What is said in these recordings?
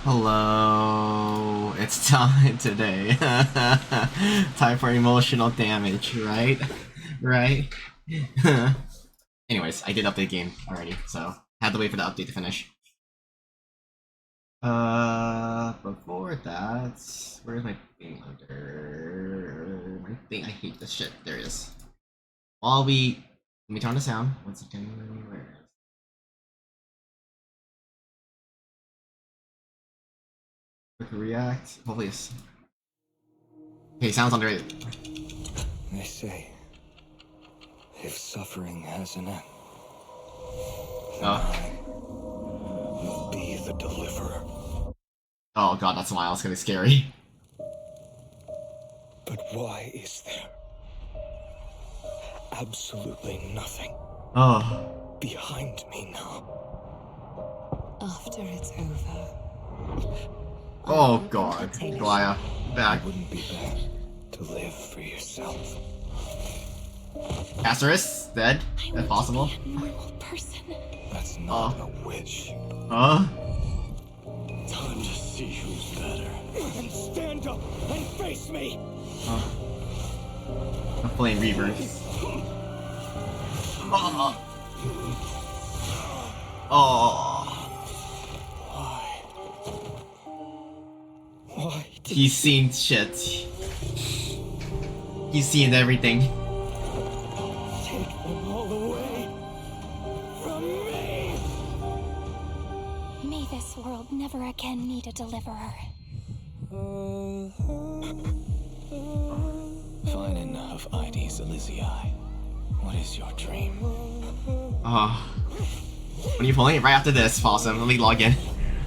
Hello, it's time today. Time for emotional damage, right? Right? Anyways, I did update the game already, so had to wait for the update to finish. Before that, where's my thing under? My thing, I hate this shit. There it is. Let me turn the sound. Once again, where is it? Quick react. Hopefully it's... Okay, sounds underrated. They say, if suffering has an end, then I will be the deliverer. Oh god, that smile is gonna be scary. But why is there absolutely nothing behind me now? After it's over. Oh god, Glaya, back. It wouldn't be bad to live for yourself. Asterisk, dead, if possible. A normal person. That's not a wish. Huh? Time to see who's better. And stand up and face me! A flame rebirth. Why did He's seen shit. He's seen everything. take them all away from me? May this world never again need a deliverer. Phainon of Ides Elysiae, what is your dream? When are you pulling it? Right after this, awesome. Let me log in.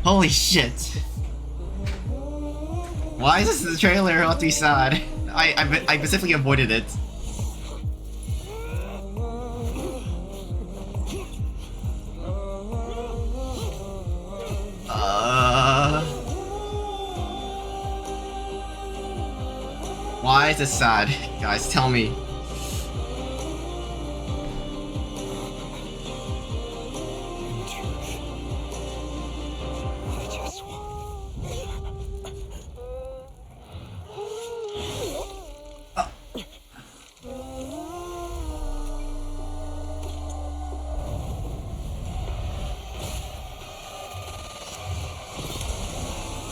Holy shit. Why is this the trailer about to be sad? I specifically avoided it. Why is this sad? Guys, tell me. In truth, I just want...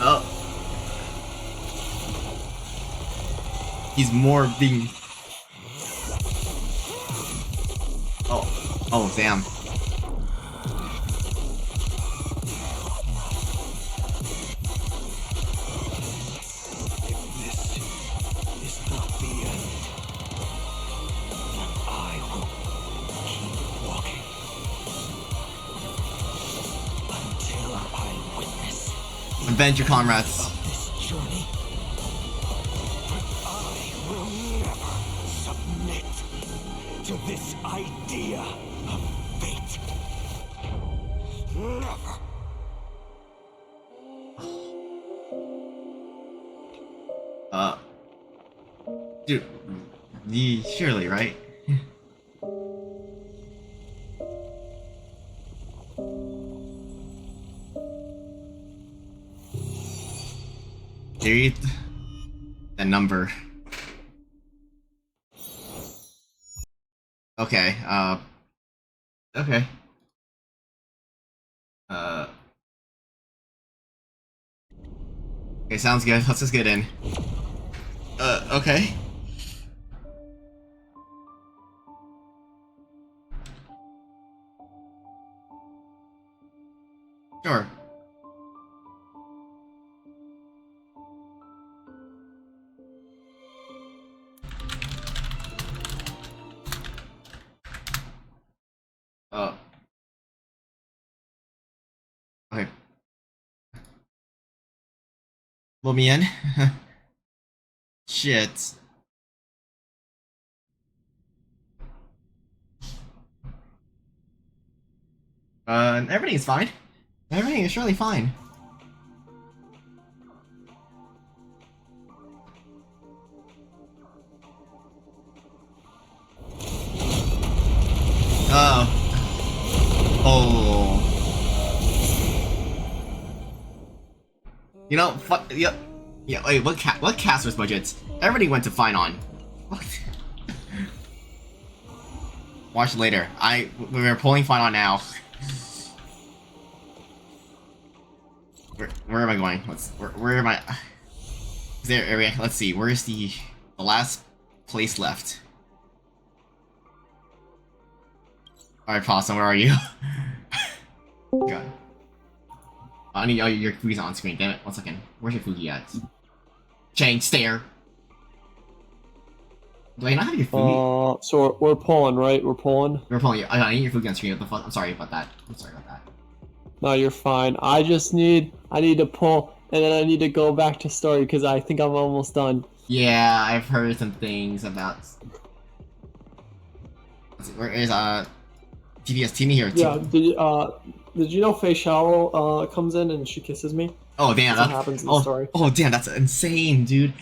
Oh. He's more being... Oh, damn. If this is not the end, then I will keep walking until I witness Avenge your comrades. this journey. But I will never submit to this idea of fate. Never. Dude, surely, right? Read the number. Okay, okay. Okay, sounds good. Let's just get in. Okay. Sure. Okay. Let me in. Shit. Everything's fine. Everything is surely fine. Oh. You know, fuck. Yeah. Yeah. Wait. What caster's budgets? Everybody went to PHAINON. What? Watch later. We're pulling PHAINON now. Where am I going? Where am I? Is there area? Let's see. Where's the last place left? All right, Possum. Where are you? God. I need your Fugi's on screen. Damn it! 1 second. Where's your Fugi at? Change stare. Do I not have your Fugi? So we're pulling, right? We're pulling. We're pulling. I need your Fugi on screen. What the fuck? I'm sorry about that. I'm sorry about that. No, you're fine. I need to pull, and then I need to go back to story because I think I'm almost done. Yeah, I've heard some things about. Where is TVS Timmy here? Yeah. Did you know Facial comes in and she kisses me? Oh damn! That's what happens in the story. Oh damn! That's insane, dude.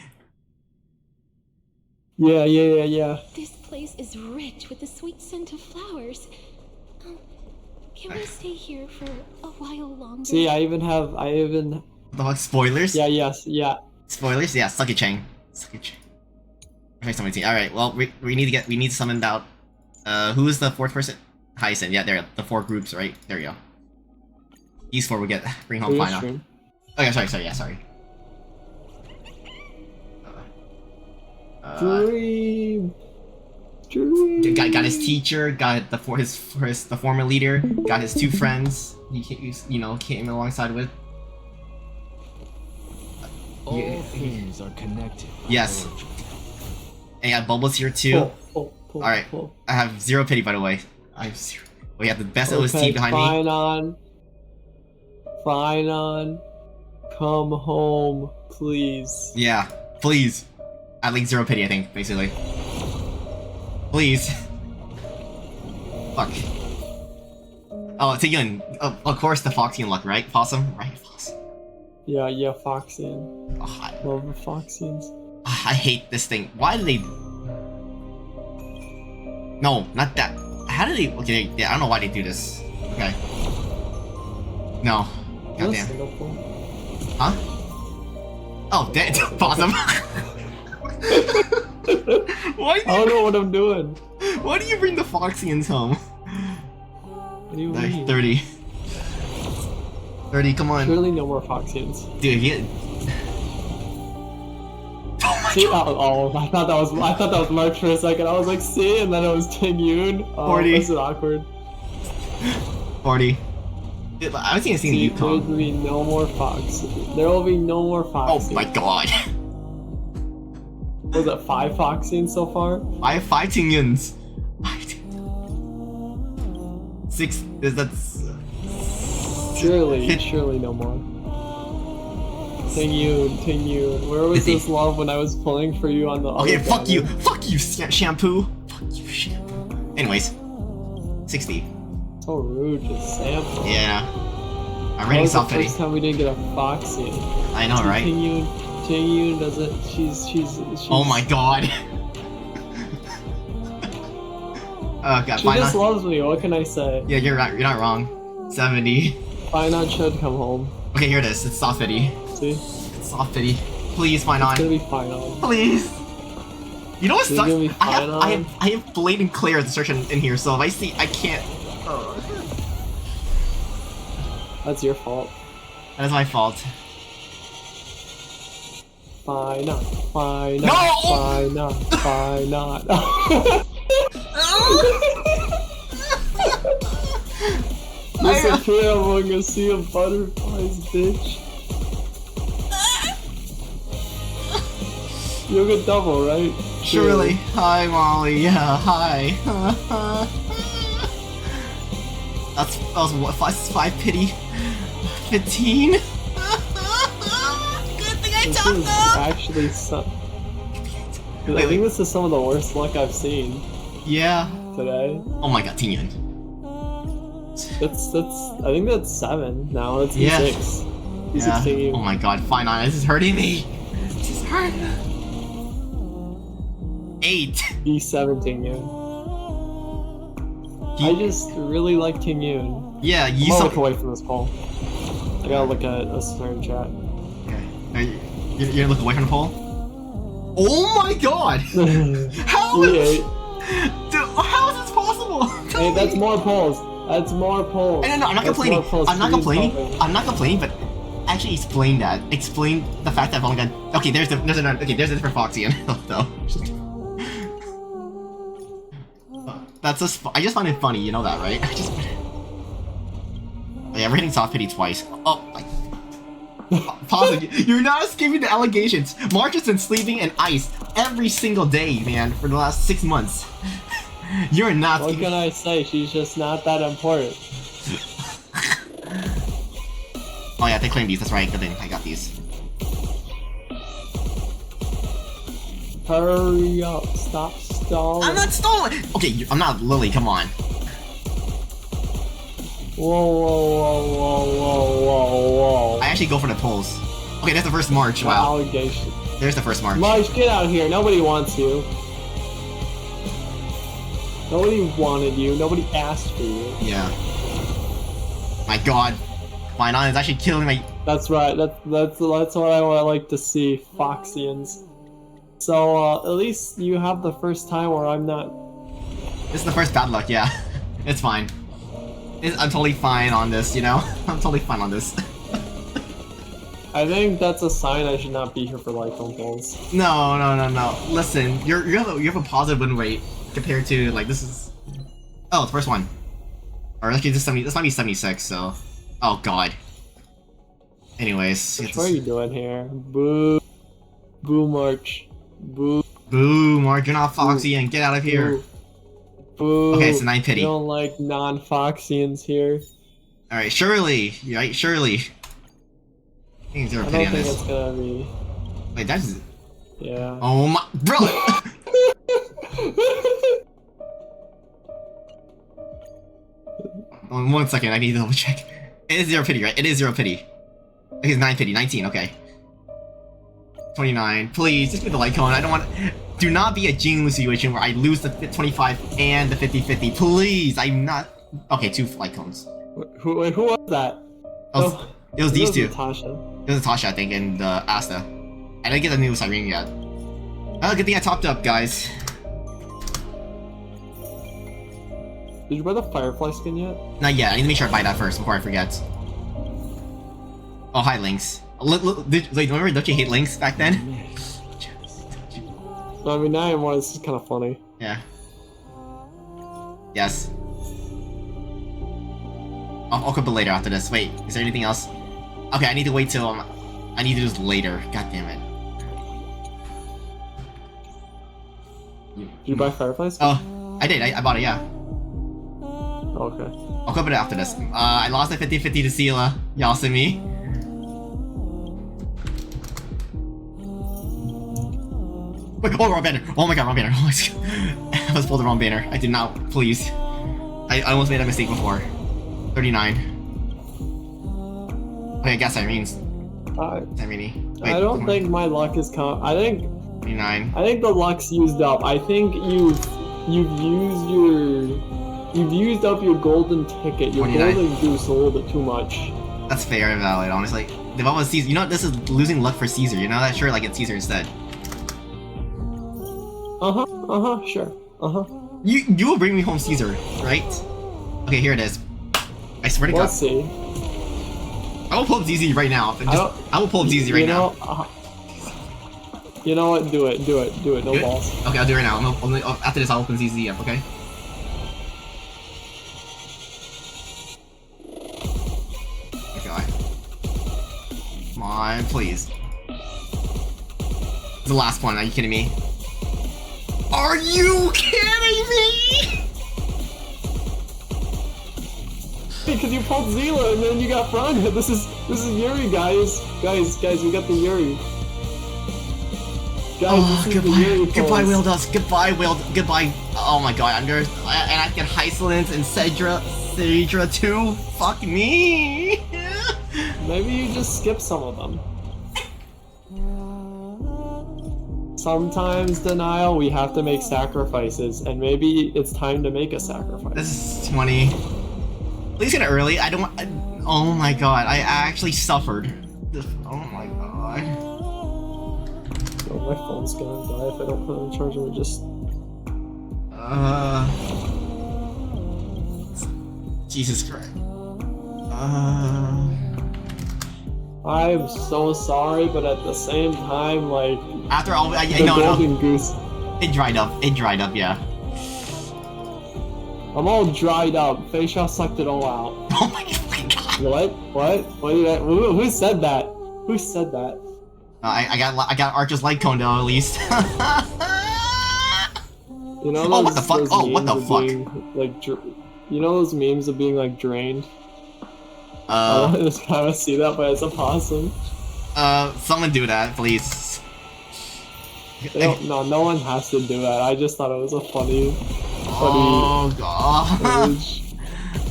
Yeah. This place is rich with the sweet scent of flowers. Can we stay here for a while longer? See, I even. The fuck? Spoilers? Yeah. Spoilers? Yeah, suck it, Chang. Suck it, Chang. Okay, somebody team. Alright, well, we need to summon out, who's the 4th person? Hyacinth, yeah, there, the 4 groups, right? There you go. These 4 will bring home PHAINON. Oh yeah, sorry. Dream. Got his teacher, got the former leader, got his 2 friends. He came alongside with. All things are connected. Yes. And yeah, Bubbles here too. All right, I have 0 pity, by the way. I have 0. We have the best OST behind me. PHAINON, come home, please. Yeah, please. At least 0 pity, I think, basically. Please. Fuck. Oh, Taeyun. Of course, the Foxian luck, right? Possum? Right, Possum. Yeah, Foxian. Oh, Love the Foxians. I hate this thing. Why do they... No, not that. How do they... Okay, yeah, I don't know why they do this. Okay. No. Goddamn. Huh? Oh, damn. Possum. Why I don't know what I'm doing. Why do you bring the Foxians home? What do you mean? 30. 30, come on. Surely no more Foxians. Dude, yeah. Oh my See, god! I thought that was March for a second. I was like, see, and then it was Taeyun. 40. This is awkward. 40. Dude, I was seeing There Yukon. will be no more Fox. There will be no more Foxians. Oh my god. Was it 5 Foxians so far? I have 5 Tingyuns. 6. That's. Surely no more. Taeyun. Where was this love when I was pulling for you on the other Okay, fuck banner? you! Fuck you, shampoo! Fuck you, shampoo. Anyways. 60. So rude, just sample. Yeah. I'm reading That was soft the pity. first time we didn't get a Foxian. I know, right? Taeyun doesn't. She's. Oh my god. Oh god, She just PHAINON. loves me. What can I say? Yeah, you're right. You're not wrong. 70. PHAINON should come home. Okay, here it is. It's soft pity. See, It's soft pity. Please, it's gonna PHAINON. be PHAINON. Please. You know what It's sucks? gonna be I have blatant clear insertion in here, so if I see, I can't. Oh. That's your fault. That is my fault. PHAINON. No! PHAINON. Disappear among a sea of butterflies, bitch. You'll get double, right? Surely. Hi, Molly. Yeah, hi. that was what? 5 pity. 15. Good thing I This topped is up. actually some. Wait, I think this is some of the worst luck I've seen Yeah. today. Oh my god, Tingyun. That's. I think that's 7 now. That's Yeah. 6. He's Yeah. 16. Oh my god, PHAINON, this is hurting me. This is hurting. 8. He's 17, yeah. I just really like Taeyun. Yeah, I'm you gonna saw. look away from this poll. I gotta look at a certain chat. Okay. You're gonna look away from the pole? Oh my god! How is Yeah. Dude, how is this possible? Hey, that's more poles. That's more poles. No, I'm not That's complaining. more poles. I'm not Please complaining. help me. I'm not complaining, but actually explain that. Explain the fact that I've only got. Okay, there's a different Foxian though. That's just. I just find it funny. You know that, right? I just. Yeah, we're hitting soft pity twice. Oh, like. Pause it. You're not escaping the allegations. March has been sleeping in ice every single day, man, for the last 6 months. You're not. What can I say? She's just not that important. Oh yeah, they claim these. That's right. Good thing I got these. Hurry up! Stop stalling. I'm not stalling. Okay, I'm not Lily. Come on. Whoa. I actually go for the pulls. Okay, that's the first march. Wow. Allegation. There's the first march. March, get out here. Nobody wants you. Nobody wanted you. Nobody asked for you. Yeah. My god. PHAINON is actually killing my... That's right. That's what I would like to see. Foxians. So at least you have the first time where I'm not. This is the first bad luck, yeah. It's fine. I'm totally fine on this, you know? I'm totally fine on this. I think that's a sign I should not be here for life on polls. No. Listen, you have a positive win rate compared to, like, this is... Oh, the first one. Or actually, this might be 76, so... Oh, god. Anyways. What are you doing here? Boo. Boo, March. Boo. Boo, Mark, you're not Foxy and get out of here. Boo. Okay, it's a 9 pity. We don't like non-Foxians here. Alright, Shirley. You're right, Shirley. I think 0 I pity don't on think this. it's gonna be. Wait, that's... Yeah. Oh my... Bro! One second, I need to double check. It is 0 pity, right? It is 0 pity. Okay, it's 9 pity. 19, okay. 29. Please, just be the light cone. I don't want... Do not be a Jing situation where I lose the 25 and the 50-50. Please, I'm not... Okay, 2 light cones. Who was that? It was these two. Natasha. It was Natasha, I think, and Asta. I didn't get the new Siren yet. Oh, good thing I topped up, guys. Did you buy the Firefly skin yet? Not yet. I need to make sure I buy that first before I forget. Oh, hi, Lynx. Remember, don't you hate Lynx back then? I mean, now I'm more. This is kind of funny. Yeah. Yes. I'll come later after this. Wait, is there anything else? Okay, I need to wait till I need to do this later. God damn it. Did you buy Firefly skin? Oh, I did. I bought it. Yeah. Okay. I'll cover it after this. I lost the 50-50 to Sela. Y'all see me? Wait, oh, wrong banner. Oh my god, wrong banner. Oh my god. I was pulled the wrong banner. I did not, please. I almost made a mistake before. 39. Okay, I guess Irene's. Irene. Wait, I don't think my luck is I think 39. I think the luck's used up. I think you've used up your golden ticket, your 29. golden goose a little bit too much. That's fair and valid, honestly. The one was Caesar. You know what? This is losing luck for Caesar. You know that? Sure, like, get Caesar instead. Sure. You will bring me home Caesar, right? Okay, here it is. I swear to God. Let's see. I will pull up ZZ right now. I will pull up ZZ right now. You know what? Do it. No balls. Okay, I'll do it right now. After this, I'll open ZZ up, okay? Okay. Come on, please. It's the last one, are you kidding me? Are you kidding me? Because you pulled Zila and then you got Franga. This is Yuri, guys. Guys, we got the Yuri. Guys, this is the Yuri goodbye, pulls. Wildos. Goodbye. Oh my god, and I get Hysolence and Cedra too. Fuck me. Maybe you just skip some of them. Sometimes, Denial, we have to make sacrifices, and maybe it's time to make a sacrifice. This is 20. Please get it early. I don't want... Oh my god, I actually suffered. Oh my god. Oh, my phone's gonna die if I don't put it on charger. Just Jesus Christ. I'm so sorry, but at the same time, like After all, the no, golden goose. it dried up. It dried up, yeah. I'm all dried up. Facial sucked it all out. Oh my god. What? What? What did I? Who said that? Who said that? I got Archer's light cone though, at least. You know those, Oh, what the fuck? those Oh, what the memes of fuck? being, like, you know those memes of being like drained? I want to just kind of see that, but it's a possum. Someone do that, please. No, no one has to do that. I just thought it was a funny Oh god. image.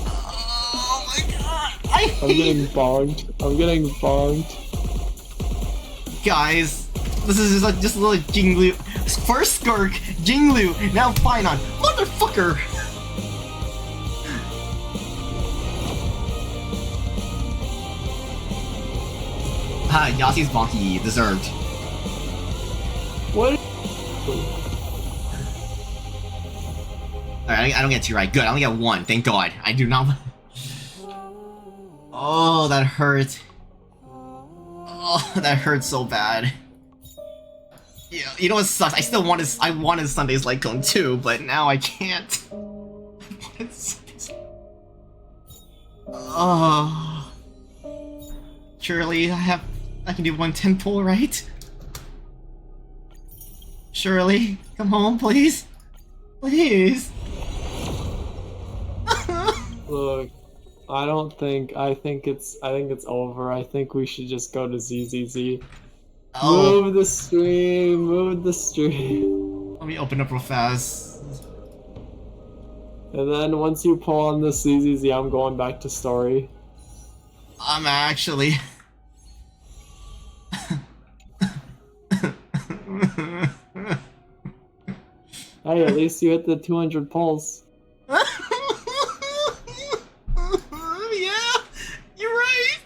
Oh my god. I'm getting bonked. I'm getting bonked. Guys, this is just a little Jinglu. First Skirk, Jinglu, now Phainon. Motherfucker! Ha, Yassi's bonky, deserved. What? Alright, I don't get two right. Good, I only get one, thank god. I do not. Oh, that hurt. Oh, that hurt so bad. Yeah, you know what sucks? I wanted Sunday's light cone too, but now I can't. Oh. Surely I can do 110 pull, right? Surely, come home, please. Please. Look, I think it's over. I think we should just go to ZZZ. Oh. Move the stream, move the stream. Let me open up real fast. And then once you pull on the ZZZ, I'm going back to story. I'm actually... Hey, at least you hit the 200 pulls. Yeah, you're right.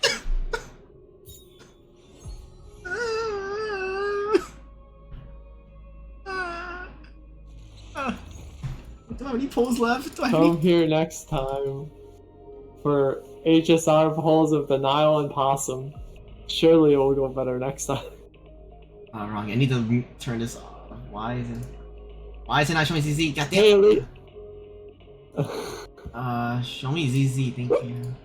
Do I have any pulls left? Do I have Come any... here next time for HSR pulls of the Nile and Possum. Surely it will go better next time. Oh, wrong. I need to turn this off. Why is it not showing ZZ? God damn. Hey, Lee. Show me ZZ, thank you.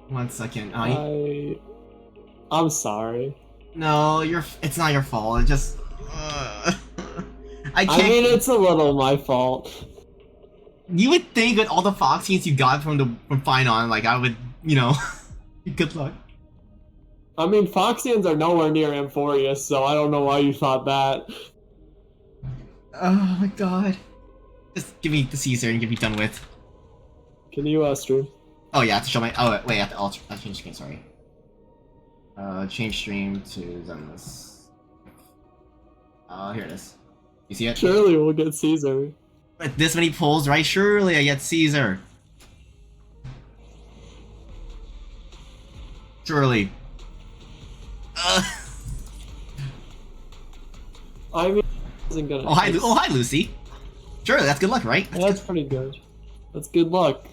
1 second. I'm sorry. No, it's not your fault. It just... I can't... I mean, it's a little my fault. You would think with all the Foxians you got from Phainon, like I would, you know, good luck. I mean, Foxians are nowhere near Amphorius, so I don't know why you thought that. Oh my god. Just give me the Caesar and get me done with. Can you stream? Oh yeah, I have to show my... Oh wait, I have to change screen, sorry. Change stream to Zenless. Here it is. You see it? Surely we'll get Caesar. With this many pulls, right? Surely I get Caesar. Surely. I mean, isn't gonna. Oh hi, Lucy. Surely that's good luck, right? That's pretty good. That's good luck.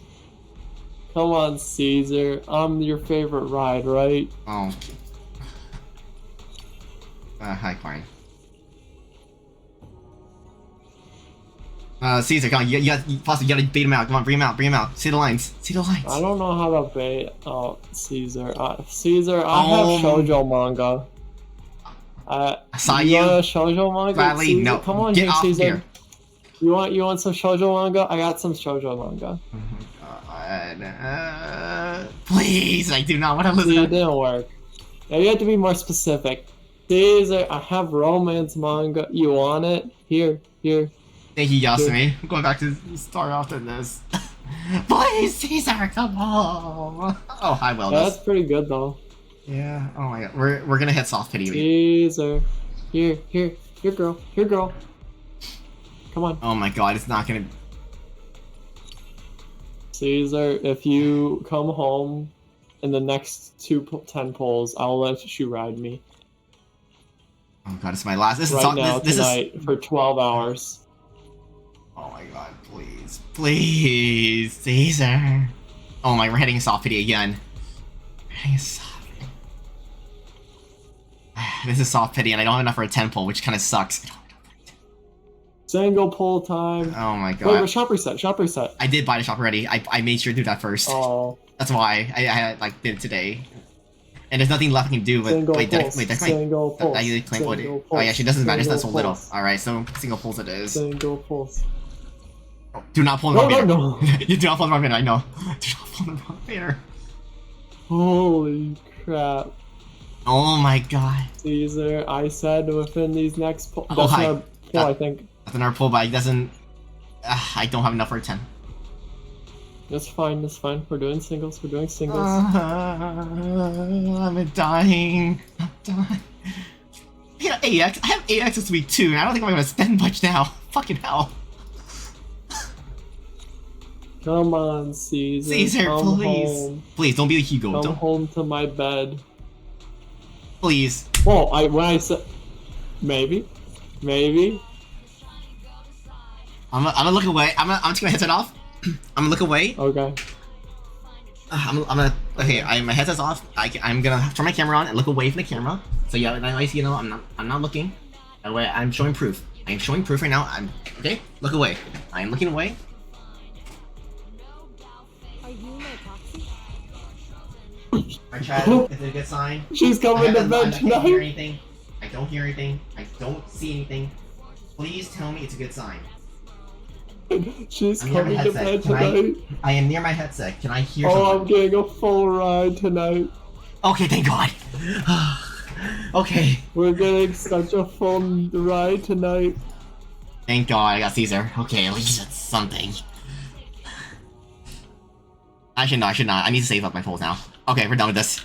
Come on, Caesar. I'm your favorite ride, right? Oh. Hi, Klein. Caesar, come on, you gotta bait him out. Come on, bring him out. See the lines. See the lines. I don't know how to bait out Caesar. Caesar, I have shoujo manga. I saw you want a shoujo manga? Gladly, Caesar? no. Come on, Get here, off Caesar. here. You want some shoujo manga? I got some shoujo manga. Please, I do not want to listen. See, to it didn't work. Now you have to be more specific. Caesar, I have romance manga. You want it? Here. Thank you, Yasumi. I'm going back to start off in this. Please, Caesar, come home. Oh, hi, Wellness. That's pretty good though. Yeah. Oh my god, we're gonna hit soft pity. Caesar, here, girl. Come on. Oh my god, it's not gonna. Caesar, if you come home in the next 10 pulls, I'll let you ride me. Oh god, this is my last. This right is now this tonight is. for 12 hours. Oh my god, please, please, Caesar. Oh my, we're heading soft pity again. We're heading soft pity. This is soft pity, and I don't have enough for a 10 pull, which kind of sucks. Single pull time. Oh my Wait, god. but shop reset, shop reset. I did buy the shop already. I made sure to do that first. Oh. That's why I like did it today. And there's nothing left I can do with. Single Wait, pulse, that's my. single pulse, I usually claim single Oh pulse, yeah, she doesn't matter. It's not so single little. pulse. All right, so single pulls it is. Single pulse. Oh, do not pull the No, wrong no, banner. no. You do not pull the wrong banner. I know. Do not pull the wrong banner. Holy crap. Oh my god. Caesar, I said within these next pull. Oh, That's hi. another pull, I think. That's another pull, but it doesn't. I don't have enough for a 10. That's fine, that's fine. We're doing singles, we're doing singles. I'm dying. I'm dying. Yeah, AX. I have AX this week too, and I don't think I'm gonna spend much now. Fucking hell. Come on, Caesar. Caesar, come please. home. Please, don't be the Hugo. Come Don't. home to my bed. Please. Whoa, when I said... Maybe. Maybe. I'm gonna look away. I'm gonna take my headset off. I'm gonna look away. Okay. I'm gonna. Okay, my headset's off. I'm gonna turn my camera on and look away from the camera. So yeah, nice. You know, I'm not looking. That way, I'm showing proof. I am showing proof right now. Okay. Look away. I am looking away. Are you my proxy? My chat. Is it a good sign? She's coming to bed I can't hear tonight. anything. I don't hear anything. I don't see anything. Please tell me it's a good sign. She's I'm near my coming to headset. bed Can tonight. I am near my headset. Can I hear Oh, I'm something? getting a full ride tonight. Okay, thank God. Okay. We're getting such a full ride tonight. Thank God I got Caesar. Okay, at least it's something. I should not. I need to save up my pulls now. Okay, we're done with this.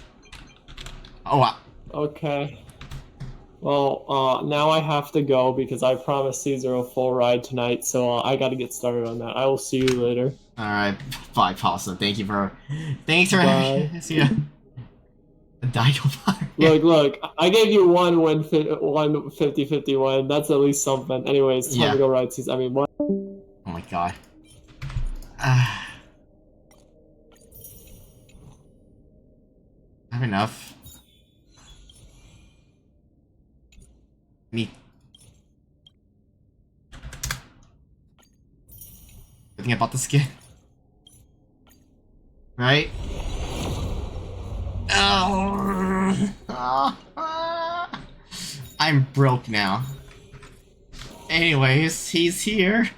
Oh, wow. Okay. Well, now I have to go because I promised Caesar a full ride tonight, so I gotta get started on that. I will see you later. Alright, bye, Paulson. Thanks for... Bye. See ya. Dino Fire. Look, I gave you one 50-50 win. That's at least something. Anyways, time to go ride Caesar. I mean, what? Oh my god. I have enough. Me. Good thing about the skin. Right? Oh. I'm broke now. Anyways, he's here.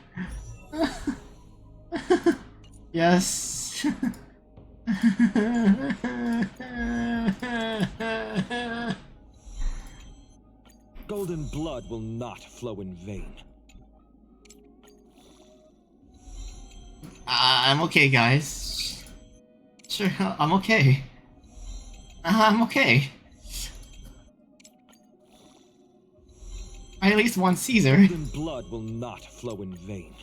Yes. Golden blood will not flow in vain. I'm okay, guys. Sure, I'm okay. I'm okay. I at least won Caesar. Golden blood will not flow in vain.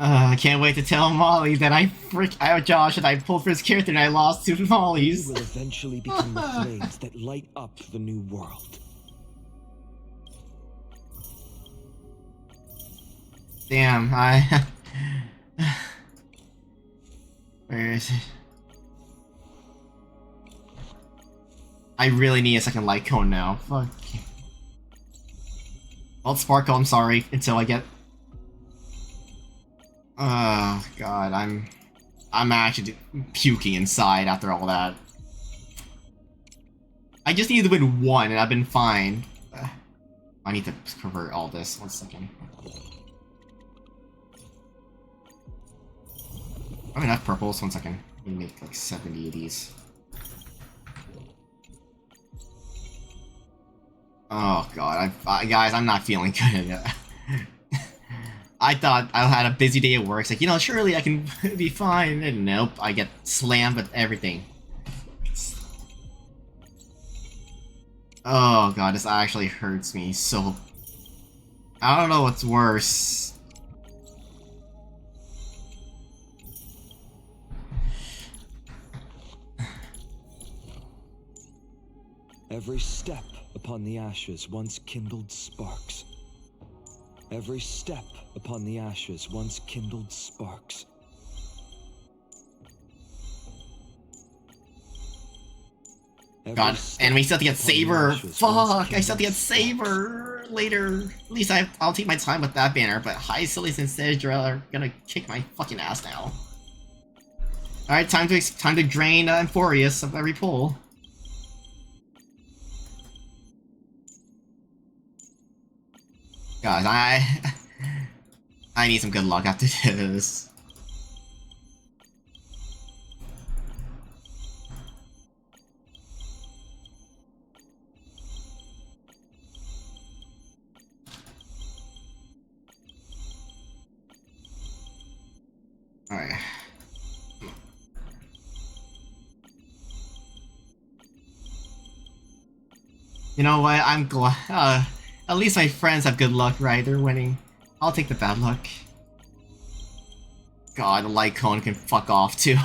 I can't wait to tell Molly that Josh, that I pulled for his character and I lost to You Molly's. will eventually become the flames that light up the new world. Damn, Where is it? I really need a second light cone now. Fuck. Well, Sparkle, I'm sorry, until I get... Oh, God, I'm actually puking inside after all that. I just need to win one, and I've been fine. I need to convert all this. 1 second. I have enough purples. 1 second. We make like 70 of these. Oh god, guys, I'm not feeling good. I thought I had a busy day at work. It's like, you know, surely I can be fine. And nope, I get slammed with everything. Oh god, this actually hurts me so... I don't know what's worse. Every step upon the ashes once kindled sparks. Every step upon the ashes once kindled sparks. God, and we still have to get Saber. Fuck, I still have to get Saber later. At least I'll take my time with that banner, but Hyacinth and Cedra are gonna kick my fucking ass now. Alright, time to drain Amphorius of every pull. Guys, I need some good luck after this. Alright. You know what? I'm glad. At least my friends have good luck, right? They're winning. I'll take the bad luck. God, the light cone can fuck off too.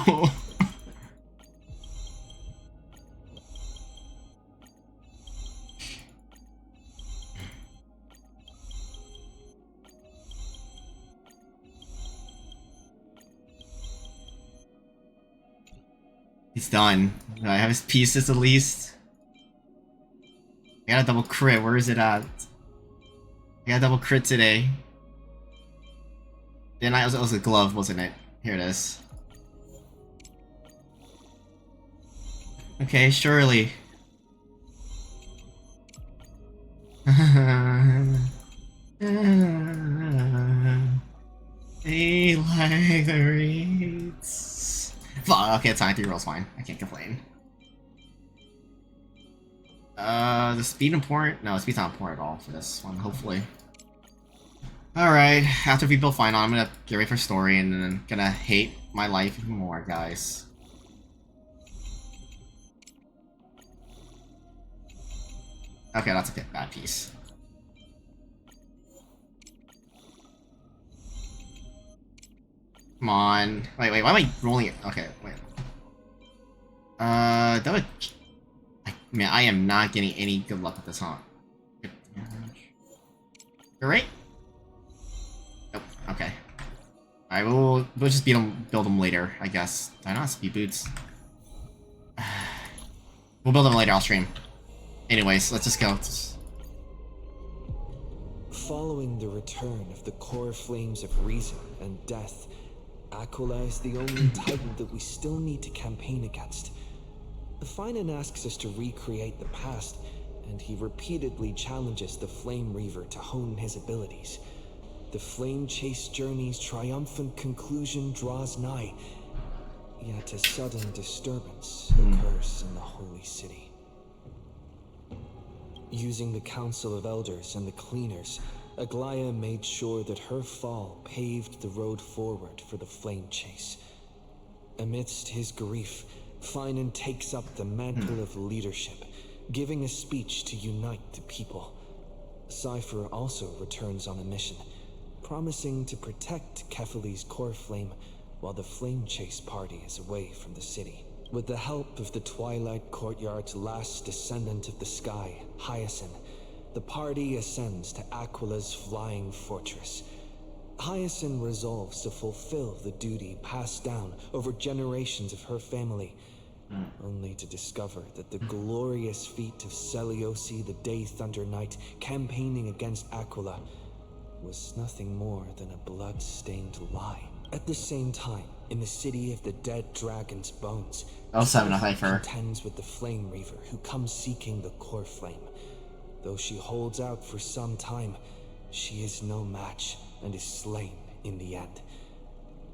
He's done. I have his pieces at least. I got a double crit. Where is it at? I got a double crit today. Then it was a glove, wasn't it? Here it is. Okay, surely. They like the reeds. Fuck, okay, it's fine. 3 rolls fine. I can't complain. The speed important? No, speed's not important at all for this one, hopefully. Alright, after we build Final, I'm gonna get ready for story and then gonna hate my life even more, guys. Okay, that's a bad piece. Come on. Wait, why am I rolling it? Okay, wait. That would... Man, I am not getting any good luck with this, huh? You're right? Nope, okay. Alright, we'll just build them later, I guess. Do I not have speed boots? We'll build them later, I'll stream. Anyways, let's just go. Following the return of the core flames of reason and death, Aquila is the only titan that we still need to campaign against. PHAINON asks us to recreate the past, and he repeatedly challenges the Flame Reaver to hone his abilities. The Flame Chase journey's triumphant conclusion draws nigh, yet a sudden disturbance occurs in the Holy City. Using the Council of Elders and the Cleaners, Aglaia made sure that her fall paved the road forward for the Flame Chase. Amidst his grief, PHAINON takes up the mantle of leadership, giving a speech to unite the people. Cypher also returns on a mission, promising to protect Kefali's core flame while the Flame Chase party is away from the city. With the help of the Twilight Courtyard's last descendant of the sky, Hyacinth, the party ascends to Aquila's flying fortress. Hyacinth resolves to fulfill the duty passed down over generations of her family, only to discover that the glorious feat of Seliosi the Day Thunder Knight campaigning against Aquila was nothing more than a blood-stained lie. At the same time, in the city of the dead dragon's bones, contends with the Flame Reaver who comes seeking the core flame. Though she holds out for some time, she is no match and is slain in the end.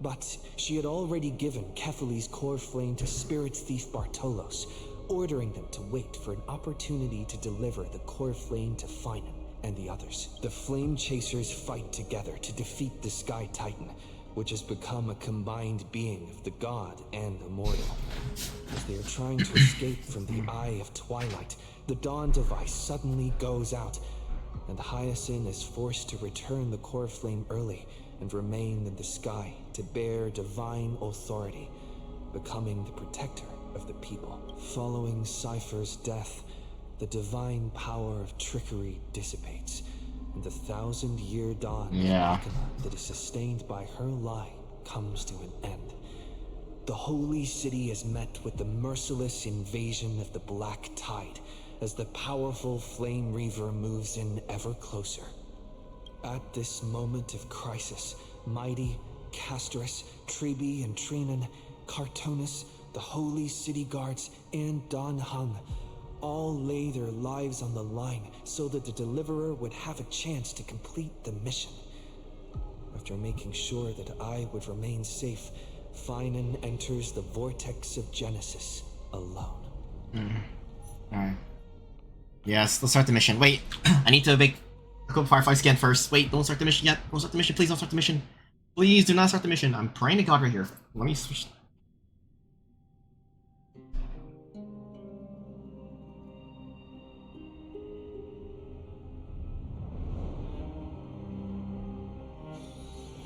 But she had already given Kefali's core flame to Spirit Thief Bartolos, ordering them to wait for an opportunity to deliver the core flame to PHAINON and the others. The Flame Chasers fight together to defeat the Sky Titan, which has become a combined being of the god and immortal. As they are trying to escape from the Eye of Twilight, the Dawn device suddenly goes out, and Hyacinth is forced to return the core flame early and remain in the sky to bear divine authority, becoming the protector of the people. Following Cypher's death, the divine power of trickery dissipates, and the 1,000-year dawn Yeah. of Akima that is sustained by her lie comes to an end. The holy city is met with the merciless invasion of the Black Tide as the powerful Flame Reaver moves in ever closer. At this moment of crisis, Mighty, Castrus, Tribi, and Trinan, Cartonus, the holy city guards, and Don Hung all lay their lives on the line so that the Deliverer would have a chance to complete the mission. After making sure that I would remain safe, PHAINON enters the vortex of Genesis alone. Alright. Yes, let's start the mission. Wait, I need to make a couple Firefly scan first. Wait, don't start the mission yet. Don't start the mission. Please don't start the mission. Please do not start the mission. I'm praying to God right here. Let me switch.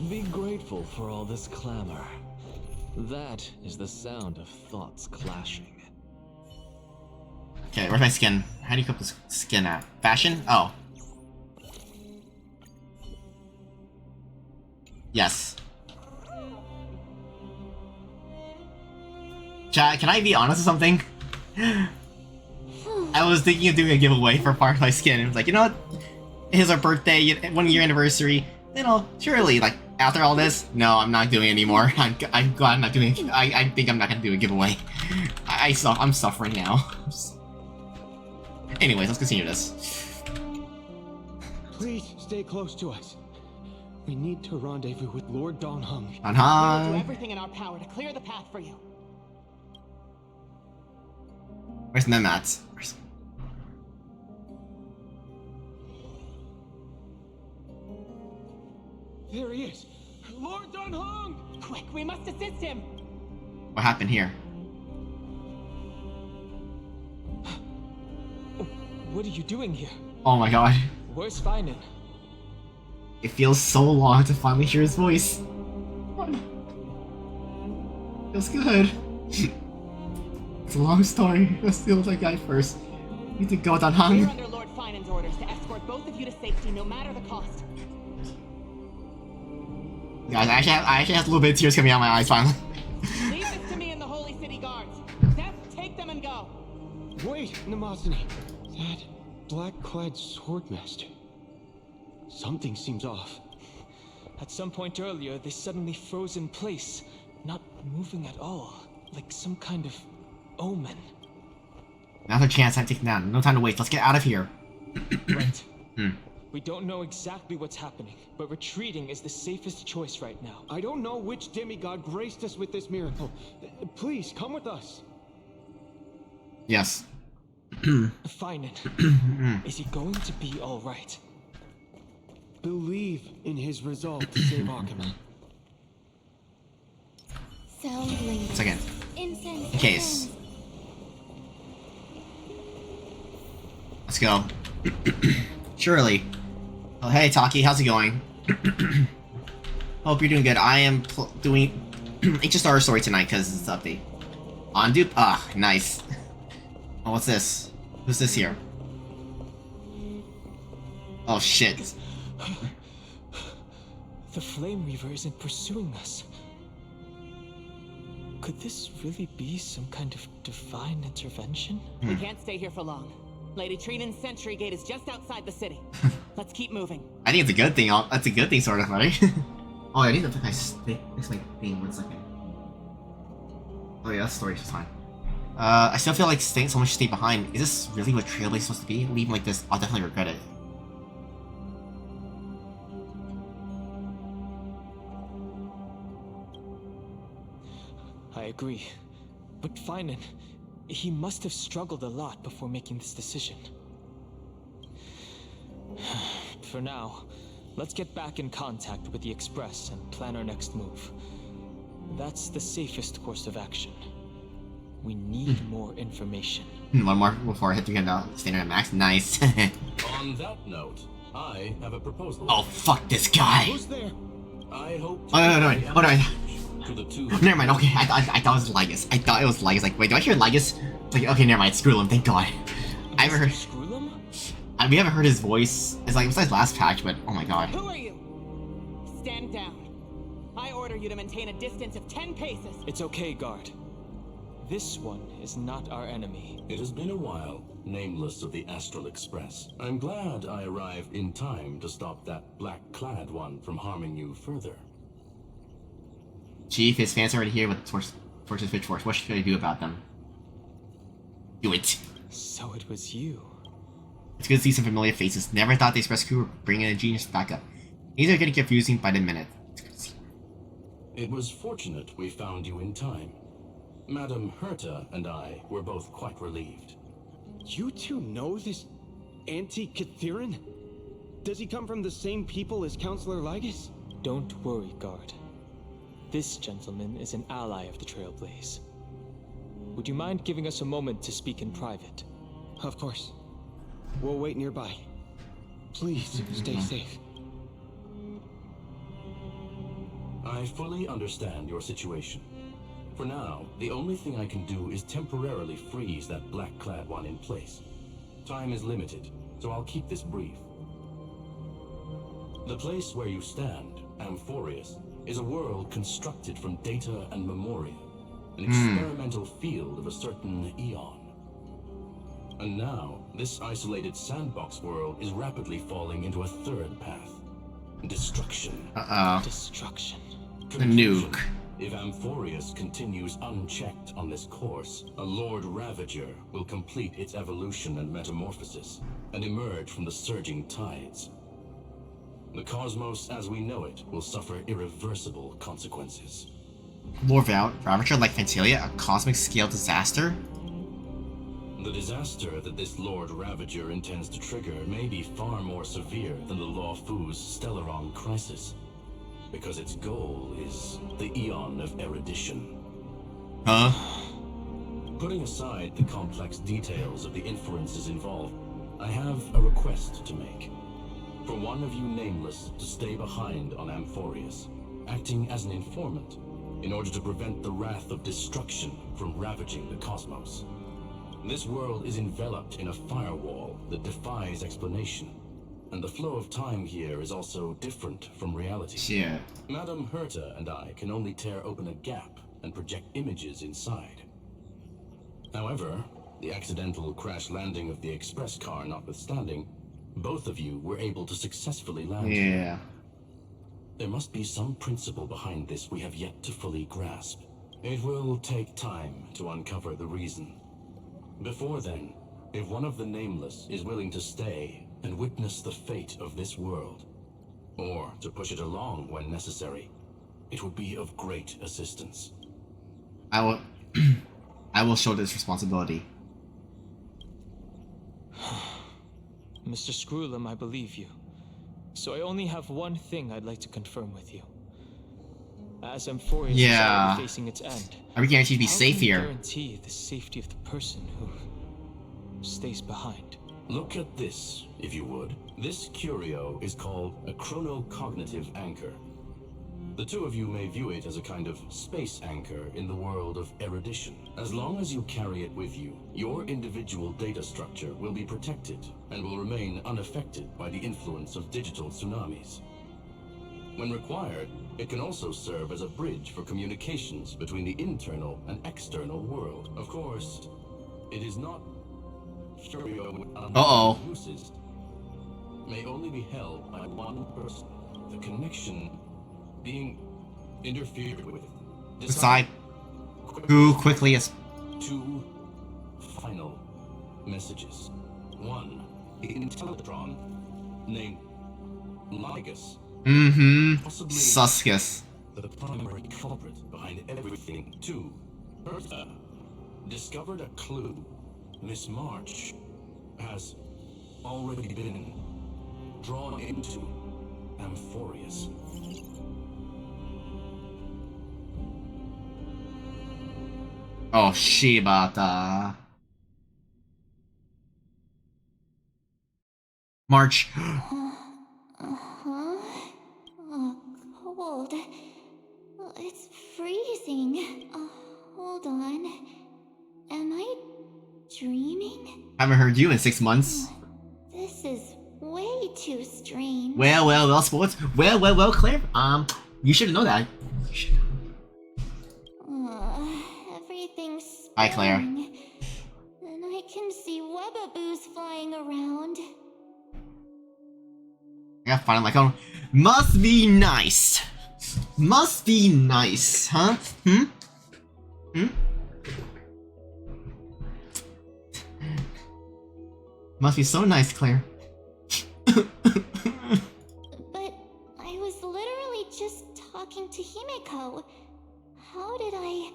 Be grateful for all this clamor. That is the sound of thoughts clashing. Okay, where's my skin? How do you cook this skin at? Fashion? Oh. Yes. Chat, can I be honest with something? I was thinking of doing a giveaway for Firefly skin. It was like, you know what? It is our birthday, 1 year anniversary. You know, surely, like, after all this, no, I'm not doing it anymore. I'm glad I'm not doing it. I think I'm not gonna do a giveaway. I'm suffering now. Anyways, let's continue this. Please stay close to us. We need to rendezvous with Lord Don Hung. Don We will do Hung. everything in our power to clear the path for you. Where's Nemat? There he is. Lord Don Hung! Quick, we must assist him. What happened here? What are you doing here? Oh my god. Where's PHAINON? It feels so long to finally hear his voice. Feels good. It's a long story. Let's deal with that guy first. Need to go Don We're Hung. under Lord Finon's orders to escort both of you to safety, no matter the cost. Guys, I actually have a little bit of tears coming out of my eyes finally. Leave this to me and the Holy City Guards. Zeph, take them and go. Wait, Namazani. That black-clad swordmaster. Something seems off. At some point earlier, they suddenly froze in place, not moving at all, like some kind of omen. Another chance I'm taking down. No time to waste. Let's get out of here. Right. We don't know exactly what's happening, but retreating is the safest choice right now. I don't know which demigod graced us with this miracle. Please, come with us. Yes. PHAINON, is he going to be all right? Believe in his resolve to save Akima. Sound language. Second. Incense. In case. Let's go. Surely. Oh, hey, Taki, how's it going? Hope you're doing good. I am doing HSR story tonight because it's an update. On dupe? Ah, nice. Oh, what's this? Who's this here? Oh, shit. The Flame Reaver isn't pursuing us. Could this really be some kind of divine intervention? We can't stay here for long. Lady Trinan's sentry gate is just outside the city. Let's keep moving. I think it's a good thing. That's a good thing, sort of, right? Oh, I need to fix my thing 1 second. Oh yeah, that story's fine. I still feel like so much stay behind. Is this really what Trailblaze supposed to be? Leaving like this, I'll definitely regret it. I agree. But PHAINON, he must have struggled a lot before making this decision. For now, let's get back in contact with the Express and plan our next move. That's the safest course of action. We need more information. One more before I hit 300 standard at max. Nice. On that note, I have a proposal. Oh, fuck this guy. Who's there? I hope Oh, no. to the two. Never mind, okay, I thought it was Lygus. I thought it was Lygus. Like, wait, do I hear Lygus? Like, okay, never mind, screw him, thank God. I haven't heard. Screwlum? We haven't heard his voice. It's like besides last patch, but oh my god. Who are you? Stand down. I order you to maintain a distance of 10 paces. It's okay, guard. This one is not our enemy. It has been a while, nameless of the Astral Express. I'm glad I arrived in time to stop that black-clad one from harming you further. Chief, his fans are already here with Torch's pitchforks. What should I do about them? Do it. So it was you. It's good to see some familiar faces. Never thought the Express crew would bring in a genius backup. These are getting confusing by the minute. It was fortunate we found you in time. Madam Herta and I were both quite relieved. You two know this anti-Catheran? Does he come from the same people as Counselor Lygus? Don't worry, guard. This gentleman is an ally of the Trailblaze. Would you mind giving us a moment to speak in private? Of course. We'll wait nearby. Please, stay safe. I fully understand your situation. For now, the only thing I can do is temporarily freeze that black-clad one in place. Time is limited, so I'll keep this brief. The place where you stand, Amphorius, is a world constructed from data and memoria, an experimental field of a certain eon. And now, this isolated sandbox world is rapidly falling into a third path. Destruction. Destruction. The nuke. If Amphorius continues unchecked on this course, a Lord Ravager will complete its evolution and metamorphosis, and emerge from the surging tides. The cosmos as we know it will suffer irreversible consequences. Lord Ravager like Fantalia, a cosmic scale disaster? The disaster that this Lord Ravager intends to trigger may be far more severe than the Law Fu's Stellaron crisis, because its goal is the Eon of Erudition. Huh? Putting aside the complex details of the inferences involved, I have a request to make. For one of you nameless to stay behind on Amphorius, acting as an informant, in order to prevent the wrath of destruction from ravaging the cosmos. This world is enveloped in a firewall that defies explanation, and the flow of time here is also different from reality. Shit. Madam Herta and I can only tear open a gap and project images inside. However, the accidental crash landing of the express car notwithstanding, both of you were able to successfully land here. Yeah. There must be some principle behind this we have yet to fully grasp. It will take time to uncover the reason. Before then, if one of the Nameless is willing to stay and witness the fate of this world, or to push it along when necessary, it would be of great assistance. I will I will shoulder this responsibility. Mr. Screwlum, I believe you. So I only have one thing I'd like to confirm with you. As Amphorius is already facing its end, Are we guaranteed to be safe how can you here? guarantee the safety of the person who stays behind? Look at this, if you would. This curio is called a chronocognitive anchor. The two of you may view it as a kind of space anchor in the world of erudition. As long as you carry it with you, your individual data structure will be protected and will remain unaffected by the influence of digital tsunamis. When required, it can also serve as a bridge for communications between the internal and external world. Of course, it is not curio with unlimited uses. May only be held by one person. The connection being interfered with. Decide who quickly is. Two final messages. One, Intellatron, named Lygus. Possibly Suskus. the primary culprit behind everything. Two, Herta discovered a clue. Miss March has already been drawn into Amphorius. Oh, Shibata. March. Oh, cold. It's freezing. Hold on. Am I dreaming? Haven't heard you in 6 months. This is way too strange. Well, sports. Well, Claire. You should know that. You should know. Everything's Hi, Claire. spinning, and I can see webbaboos flying around. I gotta find my phone. Must be nice. Must be nice, huh? Must be so nice, Claire. But I was literally just talking to Himeko. How did I...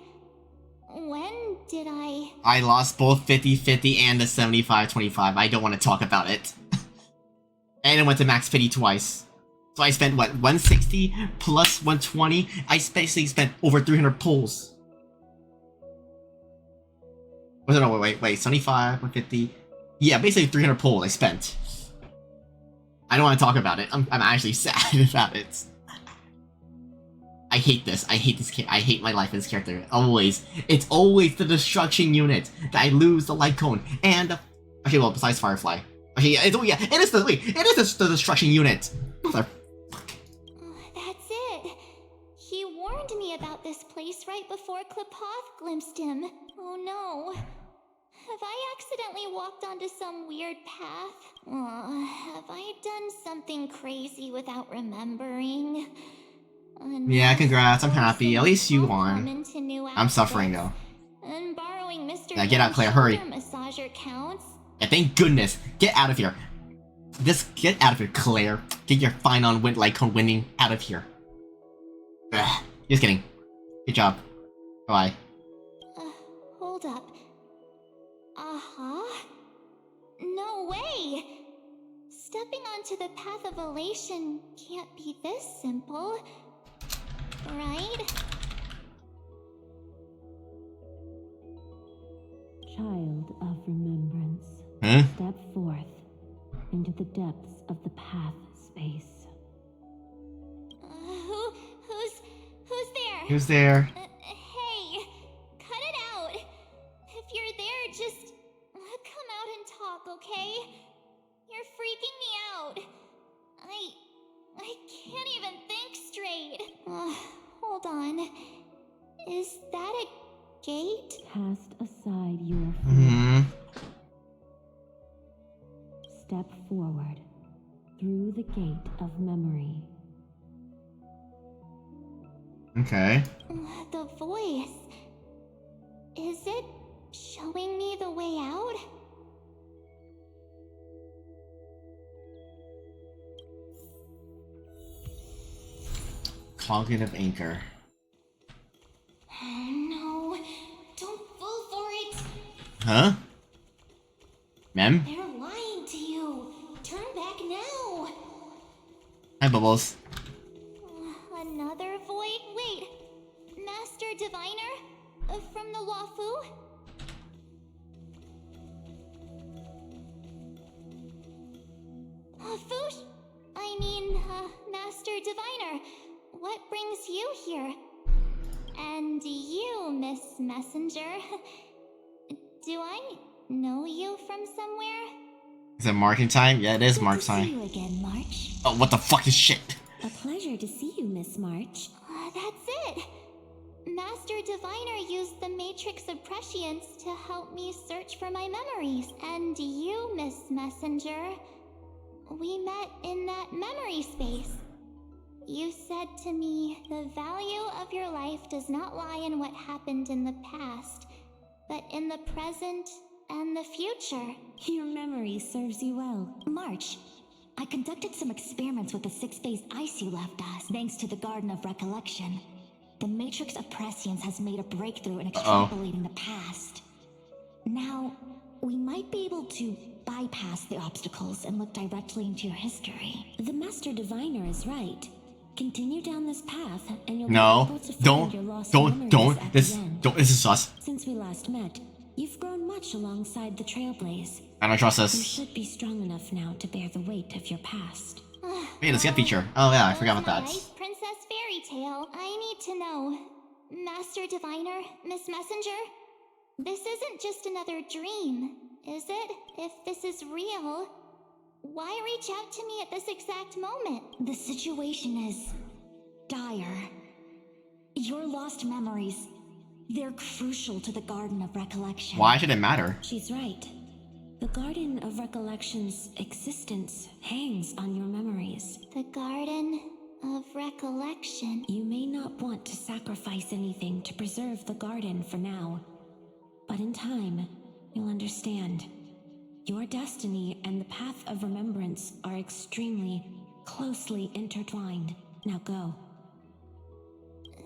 When did I... I lost both 50-50 and the 75-25. I don't want to talk about it. And I went to max pity twice. So I spent, what, 160 plus 120? I basically spent over 300 pulls. Was it, no, wait, 75, 150? Yeah, basically 300 pulls I spent. I don't want to talk about it. I'm actually sad about it. I hate this. I hate my life in this character. Always. It's always the destruction unit that I lose the light cone and the... Actually, well, besides Firefly. Actually, it is the destruction unit. Motherfuck. That's it. He warned me about this place right before Klipoth glimpsed him. Oh no. Have I accidentally walked onto some weird path? Have I done something crazy without remembering? Yeah, congrats. I'm happy. At least you won. I'm suffering though. And borrowing Mr. Now get out, Claire. Hurry. Massager counts. Yeah, thank goodness. Get out of here. Just get out of here, Claire. Get your FAINON light cone winning out of here. Ugh. Just kidding. Good job. Bye. Hold up. No way! Stepping onto the path of elation can't be this simple. Right? Child of remembrance, Huh? step forth into the depths of the path space. Who's there? Who's there? Hey, cut it out. If you're there, just come out and talk, okay? You're freaking me out. I can't even think straight. Hold on. Is that a gate? Cast aside your fear. Step forward through the gate of memory. Okay. The voice. Is it showing me the way out? Cognitive anchor. Oh no. Don't fall for it. Huh? Mem? They're lying to you. Turn back now. Hi, Bubbles. Another void? Wait. Master Diviner? From the Wafu? Fush? Master Diviner. What brings you here? And you, Miss Messenger. Do I know you from somewhere? Is it marking time? Yeah, it is mark See time. you again, March. Oh, what the fuck is shit? A pleasure to see you, Miss March. That's it. Master Diviner used the Matrix of Prescience to help me search for my memories. And you, Miss Messenger, we met in that memory space. You said to me, the value of your life does not lie in what happened in the past, but in the present and the future. Your memory serves you well. March, I conducted some experiments with the 6-phase ice you left us, thanks to the Garden of Recollection. The Matrix of Prescience has made a breakthrough in extrapolating the past. Now, we might be able to bypass the obstacles and look directly into your history. The Master Diviner is right. Continue down this path, and you'll be No. able to find your lost memories Don't. at This, the end. don't. This is sus. Since we last met, you've grown much alongside the Trailblaze. I don't trust You this. should be strong enough now to bear the weight of your past. Wait, let's get feature. Oh yeah, I forgot about My that. life princess fairy tale. I need to know. Master Diviner, Miss Messenger? This isn't just another dream, is it? If this is real, why reach out to me at this exact moment? The situation is dire. Your lost memories, they're crucial to the Garden of Recollection. Why should it matter? She's right. The Garden of Recollection's existence hangs on your memories. The Garden of Recollection. You may not want to sacrifice anything to preserve the garden for now, but in time, you'll understand. Your destiny and the path of remembrance are extremely, closely intertwined. Now go.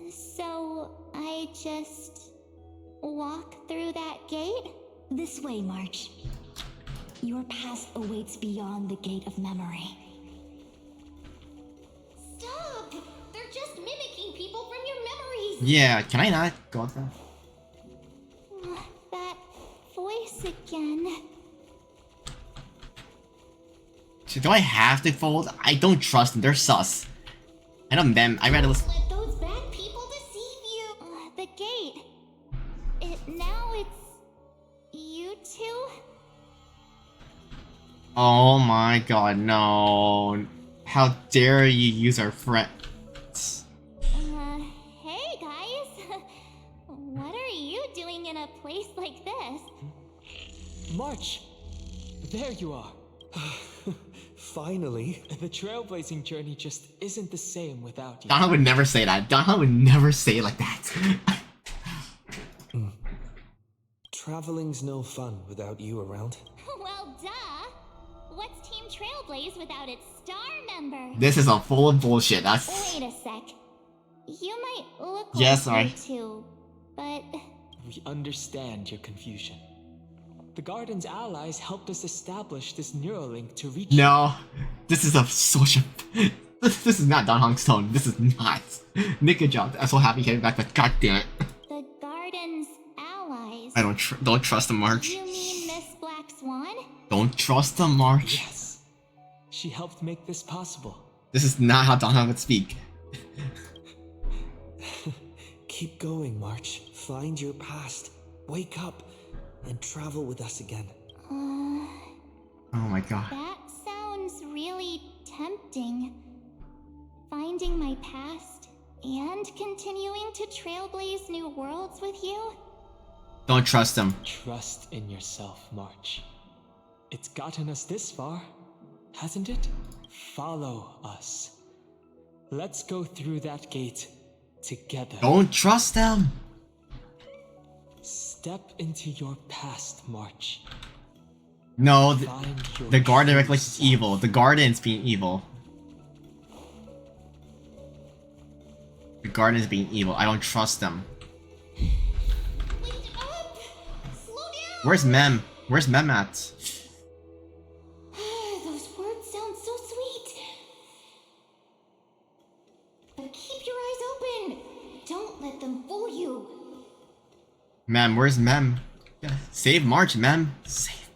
So, I just walk through that gate? This way, March. Your past awaits beyond the Gate of Memory. Stop! They're just mimicking people from your memories! Yeah, can I not go out there? That voice again. So do I have to fold? I don't trust them, they're sus. I know them, I rather listen. Let those bad people deceive you! The gate. Now it's... you two? Oh my god, no. How dare you use our friends? Hey guys. What are you doing in a place like this? March! There you are. Finally. The trailblazing journey just isn't the same without you. Donha would never say that. Donha would never say it like that. Traveling's no fun without you around. Well, duh. What's Team Trailblaze without its star member? This is a full of bullshit. That's... Wait a sec. You might look Yes, like I- you two, but... We understand your confusion. The Garden's allies helped us establish this Neuralink to reach No. This is a social... This is not Don Hong's tone. This is not. Nick, good job. I'm so happy he came back, but god damn it. the Garden's allies. I don't trust the March. You mean Miss Black Swan? Don't trust the March. Yes. She helped make this possible. This is not how Donha would speak. Keep going, March. Find your past. Wake up and travel with us again. Oh my god. That sounds really tempting. Finding my past and continuing to trailblaze new worlds with you? Don't trust him. Trust in yourself, March. It's gotten us this far, hasn't it? Follow us. Let's go through that gate together. Don't trust them. Step into your past, March. No, Find your the Garden true Recollection is self. evil. The Garden's being evil. The Garden is being evil. I don't trust them. Wake up! Slow down! Where's Mem? Where's Mem at? Those words sound so sweet. But keep your eyes open. Don't let them fool you. Mem, where's Mem? Yeah, save March, Mem. Save.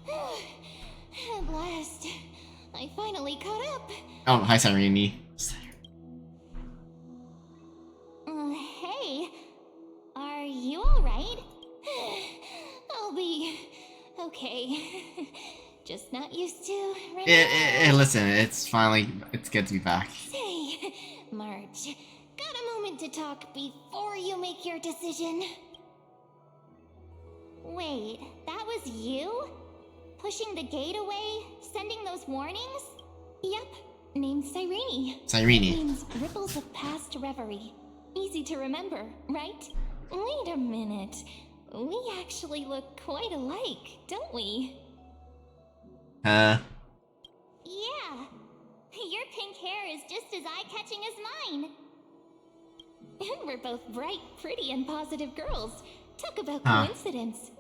At last, I finally caught up. Oh, hi, Sirene. Hey, are you alright? I'll be okay. Just not used to running. Listen, it's good to be back. Say, March, got a moment to talk before you make your decision? Wait, that was you? Pushing the gate away? Sending those warnings? Yep, named Cyrene. Cyrene. Means ripples of past reverie. Easy to remember, right? Wait a minute. We actually look quite alike, don't we? Huh? Yeah. Your pink hair is just as eye-catching as mine. And we're both bright, pretty, and positive girls. Talk about coincidence.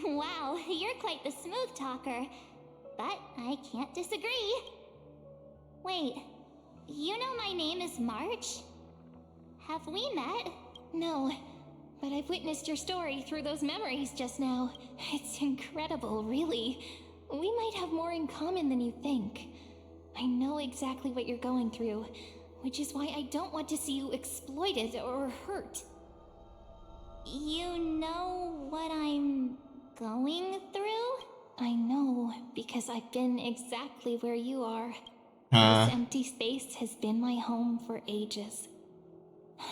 Wow, you're quite the smooth talker. But I can't disagree. Wait, you know my name is March? Have we met? No, but I've witnessed your story through those memories just now. It's incredible, really. We might have more in common than you think. I know exactly what you're going through, which is why I don't want to see you exploited or hurt. You know what I'm going through? I know, because I've been exactly where you are. This empty space has been my home for ages.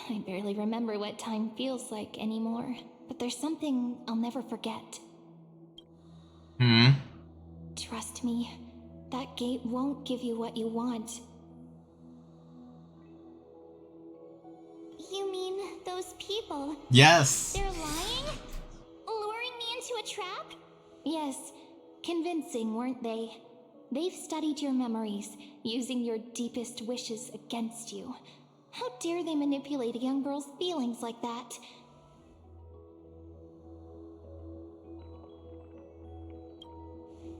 I barely remember what time feels like anymore, but there's something I'll never forget. Trust me, that gate won't give you what you want. You mean those people? Yes. They're lying? Luring me into a trap? Yes, convincing, weren't they? They've studied your memories, using your deepest wishes against you. How dare they manipulate a young girl's feelings like that?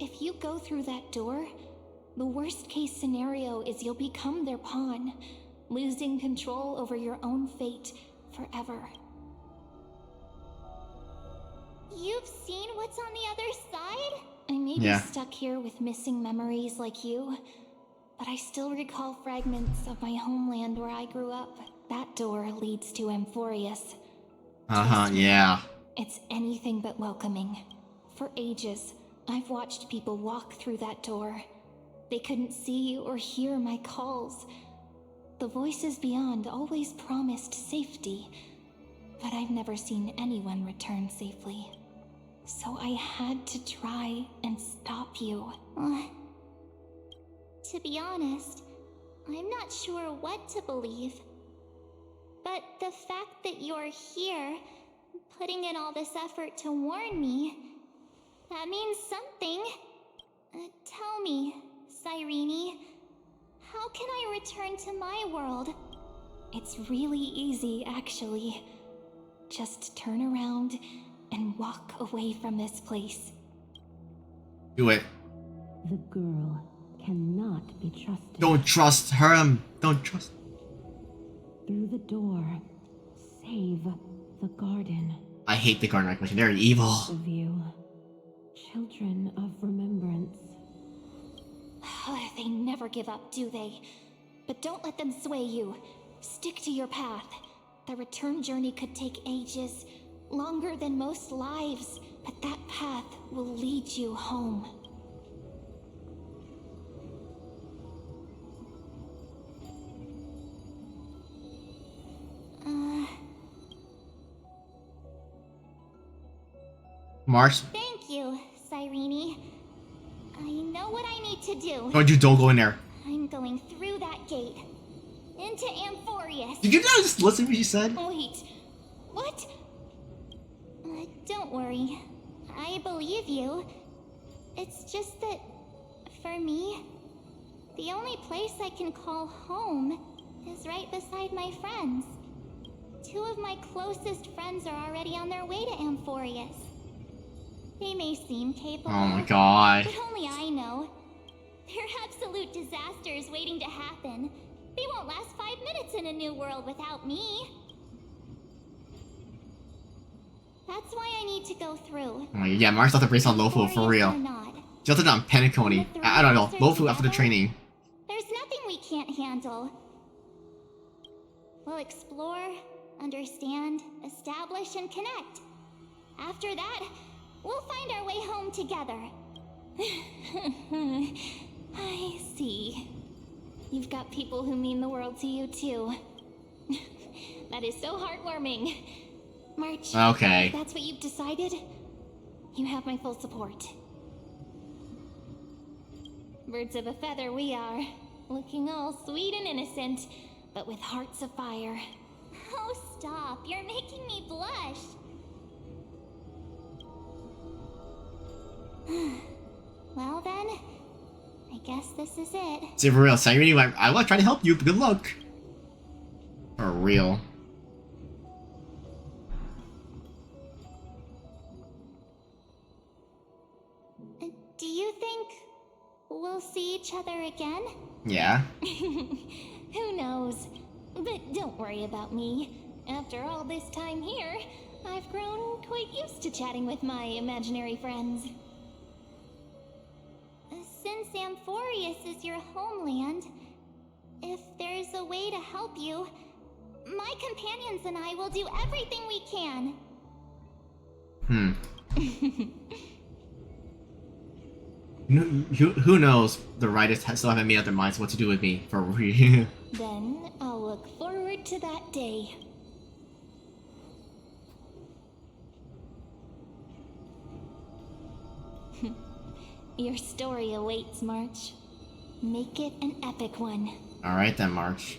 If you go through that door, the worst case scenario is you'll become their pawn, losing control over your own fate forever. You've seen what's on the other side? I may be stuck here with missing memories like you, but I still recall fragments of my homeland where I grew up. That door leads to Amphorius. Yeah. It's anything but welcoming. For ages, I've watched people walk through that door. They couldn't see or hear my calls. The voices beyond always promised safety, but I've never seen anyone return safely. So I had to try and stop you. To be honest, I'm not sure what to believe. But the fact that you're here, putting in all this effort to warn me, that means something. Tell me, Cyrene, how can I return to my world? It's really easy, actually. Just turn around and walk away from this place. Do it. The girl cannot be trusted. Don't trust her. Don't trust. Through the door, save the garden. I hate the garden question. They're evil. The view. Children of remembrance. They never give up, do they? But don't let them sway you. Stick to your path. The return journey could take ages, longer than most lives, but that path will lead you home. Mars? Thank you, Cyrene. I know what I need to do. Don't go in there. I'm going through that gate. Into Amphorius. Did you not just listen to what you said? Wait. What? Don't worry. I believe you. It's just that, for me, the only place I can call home is right beside my friends. 2 of my closest friends are already on their way to Amphorius. They may seem capable. Oh my god. But only I know. They're absolute disasters waiting to happen. They won't last 5 minutes in a new world without me. That's why I need to go through. Oh yeah, Mars left the brace on Lofu for real. She left it on Penacony. I don't know. Lofu after the training. There's nothing we can't handle. We'll explore, understand, establish, and connect. After that, we'll find our way home together. I see. You've got people who mean the world to you, too. That is so heartwarming. March, okay. If that's what you've decided, you have my full support. Birds of a feather we are. Looking all sweet and innocent, but with hearts of fire. Oh, stop. You're making me blush. Well then, I guess this is it. See, for real, Cyrene, I will try to help you, but good luck. For real. Do you think we'll see each other again? Yeah. Who knows? But don't worry about me. After all this time here, I've grown quite used to chatting with my imaginary friends. Since since Amphorius is your homeland, if there's a way to help you, my companions and I will do everything we can. Who knows? The writers still haven't made up their minds what to do with me for real. Then I'll look forward to that day. Your story awaits, March. Make it an epic one. Alright then, March.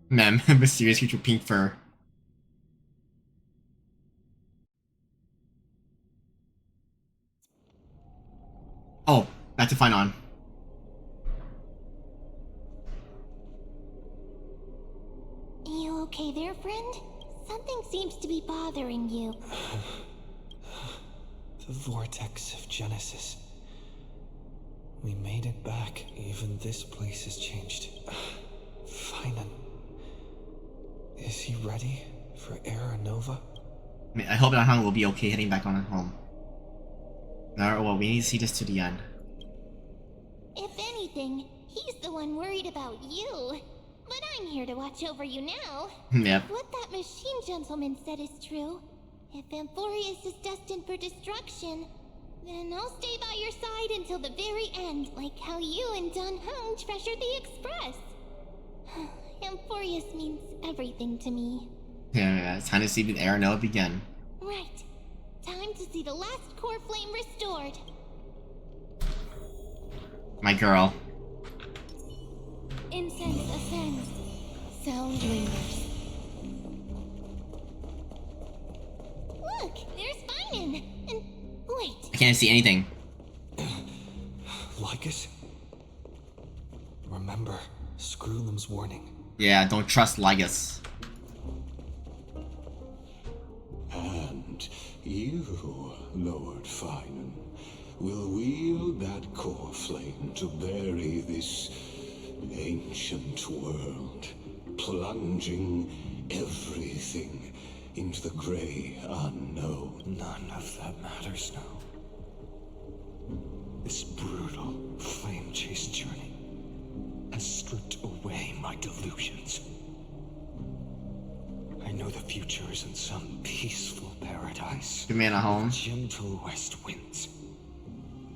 Man, mysterious creature pink fur. Oh, back to PHAINON. You okay there, friend? Something seems to be bothering you. The vortex of Genesis. We made it back. Even this place has changed. PHAINON. Is he ready for Era Nova? I hope Ahang will be okay heading back on home. No, well, we need to see this to the end. If anything, he's the one worried about you. But I'm here to watch over you now. Yep. If what that machine gentleman said is true, if Amphorius is destined for destruction, then I'll stay by your side until the very end, like how you and Don Hung treasured the Express. Amphorius means everything to me. Yeah, it's time to see the Era Nova begin. Right. Time to see the last core flame restored. My girl. Incense ascends. Sound lingers. Look, there's PHAINON. And wait. I can't see anything. Lycus? Remember Screwlim's warning. Yeah, don't trust Lygus. And you, Lord PHAINON, will wield that core flame to bury this ancient world, plunging everything into the grey unknown. None of that matters now. This brutal flame chase journey has stripped away my delusions. I know the future is in some peaceful paradise. Give me a home. Gentle west winds,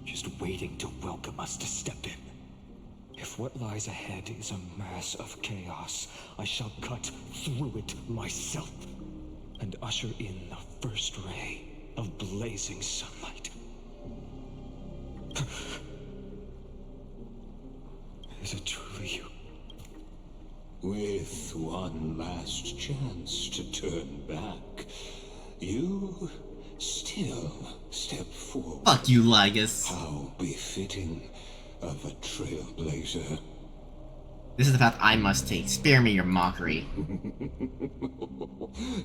just waiting to welcome us to step in. If what lies ahead is a mass of chaos, I shall cut through it myself and usher in the first ray of blazing sunlight. Is it truly you? With one last chance to turn back, you still step forward. Fuck you, Lygus. How befitting of a trailblazer. This is the path I must take. Spare me your mockery.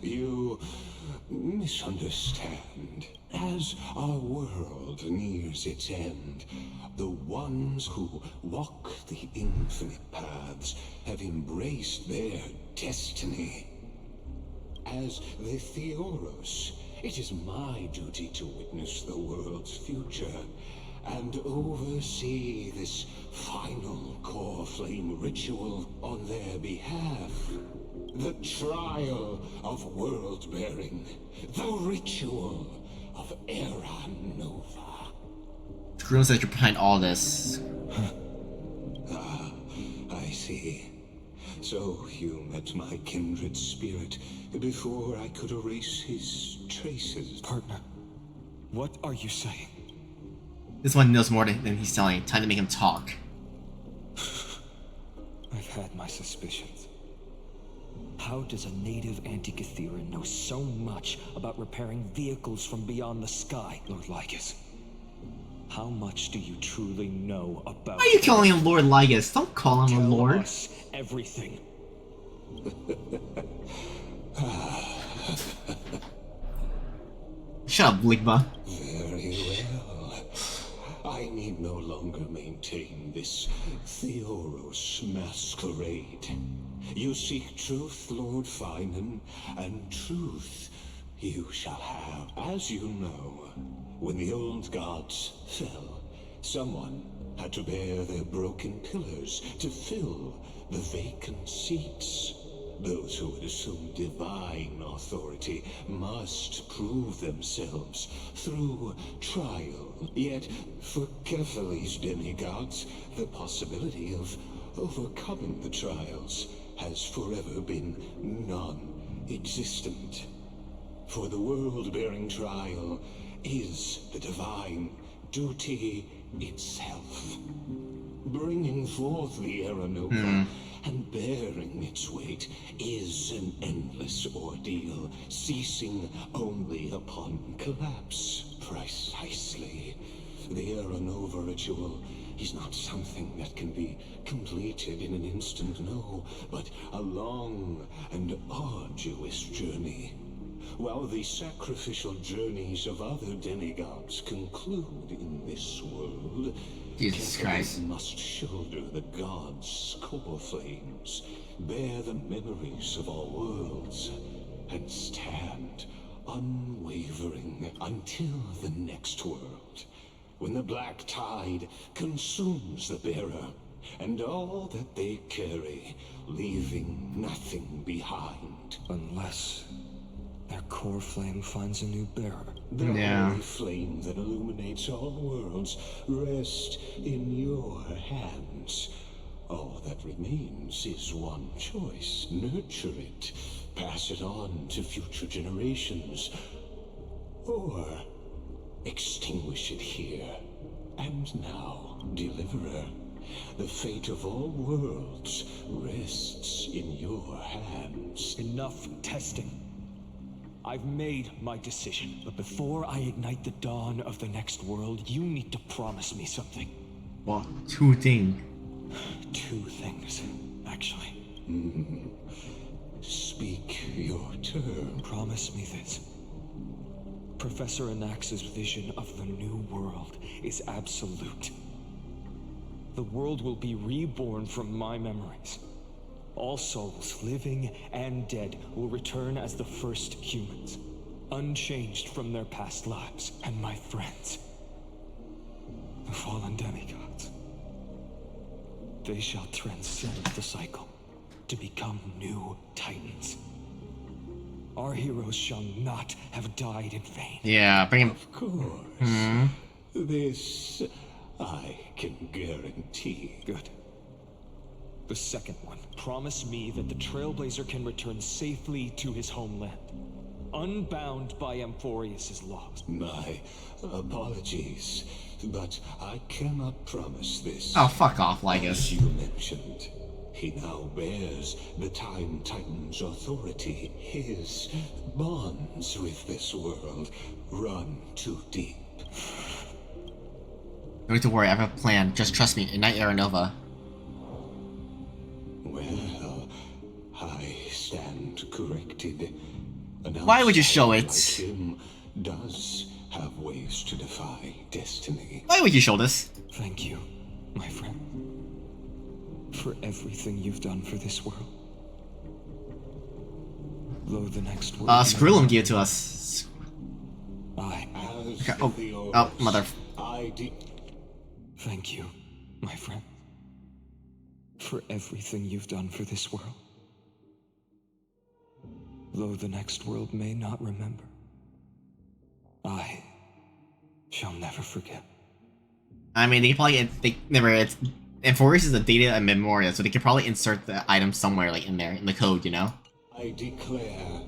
You misunderstand. As our world nears its end, the ones who walk the infinite paths have embraced their destiny. As the Theoros, it is my duty to witness the world's future and oversee this final core flame ritual on their behalf. The trial of world-bearing, the ritual of Era Nova. Screw says you're behind all this. Ah, I see. So you met my kindred spirit before I could erase his traces. Partner, what are you saying? This one knows more than he's telling. Time to make him talk. I've had my suspicions. How does a native Antikytheran know so much about repairing vehicles from beyond the sky, Lord Lycus? How much do you truly know about— Why are you calling him Lord Lygus? Don't call him a lord. Tell us everything. Shut up, Ligma. Very well. I need no longer maintain this Theoros masquerade. You seek truth, Lord PHAINON, and truth you shall have. As you know, when the old gods fell, someone had to bear their broken pillars to fill the vacant seats. Those who would assume divine authority must prove themselves through trial. Yet, for Kefali's demigods, the possibility of overcoming the trials has forever been non-existent. For the world-bearing trial is the divine duty itself. Bringing forth the Aranova and bearing its weight is an endless ordeal, ceasing only upon collapse. Precisely. The Aranova ritual is not something that can be completed in an instant, no, but a long and arduous journey. While the sacrificial journeys of other demigods conclude in this world, Jesus Christ must shoulder the gods' core flames, bear the memories of all worlds, and stand unwavering until the next world, when the black tide consumes the bearer and all that they carry, leaving nothing behind. Unless their core flame finds a new bearer. The holy flame that illuminates all worlds rests in your hands. All that remains is one choice. Nurture it, pass it on to future generations, or extinguish it here and now. Deliverer, the fate of all worlds rests in your hands. Enough testing. I've made my decision, but before I ignite the dawn of the next world, you need to promise me something. What? Two things. Two things, actually. Speak your term. Promise me this. Professor Anax's vision of the new world is absolute. The world will be reborn from my memories. All souls, living and dead, will return as the first humans, unchanged from their past lives. And my friends, the fallen demigods, they shall transcend the cycle to become new titans. Our heroes shall not have died in vain. Yeah, bring him. Of course. This I can guarantee. Good. The second one. Promise me that the Trailblazer can return safely to his homeland, unbound by Amphorius's laws. My apologies, but I cannot promise this. Oh, fuck off, Lygus. As you mentioned, he now bears the Time Titan's authority. His bonds with this world run too deep. No need to worry, I have a plan. Just trust me, ignite Aranova. Well, I stand corrected. Why would you show it? Like him does have ways to defy destiny. Why would you show this? Thank you, my friend, for everything you've done for this world. Though the next world... Screw him, give it to us. I... Okay, oh, mother... Thank you, my friend, for everything you've done for this world. Though the next world may not remember, I shall never forget. I mean, they probably... It's... Amphorius is a data and memoria, so they could probably insert the item somewhere, like, in there, in the code, you know? I declare,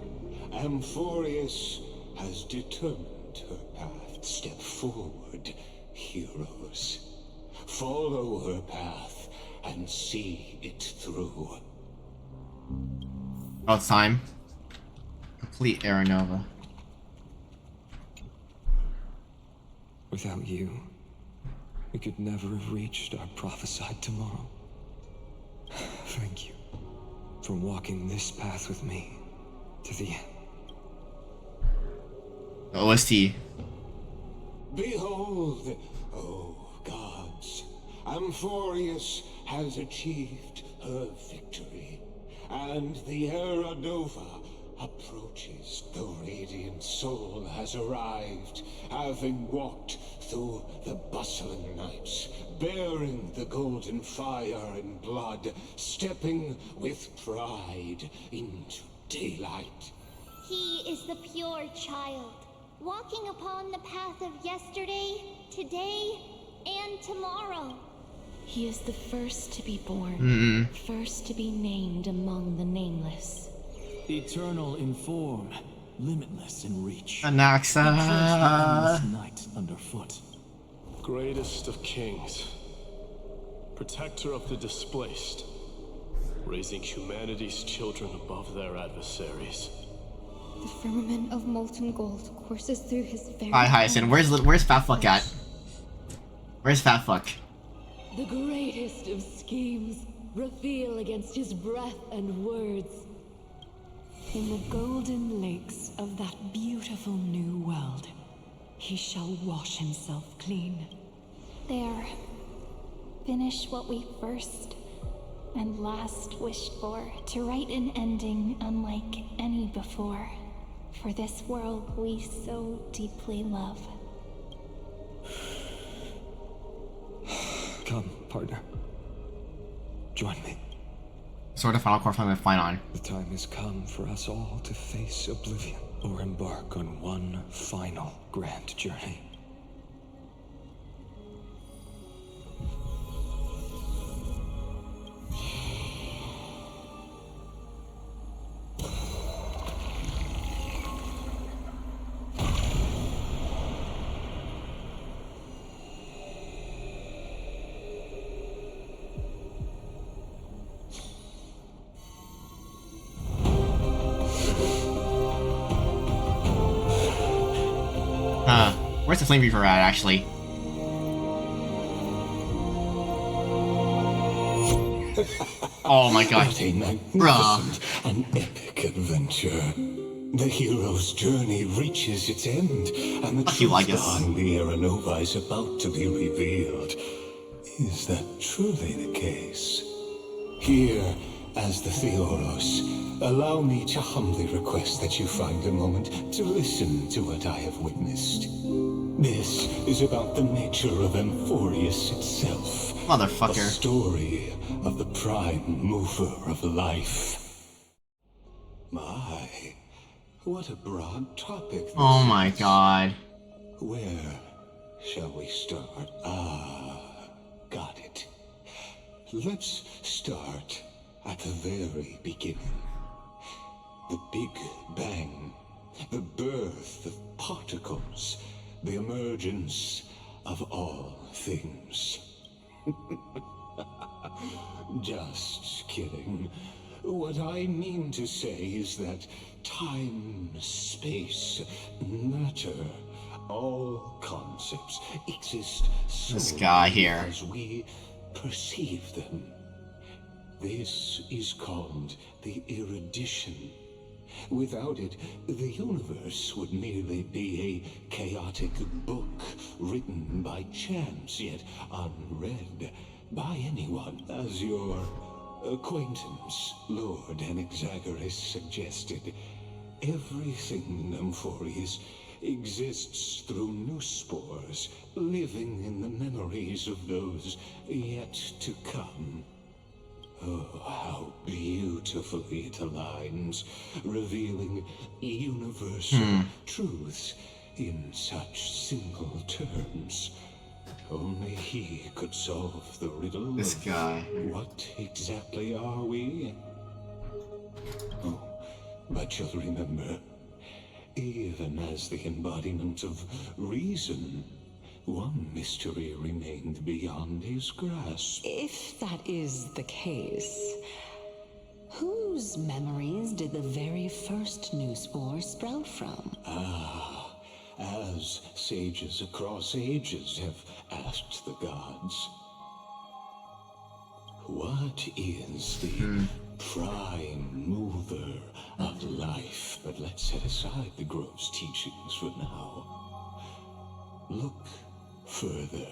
Amphorius has determined her path. Step forward, heroes. Follow her path and see it through. Oh, it's time. Complete Aranova. Without you, we could never have reached our prophesied tomorrow. Thank you for walking this path with me to the end. The OST. Behold, oh gods, Amphorius has achieved her victory, and the Aranova approaches the radiant soul has arrived, having walked through the bustling nights, bearing the golden fire and blood, stepping with pride into daylight. He is the pure child, walking upon the path of yesterday, today, and tomorrow. He is the first to be born, first to be named among the nameless. Eternal in form, limitless in reach. Anaxa. Night underfoot. Greatest of kings, protector of the displaced, raising humanity's children above their adversaries. The firmament of molten gold courses through his very. Hi, Hyacinth. Where's Fat Fuck at? Where's Fat Fuck? The greatest of schemes reveal against his breath and words. In the golden lakes of that beautiful new world, he shall wash himself clean. There. Finish what we first and last wished for, to write an ending unlike any before, for this world we so deeply love. Come, partner. Join me. Sort of final core from PHAINON. The time has come for us all to face oblivion, or embark on one final grand journey. Where's the Flame Reaper at, actually? Oh my god. What a magnificent and epic adventure. The hero's journey reaches its end, and the truth behind the Aeronova is about to be revealed. Is that truly the case? Here, as the Theoros, allow me to humbly request that you find a moment to listen to what I have witnessed. This is about the nature of Amphorius itself. Motherfucker. A story of the prime mover of life. My, what a broad topic this Oh my is. god. Where shall we start? Got it. Let's start at the very beginning. The Big Bang. The birth of particles. The emergence of all things. Just kidding. What I mean to say is that time, space, matter, all concepts exist solely because we perceive them. This is called the erudition. Without it, the universe would merely be a chaotic book written by chance, yet unread by anyone. As your acquaintance, Lord Anaxagoras, suggested, everything in Amphorius exists through new spores, living in the memories of those yet to come. Oh, how beautifully it aligns, revealing universal truths in such simple terms. Only he could solve the riddle. This guy. What exactly are we? Oh, but you'll remember, even as the embodiment of reason, one mystery remained beyond his grasp. If that is the case, whose memories did the very first new spore sprout from? As sages across ages have asked the gods, what is the prime mover of life? But let's set aside the gross teachings for now. Look further,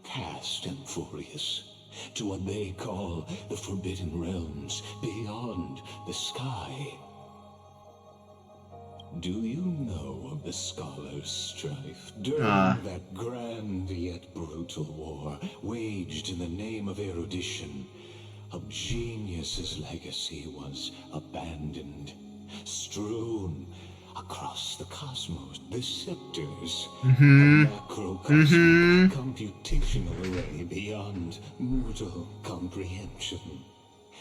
past Amphorius, to what they call the Forbidden Realms beyond the sky. Do you know of the scholars' strife during that grand yet brutal war waged in the name of erudition? A genius's legacy was abandoned, strewn across the cosmos. The scepters, a macrocosmic computational array beyond mortal comprehension.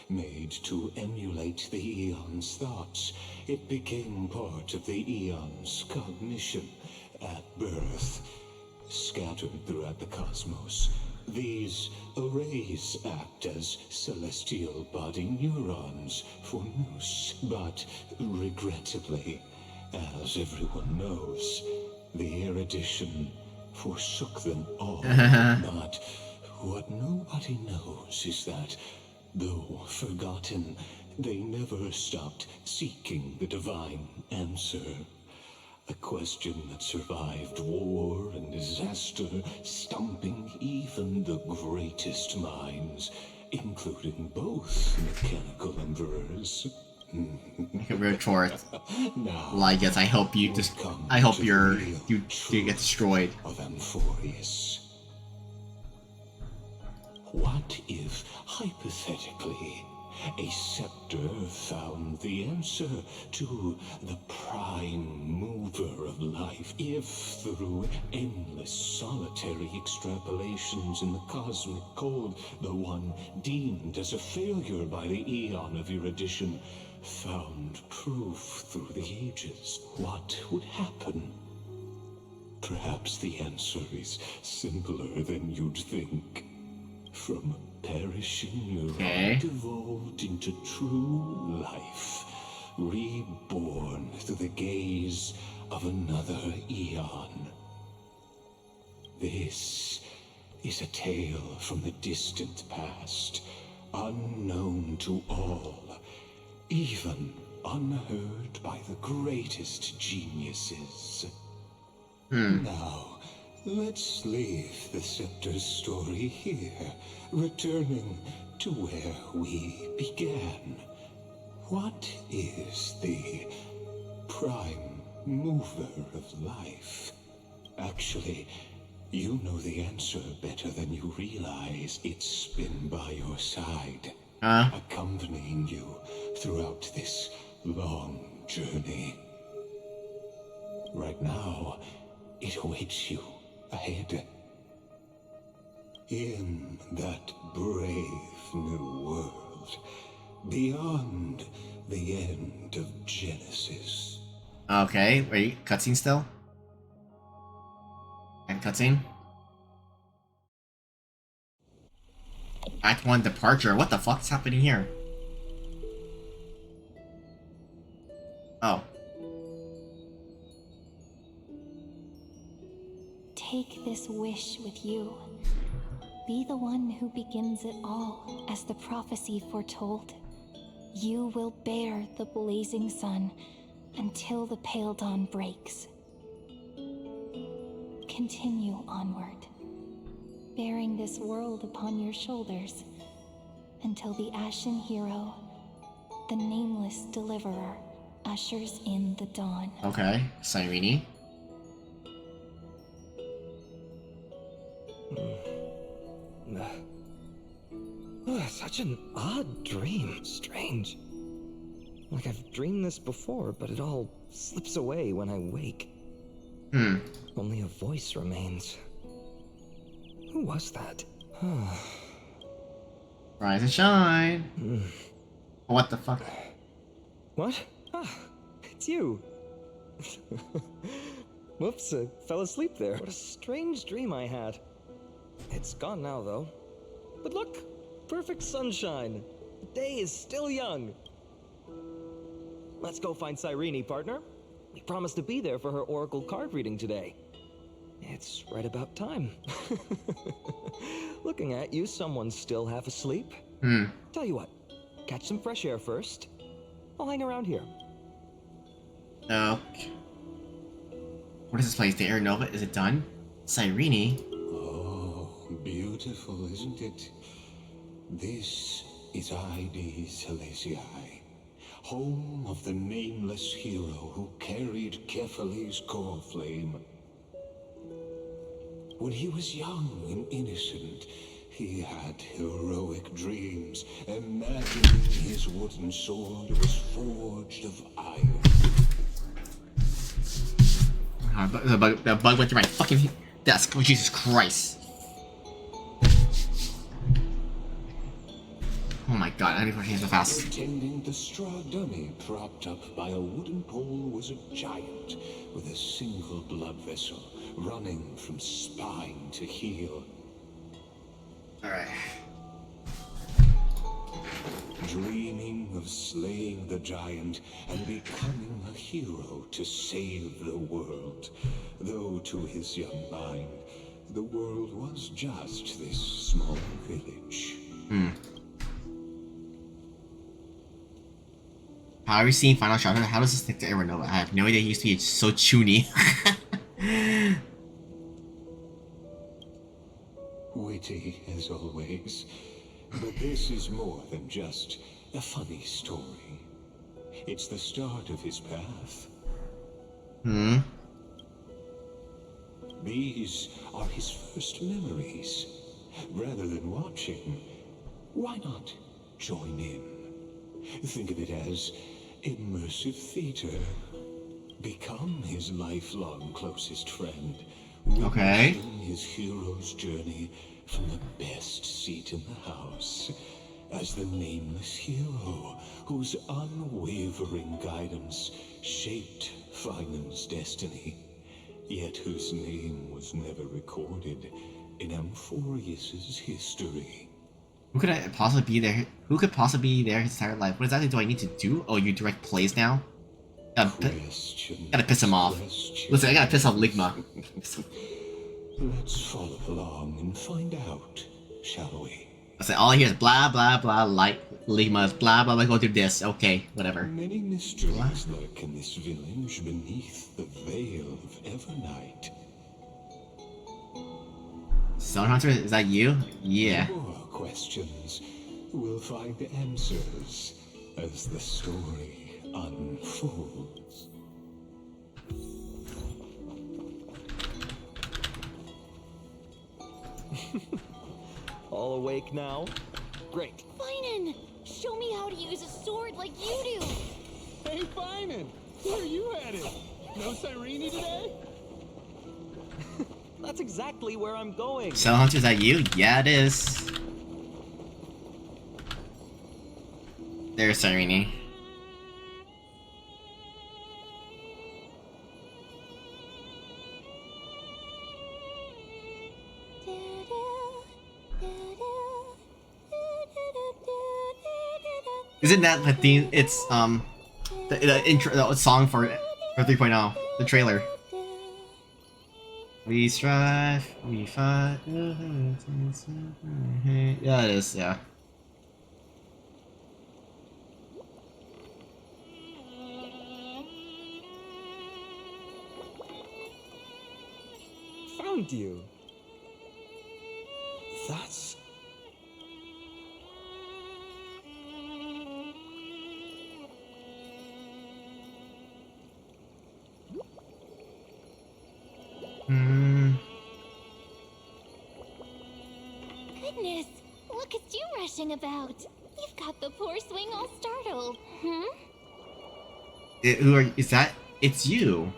Made to emulate the Eon's thoughts, it became part of the Eon's cognition at birth. Scattered throughout the cosmos, these arrays act as celestial body neurons for Nous, but regrettably, as everyone knows, the erudition forsook them all. But what nobody knows is that, though forgotten, they never stopped seeking the divine answer. A question that survived war and disaster, stumping even the greatest minds, including both mechanical emperors. Retort. Like, yes, I hope you just. I hope you get destroyed. Of Amphorius. What if, hypothetically, a scepter found the answer to the prime mover of life? If, through endless solitary extrapolations in the cosmic code, the one deemed as a failure by the Eon of erudition found proof through the ages, what would happen? Perhaps the answer is simpler than you'd think. From perishing neuron evolved into true life, reborn through the gaze of another Eon. This is a tale from the distant past, unknown to all, even unheard by the greatest geniuses. Now, let's leave the Scepter's story here, returning to where we began. What is the prime mover of life? Actually, you know the answer better than you realize. It's been by your side, accompanying you throughout this long journey. Right now, it awaits you ahead. In that brave new world, beyond the end of Genesis. Okay, wait, cutscene still? And cutscene? Act 1 departure. What the fuck's happening here? Oh. Take this wish with you. Be the one who begins it all, as the prophecy foretold. You will bear the blazing sun until the pale dawn breaks. Continue onward, bearing this world upon your shoulders, until the Ashen Hero, the nameless deliverer, ushers in the dawn. Okay, Cyrene. Such an odd dream. Strange. Like I've dreamed this before, but it all slips away when I wake. Only a voice remains. Who was that? Rise and shine. What the fuck? What? Ah, it's you. Whoops, I fell asleep there. What a strange dream I had. It's gone now, though. But look, perfect sunshine. The day is still young. Let's go find Cyrene, partner. We promised to be there for her oracle card reading today. It's right about time. Looking at you, someone's still half asleep. Tell you what, catch some fresh air first. I'll hang around here. Okay. What is this place? The Air Nova? Is it done? Cyrene? Oh, beautiful, isn't it? This is Ide Silesiae, home of the nameless hero who carried Kefali's core flame. When he was young and innocent, he had heroic dreams, imagining his wooden sword was forged of iron. The bug went through my fucking desk. Oh, Jesus Christ. Oh my god, I need to push so fast. Pretending the straw dummy propped up by a wooden pole was a giant with a single blood vessel running from spine to heel. Alright. Dreaming of slaying the giant and becoming a hero to save the world. Though to his young mind, the world was just this small village. How have you seen Final Chapter? How does this stick to Aeronova? I have no idea. He used to be so chuny. Witty as always. But this is more than just a funny story. It's the start of his path. These are his first memories. Rather than watching, why not join in? Think of it as immersive theater. Become his lifelong closest friend. Okay. Witnessing his hero's journey from the best seat in the house. As the nameless hero whose unwavering guidance shaped Fainon's destiny, yet whose name was never recorded in Amphorius's history. Who could I possibly be there? Who could possibly be there his entire life? What exactly do I need to do? Oh, you direct plays now? Gotta piss him off. Listen, I gotta piss off Ligma. Let's follow along and find out, shall we? I say all I hear is blah blah blah like Ligma's blah blah blah go through this. Okay, whatever. Many mysteries lurk in this village beneath the veil of Evernight. Stone Hunter, is that you? Yeah. More questions. We'll find answers as the story unfolds. All awake now? Great. Fainon! Show me how to use a sword like you do! Hey, Fainon! Where are you headed? No Cyrene today? That's exactly where I'm going. Stone Hunter, is that you? Yeah, it is. There's Cyrene. Isn't that the theme? It's the intro, the song for 3.0, the trailer. We strive, we fight. Yeah, it is. Yeah. Found you. That's... Goodness, look at you rushing about. You've got the poor swing all startled. Who are? Is that? It's you.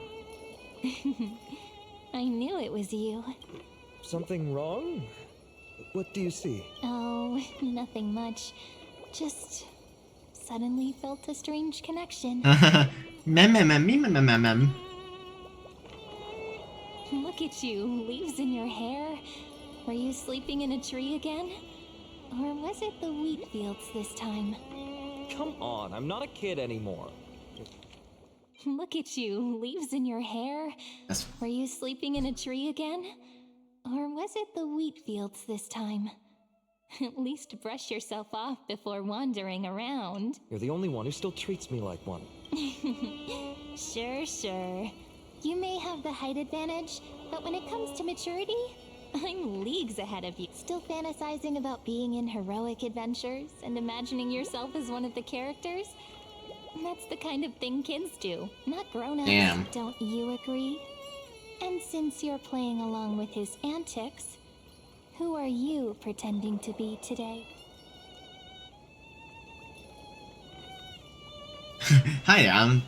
I knew it was you. Something wrong? What do you see? Oh, nothing much. Just suddenly felt a strange connection. Look at you, leaves in your hair. Were you sleeping in a tree again? Or was it the wheat fields this time? Come on, I'm not a kid anymore. Look at you, leaves in your hair. Were you sleeping in a tree again? Or was it the wheat fields this time? At least brush yourself off before wandering around. You're the only one who still treats me like one. Sure. You may have the height advantage, but when it comes to maturity, I'm leagues ahead of you. Still fantasizing about being in heroic adventures and imagining yourself as one of the characters? That's the kind of thing kids do, not grown-ups. Damn. Don't you agree? And since you're playing along with his antics, who are you pretending to be today? Hi, I'm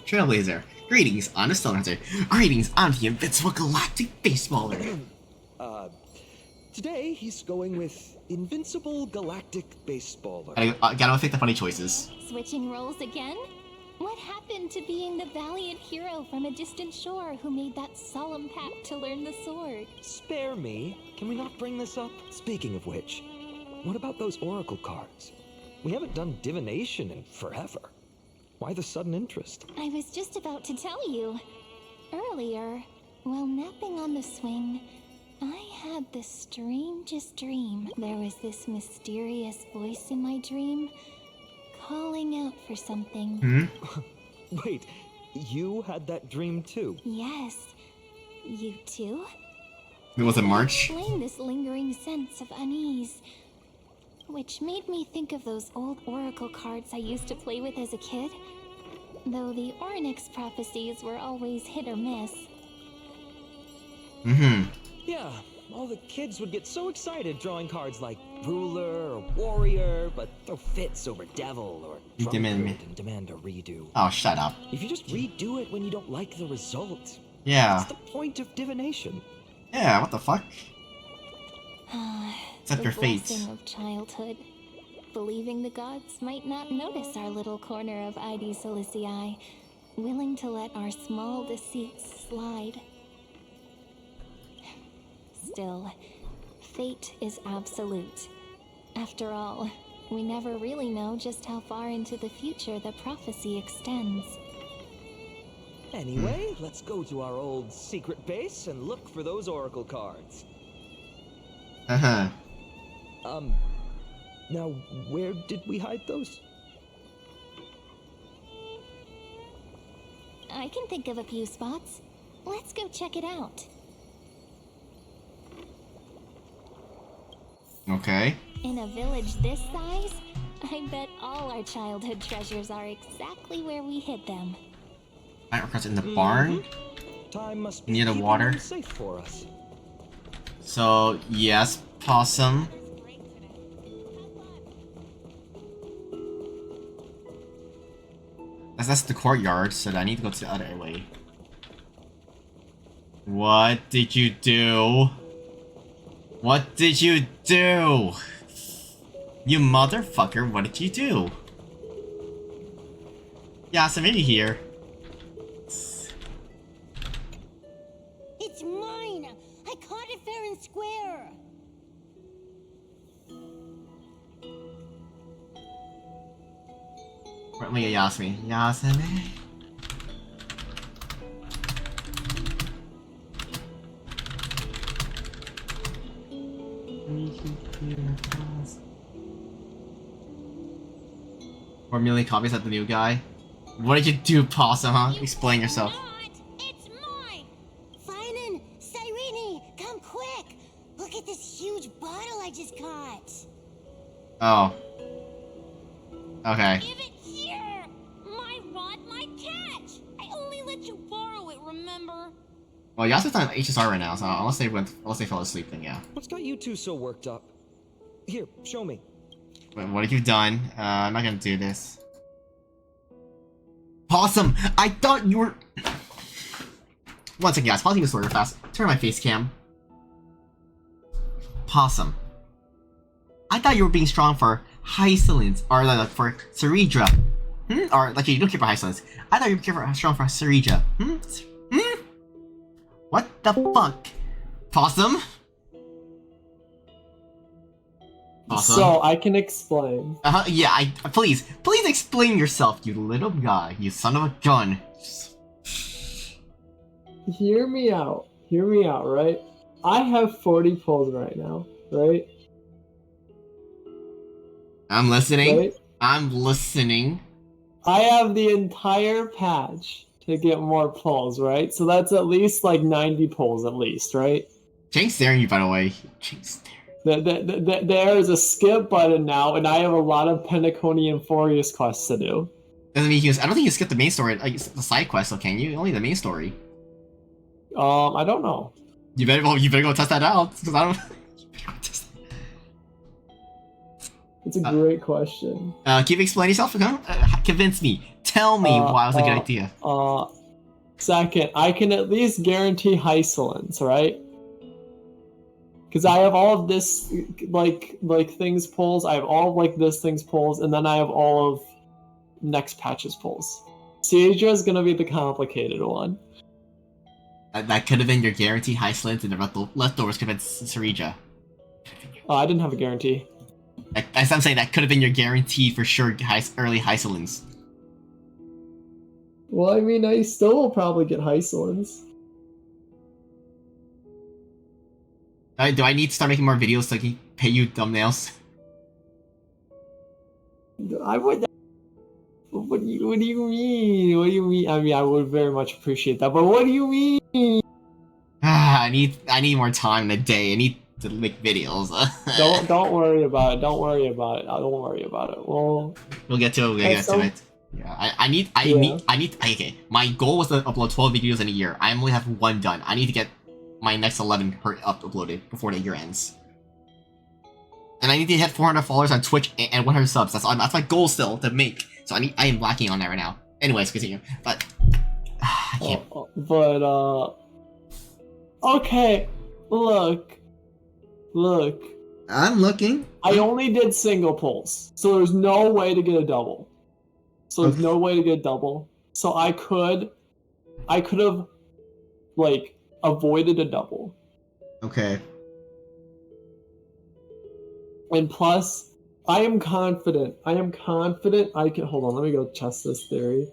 Trailblazer. Greetings, honest Stone Hunter. Greetings, I'm the invincible galactic baseballer. Today he's going with Invincible Galactic Baseballer. Gotta pick the funny choices. Switching roles again? What happened to being the valiant hero from a distant shore who made that solemn pact to learn the sword? Spare me. Can we not bring this up? Speaking of which, what about those oracle cards? We haven't done divination in forever. Why the sudden interest? I was just about to tell you. Earlier, while napping on the swing, I had the strangest dream. There was this mysterious voice in my dream, calling out for something. Wait, you had that dream too? Yes. You too? It was a March. Explain this lingering sense of unease, which made me think of those old oracle cards I used to play with as a kid, though the Ornyx prophecies were always hit or miss. Yeah, all the kids would get so excited drawing cards like ruler or warrior, but throw fits over devil or drunkard and demand a redo. Oh, shut up. If you just redo it when you don't like the result, yeah. What's the point of divination? Yeah, what the fuck? Except The your fate. blessing of childhood. Believing the gods might not notice our little corner of ID Silicii, willing to let our small deceits slide. Still, fate is absolute. After all, we never really know just how far into the future the prophecy extends. Anyway, let's go to our old secret base and look for those oracle cards. Now, where did we hide those? I can think of a few spots. Let's go check it out. Okay. In a village this size, I bet all our childhood treasures are exactly where we hid them. Night records in the barn? Time must be Near the water. safe for us. So, yes, possum. That's the courtyard, so I need to go to the other way. What did you do? What did you do? You motherfucker, what did you do? Yeah, so maybe here. It's mine! I caught it fair and square! Let me get Yasumi. Yasumi? Or million copies of the new guy? What did you do, Possum, huh? Explain yourself. It's mine! Phainon! Cyrene! Come quick! Look at this huge bottle I just caught! Oh. Okay. Give it here! My rod, my catch! I only let you borrow it, remember? Well, Yasu's on HSR right now, so unless they fell asleep, then yeah. What's got you two so worked up? Here, show me. Wait, what have you done? I'm not gonna do this. Possum! I thought you were... One second, guys. Pausing the story real fast. Turn on my face cam. Possum. I thought you were being strong for Hysolence, or like for Ceridra. Or, like, you don't care for Hysolence. I thought you were strong for Ceridra. What the fuck? Possum? Possum? So, I can explain. Yeah, please explain yourself, you little guy, you son of a gun. Hear me out, right? I have 40 pulls right now, right? I'm listening. Right? I'm listening. I have the entire patch to get more pulls, right? So that's at least like 90 pulls at least, right? Jake's staring you, by the way. Jake's staring. There is a skip button now, and I have a lot of Pentaconian Furious quests to do. Doesn't mean I don't think you skip the main story, like the side quest, though, can you? Only the main story. I don't know. You better go test that out, because I don't. It's a great question. Keep explaining yourself. Convince me. Tell me why it was a good idea. Second, I can at least guarantee Hysolence, right? Because I have all of this, like things pulls. I have all of like this things pulls, and then I have all of next patches pulls. Siege is gonna be the complicated one. That could have been your guaranteed Hysolence, and the leftovers could have been Serija. I didn't have a guarantee. As I'm saying, that could have been your guarantee for sure. Early Hysolence. Well, I mean, I still will probably get Hysolence. Do I need to start making more videos so I can pay you thumbnails? I would. What do you mean? What do you mean? I mean, I would very much appreciate that, but what do you mean? I need more time in a day. I need to make videos. don't worry about it. Don't worry about it. Don't worry about it. We'll get to it. We'll get to it. Yeah, I need. Okay, my goal was to upload 12 videos in a year. I only have one done. I need to get my next 11 uploaded before the year ends. And I need to hit 400 followers on Twitch and 100 subs. That's my goal still to make. So I am lacking on that right now. Anyways, continue. But I can't. Okay. Look. I'm looking. I only did single pulls, so there's no way to get a double. So I could have like avoided a double. Okay. And plus, I am confident I can hold on, let me go test this theory.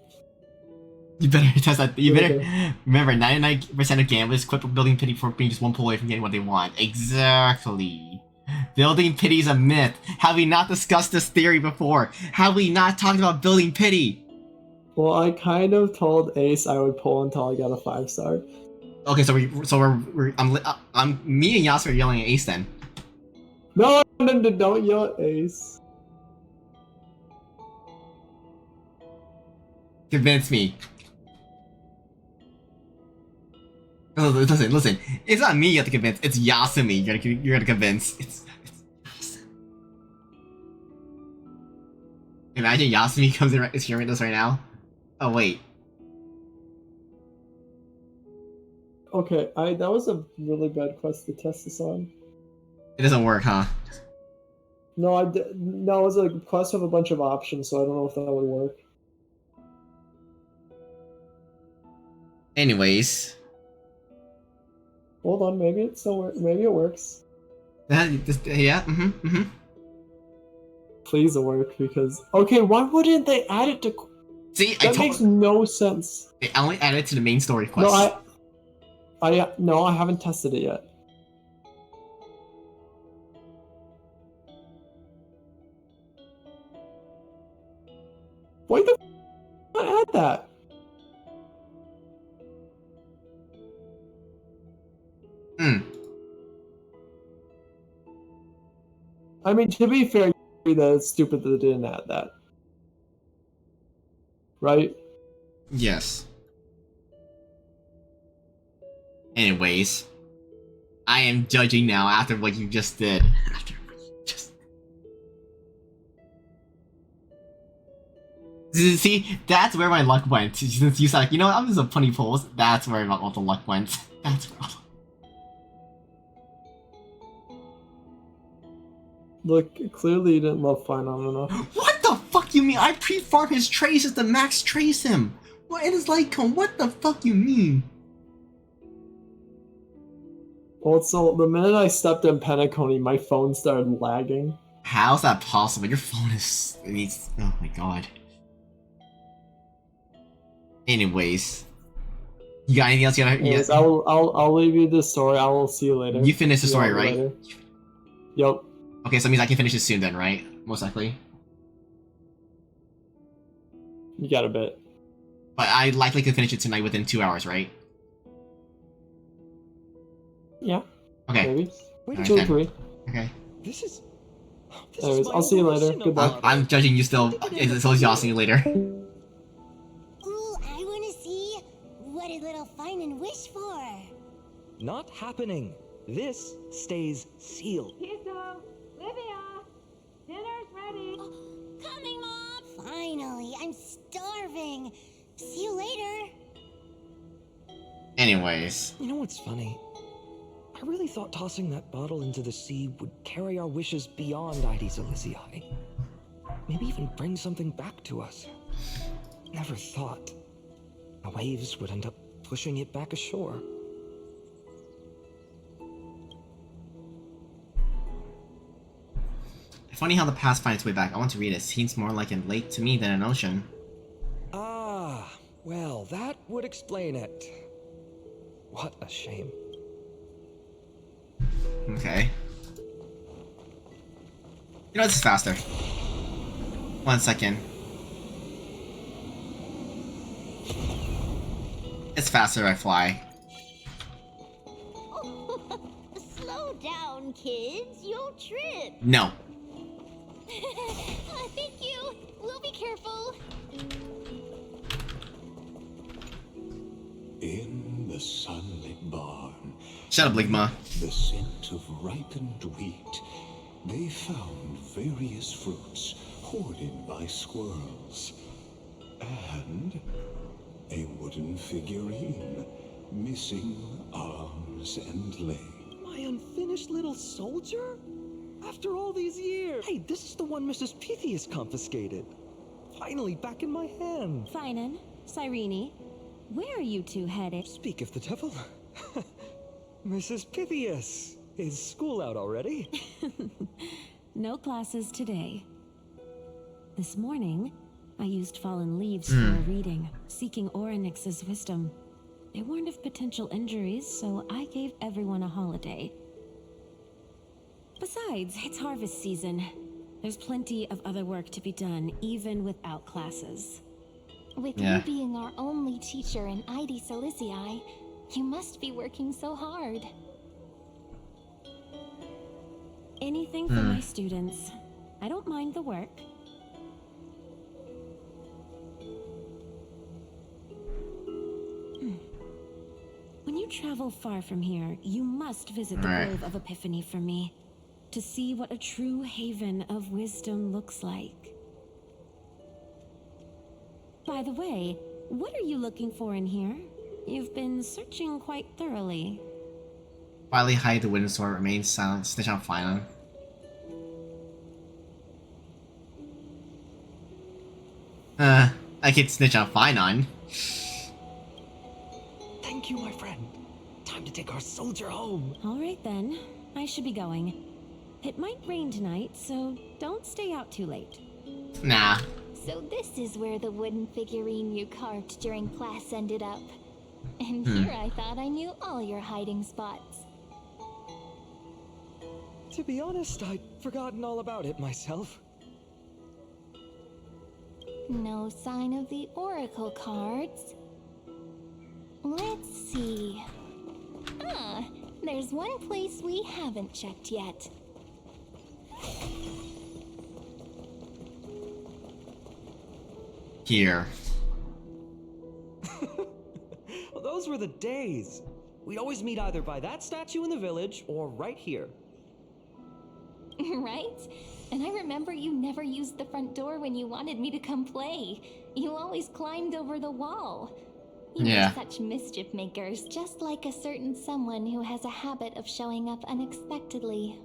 You better test that. You better remember 99% of gamblers quit building pity for being just one pull away from getting what they want. Exactly. Building pity is a myth. Have we not discussed this theory before? Have we not talked about building pity? Well, I kind of told Ace I would pull until I got a 5-star. Okay, so me and Yas are yelling at Ace then. No, don't yell at Ace. Convince me. Listen. It's not me you have to convince. It's Yasumi. You're gonna convince. It's Imagine Yasumi comes in is hearing this right now. Oh wait. Okay, that was a really bad quest to test this on. It doesn't work, huh? No, it was a quest with a bunch of options, so I don't know if that would work. Anyways. Hold on, maybe it still works. Maybe it works. Yeah, Please work, because... Okay, why wouldn't they add it to... See, that makes no sense. They only added it to the main story quest. No, I haven't tested it yet. Why the f*** not add that? I mean, to be fair, that it's stupid that they didn't add that. Right? Yes. Anyways. I am judging now after what you just did. See, that's where my luck went. Since you said, like, you know what, I'm just a funny pulls. That's where all the luck went. That's where all the... Look, clearly you didn't love Phainon enough. What the fuck you mean? I pre-farm his traces to max trace him. What in his light cone? What the fuck you mean? Well, so the minute I stepped in Pentacony, my phone started lagging. How's that possible? Your phone is... oh my god. Anyways. You got anything else you gotta... Anyways, I'll leave you the story. I will see you later. You finished the story, right? Later. Yep. Okay, so that means I can finish it soon then, right? Most likely. You got a bit. But I likely can finish it tonight within 2 hours, right? Yeah. Okay. Maybe. Right, 2 or 3. Okay. This is Anyways, my I'll see you later. original Good luck. I'm judging you still. So I'll see you later. Ooh, I wanna see. What did little Finon wish for? Not happening. This stays sealed. Kiso, Livia, dinner's ready. Coming, Mom! Finally, I'm starving. See you later. Anyways. You know what's funny? I really thought tossing that bottle into the sea would carry our wishes beyond Ides Elysiae. Maybe even bring something back to us. Never thought the waves would end up pushing it back ashore. Funny how the past finds its way back. I want to read it. Seems more like a lake to me than an ocean. Ah, well, that would explain it. What a shame. Okay. You know, this is faster. 1 second. It's faster, I fly. Slow down, kids. You'll trip. No. Thank you. We'll be careful. In the sunlit barn, Shut up, Ligma. the scent of ripened wheat, they found various fruits hoarded by squirrels. And a wooden figurine, missing arms and legs. My unfinished little soldier? After all these years! Hey, this is the one Mrs. Pythias confiscated. Finally back in my hand. Finon, Cyrene, where are you two headed? Speak of the devil. Mrs. Pythias, is school out already? No classes today. This morning, I used fallen leaves for a reading, seeking Orynyx's wisdom. They warned of potential injuries, so I gave everyone a holiday. Besides, it's harvest season. There's plenty of other work to be done, even without classes. With you being our only teacher in Ides Elysiae, you must be working so hard. Anything for my students. I don't mind the work. When you travel far from here, you must visit the Grove of Epiphany for me, to see what a true haven of wisdom looks like. By the way, what are you looking for in here? You've been searching quite thoroughly. Quietly hide the wooden sword, remain silent, snitch on Finon. I could snitch on Finon. Thank you, my friend. Time to take our soldier home. All right then, I should be going. It might rain tonight, so don't stay out too late. Nah. So this is where the wooden figurine you carved during class ended up. And here I thought I knew all your hiding spots. To be honest, I'd forgotten all about it myself. No sign of the oracle cards. Let's see. Ah, there's one place we haven't checked yet. Here. Well, those were the days. We'd always meet either by that statue in the village or right here. Right? And I remember you never used the front door when you wanted me to come play. You always climbed over the wall. You were such mischief makers, just like a certain someone who has a habit of showing up unexpectedly.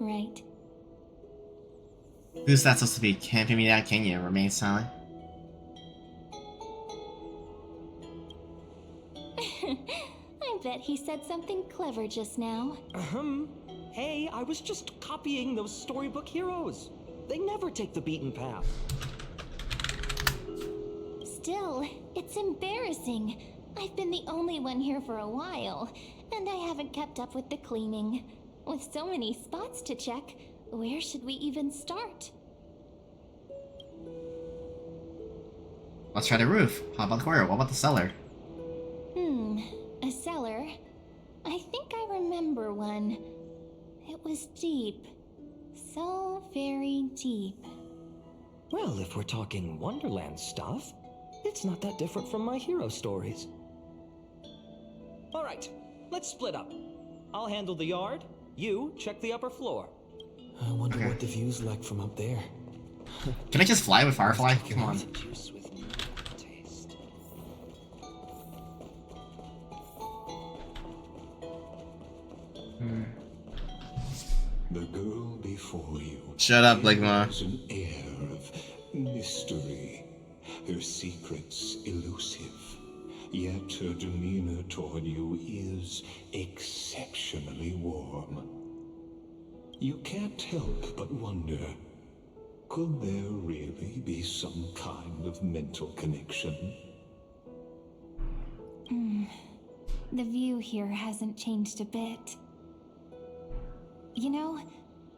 Right? Who's that supposed to be? Can't pin me down, can you? Remain silent. I bet he said something clever just now. Hey, I was just copying those storybook heroes. They never take the beaten path. Still, it's embarrassing. I've been the only one here for a while, and I haven't kept up with the cleaning. With so many spots to check, where should we even start? Let's try the roof. How about the corridor? What about the cellar? A cellar. I think I remember one. It It was deep. So very deep. Well, if we're talking Wonderland stuff, it's not that different from my hero stories. All right, let's split up. I'll handle the yard. You check the upper floor. I wonder what the view's like from up there. Can I just fly with Firefly? Come on. The girl before you. Shut up, Ligma. Has an air of mystery. Her secrets elusive. Yet her demeanor toward you is exceptionally warm. You can't help but wonder, could there really be some kind of mental connection? The view here hasn't changed a bit. You know,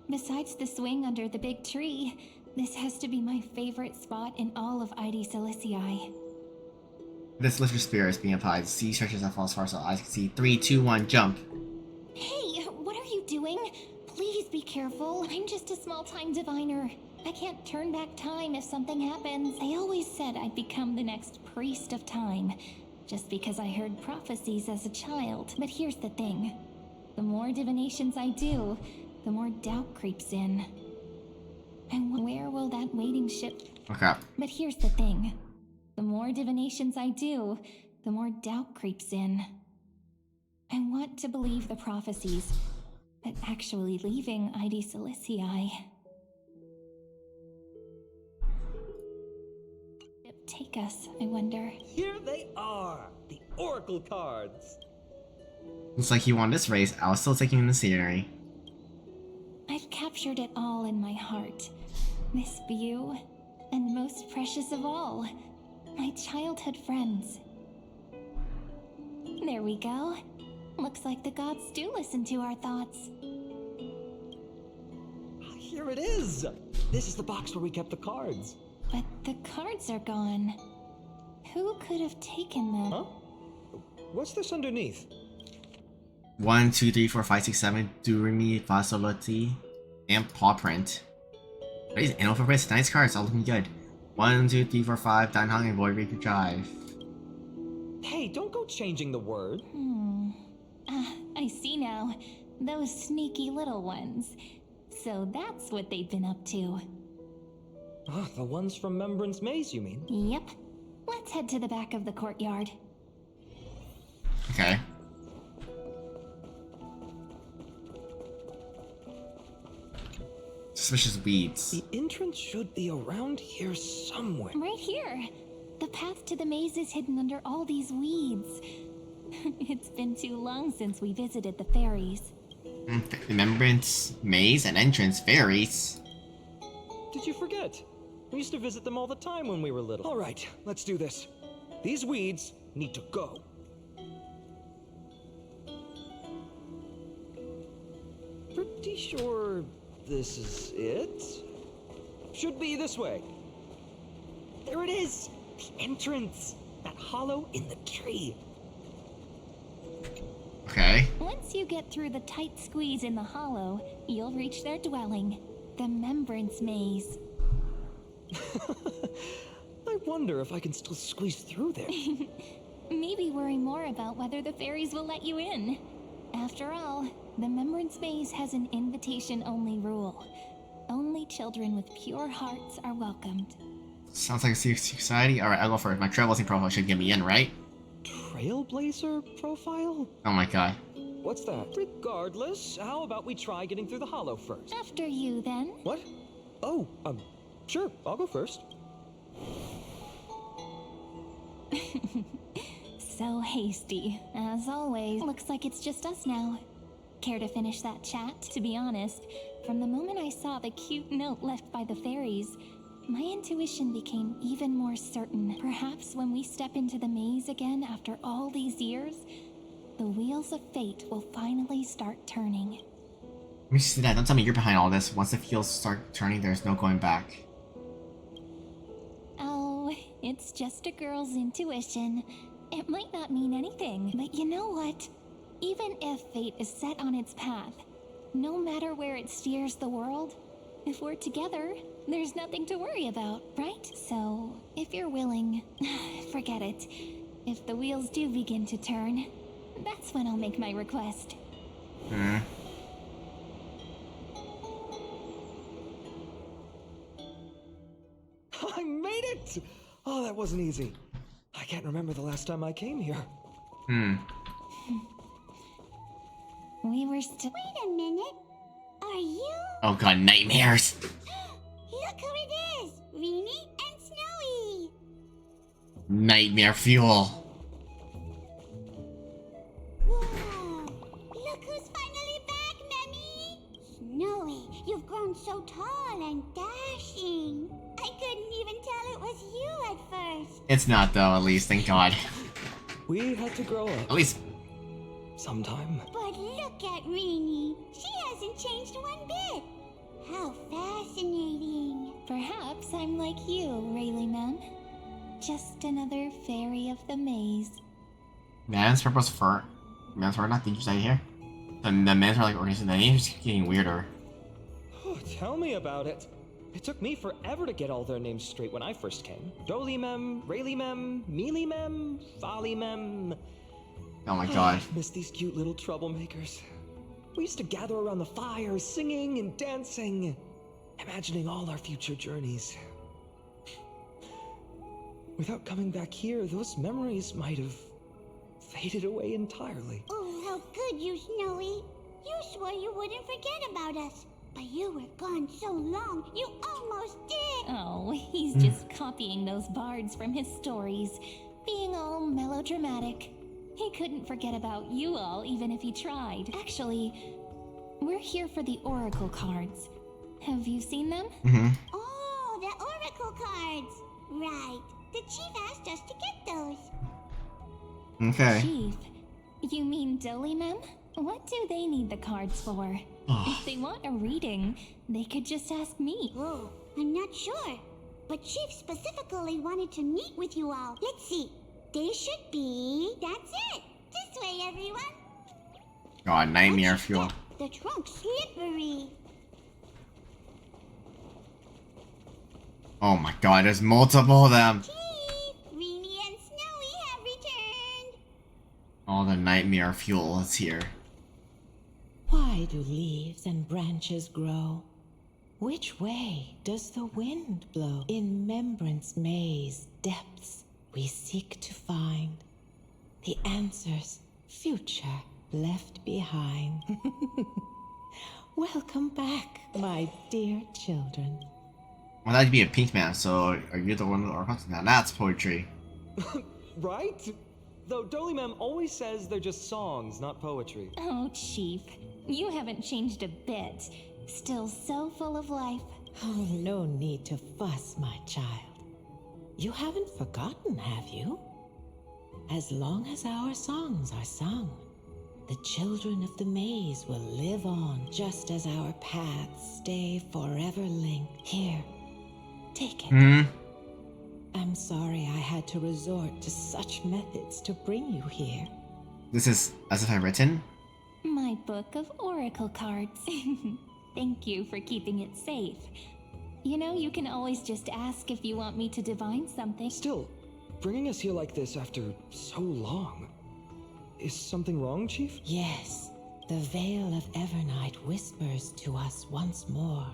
besides the swing under the big tree, this has to be my favorite spot in all of ID Silicii. This lift your spirit is being applied. Sea stretches that falls far so eyes can see. 3, 2, 1, jump. Hey, what are you doing? Please be careful. I'm just a small-time diviner. I can't turn back time if something happens. I always said I'd become the next priest of time, just because I heard prophecies as a child. But here's the thing. The more divinations I do, the more doubt creeps in. And where will that waiting ship... Okay. But here's the thing. The more divinations I do, the more doubt creeps in. I want to believe the prophecies, but actually leaving ID Silicii... Take us, I wonder. Here they are, the Oracle cards. Looks like you won this race. I was still taking in the scenery. I've captured it all in my heart. This view, and most precious of all, my childhood friends. There we go. Looks like the gods do listen to our thoughts. Here it is. This is the box where we kept the cards. But the cards are gone. Who could have taken them? Huh? What's this underneath? 1, 2, 3, 4, 5, 6, 7. Do re mi fa sol la ti. And paw print. These alphabets, nice cards, all looking good. 1, 2, 3, 4, 5. Dan Hong and Void Reaper Drive. Hey, don't go changing the word. I see now. Those sneaky little ones. So that's what they've been up to. The ones from Remembrance Maze, you mean? Yep. Let's head to the back of the courtyard. Okay. Suspicious weeds. The entrance should be around here somewhere. Right here. The path to the maze is hidden under all these weeds. It's been too long since we visited the fairies. Remembrance, maze, and entrance fairies. Did you forget? We used to visit them all the time when we were little. All right, let's do this. These weeds need to go. Pretty sure this is it? Should be this way. There it is! The entrance! That hollow in the tree. Okay. Once you get through the tight squeeze in the hollow, you'll reach their dwelling, the Remembrance Maze. I wonder if I can still squeeze through there. Maybe worry more about whether the fairies will let you in. After all, the Remembrance Maze has an invitation-only rule. Only children with pure hearts are welcomed. Sounds like a secret society. Alright, I'll go first. My trailblazing profile should get me in, right? Trailblazer profile? Oh my god. What's that? Regardless, how about we try getting through the hollow first? After you, then. What? Oh, sure, I'll go first. So hasty. As always, looks like it's just us now. Care to finish that chat? To be honest, from the moment I saw the cute note left by the fairies, my intuition became even more certain. Perhaps when we step into the maze again after all these years, the wheels of fate will finally start turning. Let me see that. Don't tell me you're behind all this. Once the wheels start turning, there's no going back. Oh, it's just a girl's intuition. It might not mean anything, but you know what? Even if fate is set on its path, no matter where it steers the world, if we're together, there's nothing to worry about, right? So, if you're willing, forget it. If the wheels do begin to turn, that's when I'll make my request. I made it! Oh, that wasn't easy. I can't remember the last time I came here. We were still. Wait a minute. Are you? Oh god, nightmares. Look who it is! Rini and Snowy! Nightmare fuel. Wow! Look who's finally back, Memmy! Snowy, you've grown so tall and dashing. I couldn't even tell it was you at first. It's not though, at least, thank god. We had to grow up. At least sometime. But look at Rini. She hasn't changed one bit. How fascinating. Perhaps I'm like you, Rayleigh Mem. Just another fairy of the maze. Man's purpose for man's for not teachers out here. The man's are like organizing the names keep getting weirder. Oh, tell me about it. It took me forever to get all their names straight when I first came. Dolimem, Rayleigh-mem, Mealy-mem, Folly-mem. Oh my god. I miss these cute little troublemakers. We used to gather around the fire, singing and dancing, imagining all our future journeys. Without coming back here, those memories might have faded away entirely. Oh, how good you, Snowy. You swore you wouldn't forget about us. But you were gone so long, you almost did. Oh, he's just copying those bards from his stories, being all melodramatic. He couldn't forget about you all, even if he tried. Actually, we're here for the Oracle cards. Have you seen them? Oh, the Oracle cards. Right. The chief asked us to get those. Okay. Chief, you mean Dolimem? What do they need the cards for? If they want a reading, they could just ask me. Oh, I'm not sure. But Chief specifically wanted to meet with you all. Let's see. They should be... That's it. This way, everyone. God, nightmare fuel. The trunk's slippery. Oh my god, there's multiple of them. Chief, Rini and Snowy have returned. All the nightmare fuel is here. Why do leaves and branches grow? Which way does the wind blow? In Remembrance Maze depths we seek to find the answers future left behind. Welcome back, my dear children. Well, that'd be a pink man, so are you the one with the oracles? Now that's poetry. Right? Though Dolimem always says they're just songs, not poetry. Oh, Chief, you haven't changed a bit. Still so full of life. Oh, no need to fuss, my child. You haven't forgotten, have you? As long as our songs are sung, the children of the maze will live on, just as our paths stay forever linked. Here, take it. I'm sorry I had to resort to such methods to bring you here. This is as if I've written. My book of oracle cards. Thank you for keeping it safe. You know, you can always just ask if you want me to divine something. Still, bringing us here like this after so long. Is something wrong, Chief? Yes. The Veil of Evernight whispers to us once more.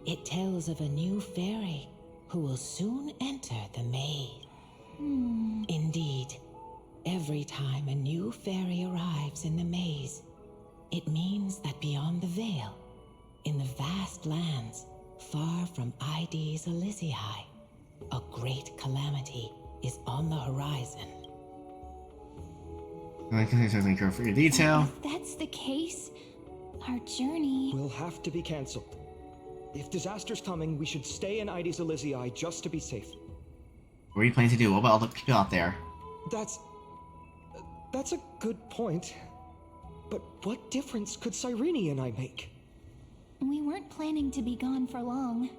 It tells of a new fairy who will soon enter the maze. Indeed, every time a new fairy arrives in the maze, it means that beyond the veil, in the vast lands far from ID's Elysiae, a great calamity is on the horizon. Thank you for your detail. If that's the case, our journey will have to be cancelled. If disaster's coming, we should stay in ID's Elysiae just to be safe. What are you planning to do? What about all the people out there? That's a good point. But what difference could Cyrene and I make? We weren't planning to be gone for long.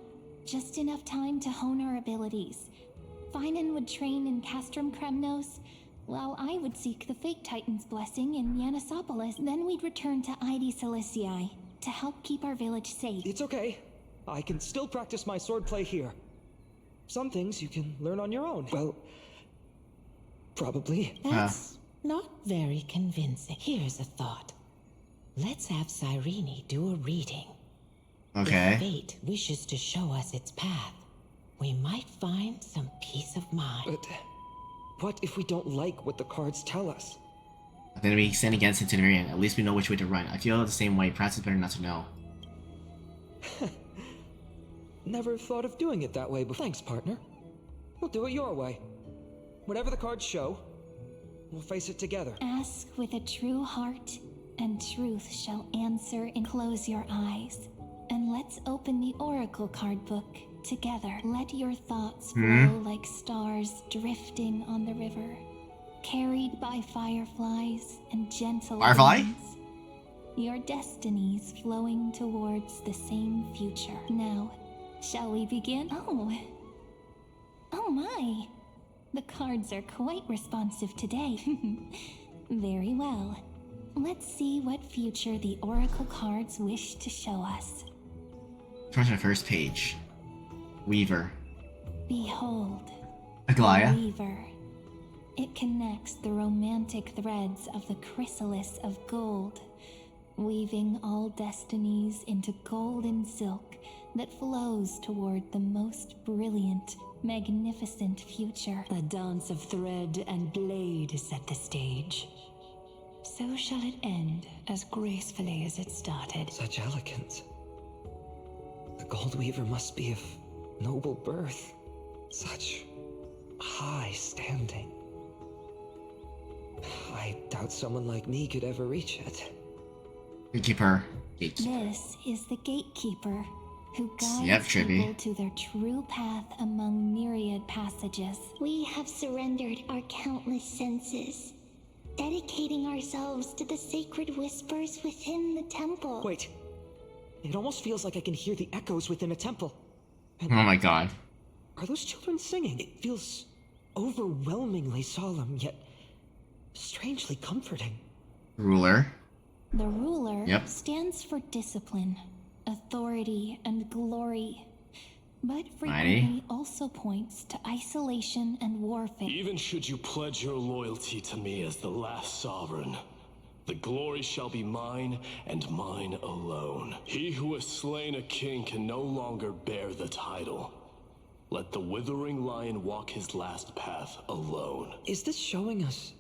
Just enough time to hone our abilities. PHAINON would train in Castrum Kremnos, while I would seek the Fake Titan's blessing in Yanisopolis. Then we'd return to ID Ciliciae. to help keep our village safe. It's okay. I can still practice my swordplay here. Some things you can learn on your own. Well, probably. That's not very convincing. Here's a thought. Let's have Cyrene do a reading. Okay. If fate wishes to show us its path, we might find some peace of mind. But what if we don't like what the cards tell us? Then we stand against it to the very end. At least we know which way to run. I feel the same way. Perhaps it's better not to know. Never thought of doing it that way before. Thanks, partner. We'll do it your way. Whatever the cards show, we'll face it together. Ask with a true heart, and truth shall answer. And close your eyes, and let's open the oracle card book together. Let your thoughts flow like stars drifting on the river, carried by fireflies and gentle winds. Your destinies flowing towards the same future. Now, shall we begin? Oh my. The cards are quite responsive today. Very well. Let's see what future the oracle cards wish to show us. Turn to the first page. Weaver. Behold. Aglaia. The Weaver. It connects the romantic threads of the chrysalis of gold, weaving all destinies into golden silk that flows toward the most brilliant, magnificent future. A dance of thread and blade set the stage. So shall it end as gracefully as it started. Such elegance. The Gold Weaver must be of noble birth. Such high standing. I doubt someone like me could ever reach it. Gatekeeper. This is the gatekeeper, who guides people to their true path among myriad passages. We have surrendered our countless senses, dedicating ourselves to the sacred whispers within the temple. Wait. It almost feels like I can hear the echoes within a temple. And oh my god. Are those children singing? It feels overwhelmingly solemn, yet strangely comforting. Ruler. The ruler stands for discipline, authority, and glory, but frequently also points to isolation and warfare. Even should you pledge your loyalty to me as the last sovereign, the glory shall be mine and mine alone. He who has slain a king can no longer bear the title. Let the withering lion walk his last path alone. Is this showing us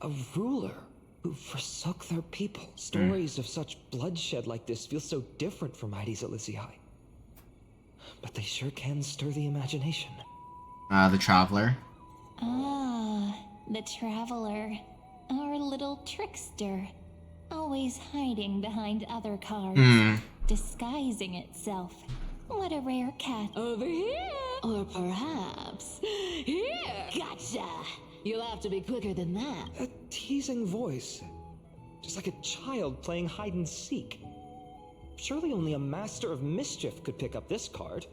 a ruler who forsook their people? Stories of such bloodshed like this feel so different from Heidi's Elysiae. But they sure can stir the imagination. The Traveler. Ah, the Traveler. Our little trickster. Always hiding behind other cards. Disguising itself. What a rare cat. Over here! Or perhaps here! Gotcha! You'll have to be quicker than that. A teasing voice. Just like a child playing hide and seek. Surely only a master of mischief could pick up this card.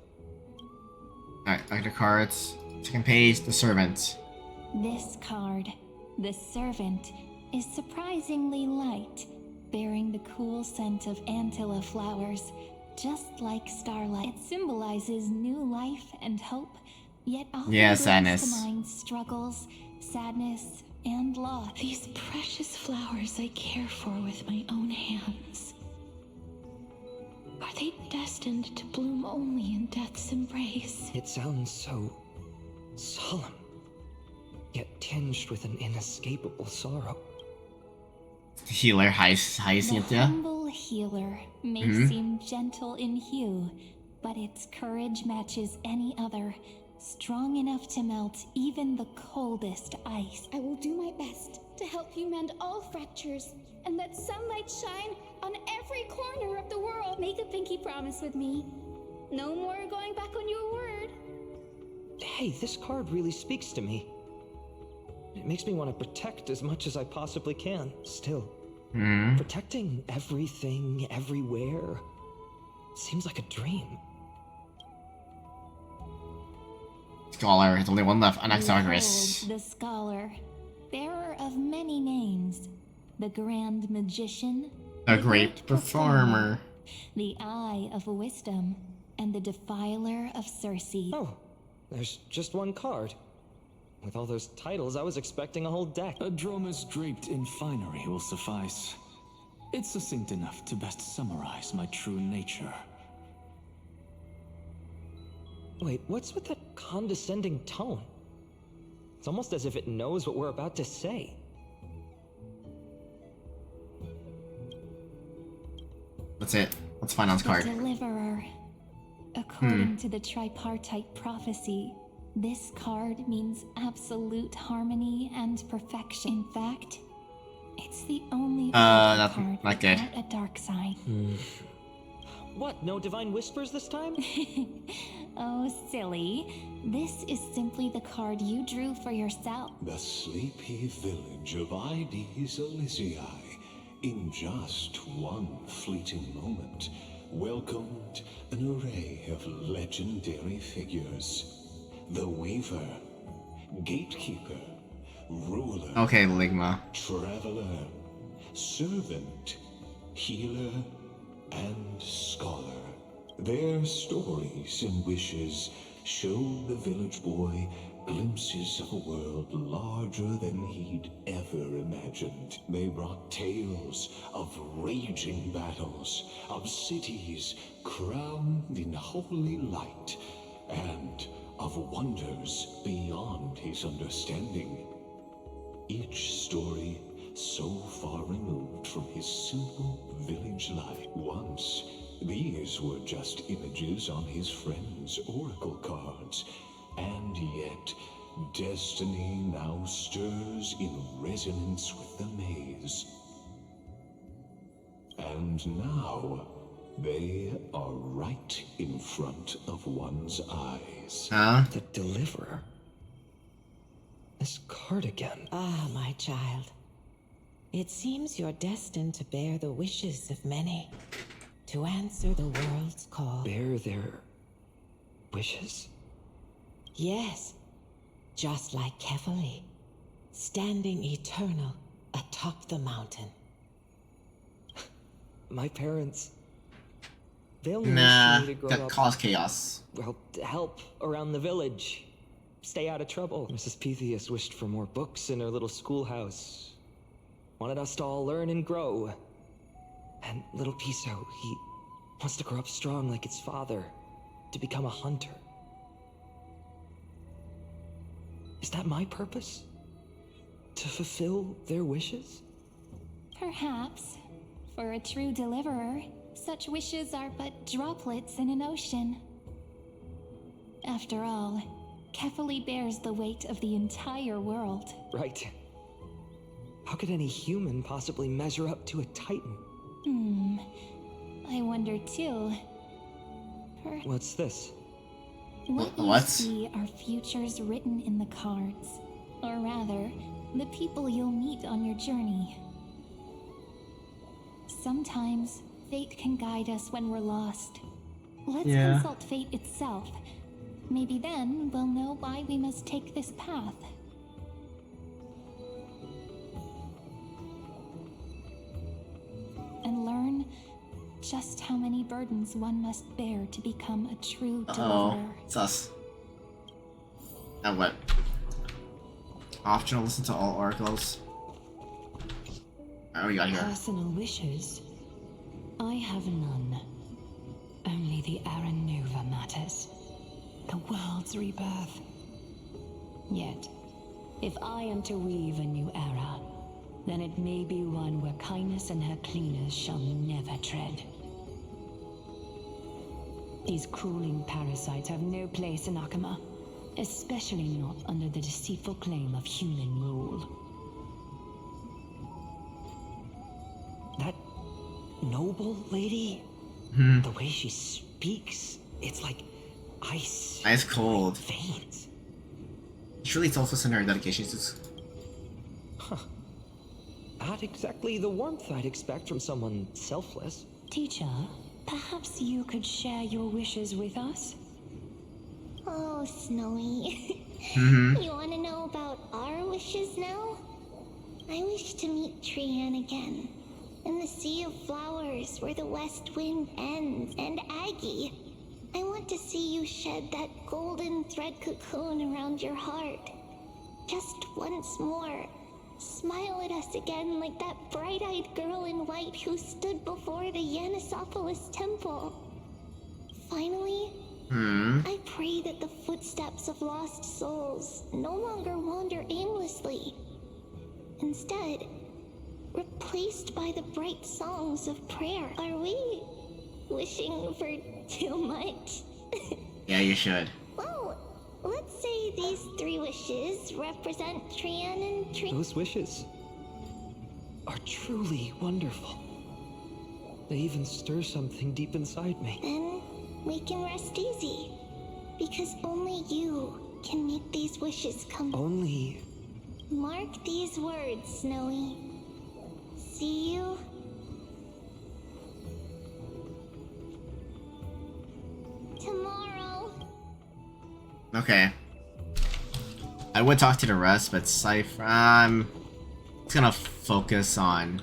Alright, back to cards. Second page, the Servant. This card, the Servant, is surprisingly light, bearing the cool scent of Antilla flowers, just like starlight. It symbolizes new life and hope, yet often brings sadness. to mind struggles, sadness, and loss. These precious flowers I care for with my own hands. Are they destined to bloom only in death's embrace? It sounds so solemn, yet tinged with an inescapable sorrow. Healer, Hyacinth. The humble healer may seem gentle in hue, but its courage matches any other, strong enough to melt even the coldest ice. I will do my best to help you mend all fractures and let sunlight shine on every corner of the world. Make a pinky promise with me. No more going back on your word. Hey, this card really speaks to me. It makes me want to protect as much as I possibly can, still. Protecting everything, everywhere, seems like a dream. Scholar, there's only one left, Anaxagoras. Behold the scholar, bearer of many names, the Grand Magician, A great performer. The Eye of Wisdom, and the Defiler of Circe. Oh, there's just one card. With all those titles, I was expecting a whole deck. A Dromus draped in finery will suffice. It's succinct enough to best summarize my true nature. Wait, what's with that condescending tone? It's almost as if it knows what we're about to say. That's it. Let's find Finon's card. The Deliverer. According to the tripartite prophecy, this card means absolute harmony and perfection. In fact, it's the only that's card not good. without a dark side. What, no divine whispers this time? Oh, silly. This is simply the card you drew for yourself. The sleepy village of Ides Elysiae, in just one fleeting moment, welcomed an array of legendary figures. The Weaver, Gatekeeper, Ruler, Okay, Ligma. Traveler, Servant, Healer, and Scholar. Their stories and wishes showed the village boy glimpses of a world larger than he'd ever imagined. They brought tales of raging battles, of cities crowned in holy light, and of wonders beyond his understanding. Each story so far removed from his simple village life. Once, these were just images on his friend's oracle cards, and yet destiny now stirs in resonance with the maze. And now, they are right in front of one's eyes. Huh? The Deliverer. This card again. Ah, my child. It seems you're destined to bear the wishes of many, to answer the world's call. Bear their wishes? Yes, just like Kefali, standing eternal atop the mountain. My parents, they only Nah, wish me to grow that up, caused chaos. well, to help around the village, stay out of trouble. Mrs. Pythias wished for more books in her little schoolhouse. Wanted us to all learn and grow. And little Piso, he wants to grow up strong like his father, to become a hunter. Is that my purpose? To fulfill their wishes? Perhaps. For a true deliverer, such wishes are but droplets in an ocean. After all, Kefali bears the weight of the entire world. Right. How could any human possibly measure up to a Titan? I wonder too. What's this? What you see are futures written in the cards. Or rather, the people you'll meet on your journey. Sometimes, fate can guide us when we're lost. Let's consult fate itself. Maybe then we'll know why we must take this path. And learn just how many burdens one must bear to become a true deliverer. It's us. Now what? Optional, listen to all oracles. What we got here? Personal wishes? I have none. Only the Aaron Nova matters. The world's rebirth. Yet, if I am to weave a new era, then it may be one where kindness and her cleaners shall never tread. These crawling parasites have no place in Akama, especially not under the deceitful claim of human rule. That noble lady? The way she speaks, it's like ice. Ice cold. Veins. Surely it's also in her dedication to. Huh. Not exactly the warmth I'd expect from someone selfless. Teacher, perhaps you could share your wishes with us? Oh, Snowy. You want to know about our wishes now? I wish to meet Trian again. in the sea of flowers where the west wind ends. And Aggie, I want to see you shed that golden thread cocoon around your heart. Just once more. Smile at us again like that bright-eyed girl in white who stood before the Yanisopolis temple. Finally, I pray that the footsteps of lost souls no longer wander aimlessly. Instead, replaced by the bright songs of prayer. Are we wishing for too much? Yeah, you should. Well, let's say these 3 wishes represent Trian and Trian. Those wishes are truly wonderful. They even stir something deep inside me. Then we can rest easy. Because only you can make these wishes come. Only. Mark these words, Snowy. See you tomorrow. Okay. I would talk to the rest, but Cypher, I'm just gonna focus on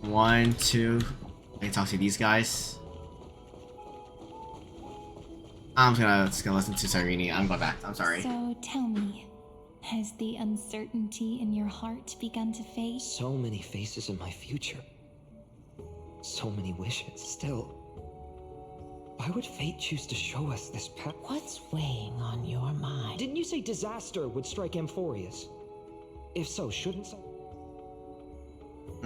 1, 2. I can talk to these guys. I'm just gonna listen to Cyrene. I'm going back. I'm sorry. So tell me, has the uncertainty in your heart begun to fade? So many faces in my future. So many wishes. Still, why would fate choose to show us this path? What's weighing on your mind? Didn't you say disaster would strike Amphorius? If so, shouldn't so?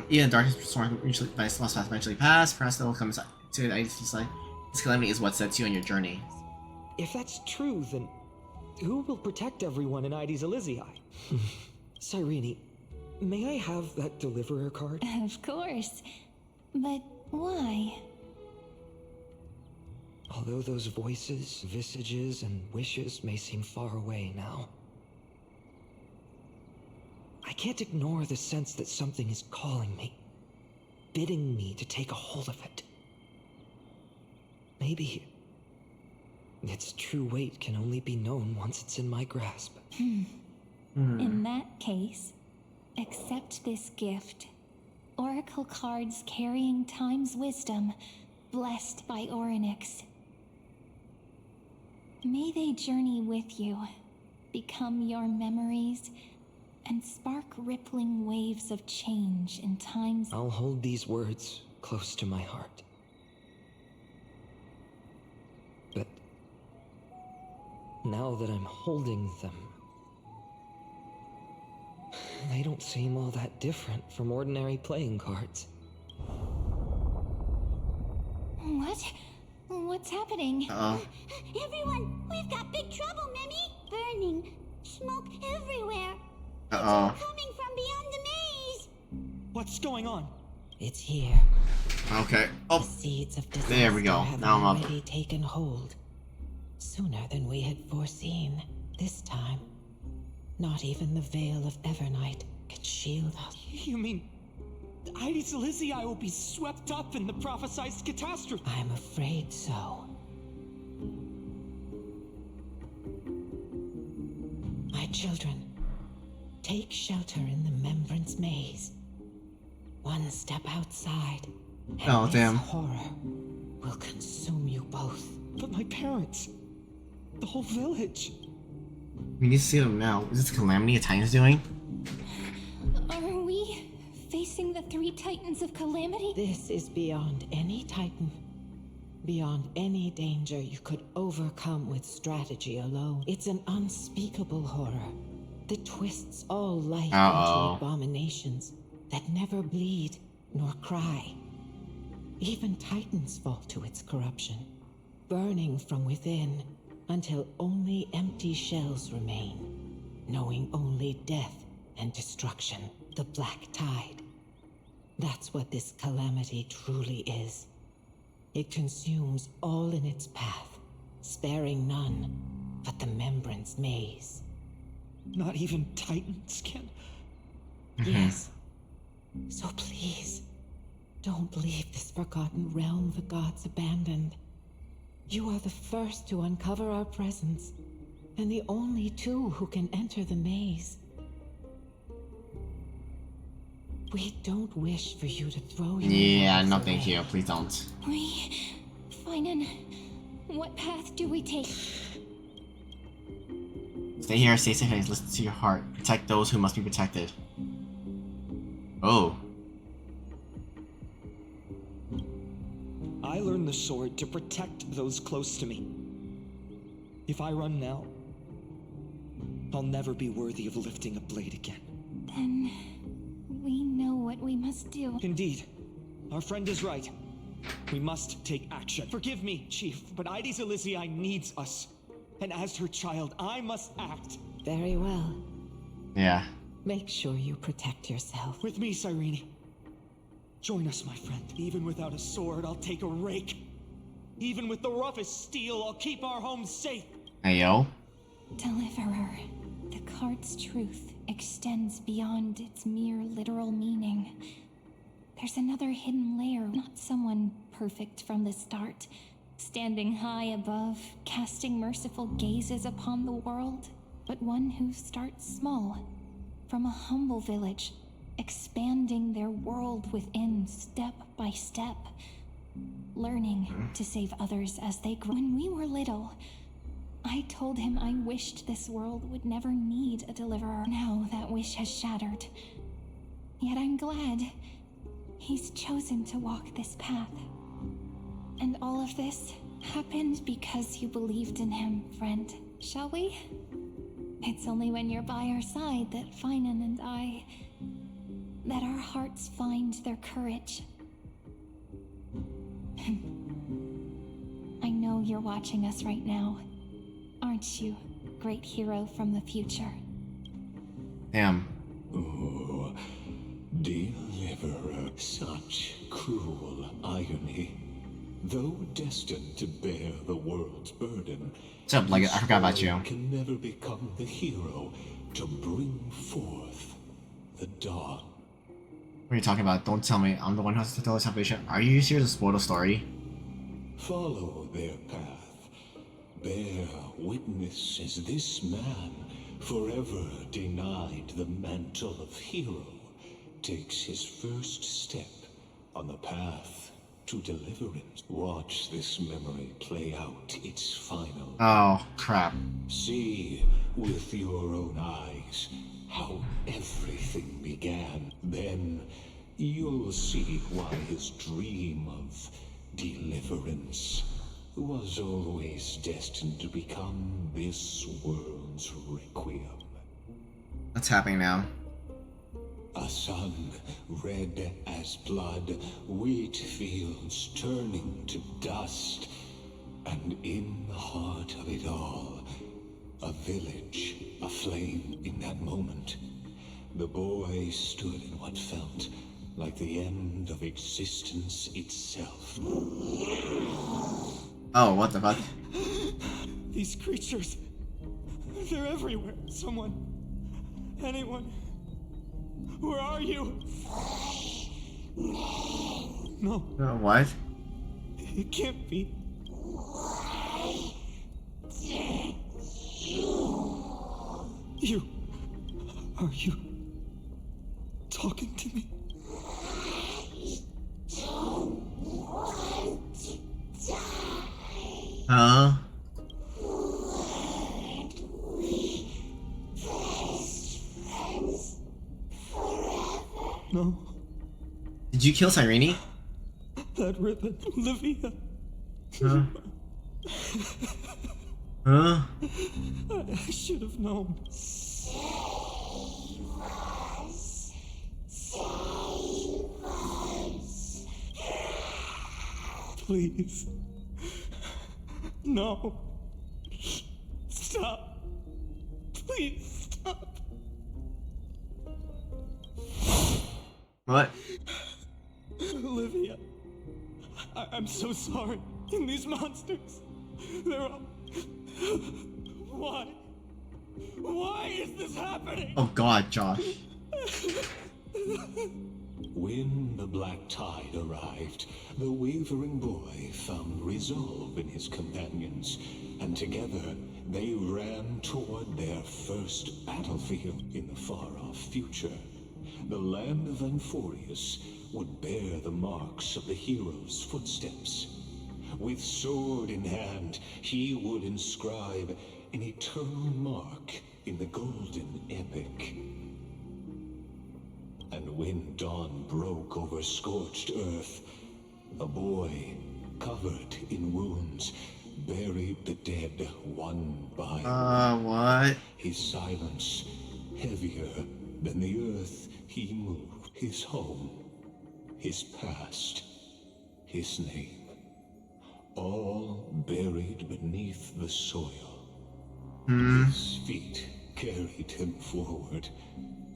Yeah, darkness storm usually lost path eventually pass. Perhaps that will come to it. I just like this calamity is what sets you on your journey. If that's true, then who will protect everyone in Ides Elysiae? Cyrene, may I have that deliverer card? Of course. But why? Although those voices, visages, and wishes may seem far away now, I can't ignore the sense that something is calling me, bidding me to take a hold of it. Maybe its true weight can only be known once it's in my grasp. In that case, accept this gift. Oracle cards carrying time's wisdom, blessed by Orynyx. May they journey with you, become your memories, and spark rippling waves of change in time's... I'll hold these words close to my heart. But now that I'm holding them, they don't seem all that different from ordinary playing cards. What? What's happening? Everyone, we've got big trouble, Mimi! Burning, smoke everywhere. Uh-oh. It's all coming from beyond the maze. What's going on? It's here. Okay. Oh, the seeds of disaster there we go. have Now I'm up. already taken hold. Sooner than we had foreseen. This time, not even the veil of Evernight could shield us. You mean Ides Elysiae will be swept up in the prophesied catastrophe? I'm afraid so. My children, take shelter in the Membrance Maze. One step outside, and this horror will consume you both. But my parents, the whole village. We need to see them now. Is this calamity Titan's doing? Are we facing the 3 Titans of Calamity? This is beyond any Titan. Beyond any danger you could overcome with strategy alone. It's an unspeakable horror that twists all life into abominations that never bleed nor cry. Even Titans fall to its corruption, burning from within until only empty shells remain, knowing only death and destruction. The Black Tide. That's what this calamity truly is. It consumes all in its path, sparing none but the Membrance Maze. Not even Titans can... Yes. So please, don't leave this forgotten realm the gods abandoned. You are the first to uncover our presence, and the only 2 who can enter the maze. We don't wish for you to throw your Yeah, lives no away. thank you. Please don't. Finan, what path do we take? Stay here, stay safe, listen to your heart. Protect those who must be protected. Oh. I learned the sword to protect those close to me. If I run now, I'll never be worthy of lifting a blade again. Then we know what we must do. Indeed. Our friend is right. We must take action. Forgive me, Chief, but Ides Elysiae needs us. And as her child, I must act. Very well. Yeah. Make sure you protect yourself. With me, Cyrene. Join us, my friend. Even without a sword, I'll take a rake. Even with the roughest steel, I'll keep our home safe. Hey, yo. Deliverer, the card's truth extends beyond its mere literal meaning. There's another hidden layer, not someone perfect from the start, standing high above, casting merciful gazes upon the world, but one who starts small, from a humble village, expanding their world within step by step, learning to save others as they grow. When we were little, I told him I wished this world would never need a deliverer. Now that wish has shattered. Yet I'm glad he's chosen to walk this path. And all of this happened because you believed in him, friend. Shall we? It's only when you're by our side that Finan and that our hearts find their courage. I know you're watching us right now. Aren't you, great hero from the future? Damn. Oh, deliverer, such cruel irony. Though destined to bear the world's burden, What's up, Leggett? I forgot about you. can never become the hero to bring forth the dawn. What are you talking about? Don't tell me I'm the one who has to tell the salvation. Are you serious to spoil the story? Follow their path. Bear witness as this man, forever denied the mantle of hero, takes his first step on the path to deliverance. Watch this memory play out its final. Oh, crap. See with your own eyes how everything began. Then you'll see why his dream of deliverance was always destined to become this world's requiem. What's happening now? A sun red as blood, wheat fields turning to dust, and in the heart of it all, a village aflame. In that moment, the boy stood in what felt like the end of existence itself. Oh, what the fuck? These creatures, they're everywhere. Someone, anyone, where are you? No. What? It can't be. Are you talking to me? Huh? No. Did you kill Cyrene? That ribbon, Olivia. Huh? Huh? I should have known. Please. No. Stop. Please stop. What? Olivia. I'm so sorry. And these monsters. They're all... Why? Why is this happening? Oh god, Josh. When the black tide arrived, the wavering boy found resolve in his companions, and together they ran toward their first battlefield in the far-off future. the land of Amphorius would bear the marks of the hero's footsteps. With sword in hand, he would inscribe an eternal mark in the golden epic. And when dawn broke over scorched earth, a boy, covered in wounds, buried the dead one by one. What? His silence heavier than the earth he moved. His home, his past, his name, all buried beneath the soil. His feet carried him forward,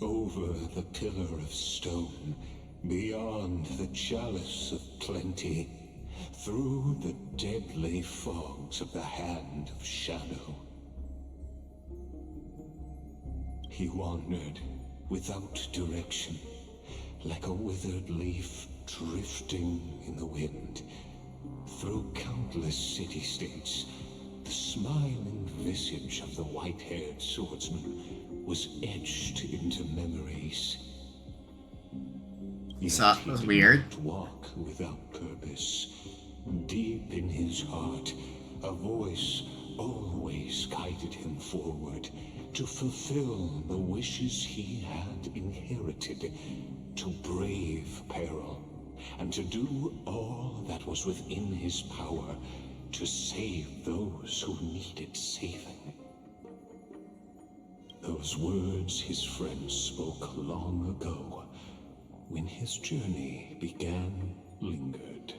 over the pillar of stone, beyond the chalice of plenty, through the deadly fogs of the hand of shadow. He wandered without direction, like a withered leaf drifting in the wind. Through countless city-states, the smiling visage of the white-haired swordsman was etched into memories. That was weird. Walk without purpose. Deep in his heart, a voice always guided him forward to fulfill the wishes he had inherited, to brave peril, and to do all that was within his power to save those who needed saving. Those words his friend spoke long ago, when his journey began, lingered.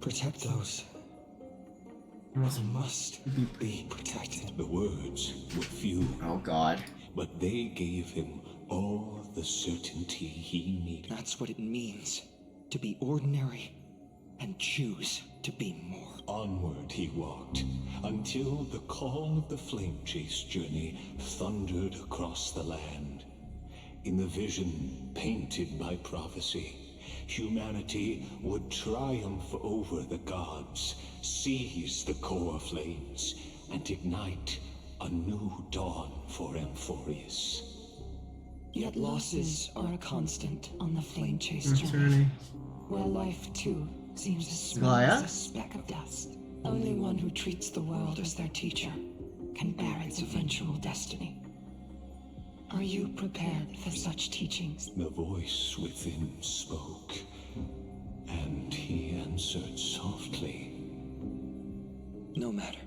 Protect those. Must be protected. The words were few. Oh God. But they gave him all the certainty he needed. That's what it means to be ordinary and choose to be more. Onward he walked, until the call of the flame chase journey thundered across the land. In the vision painted by prophecy, humanity would triumph over the gods, seize the core flames, and ignite a new dawn for Amphorius. Yet losses are a constant on the flame chase journey, where life too seems as small as a speck of dust. Only one who treats the world as their teacher can bear its eventual destiny. Are you prepared for such teachings? The voice within spoke, and he answered softly. No matter.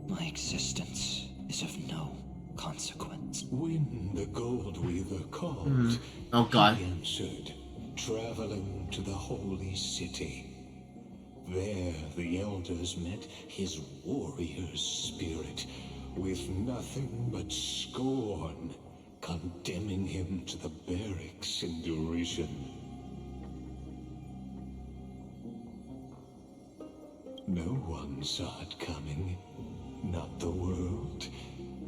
My existence is of no consequence. When the Gold Weaver called, oh God, he answered, traveling to the holy city. There the elders met his warrior's spirit, with nothing but scorn, condemning him to the barracks in derision. No one saw it coming, not the world,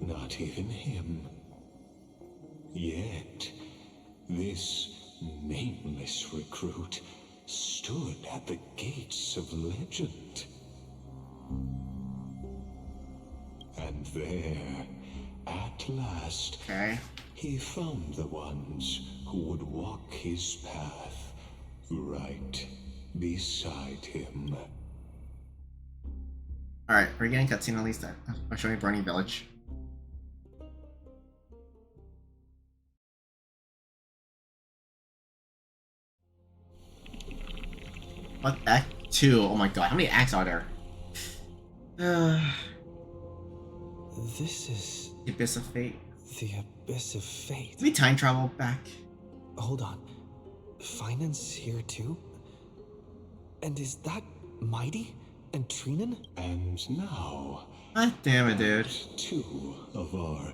not even him. Yet, this nameless recruit stood at the gates of legend. And there, at last, he found the ones who would walk his path right beside him. Alright, we're getting cutscene at least. I'll show you Burning Village. What? Act 2? Oh my god, how many acts are there? This is... The Abyss of Fate. The Abyss of Fate. Did we time travel back? Hold on. Finance here too? And is that Mighty and Trinan? And now... God damn it, dude. Two of our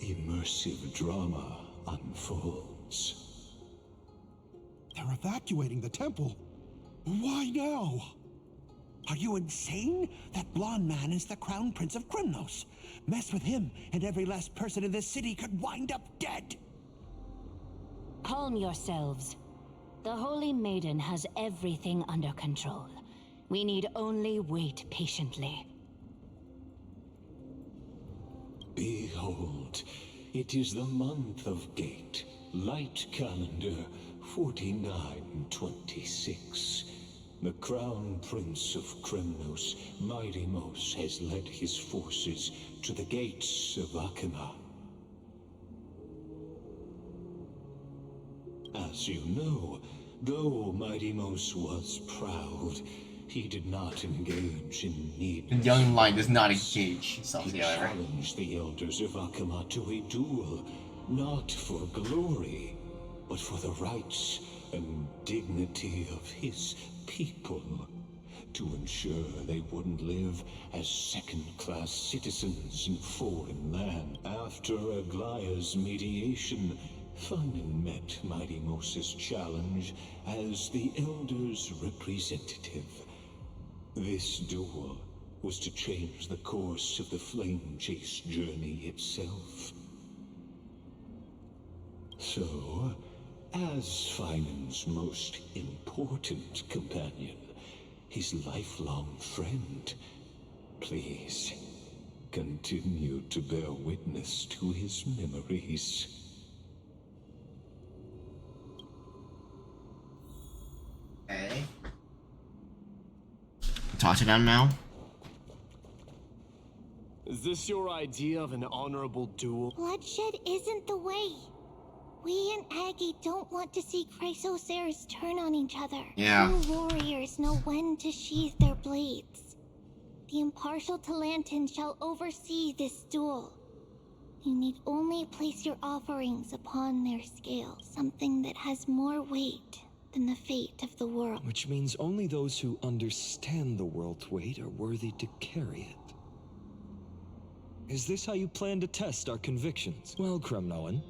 immersive drama unfolds. They're evacuating the temple. Why now? Are you insane? That blonde man is the Crown Prince of Krymnos. Mess with him, and every last person in this city could wind up dead. Calm yourselves. The Holy Maiden has everything under control. We need only wait patiently. Be behold, it is the month of Gate, light calendar 4926. The Crown Prince of Kremnos, Myrtimos, has led his forces to the gates of Akima. As you know, though Myrtimos was proud, he did not engage in need. The young lion does not engage himself He together. challenged the elders of Akima to a duel, not for glory, but for the rights and dignity of his people, to ensure they wouldn't live as second-class citizens in foreign land. After Aglaya's mediation, Finan met Myrtimos' challenge as the elders' representative. This duel was to change the course of the Flame Chase journey itself. So, as Finan's most important companion, his lifelong friend, please continue to bear witness to his memories. Okay. Talk to them now. Is this your idea of an honorable duel? Bloodshed isn't the way. We and Aggie don't want to see Chrysoceres turn on each other. Yeah. True warriors know when to sheathe their blades. The impartial Talantan shall oversee this duel. You need only place your offerings upon their scale, something that has more weight than the fate of the world. Which means only those who understand the world's weight are worthy to carry it. Is this how you plan to test our convictions? Well, Kremnoan,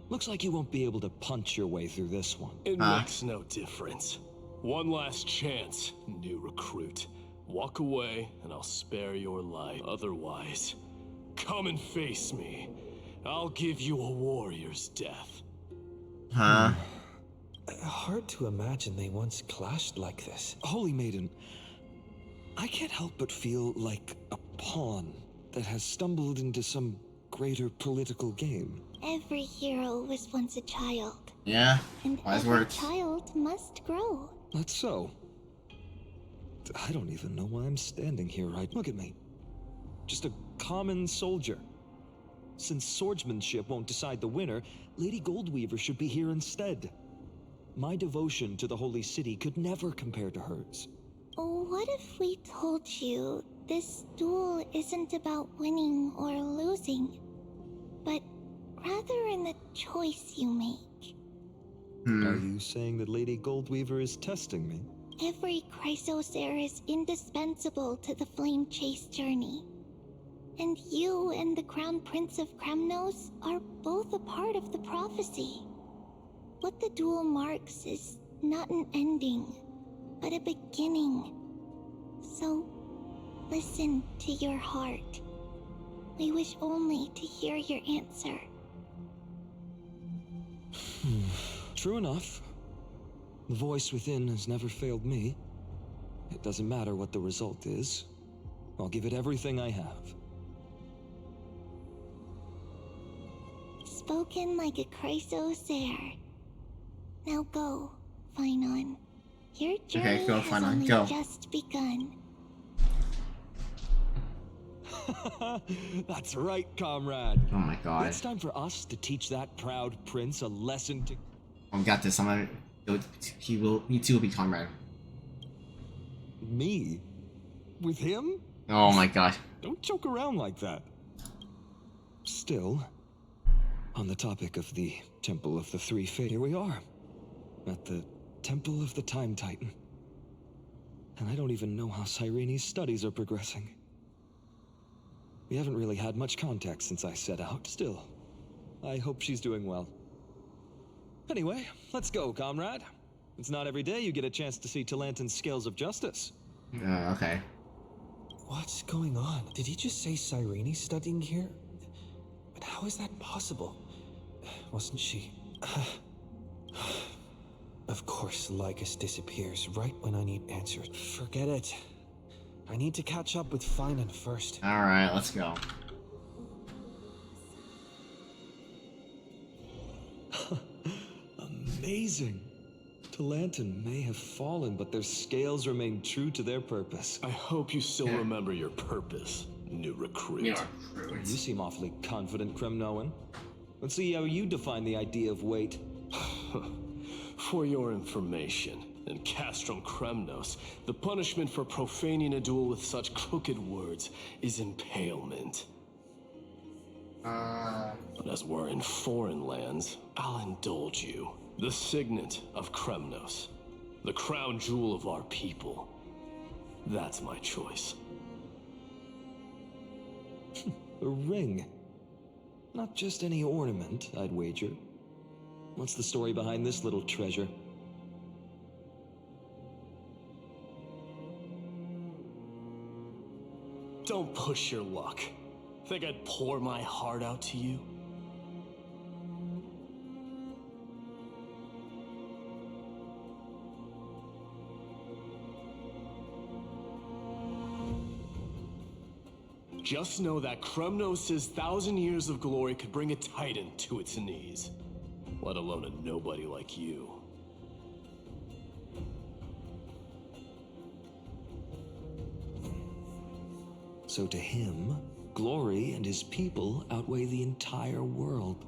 looks like you won't be able to punch your way through this one. It makes no difference. One last chance, new recruit. Walk away and I'll spare your life. Otherwise, come and face me. I'll give you a warrior's death. Huh? Hard to imagine they once clashed like this. Holy Maiden, I can't help but feel like a pawn that has stumbled into some greater political game. Every hero was once a child. Yeah. And Wise every words. child must grow. That's so. I don't even know why I'm standing here right. Look at me. Just a common soldier. Since swordsmanship won't decide the winner, Lady Goldweaver should be here instead. My devotion to the Holy City could never compare to hers. What if we told you this duel isn't about winning or losing, but rather in the choice you make? Are you saying that Lady Goldweaver is testing me? Every Chrysocer is indispensable to the Flame Chase journey. And you and the Crown Prince of Kremnos are both a part of the prophecy. What the duel marks is not an ending, but a beginning. So, listen to your heart. We wish only to hear your answer. True enough. The voice within has never failed me. It doesn't matter what the result is. I'll give it everything I have. Spoken like a Chrysocer. Now go, Finon. Your journey Okay, go, has Finon, only go. just begun. That's right, comrade. Oh my god. It's time for us to teach that proud prince a lesson to... I got this. Me too will be comrade. Me? With him? Oh my god. Don't joke around like that. Still, on the topic of the Temple of the Three Fates, here we are. At the Temple of the Time Titan. And I don't even know how Cyrene's studies are progressing. We haven't really had much contact since I set out. Still, I hope she's doing well. Anyway, let's go, comrade. It's not every day you get a chance to see Talantan's scales of justice. Okay. What's going on? Did he just say Cyrene's studying here? But how is that possible? Wasn't she... Of course, Lycus disappears right when I need answers. Forget it. I need to catch up with Finan first. Alright, let's go. Amazing. Talanton may have fallen, but their scales remain true to their purpose. I hope you still remember your purpose, new recruit. Yeah, You seem awfully confident, Kremnoan. Let's see how you define the idea of weight. For your information, in Castrum Kremnos, the punishment for profaning a duel with such crooked words is impalement. But as we're in foreign lands, I'll indulge you. The signet of Kremnos, the crown jewel of our people. That's my choice. A ring. Not just any ornament, I'd wager. What's the story behind this little treasure? Don't push your luck. Think I'd pour my heart out to you? Just know that Kremnos' 1,000 years of glory could bring a titan to its knees. Let alone a nobody like you. So to him, glory and his people outweigh the entire world.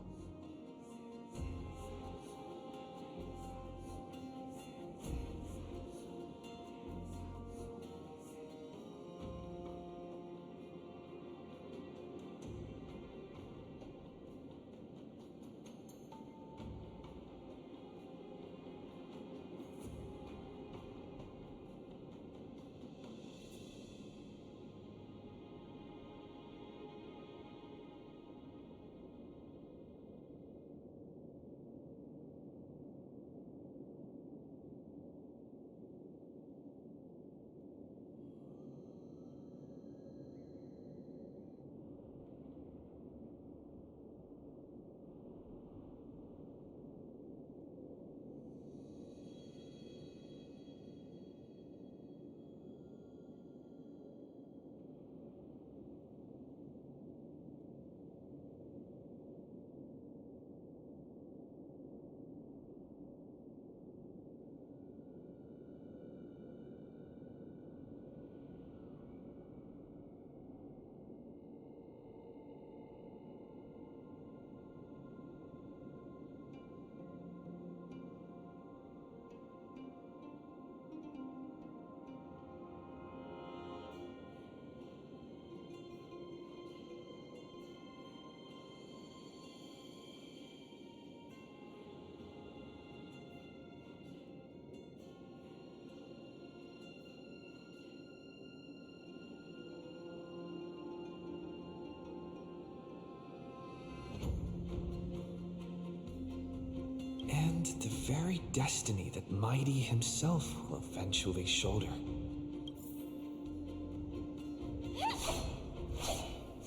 And the very destiny that Mighty himself will eventually shoulder.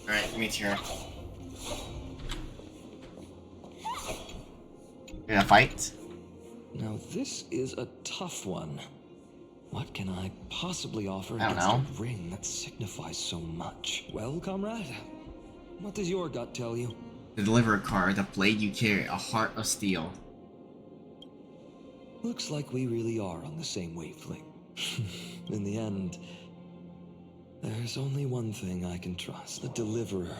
Alright, me too. Gonna fight? Now this is a tough one. What can I possibly offer I don't against know. a ring that signifies so much? Well, comrade, what does your gut tell you? To deliver a card, the blade you carry, a heart of steel. Looks like we really are on the same wavelength. In the end, there's only one thing I can trust. The deliverer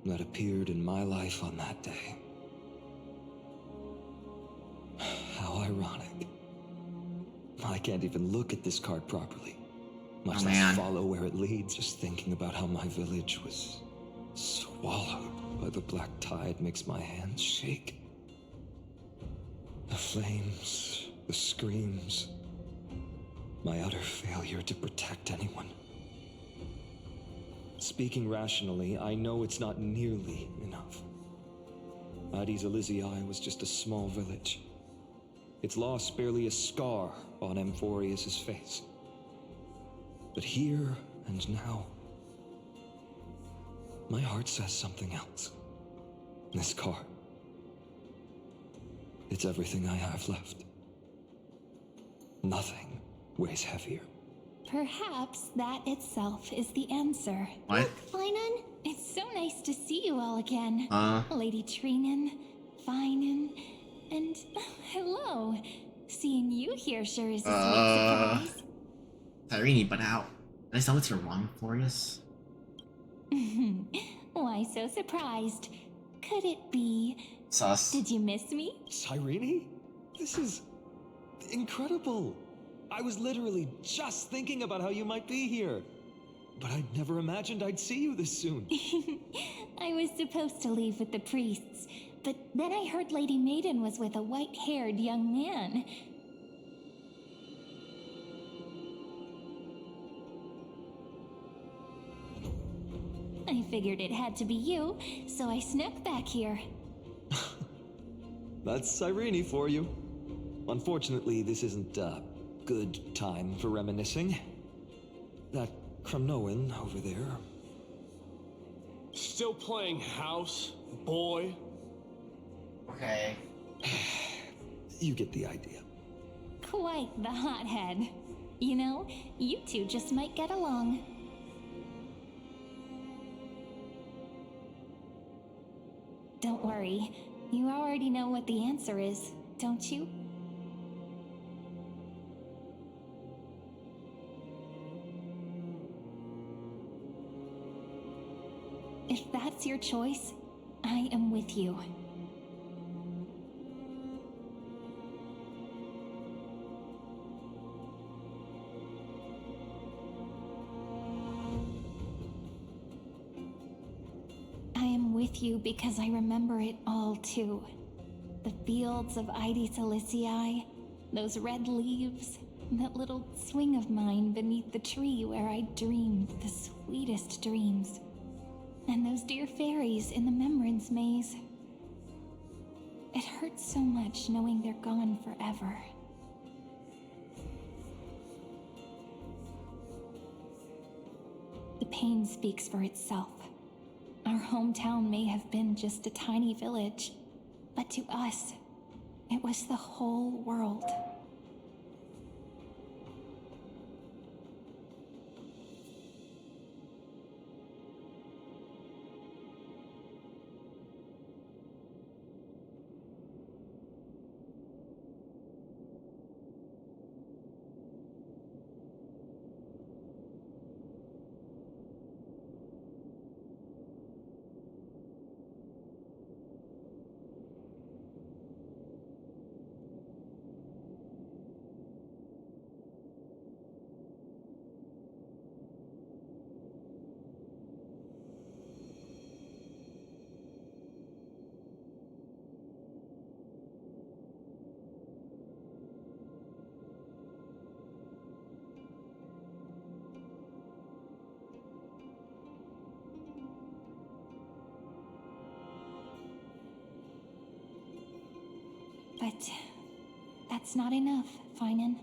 that appeared in my life on that day. How ironic. I can't even look at this card properly. Much less follow where it leads. Just thinking about how my village was swallowed by the black tide makes my hands shake. The flames, the screams, my utter failure to protect anyone. Speaking rationally, I know it's not nearly enough. Addis Elysiae was just a small village. Its loss barely a scar on Amphorius' face. But here and now, my heart says something else. This card. It's everything I have left. Nothing weighs heavier. Perhaps that itself is the answer. What? Look, Phainon, it's so nice to see you all again. Lady Trinan, Phainon, And hello. Seeing you here sure is a sweet surprise. Irene, but how? Did I tell what you're wrong, Florius? Why so surprised? Could it be? Sus. Did you miss me? Cyrene? This is incredible. I was literally just thinking about how you might be here. But I'd never imagined I'd see you this soon. I was supposed to leave with the priests, but then I heard Lady Maiden was with a white-haired young man. I figured it had to be you, so I snuck back here. That's Cyrene for you. Unfortunately, this isn't a good time for reminiscing. That Crumnoan over there. Still playing house, boy? Okay. You get the idea. Quite the hothead. You know, you two just might get along. Don't worry. You already know what the answer is, don't you? If that's your choice, I am with you. I am with you because I remember it all too. The fields of Ide Silicii, those red leaves, that little swing of mine beneath the tree where I dreamed the sweetest dreams. And those dear fairies in the Memorance Maze. It hurts so much knowing they're gone forever. The pain speaks for itself. Our hometown may have been just a tiny village, but to us, it was the whole world. But that's not enough, Phaainon.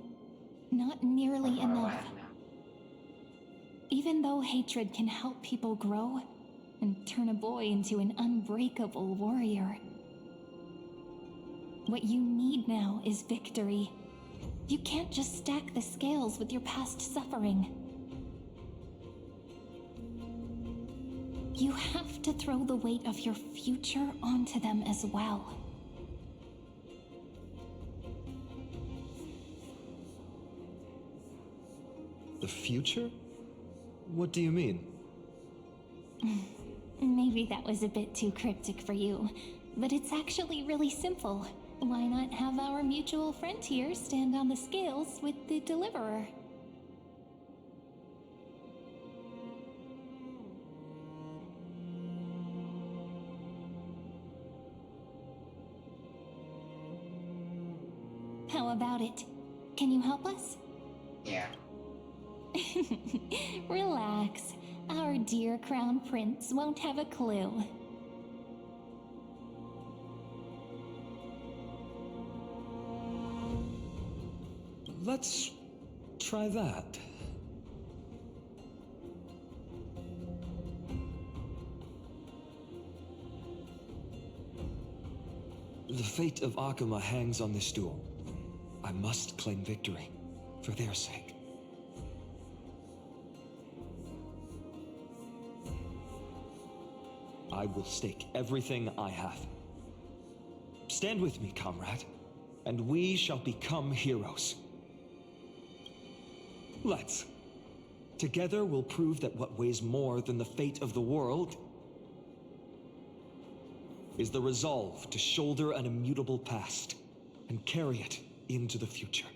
Not nearly enough. Even though hatred can help people grow and turn a boy into an unbreakable warrior, what you need now is victory. You can't just stack the scales with your past suffering. You have to throw the weight of your future onto them as well. The future? What do you mean? Maybe that was a bit too cryptic for you, but it's actually really simple. Why not have our mutual friend here stand on the scales with the deliverer? How about it? Can you help us? Yeah. Relax. Our dear Crown Prince won't have a clue. Let's try that. The fate of Akuma hangs on this duel. I must claim victory, for their sake. I will stake everything I have. Stand with me, comrade, and we shall become heroes. Let's. Together we'll prove that what weighs more than the fate of the world is the resolve to shoulder an immutable past and carry it into the future.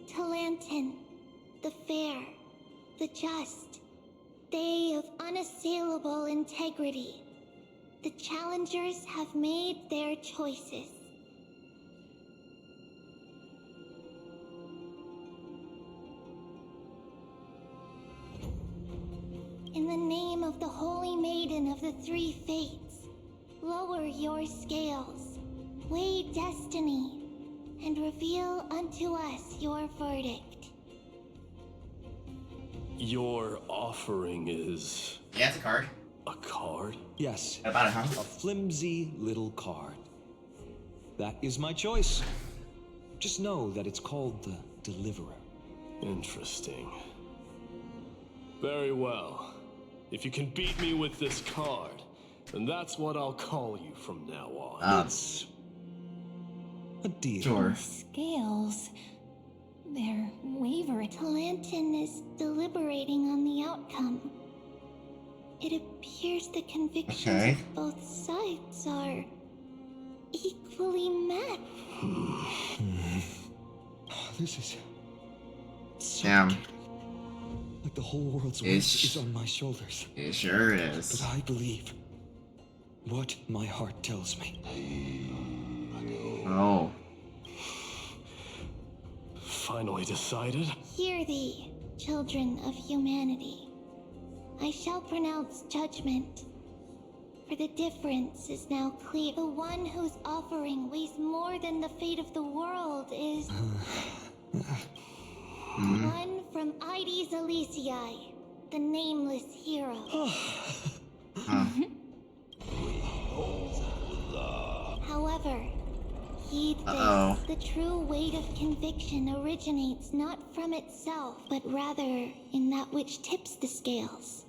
Talantin, the fair, the just, they of unassailable integrity. The challengers have made their choices. In the name of the Holy Maiden of the Three Fates, lower your scales, weigh destiny, and reveal unto us your verdict. Your offering is... Yeah, it's a card. A card? Yes. About it, huh? A flimsy little card. That is my choice. Just know that it's called the Deliverer. Interesting. Very well. If you can beat me with this card, then that's what I'll call you from now on. It's a deal. Sure. Scales. They're wavering. Talantin is deliberating on the outcome. It appears the convictions of both sides are equally met. This is so Damn. like the whole world's weight is on my shoulders. It sure is. But I believe what my heart tells me. Oh. Finally decided? Hear thee, children of humanity. I shall pronounce judgment. For the difference is now clear. The one whose offering weighs more than the fate of the world is... one from Ides Elysiae, the nameless hero. However, heed this. The true weight of conviction originates not from itself, but rather in that which tips the scales.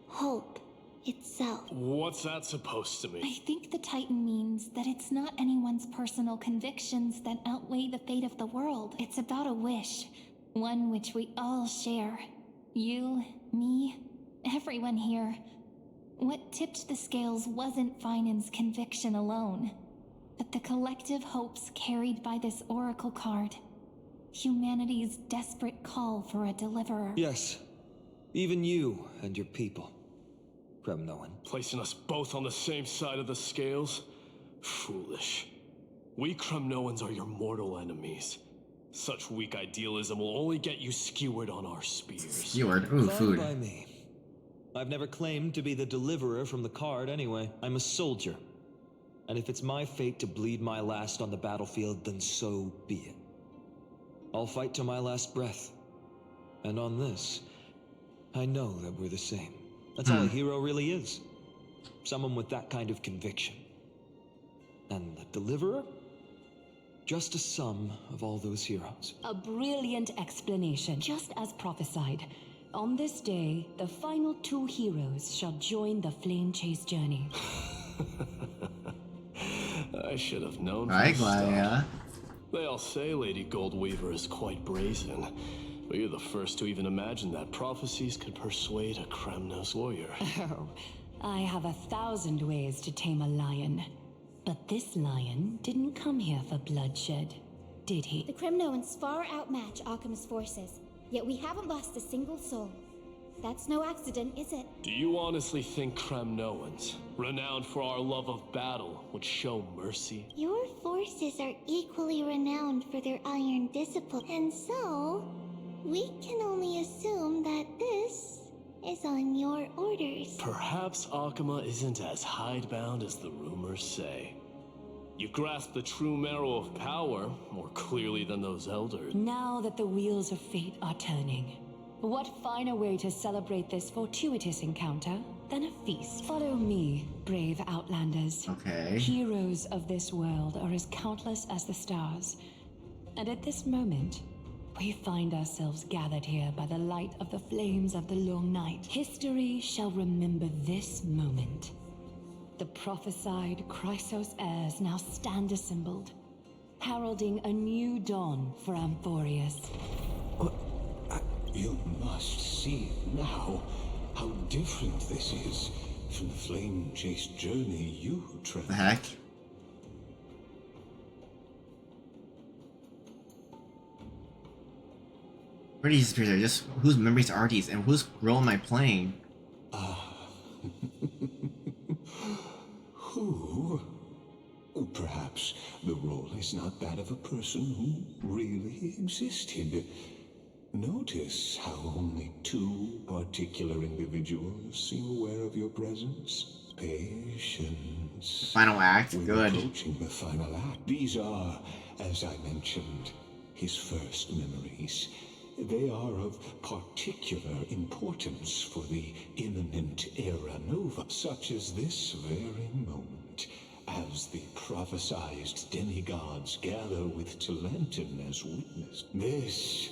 Hope itself. What's that supposed to mean? I think the Titan means that it's not anyone's personal convictions that outweigh the fate of the world. It's about a wish, one which we all share. You, me, everyone here. What tipped the scales wasn't Phainon's conviction alone, but the collective hopes carried by this oracle card. Humanity's desperate call for a deliverer. Yes, even you and your people. Kremnoan. Placing us both on the same side of the scales? Foolish. We Kremnoans are your mortal enemies. Such weak idealism will only get you skewered on our spears. Skewered? Ooh, Fine food. by me. I've never claimed to be the deliverer from the card anyway. I'm a soldier. And if it's my fate to bleed my last on the battlefield, then so be it. I'll fight to my last breath. And on this, I know that we're the same. That's all a hero really is. Someone with that kind of conviction. And the deliverer? Just a sum of all those heroes. A brilliant explanation, just as prophesied. On this day, the final two heroes shall join the flame chase journey. I should have known from Right, the start. Glaya. They all say Lady Goldweaver is quite brazen, but you're the first to even imagine that prophecies could persuade a Kremnos warrior. Oh, I have 1,000 ways to tame a lion. But this lion didn't come here for bloodshed, did he? The Kremnoans far outmatch Occam's forces, yet we haven't lost a single soul. That's no accident, is it? Do you honestly think Kremnoans, renowned for our love of battle, would show mercy? Your forces are equally renowned for their iron discipline, and so, We can only assume that this is on your orders. Perhaps Akama isn't as hidebound as the rumors say. You grasp the true marrow of power more clearly than those elders. Now that the wheels of fate are turning, what finer way to celebrate this fortuitous encounter than a feast? Follow me, brave outlanders. Okay. Heroes of this world are as countless as the stars. And at this moment, we find ourselves gathered here by the light of the flames of the long night. History shall remember this moment. The prophesied Chrysos heirs now stand assembled, heralding a new dawn for Amphorius. You must see now how different this is from the flame-chased journey you traveled. The heck? Where do these appear? Just whose memories are these, and whose role am I playing? Who? Perhaps the role is not that of a person who really existed. Notice how only two particular individuals seem aware of your presence. Patience. Final act? We're Good. approaching the final act. These are, as I mentioned, his first memories. They are of particular importance for the imminent era nova, such as this very moment, as the prophesized demigods gather with Talentum as witness. This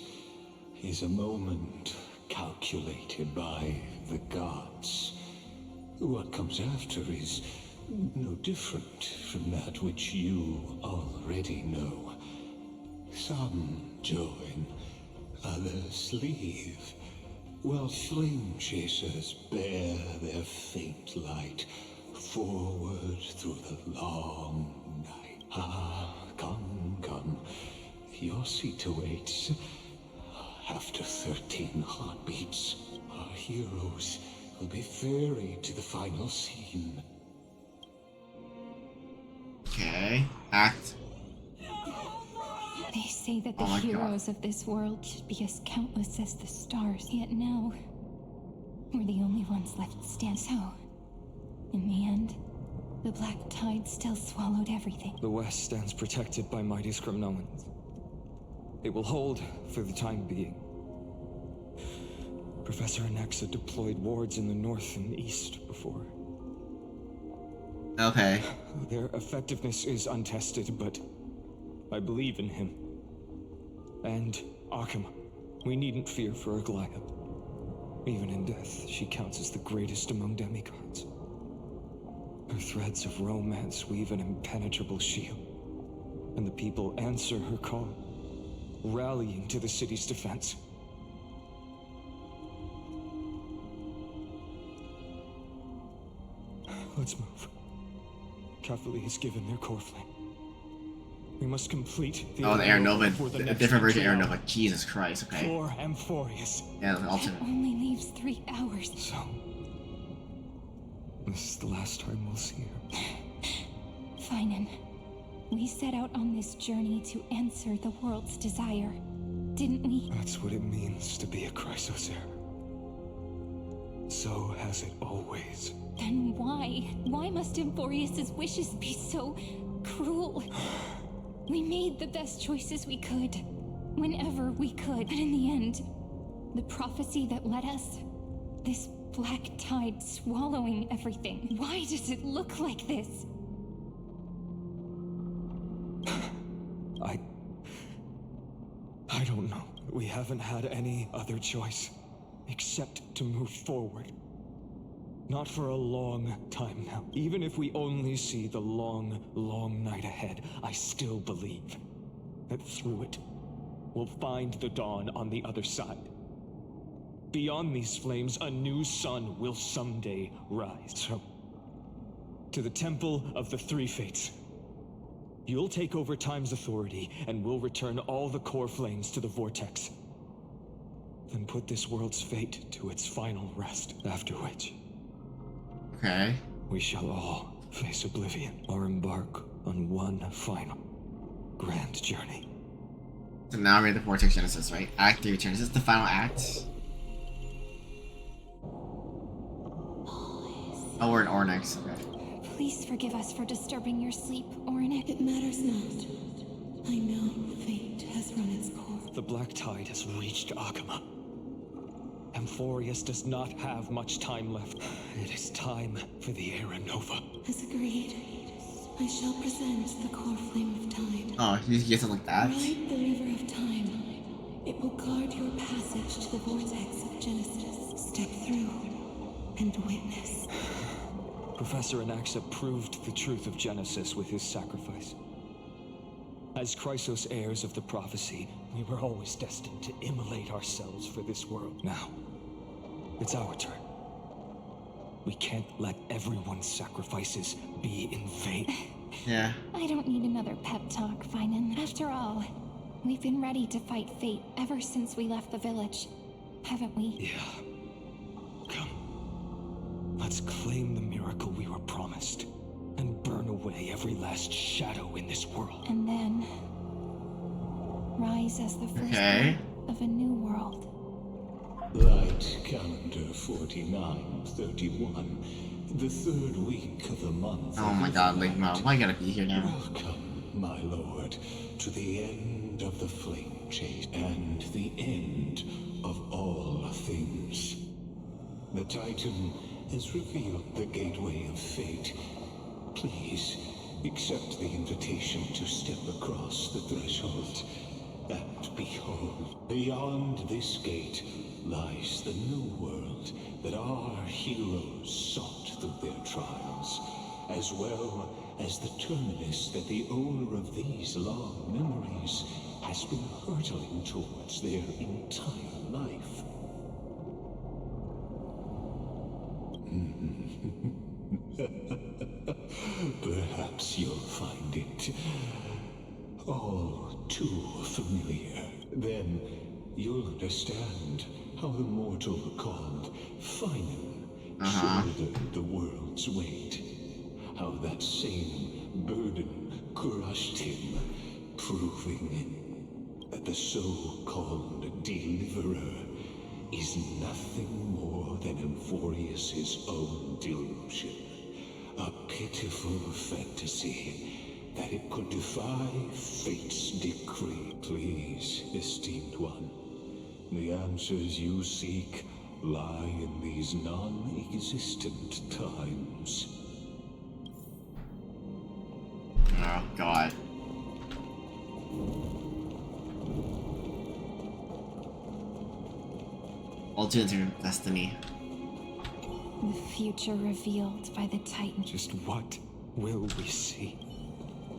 is a moment calculated by the gods. What comes after is no different from that which you already know. Some join, others leave, while flame chasers bear their faint light forward through the long night. Ah, come, come, your seat awaits. After 13 heartbeats, our heroes will be ferried to the final scene. Okay. Act. They say that the heroes of this world should be as countless as the stars, yet now, we're the only ones left standing. So, in the end, the black tide still swallowed everything. The West stands protected by mighty Scripnoans. It will hold for the time being. Professor Anaxa deployed wards in the north and east before. Okay. Their effectiveness is untested, but I believe in him. And Akama. We needn't fear for Aglaia. Even in death, she counts as the greatest among demigods. Her threads of romance weave an impenetrable shield, and the people answer her call, rallying to the city's defense. Let's move. Cavalry has given their core flame. We must complete the Oh, the Air Nova, the a different version of Air Nova. Jesus Christ, okay. For Amphorius. Yeah, the alternate. It only leaves 3 hours. So, this is the last time we'll see her. Phainon, we set out on this journey to answer the world's desire, didn't we? That's what it means to be a Chrysos heir. So has it always. Then why? Why must Amphorius' wishes be so cruel? We made the best choices we could, whenever we could. But in the end, the prophecy that led us, this black tide swallowing everything. Why does it look like this? I don't know. We haven't had any other choice, except to move forward. Not for a long time now. Even if we only see the long, long night ahead, I still believe that through it, we'll find the dawn on the other side. Beyond these flames, a new sun will someday rise. So, to the Temple of the Three Fates. You'll take over Time's authority, and we'll return all the core flames to the Vortex. Then put this world's fate to its final rest, after which... Okay. We shall all face oblivion, or embark on one final grand journey. So now we're at the Vortex Genesis, right? Act 3 returns. Is this the final act? Oh, we're in Ornyx. Okay. Please forgive us for disturbing your sleep, Ornyx. It matters not. I know fate has run its course. The Black Tide has reached Agama. Amphorius does not have much time left. It is time for the Era Nova. As agreed, I shall present the core flame of time. Oh, you get something like that? Ride the river of time. It will guard your passage to the vortex of Genesis. Step through and witness. Professor Anaxa proved the truth of Genesis with his sacrifice. As Chrysos heirs of the prophecy, we were always destined to immolate ourselves for this world. Now, it's our turn. We can't let everyone's sacrifices be in vain. Yeah. I don't need another pep talk, Phainon. After all, we've been ready to fight fate ever since we left the village, haven't we? Yeah. Come. Let's claim the miracle we were promised, and burn away every last shadow in this world. And then rise as the first of a new world. Light calendar 4931, the third week of the month. Oh my god, Ligma, why gotta be here now? Welcome, my lord, to the end of the flame chase and the end of all things. The Titan has revealed the gateway of fate. Please accept the invitation to step across the threshold. And behold, beyond this gate lies the new world that our heroes sought through their trials, as well as the terminus that the owner of these long memories has been hurtling towards their entire life. Perhaps you'll find it all too familiar. Then you'll understand how the mortal called Phainon shouldered the world's weight. How that same burden crushed him, proving that the so-called deliverer is nothing more than Amphorius' own delusion. A pitiful fantasy that it could defy fate's decree. Please, esteemed one, the answers you seek lie in these non-existent times. Oh, God. Alternate destiny. The future revealed by the Titan. Just what will we see?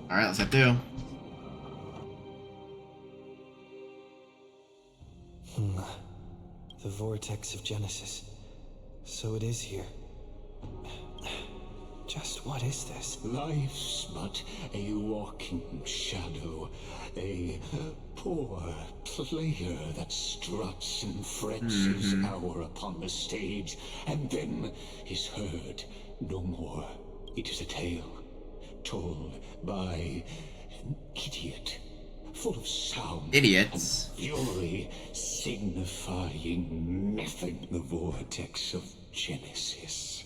Alright, let's get through. The vortex of Genesis. So it is here. Just what is this? Life's but a walking shadow, a poor player that struts and frets his hour upon the stage, and then is heard no more. It is a tale told by an idiot, full of sound idiots and fury, signifying nothing. The vortex of Genesis,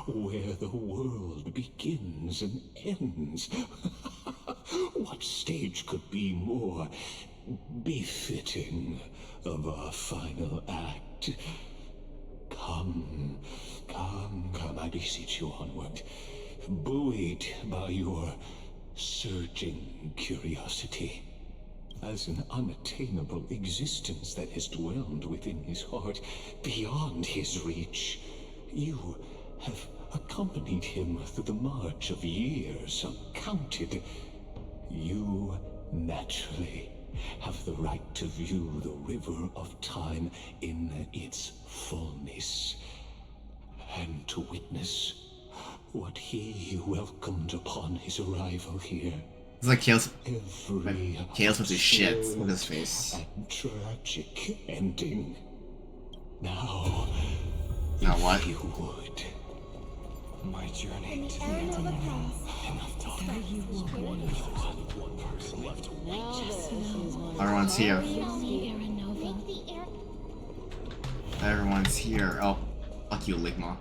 where the world begins and ends. What stage could be more befitting of our final act? Come, I beseech you onward, buoyed by your surging curiosity. As an unattainable existence that has dwelled within his heart, beyond his reach, you have accompanied him through the march of years uncounted. You naturally have the right to view the river of time in its fullness, and to witness what he welcomed upon his arrival here. It's like Chaos. Every Chaos with his shit. Look at his face. And tragic ending. Now, what? if you would, My journey to the Era end. Nova comes. Enough talk. You walk One person left to Now this is one Everyone's here. Make the air. Everyone's here. Oh, fuck you, Ligma.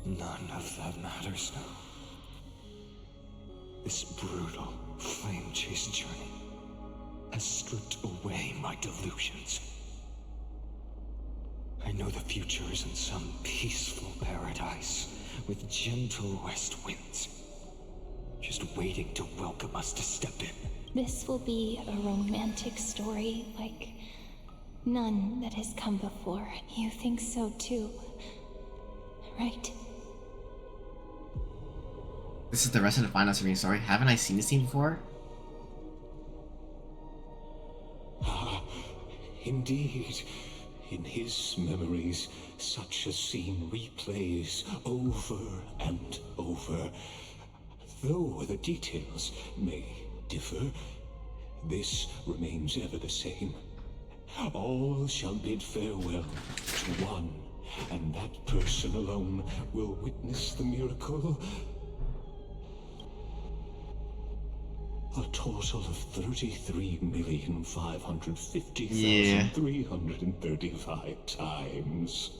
None of that matters now. This brutal, flame-chased journey has stripped away my delusions. I know the future is in some peaceful paradise with gentle west winds, just waiting to welcome us to step in. This will be a romantic story like none that has come before. You think so too, right? This is the rest of the final screen story. Haven't I seen this scene before? Ah, indeed. In his memories, such a scene replays over and over. Though the details may differ, this remains ever the same. All shall bid farewell to one, and that person alone will witness the miracle. A total of 33,550,335 times.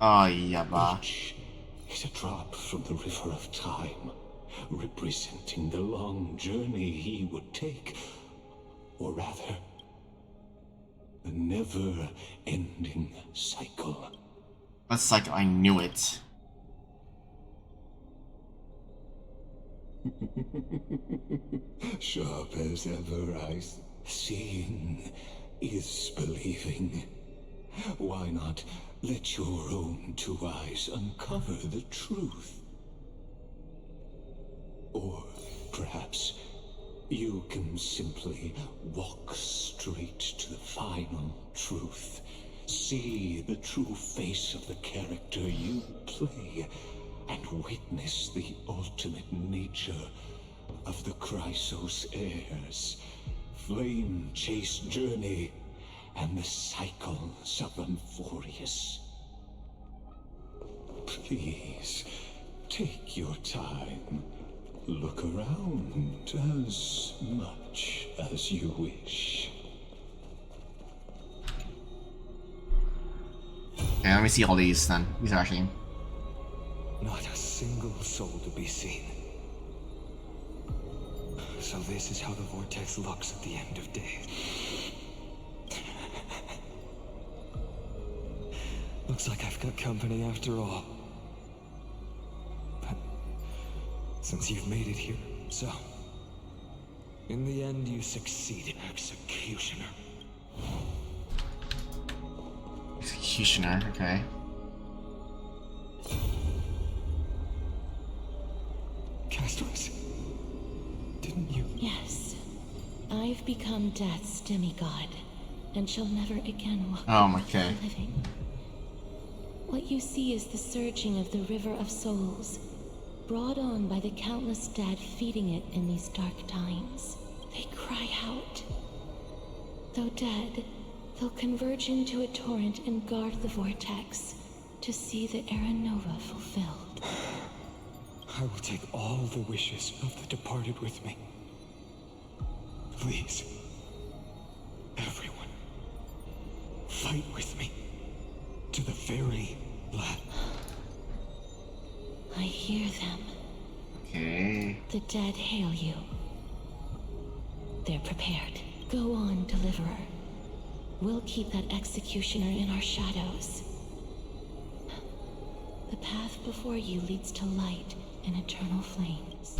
Oh, yeah, bah. Each is a drop from the river of time, representing the long journey he would take, or rather, the never-ending cycle. That's like I knew it. Sharp as ever, seeing is believing. Why not let your own two eyes uncover the truth? Or perhaps you can simply walk straight to the final truth. See the true face of the character you play, and witness the ultimate nature of the Chrysos heirs, flame-chased journey, and the cycles of Amphorius. Please, take your time. Look around as much as you wish. Okay, let me see all these then. These are actually... Not a single soul to be seen. So this is how the vortex looks at the end of days. Looks like I've got company after all. But since you've made it here, so in the end you succeeded, Executioner. Executioner, okay. Castros, didn't you? Yes. I've become Death's demigod, and shall never again walk okay. the living. What you see is the surging of the River of Souls, brought on by the countless dead feeding it in these dark times. They cry out. Though dead, they'll converge into a torrent and guard the vortex to see the Era Nova fulfilled. I will take all the wishes of the departed with me. Please, everyone, fight with me to the very last. I hear them. Okay. The dead hail you. They're prepared. Go on, Deliverer. We'll keep that executioner in our shadows. The path before you leads to light and eternal flames.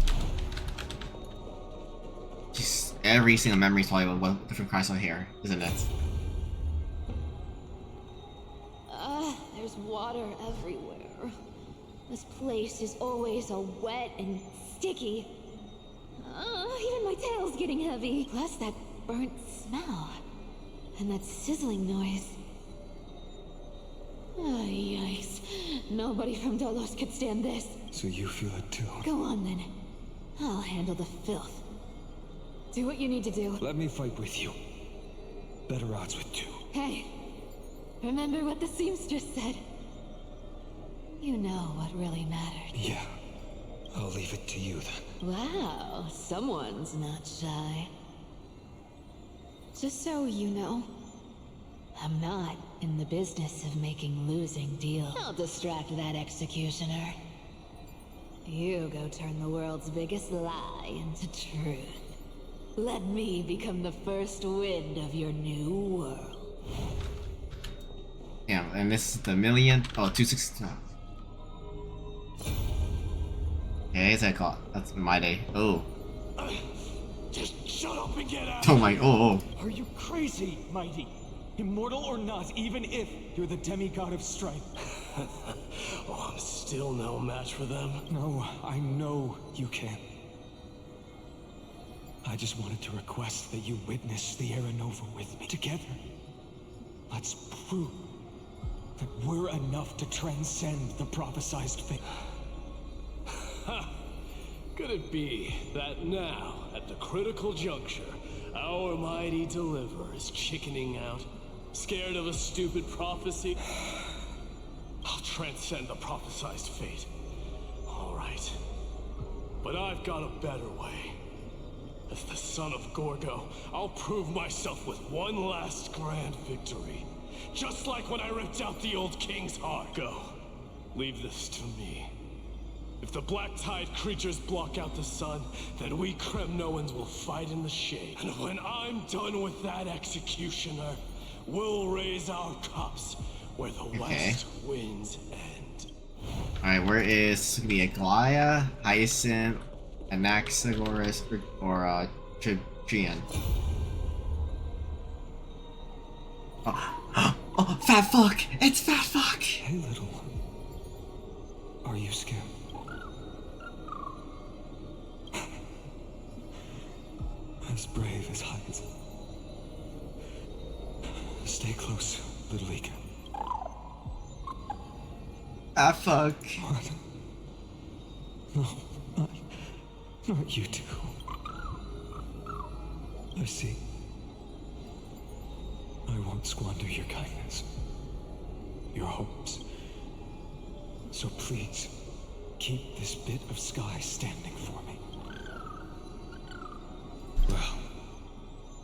Just every single memory is probably with a different Chrysos here, isn't it? There's water everywhere. This place is always so wet and sticky. Even my tail's getting heavy. Plus that burnt smell. And that sizzling noise. Yikes. Nobody from Dolos could stand this. So you feel it too? Go on then. I'll handle the filth. Do what you need to do. Let me fight with you. Better odds with 2. Hey, remember what the seamstress said? You know what really mattered. Yeah. I'll leave it to you then. Wow, someone's not shy. Just so you know, I'm not in the business of making losing deals. I'll distract that executioner. You go turn the world's biggest lie into truth. Let me become the first wind of your new world. Yeah, and this is the millionth. Oh, 269. Okay, is that called? That's my day. Oh. Just shut up and get out. Oh my. Oh. Are you crazy, Mighty? Immortal or not, even if you're the demigod of strife. Oh, I'm still no match for them. No, I know you can. I just wanted to request that you witness the Era Nova with me together. Let's prove that we're enough to transcend the prophesized fate. Could it be that now, at the critical juncture, our mighty deliverer is chickening out? Scared of a stupid prophecy? I'll transcend the prophesized fate. Alright. But I've got a better way. As the son of Gorgo, I'll prove myself with one last grand victory. Just like when I ripped out the old king's heart. Go. Leave this to me. If the black tide creatures block out the sun, then we Kremnoans will fight in the shade. And when I'm done with that executioner, we'll raise our cups where the west winds end. Alright, where is gonna be Aglaia, Hyacinth, Anaxagoras, or Trian? Oh, fat fuck! It's fat fuck! Hey, little one. Are you scared? As brave as Hyacinth. Stay close, little Ika. Fat fuck. What? No, not you two. I see. I won't squander your kindness, your hopes. So please, keep this bit of sky standing for me. Well,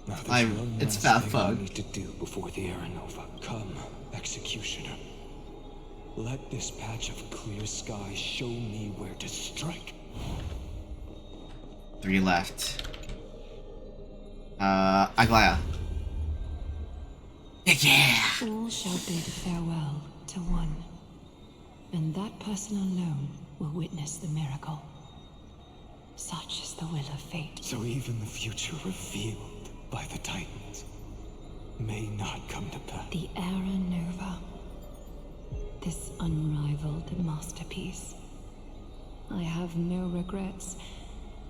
now there's one it's last fat thing I fuck. need to do before the Era Nova. Come, Executioner. Let this patch of clear sky show me where to strike. 3 left. Aglaia. Yeah! All shall bid farewell to one, and that person alone will witness the miracle. Such is the will of fate. So even the future revealed by the Titans may not come to pass. The Era Nova. This unrivaled masterpiece. I have no regrets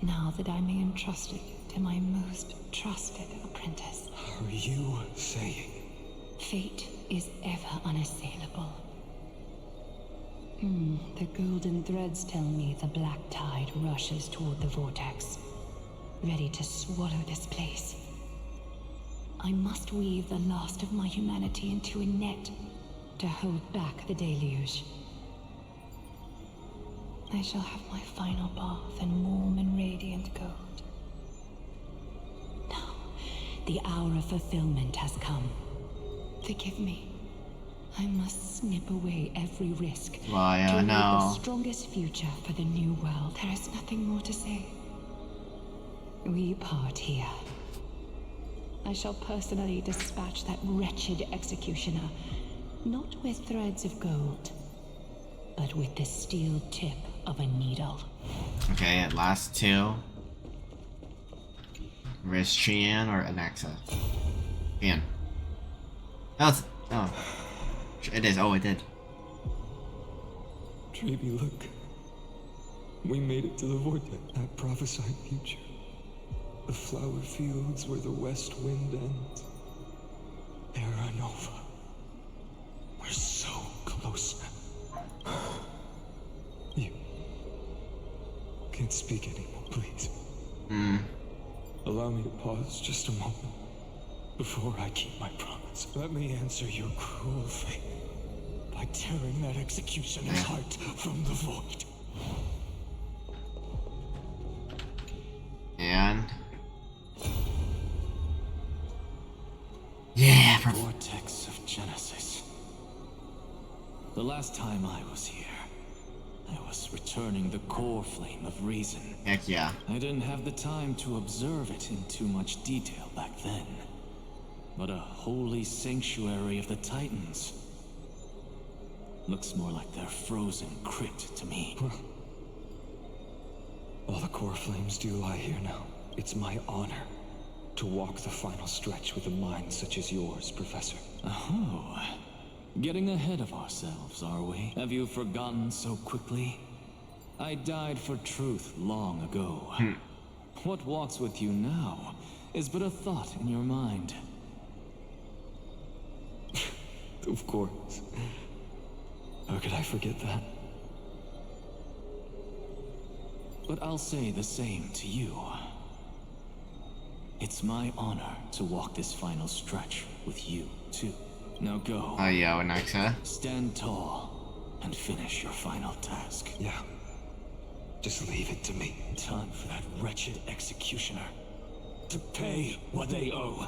now that I may entrust it to my most trusted apprentice. Are you saying? Fate is ever unassailable. The golden threads tell me the black tide rushes toward the vortex, ready to swallow this place. I must weave the last of my humanity into a net to hold back the deluge. I shall have my final bath in warm and radiant gold. Now, the hour of fulfillment has come. Forgive me. I must snip away every risk to lead the strongest future for the new world. There is nothing more to say. We part here. I shall personally dispatch that wretched executioner, not with threads of gold, but with the steel tip of a needle. Okay, last 2. Where's Trian or Anaxa? Trian. Oh. It is. Oh, it did. Treeby, look. We made it to the vortex. That prophesied future. The flower fields where the west wind ends. Era Nova. We're so close now. You can't speak anymore, please. Allow me to pause just a moment before I keep my promise. Let me answer your cruel fate by tearing that executioner's heart from the void. And yeah, Vortex of Genesis. The last time I was here, I was returning the core flame of reason. Heck yeah. I didn't have the time to observe it in too much detail back then. But a holy sanctuary of the Titans. Looks more like their frozen crypt to me. All the core flames do lie here now. It's my honor to walk the final stretch with a mind such as yours, Professor. Oh, getting ahead of ourselves, are we? Have you forgotten so quickly? I died for truth long ago. What walks with you now is but a thought in your mind. Of course. How could I forget that? But I'll say the same to you. It's my honor to walk this final stretch with you, too. Now go. Oh yeah, Anaxa. Stand tall and finish your final task. Yeah. Just leave it to me. Time for that wretched executioner to pay what they owe.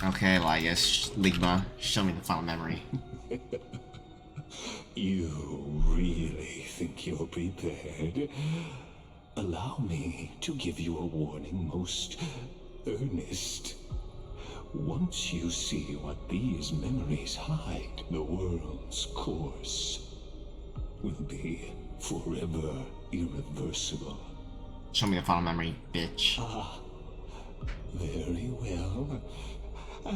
Okay, Elias, Ligma, show me the final memory. You really think you're prepared? Allow me to give you a warning, most earnest. Once you see what these memories hide, the world's course will be forever irreversible. Show me the final memory, bitch. Ah, very well.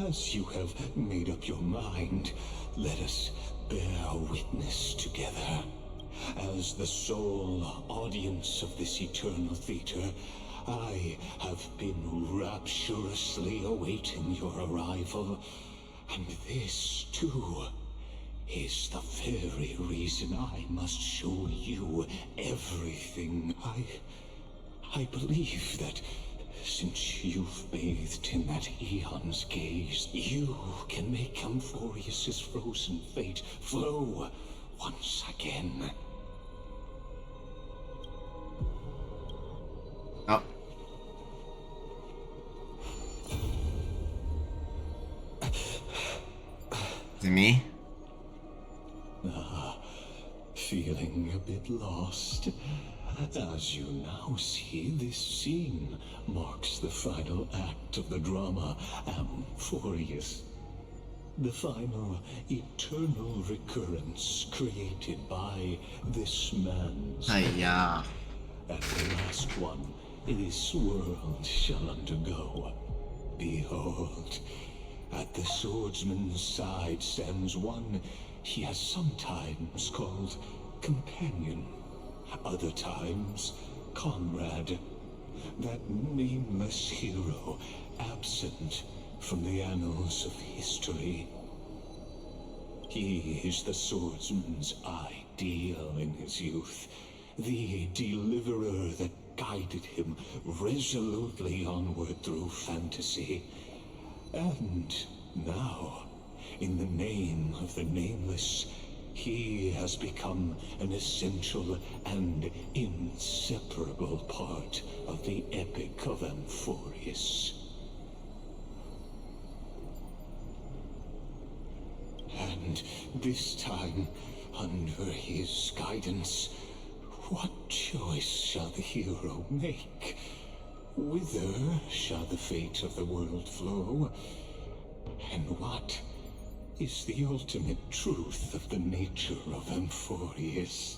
As you have made up your mind, let us bear witness together. As the sole audience of this eternal theater, I have been rapturously awaiting your arrival. And this, too, is the very reason I must show you everything. I believe that since you've bathed in that eon's gaze, you can make Amphorius's frozen fate flow once again. Oh. Is it me? Feeling a bit lost? As you now see, this scene marks the final act of the drama Amphorius. The final eternal recurrence created by this man's Hiya. And the last one this world shall undergo. Behold, at the swordsman's side stands one he has sometimes called companion, other times comrade, that nameless hero absent from the annals of history. He is the swordsman's ideal in his youth, the deliverer that guided him resolutely onward through fantasy. And now, in the name of the nameless, he has become an essential and inseparable part of the epic of Amphorius. And this time, under his guidance, what choice shall the hero make? Whither shall the fate of the world flow? And what is the ultimate truth of the nature of Amphorius?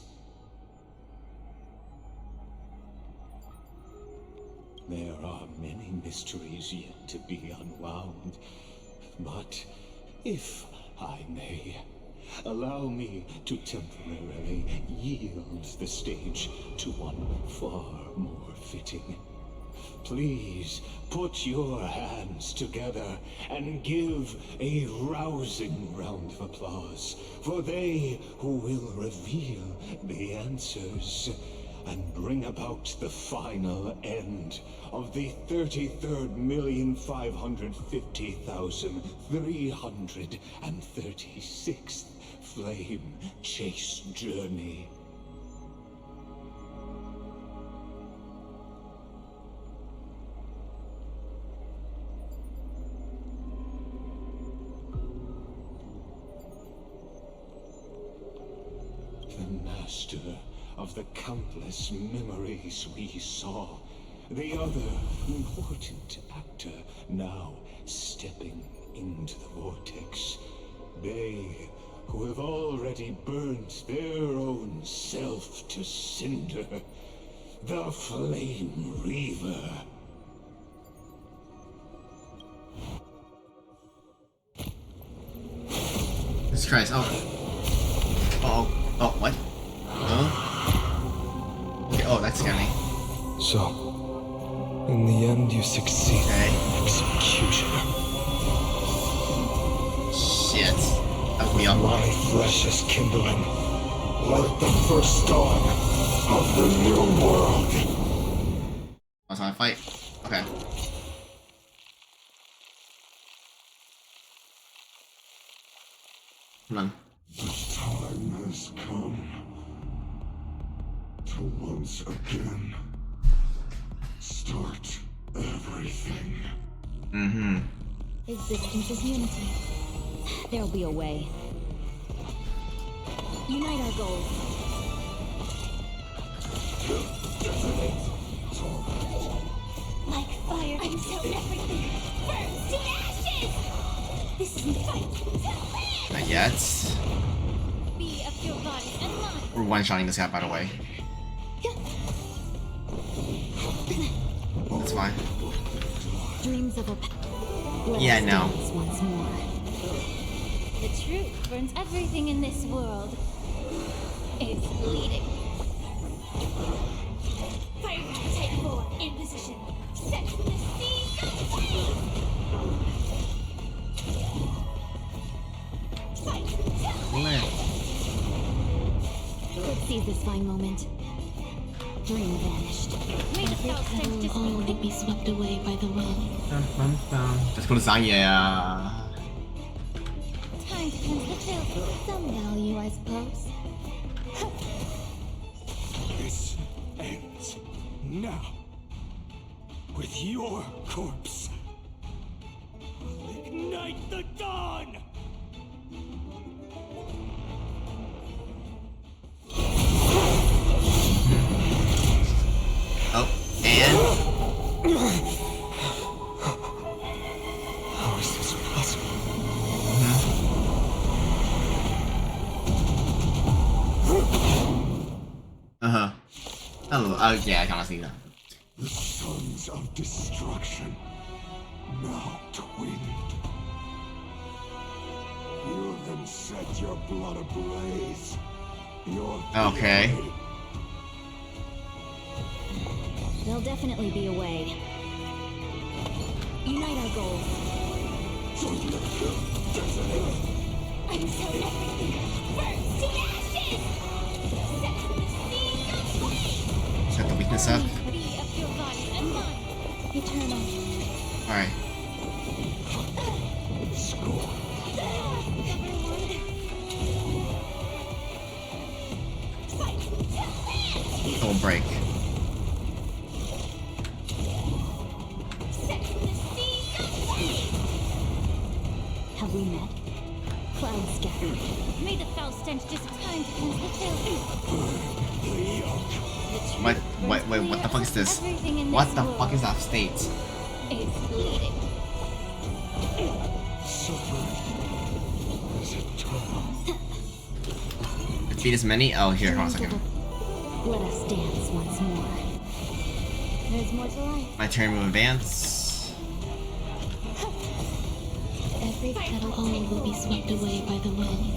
There are many mysteries yet to be unwound, but if I may, allow me to temporarily yield the stage to one far more fitting. Please put your hands together and give a rousing round of applause for they who will reveal the answers. and bring about the final end of the 33,550,336th flame chase journey. The master of the countless memories we saw. The other important actor now stepping into the vortex. They who have already burnt their own self to cinder. The Flame Reaver. Jesus Christ, oh. Uh-oh. Oh, what? Huh? Okay, oh, that's scary. So, in the end, you succeed. Okay. Executioner. Shit. That woke me up. My flesh is kindling, like the first dawn of the new world. That's my fight. Okay. Come on. The time has come to once again start everything. Mm-hmm. Existence is unity. There'll be a way. Unite our goals. Like fire until everything burns to ashes! This is the fight to live! Not yet. Be of your body and mind. We're one-shotting this guy, by the way. That's fine. Dreams of a yeah, no. Once more. The truth burns everything in this world. It's bleeding. Fire type 4 in position. Set the seas aflame! Fight to live! Let's seize this fine moment. Dream vanished. May the foul stench All will be swept away by the wind. Let's go to Zanya. Time to cleanse the filth. Some value, I suppose. This ends now. With your corpse. Ignite the dawn! Oh, and How is this possible? uh-huh. Oh, yeah, I can see that. The sons of destruction, now twinned. You then set your blood ablaze. Your Okay. fury. There'll definitely be a way. Unite our goals. Until everything burns to ashes! Set the seas aflame! Set the weakness up. Be of your body and mind. Eternal. Alright. Don't break. Have we met? Cloud scattered. May the foul stench just time to cleanse the filth. What? Wait, what the fuck is this? What the fuck is that state? It's bleeding. Defeat as many? Oh, here, hold on a second. Let us dance once more. There's more to life. My turn to advance. Every petal all will be swept away by the wind.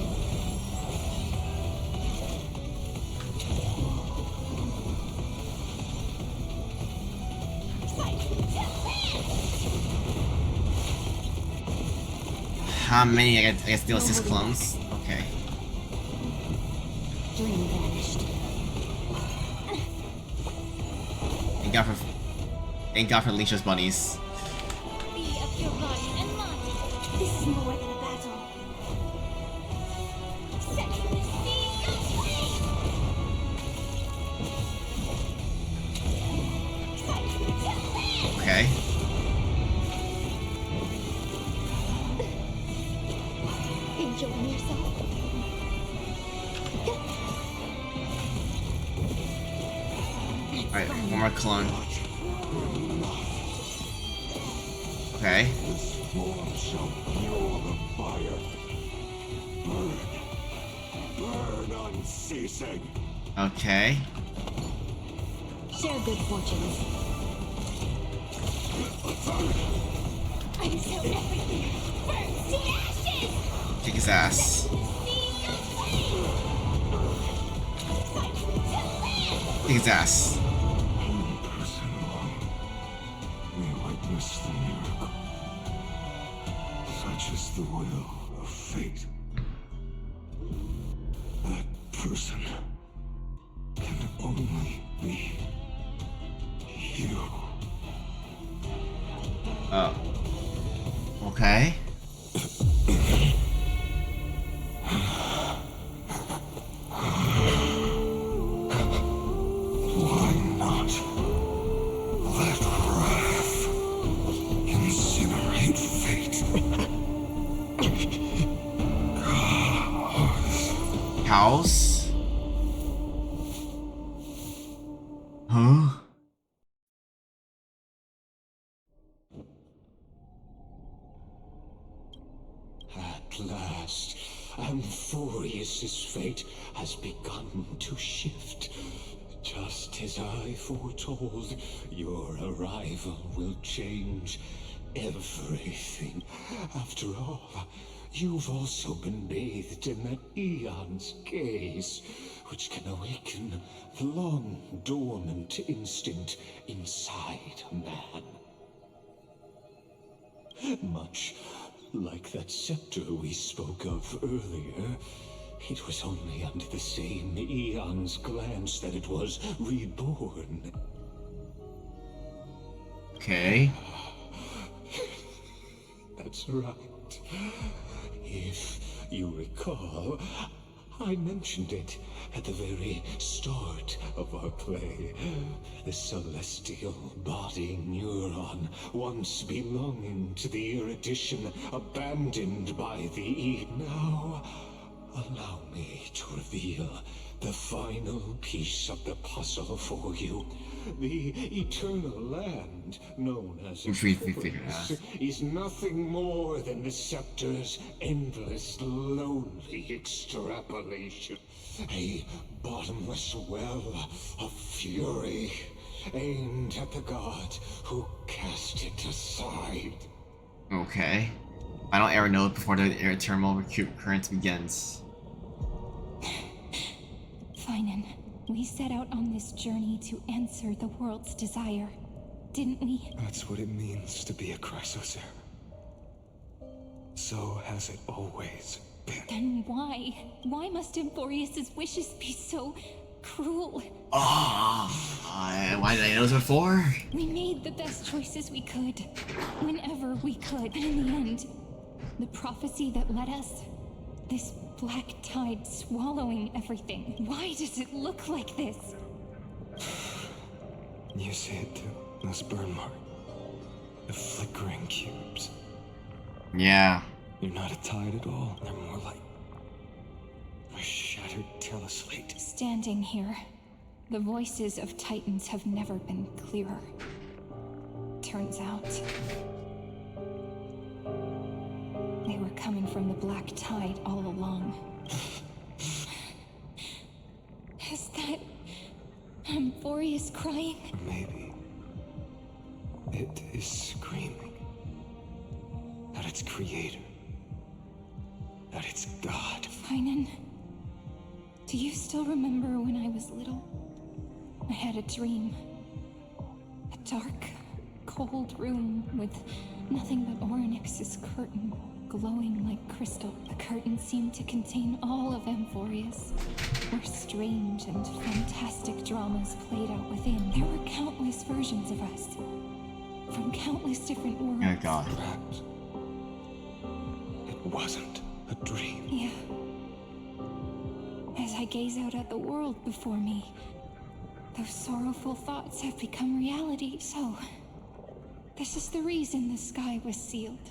How many? I got still 6 clones. Okay. Dream vanished. Thank God for Alicia's bunnies. Be of your body and mind. This is more than a battle. Set for the sea of flame. Fight to land. Okay. Enjoying yourself? Alright, one more clone. Okay. This form shall fuel the fire. Burn unceasing. Okay. Share good fortunes. Until everything burns to ashes! Kick his ass. Kick his ass. May witness the miracle. Such is the will of fate. That person can only be you. Oh. Okay. Why not let wrath incinerate fate? Cows? Huh? At last, Amphorius's fate has begun to shift. Just as I foretold, your arrival will change everything. After all, you've also been bathed in that eon's gaze, which can awaken the long-dormant instinct inside a man. Much like that scepter we spoke of earlier, it was only under the same eon's glance that it was reborn. Okay. That's right. If you recall, I mentioned it at the very start of our play. The celestial body neuron, once belonging to the erudition, abandoned by the now. Allow me to reveal the final piece of the puzzle for you. The eternal land, known as Amphorius, is nothing more than the scepter's endless, lonely extrapolation. A bottomless well of fury, aimed at the god who cast it aside. Okay. Final error node before the air terminal recurrence begins. Finan, we set out on this journey to answer the world's desire, didn't we? That's what it means to be a Chrysos heir. So has it always been. Then why? Why must Amphorius's wishes be so cruel? Why did I know this before? We made the best choices we could, whenever we could. And in the end, the prophecy that led us, this black tide swallowing everything. Why does it look like this? You see it too, this burn mark. The flickering cubes. Yeah. You're not a tide at all. They're more like a shattered teleslate. Standing here, the voices of Titans have never been clearer. Turns out, they were coming from the black tide all along. Is that Amphorius crying? Maybe it is screaming at its creator, at its god. Finan, do you still remember when I was little? I had a dream. A dark, cold room with nothing but Orynyx's curtain glowing like crystal. The curtain seemed to contain all of Amphorius, where strange and fantastic dramas played out within. There were countless versions of us, from countless different worlds. Oh god. Perhaps it wasn't a dream. Yeah. As I gaze out at the world before me, those sorrowful thoughts have become reality. So, this is the reason the sky was sealed.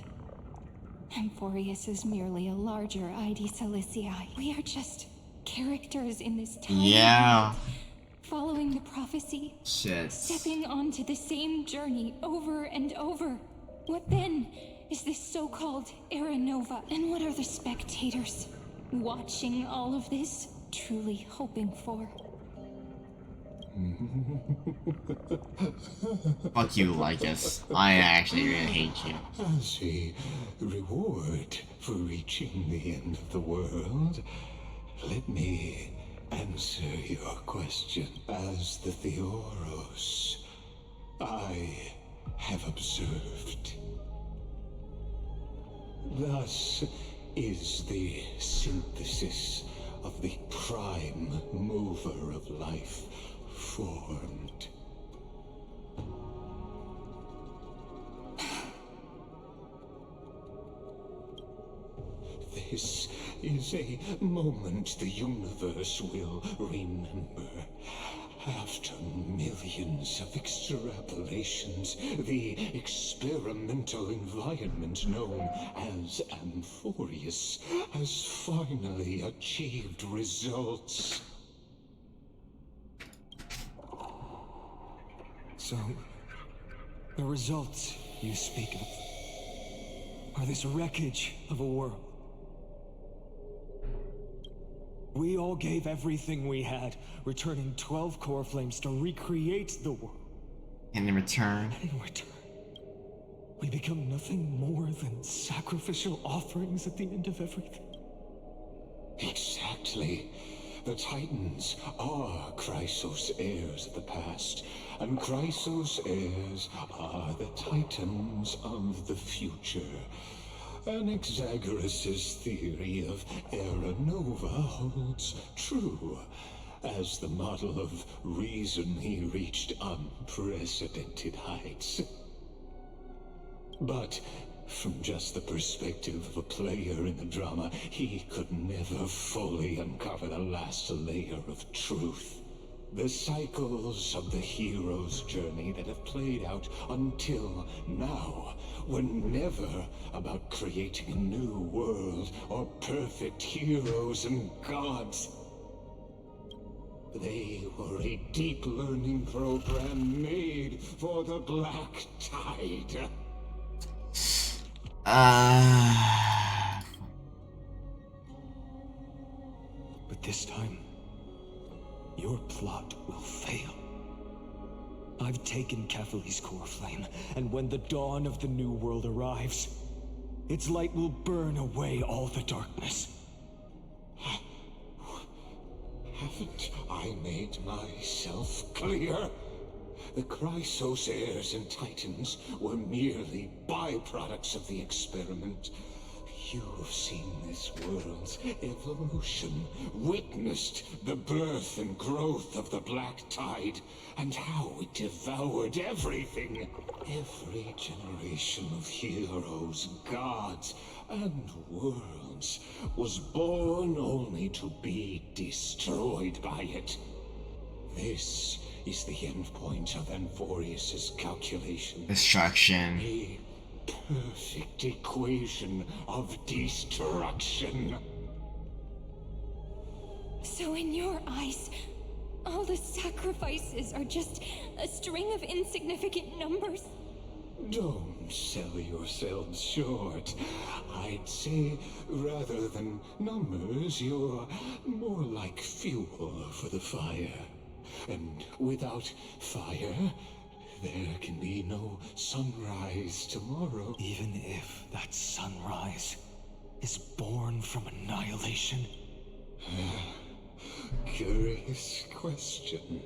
Amphorius is merely a larger ID Silicii. We are just characters in this tiny world, following the prophecy. Shit. Stepping onto the same journey over and over. What then is this so-called Era Nova? And what are the spectators watching all of this truly hoping for? Fuck you, Lycus. I actually really hate you. As a reward for reaching the end of the world, let me answer your question. As the Theoros, I have observed. Thus is the synthesis of the prime mover of life formed. This is a moment the universe will remember. After millions of extrapolations, the experimental environment known as Amphorius has finally achieved results. So, the results you speak of are this wreckage of a world. We all gave everything we had, returning 12 core flames to recreate the world. And in return, we become nothing more than sacrificial offerings at the end of everything. Exactly. The Titans are Chrysos heirs of the past, and Chrysos heirs are the Titans of the future. Anaxagoras' theory of Era Nova holds true, as the model of reason he reached unprecedented heights. But from just the perspective of a player in the drama, he could never fully uncover the last layer of truth. The cycles of the hero's journey that have played out until now were never about creating a new world or perfect heroes and gods. They were a deep learning program made for the Black Tide. But this time, your plot will fail. I've taken Kefali's core flame, and when the dawn of the new world arrives, its light will burn away all the darkness. Haven't I made myself clear? The Chrysos heirs and Titans were merely byproducts of the experiment. You've seen this world's evolution, witnessed the birth and growth of the Black Tide, and how it devoured everything. Every generation of heroes, gods, and worlds was born only to be destroyed by it. This is the endpoint of Amphorius' calculation. Destruction. A perfect equation of destruction. So in your eyes, all the sacrifices are just a string of insignificant numbers? Don't sell yourselves short. I'd say, rather than numbers, you're more like fuel for the fire. And without fire, there can be no sunrise tomorrow. Even if that sunrise is born from annihilation? Curious question.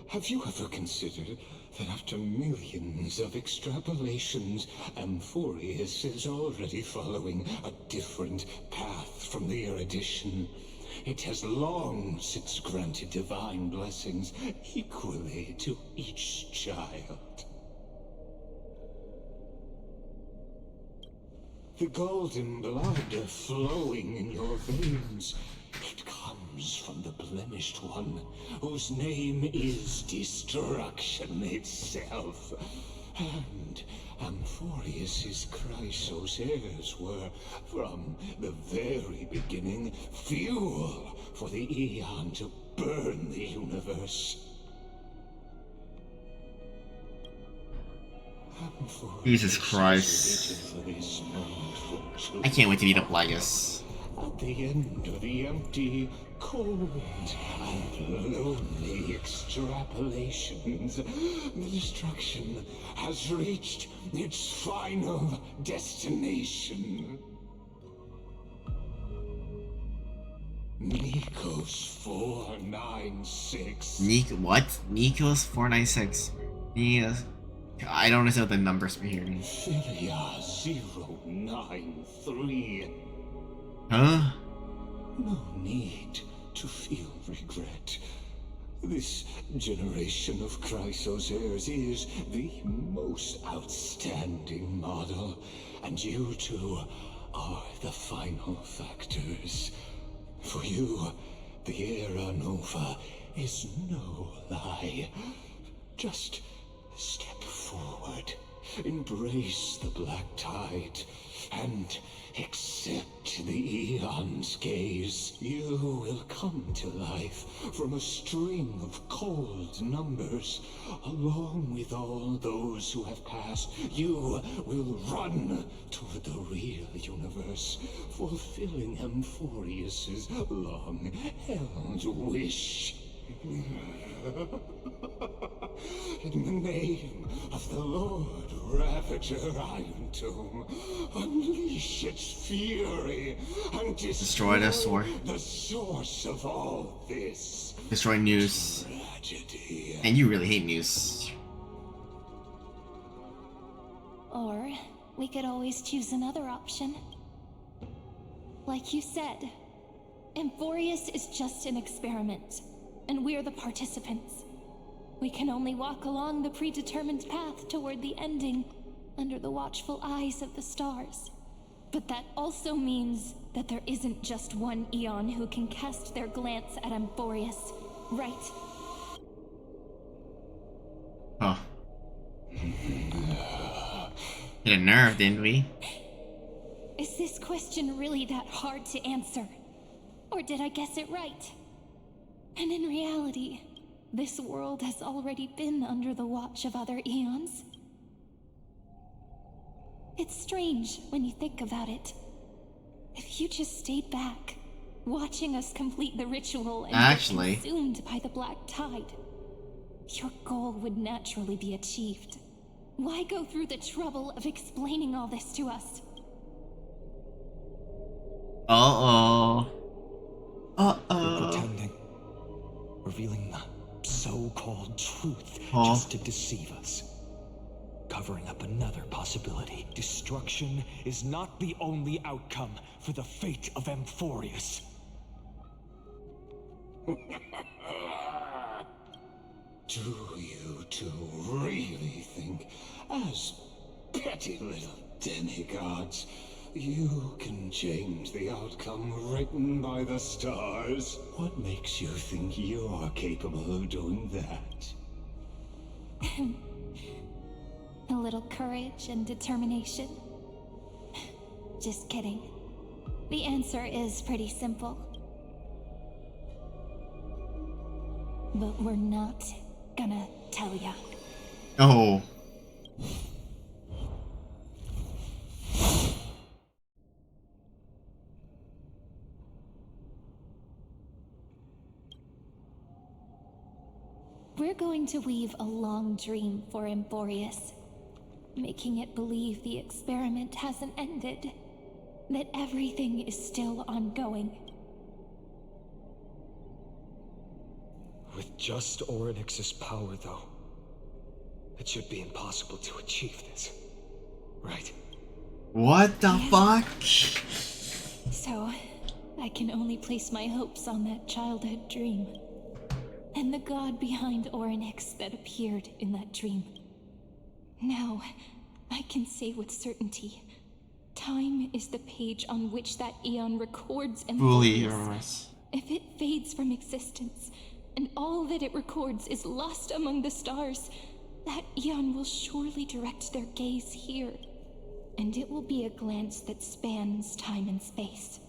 Have you ever considered that after millions of extrapolations, Amphorius is already following a different path from the erudition? It has long since granted divine blessings equally to each child. The golden blood flowing in your veins, it comes from the blemished one, whose name is destruction itself. And Amphorius's Chrysos heirs were, from the very beginning, fuel for the Aeon to burn the universe. Jesus Christ. I can't wait to meet up Plagueis. At the end of the empty, cold, and lonely extrapolations, the destruction has reached its final destination. Nikos 496. What? Nikos 496. Nikos. I don't understand what the numbers we're hearing. Philia 093. Huh? No need to feel regret. This generation of Chrysos heirs is the most outstanding model, and you two are the final factors. For you, the Era Nova is no lie. Just step forward, embrace the black tide, and accept the Aeon's gaze. You will come to life from a string of cold numbers. Along with all those who have passed, you will run toward the real universe, fulfilling Amphorius's long-held wish. In the name of the Lord Ravager Iron Tomb, unleash its fury and destroy the sword. The source of all this. Destroy News. Tragedy. And you really hate News. Or we could always choose another option. Like you said, Amphorius is just an experiment, and we're the participants. We can only walk along the predetermined path toward the ending, under the watchful eyes of the stars. But that also means that there isn't just one Aeon who can cast their glance at Amphorius, right? Huh. Hit a nerve, didn't we? Is this question really that hard to answer? Or did I guess it right? And in reality, this world has already been under the watch of other Aeons. It's strange when you think about it. If you just stayed back, watching us complete the ritual and get consumed by the black tide, your goal would naturally be achieved. Why go through the trouble of explaining all this to us? Uh-oh. We're pretending. Revealing the so-called truth just to deceive us. Covering up another possibility. Destruction is not the only outcome for the fate of Amphorius. Do you two really think, as petty little demigods, you can change the outcome written by the stars? What makes you think you're capable of doing that? A little courage and determination. Just kidding. The answer is pretty simple. But we're not gonna tell ya. Oh. We're going to weave a long dream for Amphorius, making it believe the experiment hasn't ended, that everything is still ongoing. With just Orynyx's power, though, it should be impossible to achieve this, right? What the fuck? So, I can only place my hopes on that childhood dream. And the god behind Orynyx that appeared in that dream. Now, I can say with certainty, time is the page on which that eon records and flows. If it fades from existence, and all that it records is lost among the stars, that eon will surely direct their gaze here. And it will be a glance that spans time and space,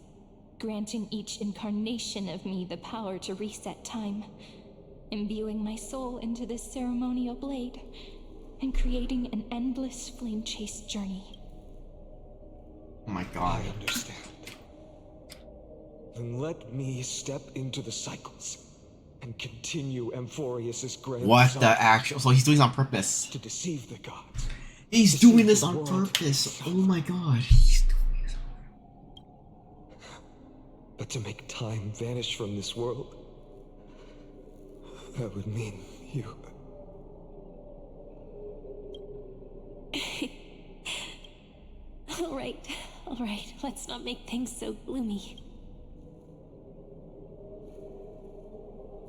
granting each incarnation of me the power to reset time, imbuing my soul into this ceremonial blade, and creating an endless flame-chased journey. Oh my god. I understand. Then let me step into the cycles and continue Amphorius's grand What design the actual? So he's doing this on purpose. to deceive the gods. He's doing this on purpose. Oh my god. He's doing this. But to make time vanish from this world, that would mean you. All right, let's not make things so gloomy.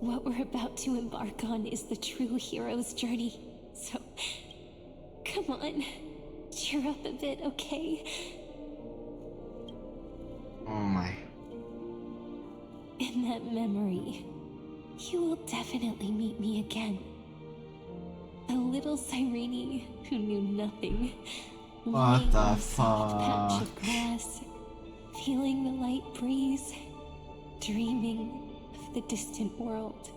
What we're about to embark on is the true hero's journey, so come on, cheer up a bit, okay? Oh my. In that memory, you will definitely meet me again. A little Cyrene who knew nothing. What the Patch fuck? of grass, feeling the light breeze, dreaming of the distant world.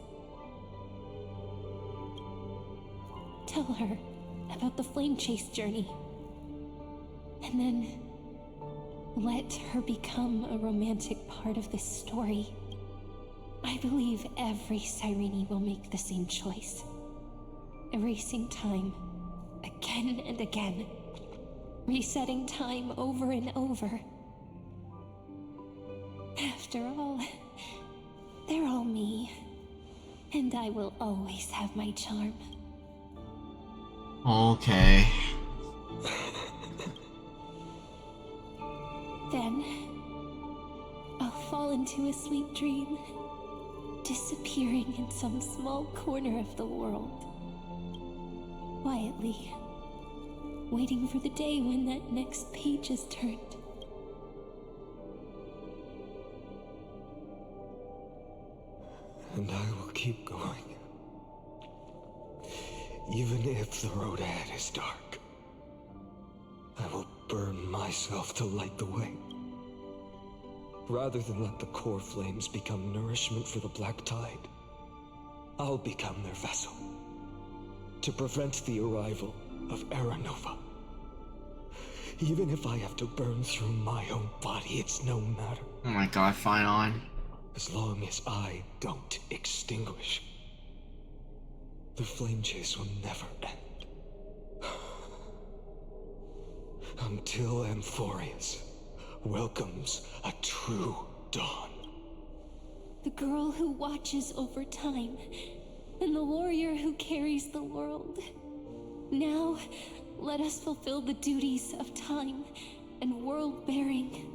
Tell her about the flame chase journey, and then let her become a romantic part of this story. I believe every Cyrene will make the same choice, erasing time again and again, resetting time over and over. After all, they're all me, and I will always have my charm. Okay. Then, I'll fall into a sweet dream, disappearing in some small corner of the world. Quietly, waiting for the day when that next page is turned. And I will keep going. Even if the road ahead is dark, I will burn myself to light the way. Rather than let the core flames become nourishment for the black tide, I'll become their vessel to prevent the arrival of Era Nova. Even if I have to burn through my own body, it's no matter. Oh my god, PHAINON. As long as I don't extinguish, the flame chase will never end. Until Amphorius welcomes a true dawn. The girl who watches over time, and the warrior who carries the world. Now, let us fulfill the duties of time and world-bearing,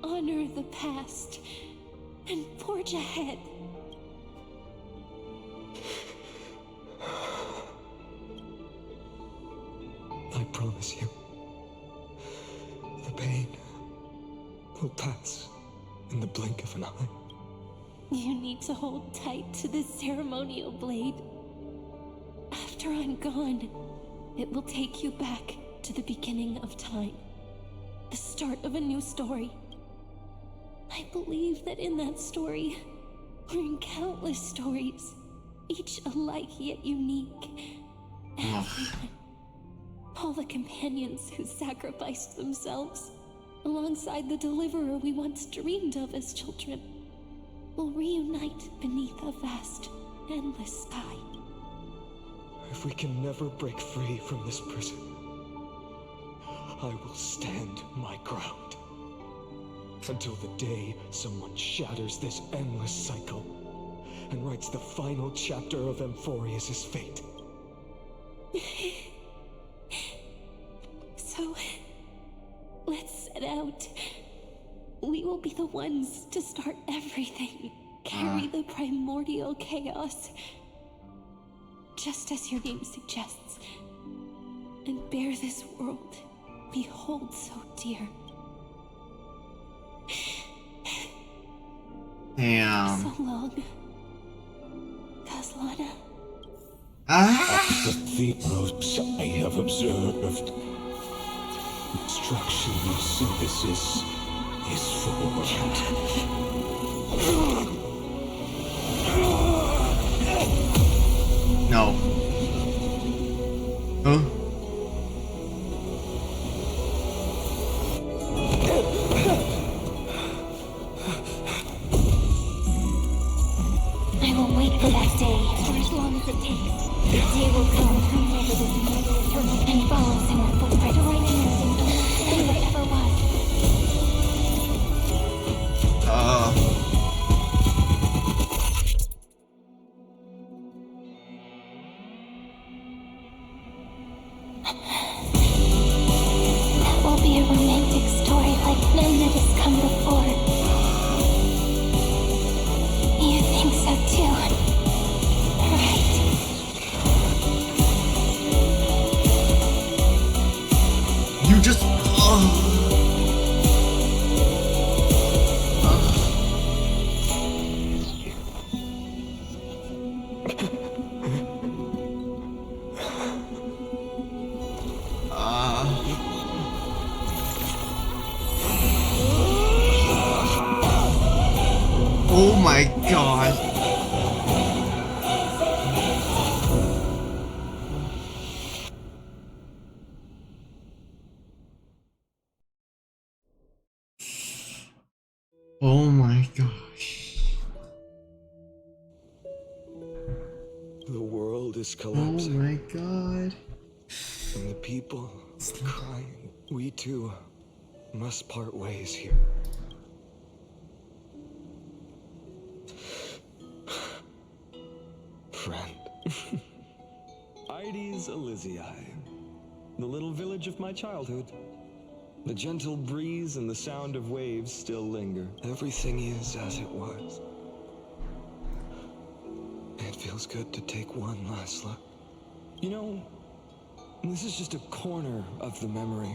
honor the past, and forge ahead. I promise you, the pain will pass in the blink of an eye. You need to hold tight to this ceremonial blade. After I'm gone, it will take you back to the beginning of time, the start of a new story. I believe that in that story, or in countless stories, each alike yet unique, everyone, all the companions who sacrificed themselves, alongside the deliverer we once dreamed of as children, will reunite beneath a vast, endless sky. If we can never break free from this prison, I will stand my ground. Until the day someone shatters this endless cycle and writes the final chapter of Amphorius' fate. So, let's set out. We will be the ones to start everything. Carry the primordial chaos, just as your name suggests, and bear this world we hold so dear. Damn. So long, Kaslana. The themes I have observed. Instruction synthesis is formed. No. Huh? I will wait for that day, for as long as it takes. The day will come, turns over this immortal turtle, and follows in our footprint, directing us in the way that ever was. That will be a romantic story like none that has come before. You think so too, right? You just. Oh my god. Oh my gosh. The world is collapsing. Oh my god. And the people are crying. We too must part ways here. Friend. Ides Elysiae, the little village of my childhood. The gentle breeze and the sound of waves still linger. Everything is as it was. It feels good to take one last look. You know, this is just a corner of the memory.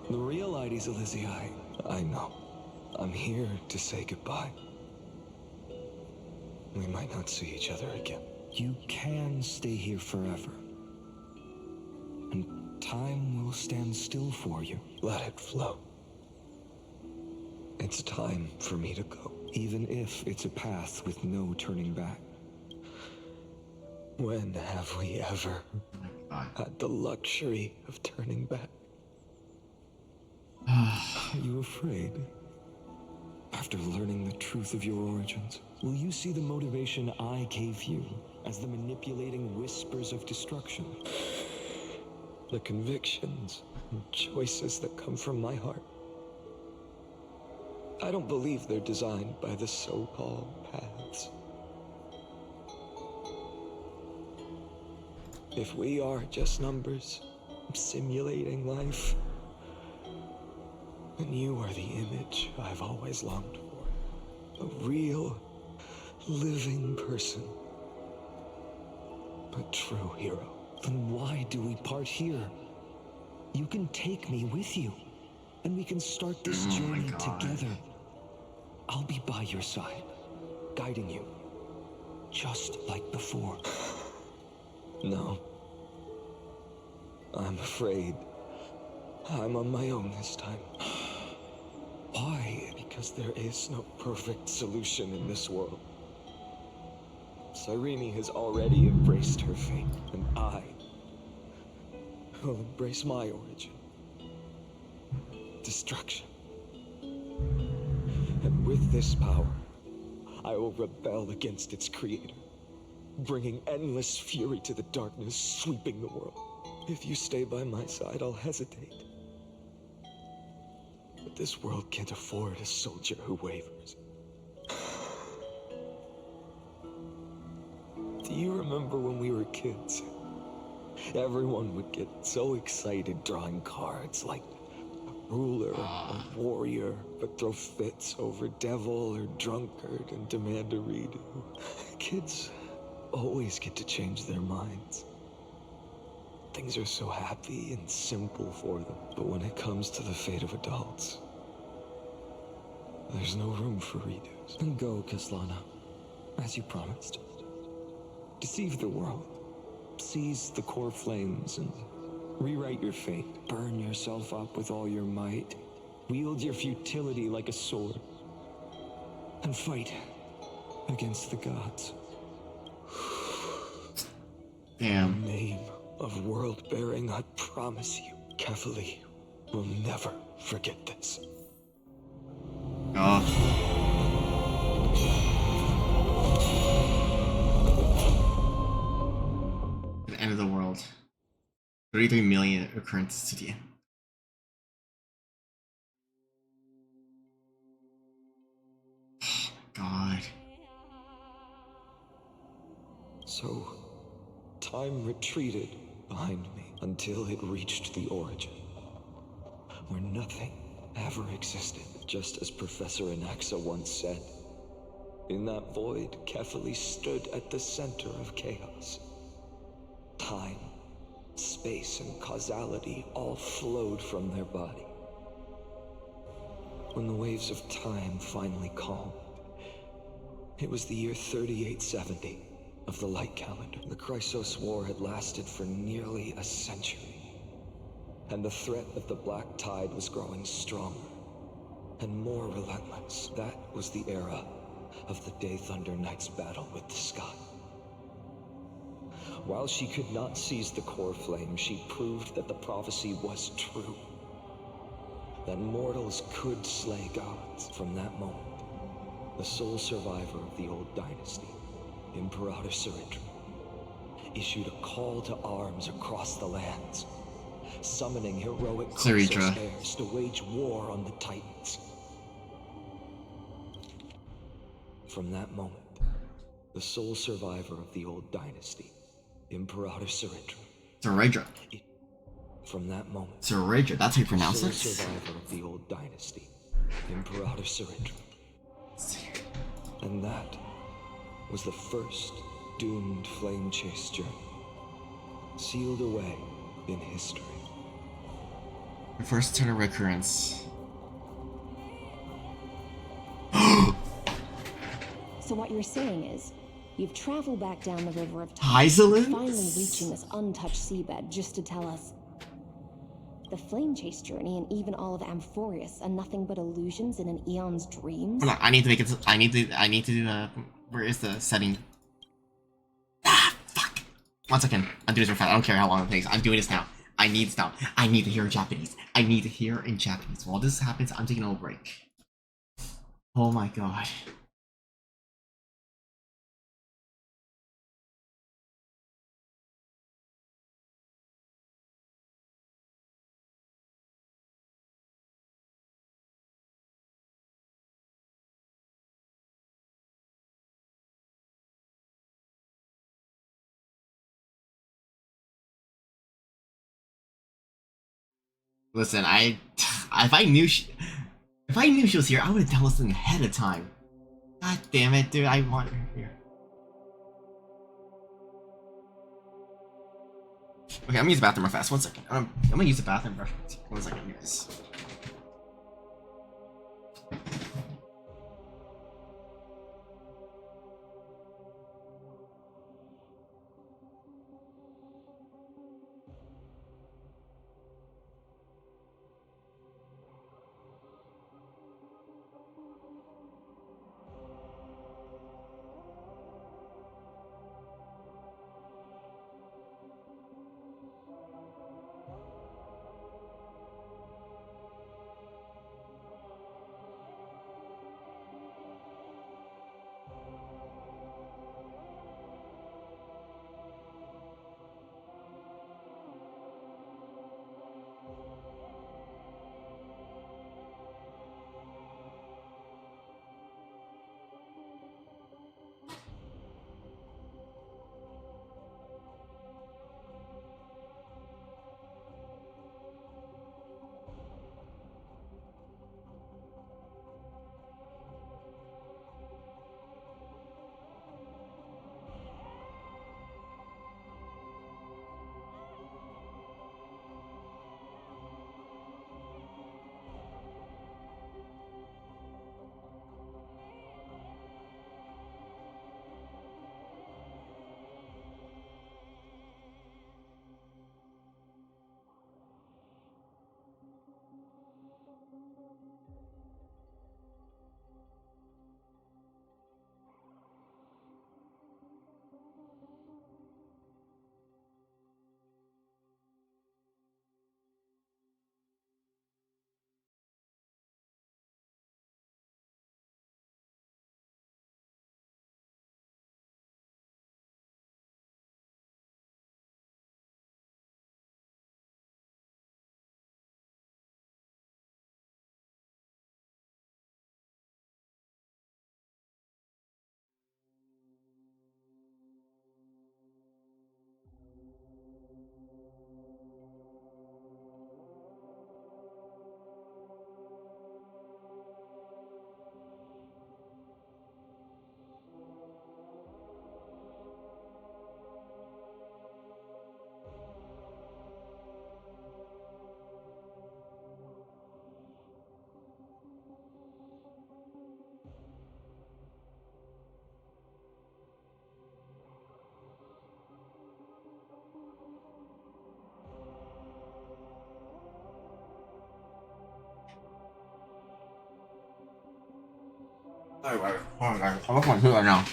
The real Ides Elysiae. I know. I'm here to say goodbye. We might not see each other again. You can stay here forever. And time will stand still for you. Let it flow. It's time for me to go, even if it's a path with no turning back. When have we ever had the luxury of turning back? Are you afraid? After learning the truth of your origins, will you see the motivation I gave you as the manipulating whispers of destruction? The convictions and choices that come from my heart. I don't believe they're designed by the so-called paths. If we are just numbers, simulating life, then you are the image I've always longed for. A real, living person. A true hero. Then why do we part here? You can take me with you, and we can start this journey together. I'll be by your side, guiding you, just like before. No. I'm afraid I'm on my own this time. Why? Because there is no perfect solution in this world. Cyrene has already embraced her fate, and I will embrace my origin. Destruction. And with this power, I will rebel against its creator, bringing endless fury to the darkness sweeping the world. If you stay by my side, I'll hesitate. But this world can't afford a soldier who wavers. Do you remember when we were kids? Everyone would get so excited drawing cards like a ruler, a warrior, but throw fits over devil or drunkard and demand a redo. Kids always get to change their minds. Things are so happy and simple for them. But when it comes to the fate of adults, there's no room for redos. And go, Kaslana, as you promised. Deceive the world. Seize the core flames and rewrite your fate. Burn yourself up with all your might. Wield your futility like a sword. And fight against the gods. Damn. In the name of world-bearing, I promise you, Kefali will never forget this. The end of the world. 33 million occurrences today. Oh my god. So, time retreated behind me until it reached the origin, where nothing ever existed, just as Professor Anaxa once said. In that void, Kefali stood at the center of chaos. Time, space, and causality all flowed from their body. When the waves of time finally calmed, it was the year 3870 of the light calendar. The Chrysos War had lasted for nearly a century, and the threat of the Black Tide was growing stronger and more relentless. That was the era of the Day Thunder Knight's battle with the sky. While she could not seize the core flame, she proved that the prophecy was true. That mortals could slay gods. From that moment, the sole survivor of the old dynasty, Imperator Saritra, issued a call to arms across the lands, summoning heroic Chrysos heirs to wage war on the Titans. From that moment, the sole survivor of the old dynasty, Imperator Saritra. From that moment, Saritra, that's how you pronounce the it? sole survivor of the old dynasty, Imperator Saritra. And that was the first doomed flame chase journey, sealed away in history. The first turn of recurrence. So what you're saying is, you've traveled back down the river of time, Hysolence? finally reaching this untouched seabed just to tell us the flame chase journey and even all of Amphorius are nothing but illusions in an eon's dreams? Hold on, I need to make it. I need to do the. Where is the setting? Ah, fuck. 1 second. I'm doing this real fast. I don't care how long it takes. I'm doing this now. I need this now. I need to hear in Japanese. I need to hear in Japanese. While this happens, I'm taking a little break. Oh my god. Listen, if I knew she was here, I would have done this ahead of time. God damn it, dude! I want her here. Okay, I'm gonna use the bathroom real fast. 1 second. I'm gonna use the bathroom brush. 1 second, guys. Alright, hold on guys. I lost my food right now.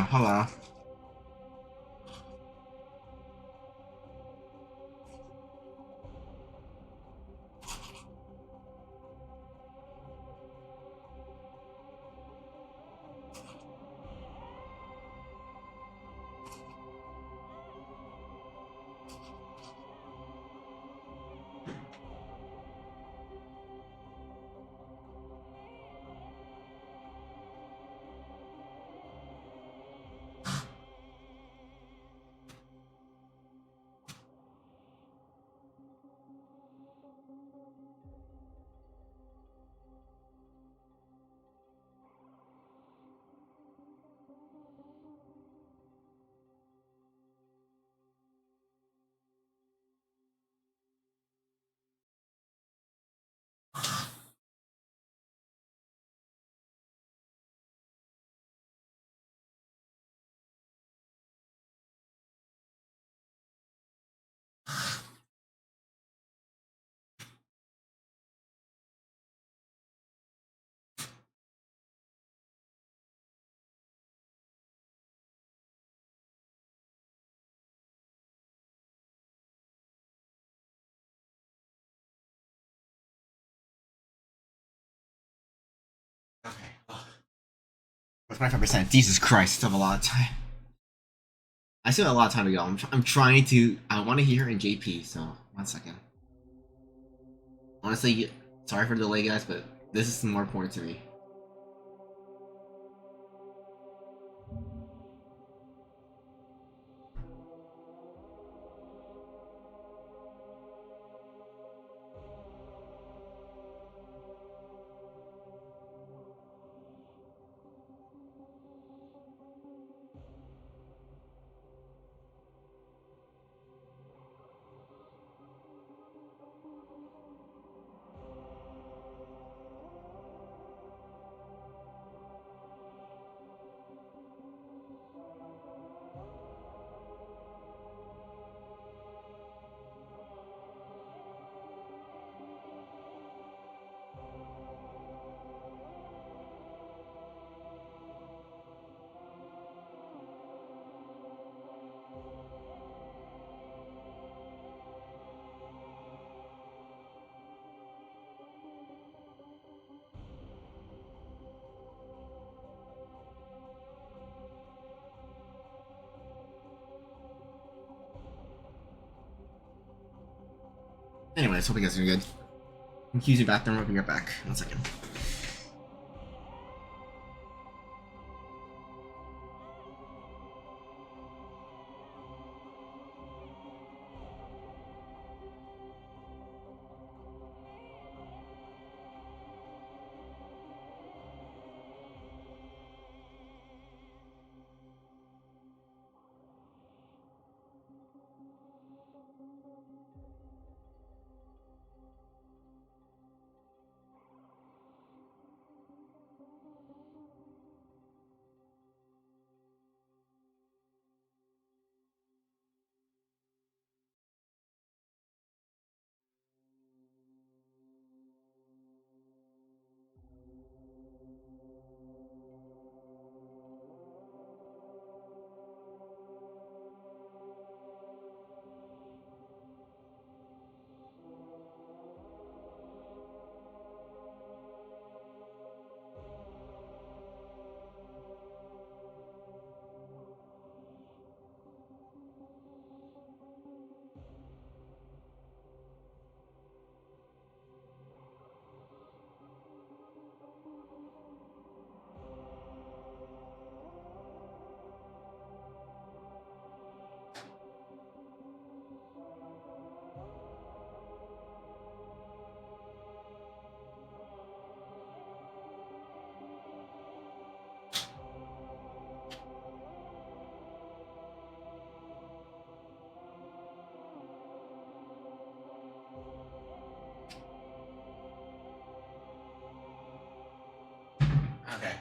Hello. What's my 5%? Jesus Christ, I still have a lot of time. I still have a lot of time to go. I'm trying to. I want to hear her in JP, so 1 second. Honestly, sorry for the delay, guys, but this is more important to me. Anyways, hope you guys are good. I'm using the bathroom. I'll be right back. 1 second.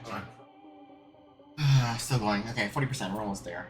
Hold on. Still going. Okay, 40%. We're almost there.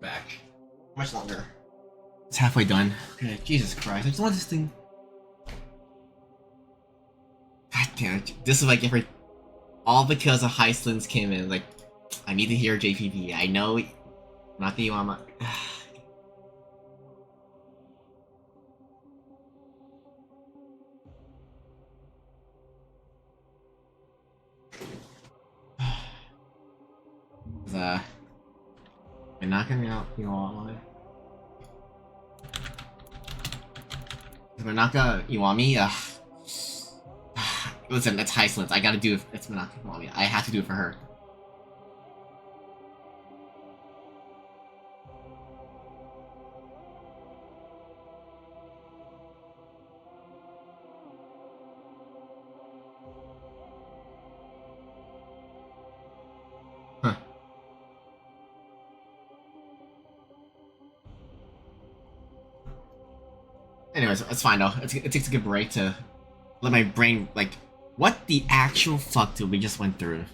Back. Much longer. It's halfway done. Okay, Jesus Christ. I just want this thing. God damn it. This is like every. All because of Heislands came in. Like, I need to hear JPP. I know. Not the Iwama. We're not gonna out Iwama. We're not gonna Iwami. Listen, it's Heislands. I gotta do it. It's Manaka Iwami. I have to do it for her. Huh. Anyways, it's fine though. It takes a good break to let my brain, like, what the actual fuck did we just went through?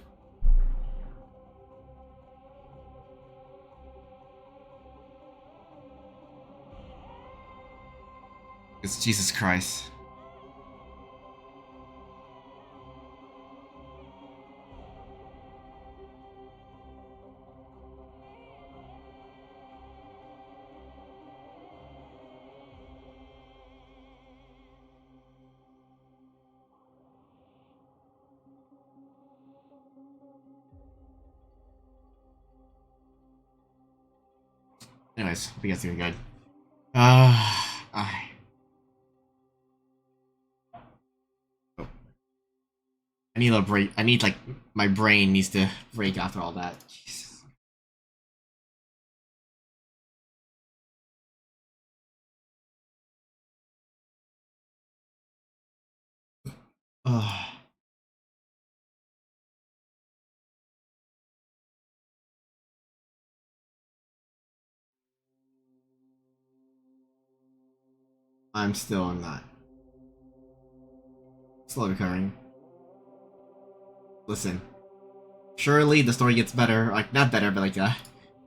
It's Jesus Christ. Anyways, hope you guys doing good. I need a break. I need, like, my brain needs to break after all that. Jesus. I'm still not. Still recovering. Listen. Surely the story gets better. Like, not better, but like,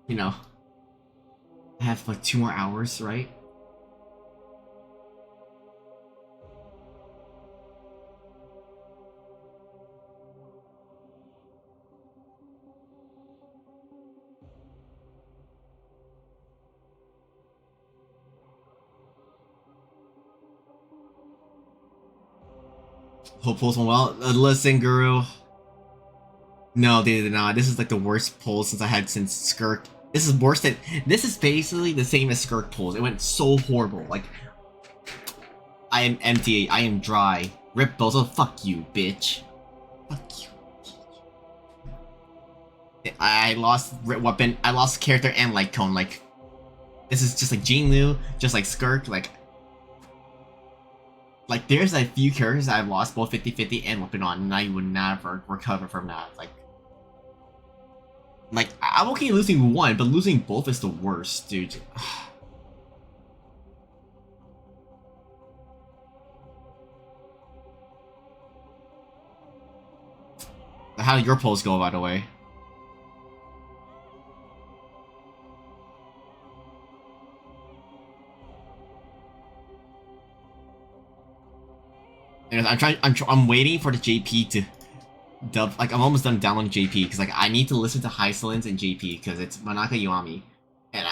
you know. I have like 2 more hours, right? Hope pulls went well. Listen, Guru. No, they did not. This is like the worst pull since I had since Skirk. This is worse than. This is basically the same as Skirk pulls. It went so horrible. Like, I am empty. I am dry. Rip Bozo, fuck you, bitch. Fuck you. I lost weapon. I lost character and light cone. Like, this is just like Jinlu, just like Skirk. Like there's a few characters I've lost both 50-50 and weapon on, and I would never recover from that. Like, Like, I'm okay losing one, but losing both is the worst, dude. How did your polls go, by the way? Anyways, I'm waiting for the JP to dub. Like, I'm almost done downloading JP because like I need to listen to Hysolins and JP because it's Manaka Yuami, and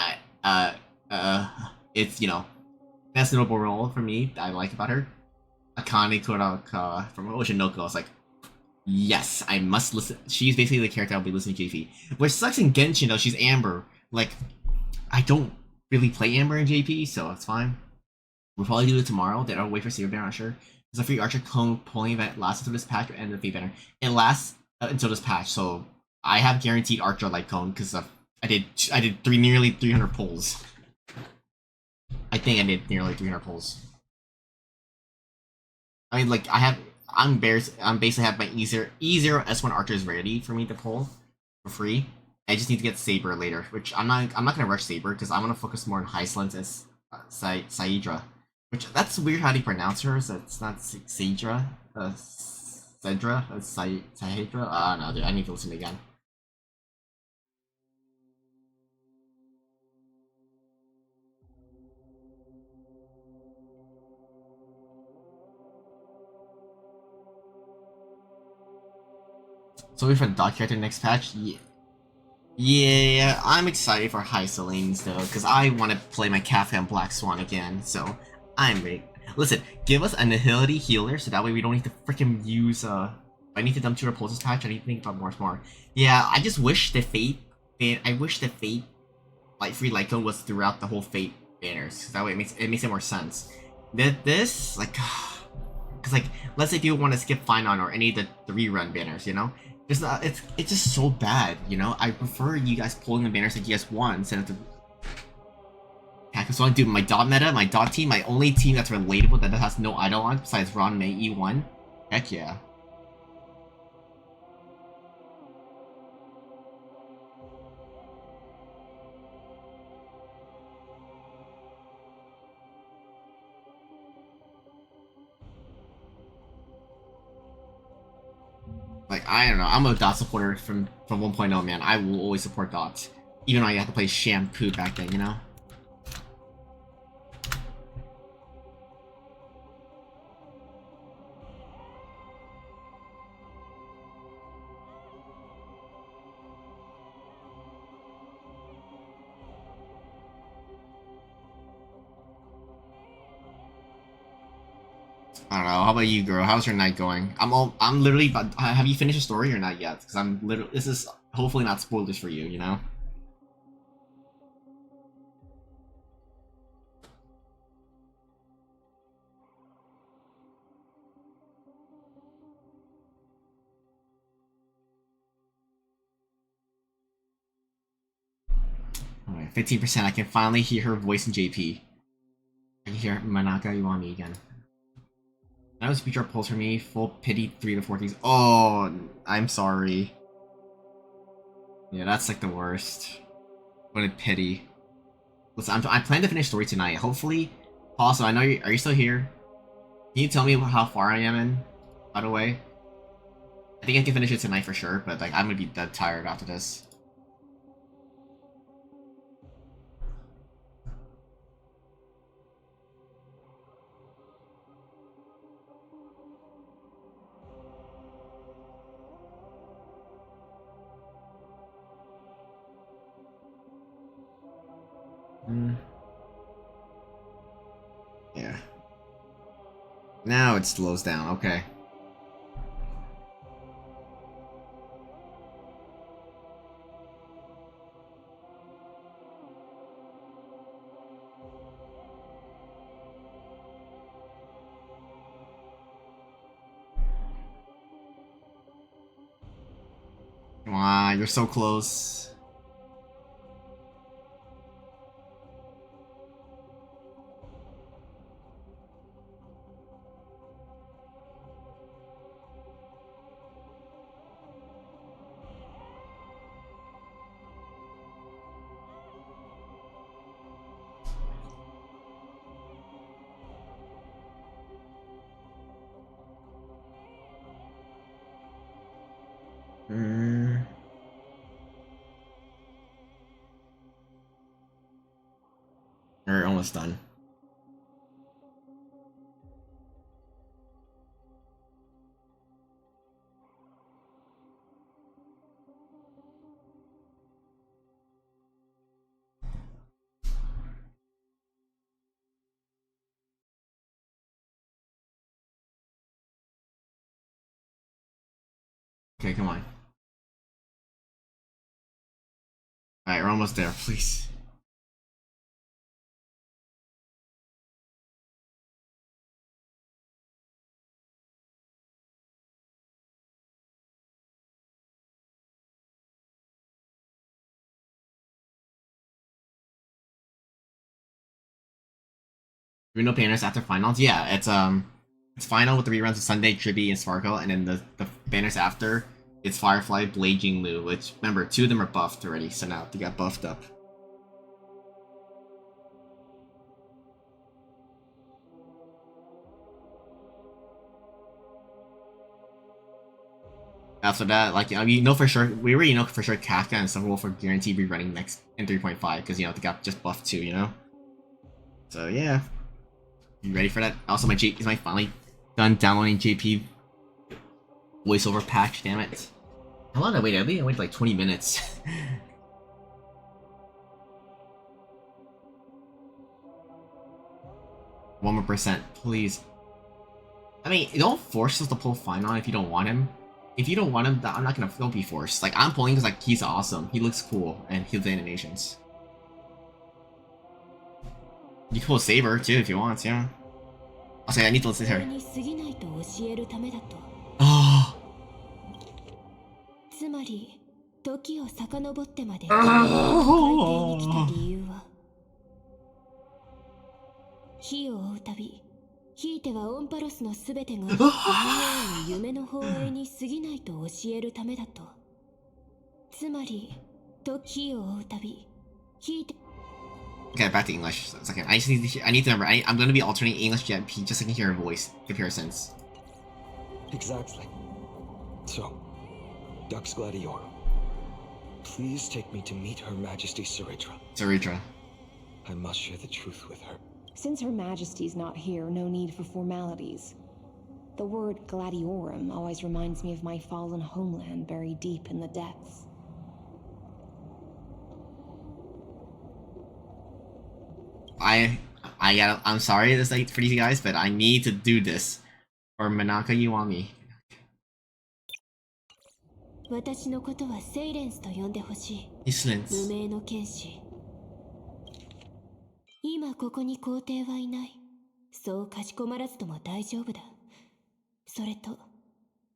it's best notable role for me that I like about her. Akane Kurakawa from Oshinoko. I was like, yes, I must listen. She's basically the character I'll be listening to JP. Which sucks in Genshin though. She's Amber. Like, I don't really play Amber in JP, so it's fine. We'll probably do it tomorrow. Then I'll wait for Saber Banner. I'm not sure. There's a free Archer clone polling event lasts until this patch and the free banner. It lasts until this patch, so I have guaranteed Archer like clone because I did nearly 300 polls. I think I did nearly 300 polls. I mean, like I'm basically have my E0 S1 Archers ready for me to pull for free. I just need to get Saber later, which I'm not gonna rush Saber because I'm gonna focus more on Hysolins as Saidra. Which, that's weird how do you pronounce her, so it's not Saidra, Cedra, Saidra? No, dude, I need to listen again. So wait for the dog character next patch? Yeah, I'm excited for Hysolines though, because I want to play my Kafka and Black Swan again, so I'm ready. Listen, give us a Nihility healer so that way we don't need to freaking use I need to dump 2 repulses patch. I need to think about more. Yeah, I just wish the Fate like free light code was throughout the whole Fate banners. Cause that way it makes it more sense. This like because like let's say if you want to skip Phaenon or any of the rerun banners, it's just so bad, I prefer you guys pulling the banners like you guys want instead of the so I do my dot meta, my dot team, my only team that's relatable that has no idol on besides Ron May E1. Heck yeah. Like, I don't know, I'm a dot supporter from 1.0, man. I will always support dots. Even though I had to play Shampoo back then, I don't know. How about you, girl? How's your night going? I'm literally about. Have you finished the story or not yet? Because I'm literally. This is hopefully not spoilers for you. Alright, 15%. I can finally hear her voice in JP. I can hear Manaka Iwami again. That was speech art pulls for me. Full pity 3 to 4 things. Oh, I'm sorry. Yeah, that's like the worst. What a pity. Listen, I plan to finish story tonight. Hopefully, also, I know are you still here? Can you tell me how far I am in? By the way, I think I can finish it tonight for sure, but like I'm gonna be dead tired after this. Yeah. Now it slows down, okay. Come on, you're so close. We're almost done. Okay, come on. Alright, we're almost there, please. Reno Painters after finals? Yeah, it's final with the reruns of Sunday, Triby, and Sparkle, and then the banners after it's Firefly, Blazing Lu, which remember 2 of them are buffed already, so now they got buffed up. After that, like, you know for sure, we already know for sure Kafka and Sunwolf are guaranteed to be running next in 3.5 because you know they got just buffed too, you know. So yeah, you ready for that? Also, is my finally done downloading JP voiceover patch. Damn it! How long did I wait? I waited like 20 minutes. 1%, please. I mean, don't force us to pull Phainon if you don't want him. If you don't want him, I'm not gonna. Don't be forced. Like, I'm pulling because like he's awesome. He looks cool and he has the animations. You can pull Saber too if you want. Yeah. I'll say I need to listen to her. Oh. つまり時を遡ってまで海底に来た理由は火を追う旅ひいてはオンパロスのすべてが人間の夢の放映に過ぎないと教えるためだとつまり時を追う旅ひいて Okay, back to English. So, second. I just need to hear, I need to remember. I'm going to be alternating English JP just so I can hear her voice comparisons. Exactly. So, Dux Gladior, please take me to meet Her Majesty Saritra. Saritra. I must share the truth with her. Since Her Majesty's not here, no need for formalities. The word Gladiorum always reminds me of my fallen homeland buried deep in the depths. I'm sorry this like for these guys, but I need to do this. Or Manaka Yuami. 私のことはセイレンスと呼んでほしい。無名の剣士。今ここに皇帝はいない。そうかしこまらずとも大丈夫だ。それと、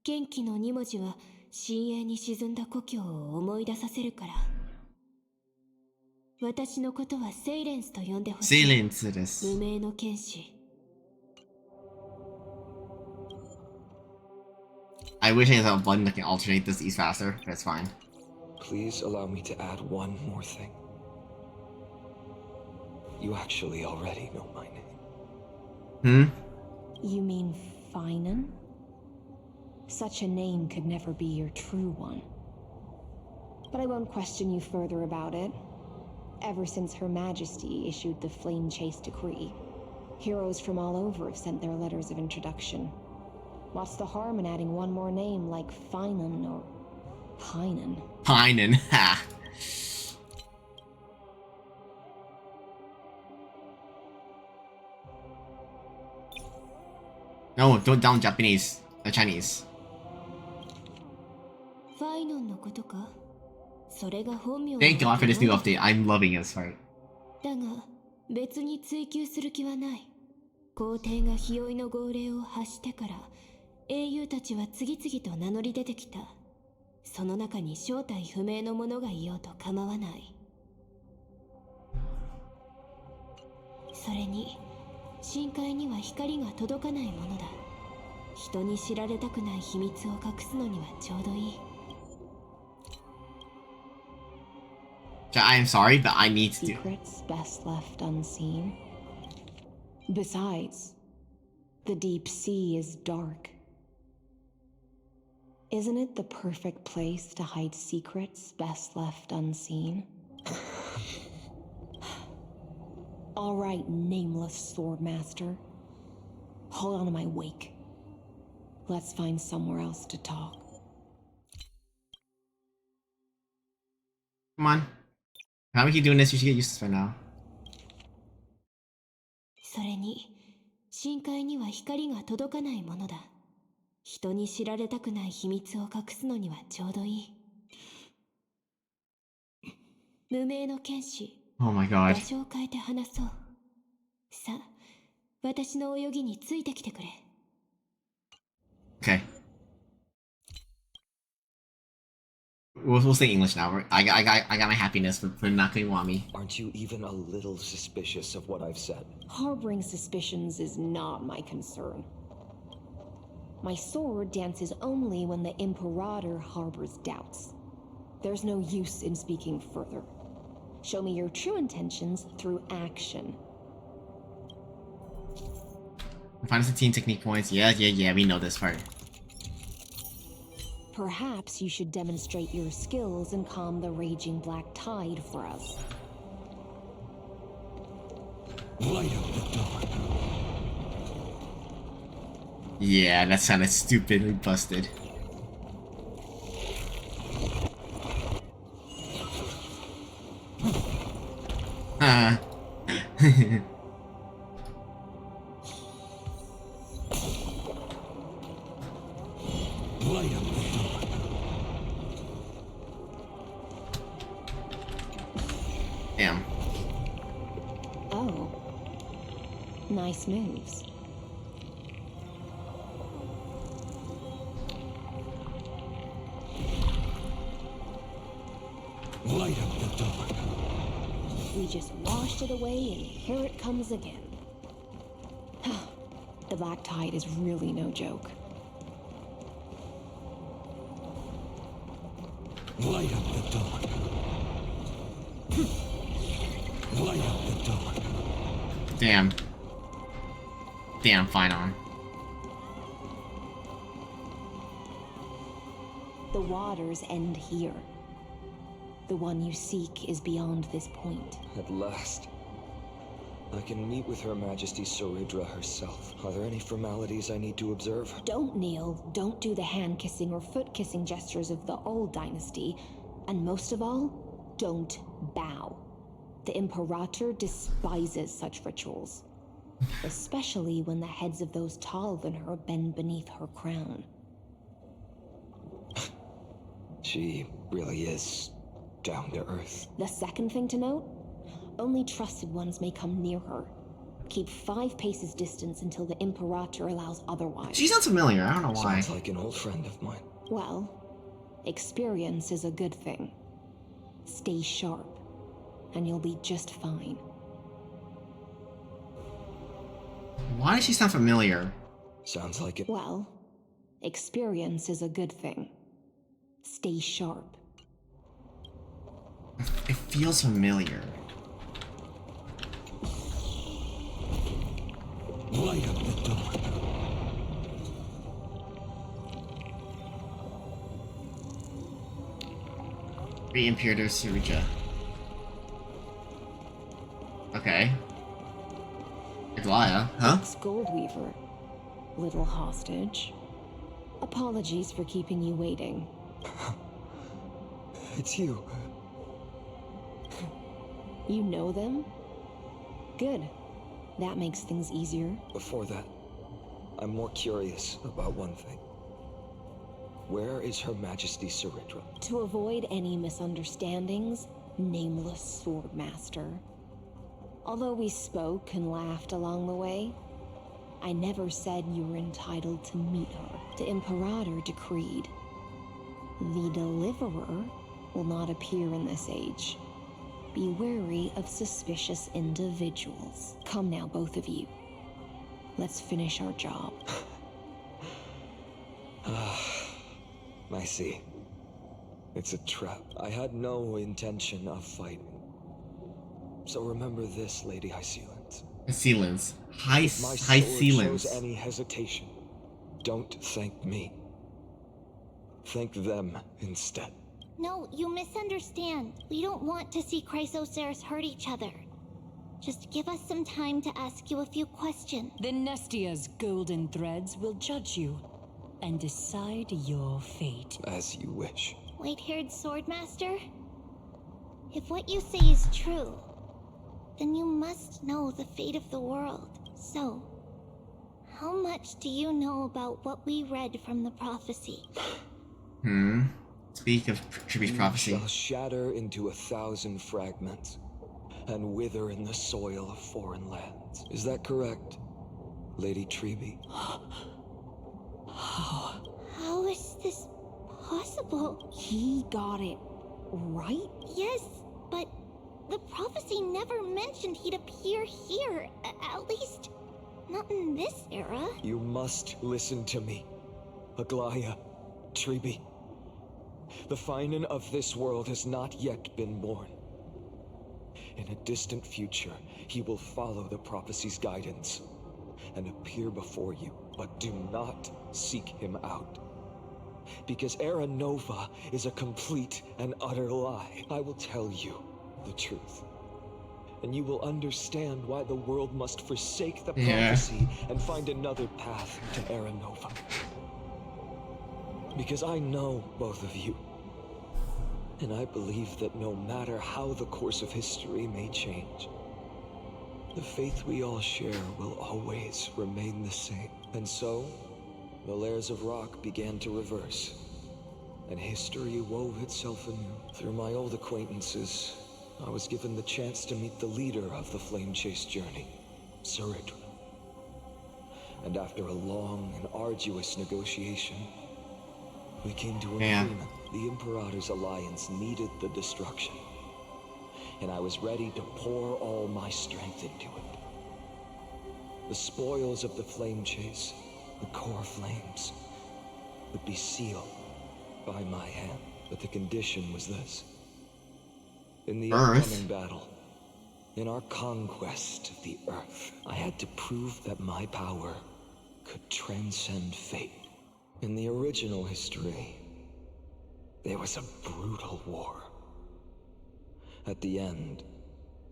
元気の2文字は深淵に沈んだ故郷を思い出させるから。私のことはセイレンスと呼んでほしい。セイレンスです。無名の剣士。I wish I had a button that can alternate these faster, but it's fine. Please allow me to add one more thing. You actually already know my name. You mean Phainon? Such a name could never be your true one. But I won't question you further about it. Ever since Her Majesty issued the Flame Chase Decree, heroes from all over have sent their letters of introduction. What's the harm in adding one more name like Phainon or Painon? Painon, ha. No, don't down Japanese. Chinese. Thank God for this new update. I'm loving this part. だが別に追求する気はない。皇帝が日追いの号令を発してから英雄たちは次々と名乗り出てきた。その中に正体不明の者がいようと構わない。それに深海には光が届かないものだ。人に知られたくない秘密を隠すのにはちょうどいい。I'm sorry, but I need to do. Secrets best left unseen. Besides, the deep sea is dark. Isn't it the perfect place to hide secrets best left unseen? All right, nameless swordmaster. Hold on to my wake. Let's find somewhere else to talk. Come on. How we keep doing this? You should get used to this by now. それに、深海には光が届かないものだ。人に知られたくない秘密を隠すのにはちょうどいい。無名の剣士。Oh my god. 場所を変えて話そう。さあ、私の泳ぎについてきてくれ。Okay. We'll say English now. I got my happiness for not going Wami. Aren't you even a little suspicious of what I've said? Harboring suspicions is not my concern. My sword dances only when the Imperator harbors doubts. There's no use in speaking further. Show me your true intentions through action. Find us 15 technique points. Yeah, we know this part. Perhaps you should demonstrate your skills and calm the raging black tide for us. Light up the dark. Yeah, that sounded stupidly busted. Ah. Light up the dark. Damn. Oh. Nice moves. Light up the dark. We just washed it away and here it comes again. The black tide is really no joke. Light up the dark. Light up the dark. Damn. Damn, Phainon. The waters end here. The one you seek is beyond this point. At last. I can meet with Her Majesty Saridra herself. Are there any formalities I need to observe? Don't kneel, don't do the hand-kissing or foot-kissing gestures of the old dynasty, and most of all, don't bow. The Imperator despises such rituals, especially when the heads of those taller than her bend beneath her crown. She really is down to earth. The second thing to note? Only trusted ones may come near her. Keep 5 paces distance until the Imperator allows otherwise. She sounds familiar, I don't know why. Sounds like an old friend of mine. Well, experience is a good thing. Stay sharp, and you'll be just fine. Why does she sound familiar? Sounds like it. Well, experience is a good thing. Stay sharp. It feels familiar. Light up the dark. Great Imperator Saridra. Okay. Aglaia, huh? Goldweaver, little hostage. Apologies for keeping you waiting. It's you. You know them? Good. That makes things easier. Before that, I'm more curious about one thing. Where is Her Majesty Saridra? To avoid any misunderstandings, nameless swordmaster. Although we spoke and laughed along the way, I never said you were entitled to meet her. The Imperator decreed. The Deliverer will not appear in this age. Be wary of suspicious individuals. Come now, both of you. Let's finish our job. I see. It's a trap. I had no intention of fighting. So remember this, Lady Hysealans. Hysealans. Hysealans. Shows any hesitation, don't thank me. Thank them instead. No, you misunderstand. We don't want to see Chrysos heirs hurt each other. Just give us some time to ask you a few questions. The Nestia's golden threads will judge you and decide your fate. As you wish. White-haired swordmaster? If what you say is true, then you must know the fate of the world. So, how much do you know about what we read from the prophecy? Speak of Triby's prophecy. We shall shatter into 1,000 fragments and wither in the soil of foreign lands. Is that correct, Lady Treby? How is this possible? He got it right? Yes, but the prophecy never mentioned he'd appear here. At least, not in this era. You must listen to me, Aglaya, Treby. The Phainon of this world has not yet been born. In a distant future, he will follow the prophecy's guidance and appear before you, but do not seek him out. Because Era Nova is a complete and utter lie. I will tell you the truth, and you will understand why the world must forsake the prophecy and find another path to Era Nova. Because I know both of you, and I believe that no matter how the course of history may change, the faith we all share will always remain the same. And so, the layers of rock began to reverse, and history wove itself anew. Through my old acquaintances, I was given the chance to meet the leader of the Flame Chase journey, Saridra. And after a long and arduous negotiation, we came to an agreement. The Imperator's alliance needed the destruction, and I was ready to pour all my strength into it. The spoils of the Flame Chase, the core flames, would be sealed by my hand. But the condition was this. In the upcoming battle, in our conquest of the Earth, I had to prove that my power could transcend fate. In the original history, there was a brutal war. At the end,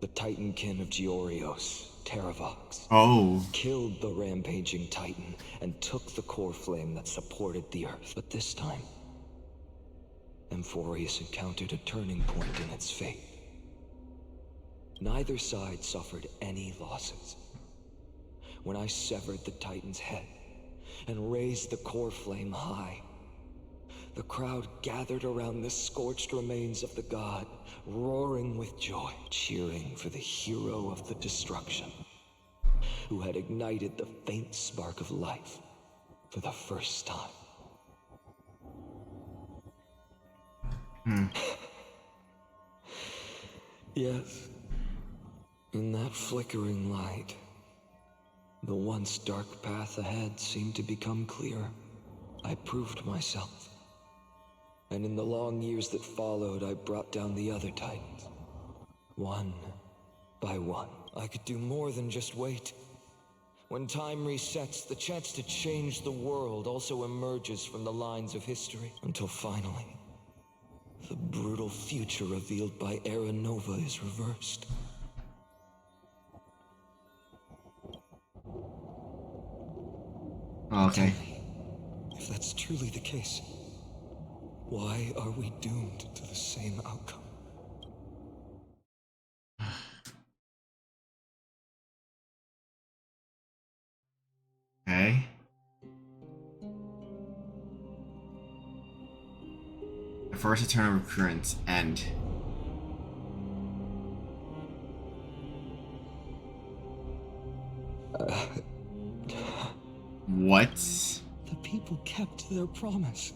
the Titankin of Georios, Terravox, killed the rampaging Titan and took the core flame that supported the Earth. But this time, Amphorius encountered a turning point in its fate. Neither side suffered any losses. When I severed the Titan's head and raised the core flame high, the crowd gathered around the scorched remains of the god, roaring with joy, cheering for the hero of the destruction, who had ignited the faint spark of life for the first time. Yes, in that flickering light, the once dark path ahead seemed to become clear. I proved myself. And in the long years that followed, I brought down the other Titans. One by one. I could do more than just wait. When time resets, the chance to change the world also emerges from the lines of history. Until finally, the brutal future revealed by Era Nova is reversed. Okay. If that's truly the case, why are we doomed to the same outcome? Okay. The first eternal recurrence end. What? The people kept their promise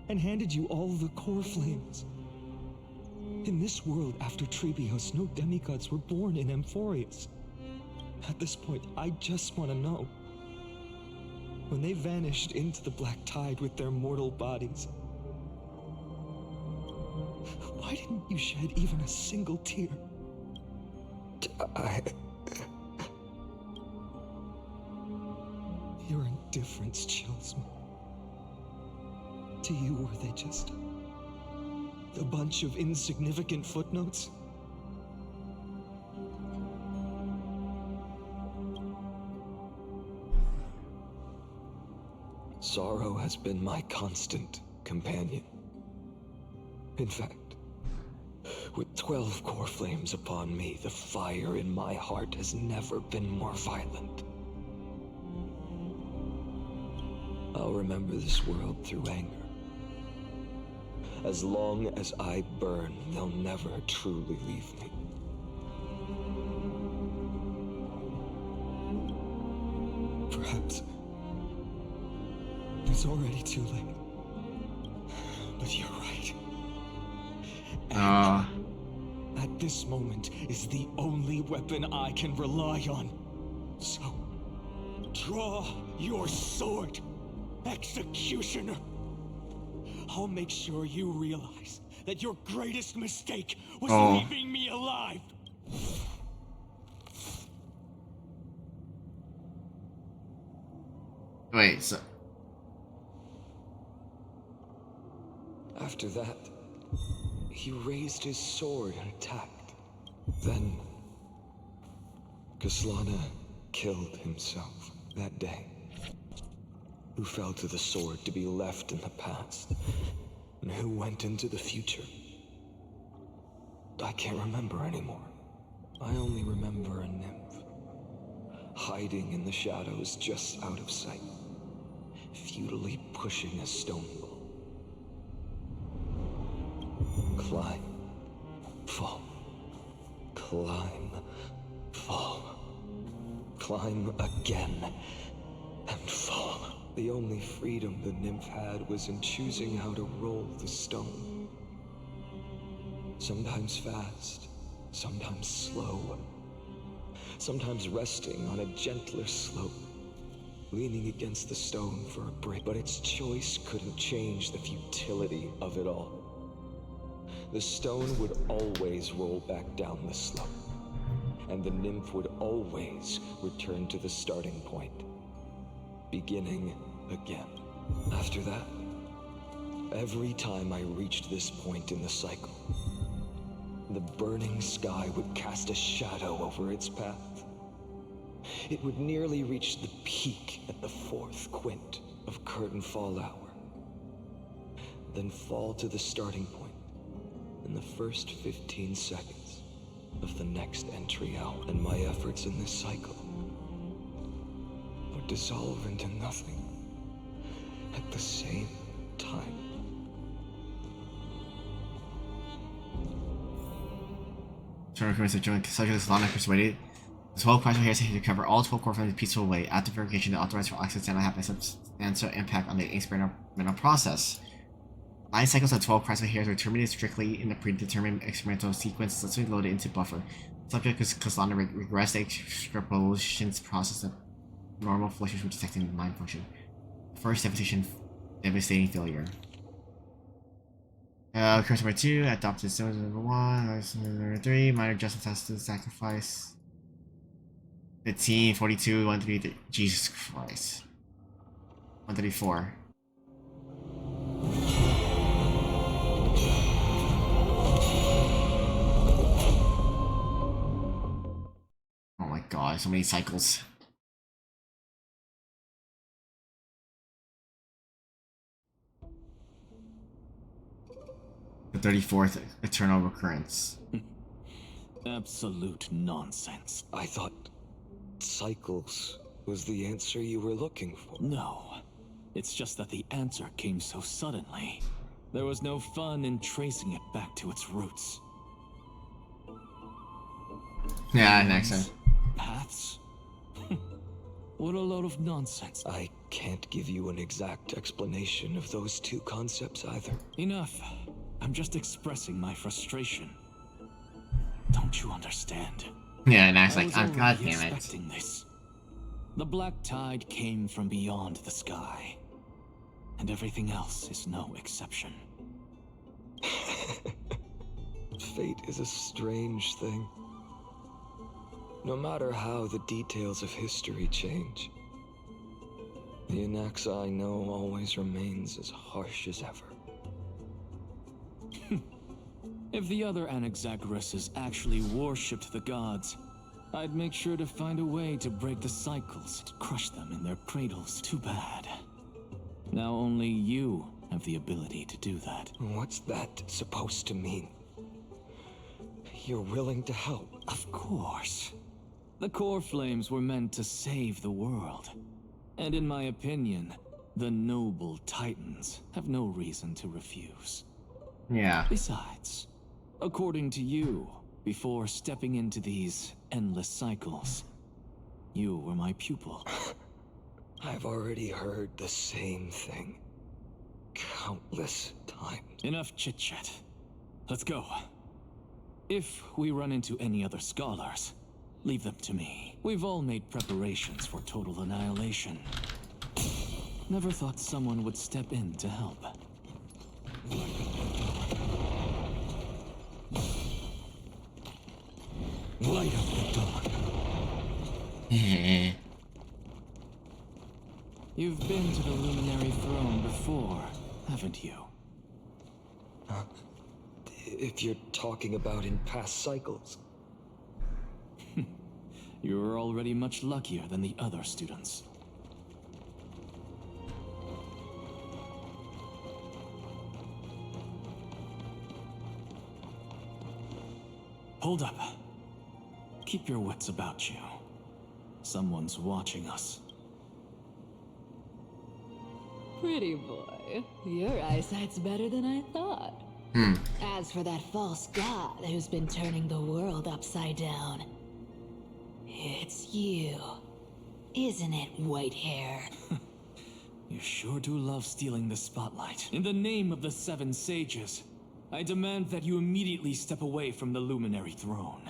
and handed you all the core flames. In this world after Trebios, no demigods were born in Amphorius. At this point, I just want to know. When they vanished into the black tide with their mortal bodies, why didn't you shed even a single tear? Your indifference chills me. to you, or were they just a bunch of insignificant footnotes? Sorrow has been my constant companion. In fact, with 12 core flames upon me, the fire in my heart has never been more violent. I'll remember this world through anger. As long as I burn, they'll never truly leave me. Perhaps it's already too late. But you're right. At this moment is the only weapon I can rely on. So, draw your sword, Executioner. I'll make sure you realize that your greatest mistake was leaving me alive. Wait, so... After that, he raised his sword and attacked. Then, Kaslana killed himself that day. Who fell to the sword to be left in the past, and who went into the future? I can't remember anymore. I only remember a nymph, hiding in the shadows just out of sight, futilely pushing a stone ball. Climb, fall, climb, fall, climb again, and fall. The only freedom the nymph had was in choosing how to roll the stone. Sometimes fast, sometimes slow, sometimes resting on a gentler slope, leaning against the stone for a break. But its choice couldn't change the futility of it all. The stone would always roll back down the slope, and the nymph would always return to the starting point, beginning again. After that, every time I reached this point in the cycle, the burning sky would cast a shadow over its path. It would nearly reach the peak at the 4th quint of curtain fall hour, then fall to the starting point in the first 15 seconds of the next entry hour. And my efforts in this cycle would dissolve into nothing at the same time. Turner commits to join Kaslana persuaded the 12 Chrysler heirs to recover all 12 core flames in a peaceful way. After verification, the authorized for access cannot have a substantial impact on the experimental process. 9 cycles of 12 Chrysler heirs were terminated strictly in the predetermined experimental sequence, successfully loaded into buffer. Subject Kaslana regressed the extrapolations process of normal fluctuations from detecting the mind function. First devastating failure. Curse number 2, adopted stones number 1, number 3, minor adjustments has to sacrifice. 15, 42, 133, Jesus Christ. 134. Oh my god, so many cycles. The 34th eternal recurrence. Absolute nonsense. I thought cycles was the answer you were looking for. No. It's just that the answer came so suddenly. There was no fun in tracing it back to its roots. Yeah, next time. Paths? What a load of nonsense. I can't give you an exact explanation of those two concepts either. Enough. I'm just expressing my frustration. Don't you understand? Yeah, and acts like, oh, god damn it. This. The black tide came from beyond the sky, and everything else is no exception. Fate is a strange thing. No matter how the details of history change, The Anaxa I know always remains as harsh as ever. If the other Anaxagoras actually worshipped the gods, I'd make sure to find a way to break the cycles, to crush them in their cradles. Too bad. Now only you have the ability to do that. What's that supposed to mean? You're willing to help? Of course. The core flames were meant to save the world. And in my opinion, the noble titans have no reason to refuse. Yeah. Besides, according to you, before stepping into these endless cycles, you were my pupil. I've already heard the same thing countless times. Enough chit-chat. Let's go. If we run into any other scholars, leave them to me. We've all made preparations for total annihilation. Never thought someone would step in to help. Light up the dark. You've been to the Luminary Throne before, haven't you? If you're talking about in past cycles. You were already much luckier than the other students. Hold up. Keep your wits about you. Someone's watching us. Pretty boy, your eyesight's better than I thought. As for that false god who's been turning the world upside down, it's you, isn't it, white hair? You sure do love stealing the spotlight. In the name of the Seven Sages, I demand that you immediately step away from the Luminary Throne.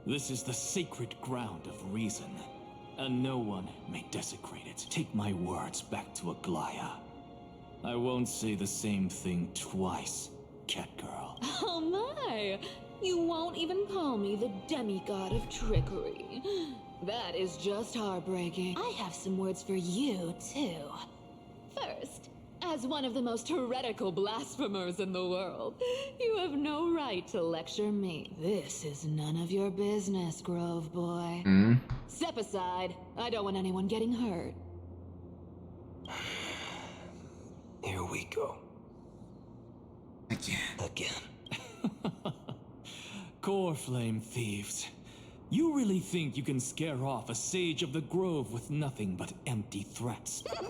This is the sacred ground of reason, and no one may desecrate it. Take my words back to Aglaya. I won't say the same thing twice, Catgirl. Oh my! You won't even call me the demigod of trickery. That is just heartbreaking. I have some words for you, too. First, as one of the most heretical blasphemers in the world, you have no right to lecture me. This is none of your business, Grove Boy. Step aside. I don't want anyone getting hurt. Here we go. Again. Core Flame thieves. You really think you can scare off a sage of the Grove with nothing but empty threats? This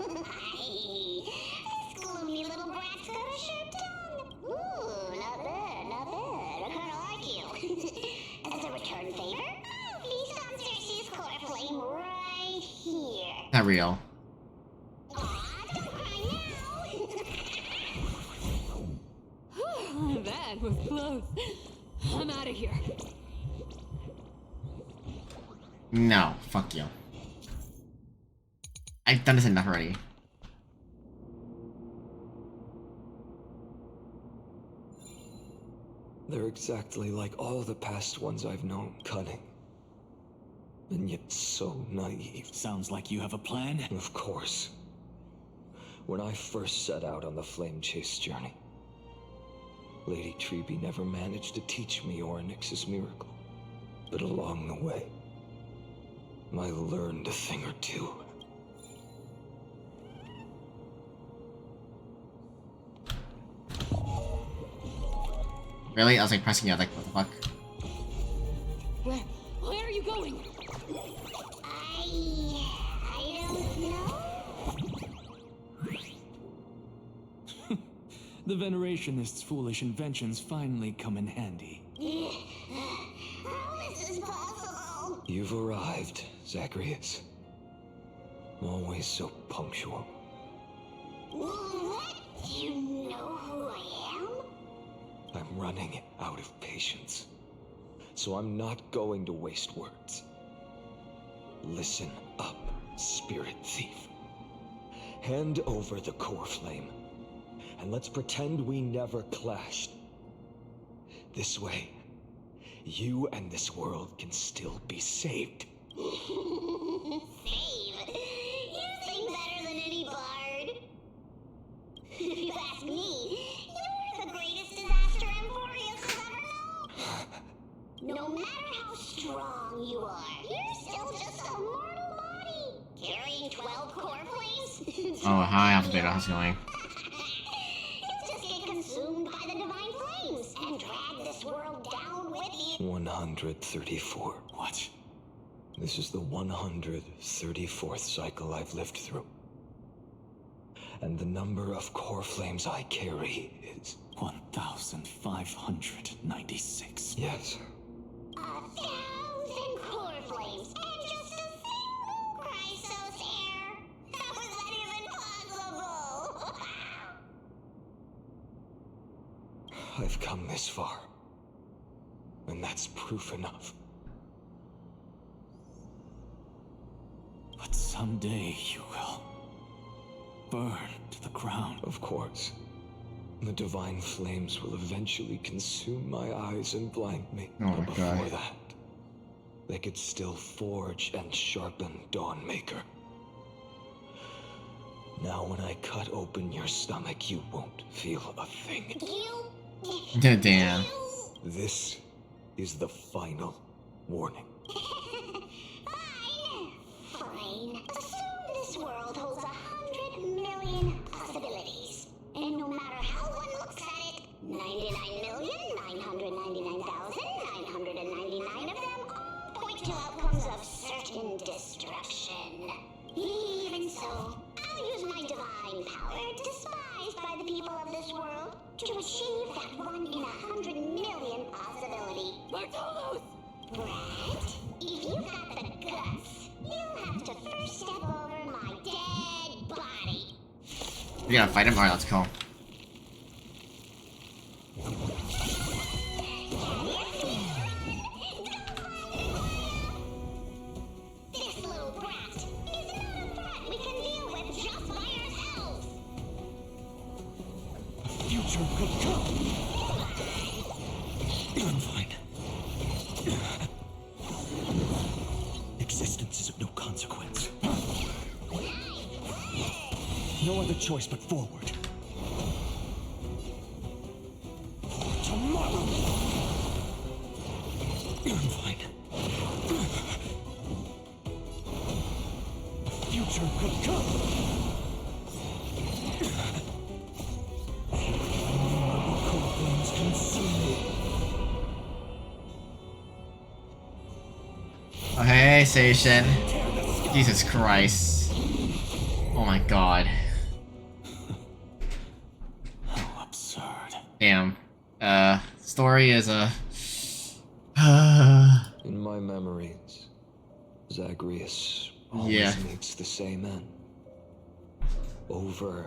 gloomy little brat's got a sharp tongue. Ooh, not bad, not bad. I like you. As a return favor, please come search his core flame right here. Not real. That was close. I'm out of here. No, fuck you. I've done this enough already. They're exactly like all the past ones I've known, cunning. And yet so naive. Sounds like you have a plan? Of course. When I first set out on the flame chase journey, Lady Treby never managed to teach me Orynyx's miracle. But along the way, I learned a thing or two. Really? I was like pressing it, like, what the fuck? Where are you going? I don't know. The Venerationists' foolish inventions finally come in handy. How is this possible? You've arrived, Zacharias. Always so punctual. What? Do you know who I am? I'm running out of patience. So I'm not going to waste words. Listen up, spirit thief. Hand over the core flame, and let's pretend we never clashed. This way, you and this world can still be saved. Save? You think better than ask me, you're the greatest disaster Emporius has ever known. No matter how strong you are, you're still just a mortal body. Carrying 12 core flames? Oh, hi, Alphabeta, how's it going? You'll just get consumed by the divine flames and drag this world down with you. 134. What? This is the 134th cycle I've lived through. And the number of core flames I carry is 1,596. Yes. 1,000 core flames and just a single Chrysos heir. How is that even possible? I've come this far. And that's proof enough. But someday you will burn to the ground. Of course. The divine flames will eventually consume my eyes and blind me. Oh my But before God. that, they could still forge and sharpen Dawnmaker. Now when I cut open your stomach, you won't feel a thing. Damn. This is the final warning. Fine. Assume this world holds 100 million possibilities. And no matter how one looks at it, 99,999,999 of them all point to outcomes of certain destruction. Even so, I'll use my divine power, despised by the people of this world, to achieve that 1 in 100 million possibility. Bartolos! Brett, if you got the guts, you'll have to first step over my dead body. We gotta fight him? Alright, let's go. This little brat is not a threat we can deal with just by ourselves. Future could come. I'm fine. Existence is of no consequence. No other choice but forward. Tomorrow. I'm fine. The future could come. Innumerable cold flames consume me. Oh, hey, Seishin. Jesus Christ. Oh my God. How absurd. Damn. Story is a... In my memories, Zagreus always Yeah. meets the same end. Over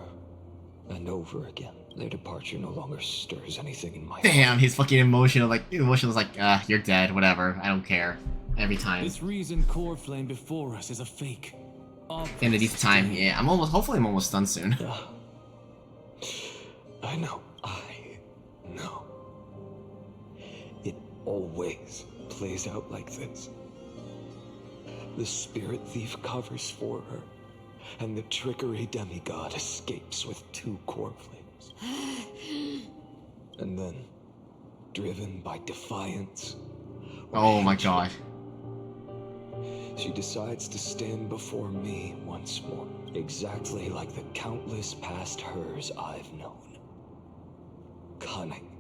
and over again. Their departure no longer stirs anything in my Damn, he's fucking emotional. Like, emotional is like, you're dead, whatever. I don't care. Every time. This reasoned core flame before us is a fake. End of each time, yeah. Hopefully I'm almost done soon. I know. It always plays out like this. The spirit thief covers for her, and the trickery demigod escapes with 2 core flames. And then, driven by defiance, Oh my God. she decides to stand before me once more, exactly like the countless past hers I've known. Cunning,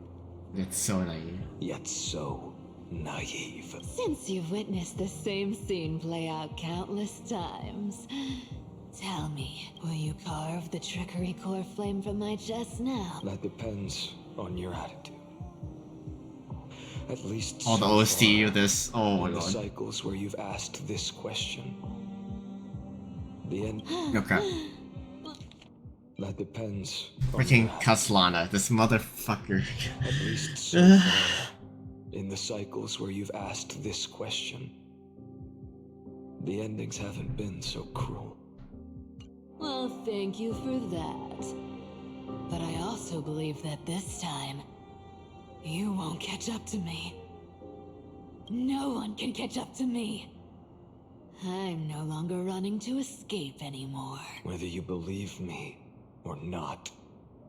It's so naive. yet so naive. Since you've witnessed the same scene play out countless times, tell me, will you carve the trickery core flame from my chest now? That depends on your attitude. At least All the so OST far, of this. Oh my in the God. cycles where you've asked this question. The end. Okay. That depends on Freaking your Kaslana, this motherfucker. At least so far, in the cycles where you've asked this question, the endings haven't been so cruel. Well, thank you for that. But I also believe that this time, you won't catch up to me. No one can catch up to me. I'm no longer running to escape anymore. Whether you believe me or not,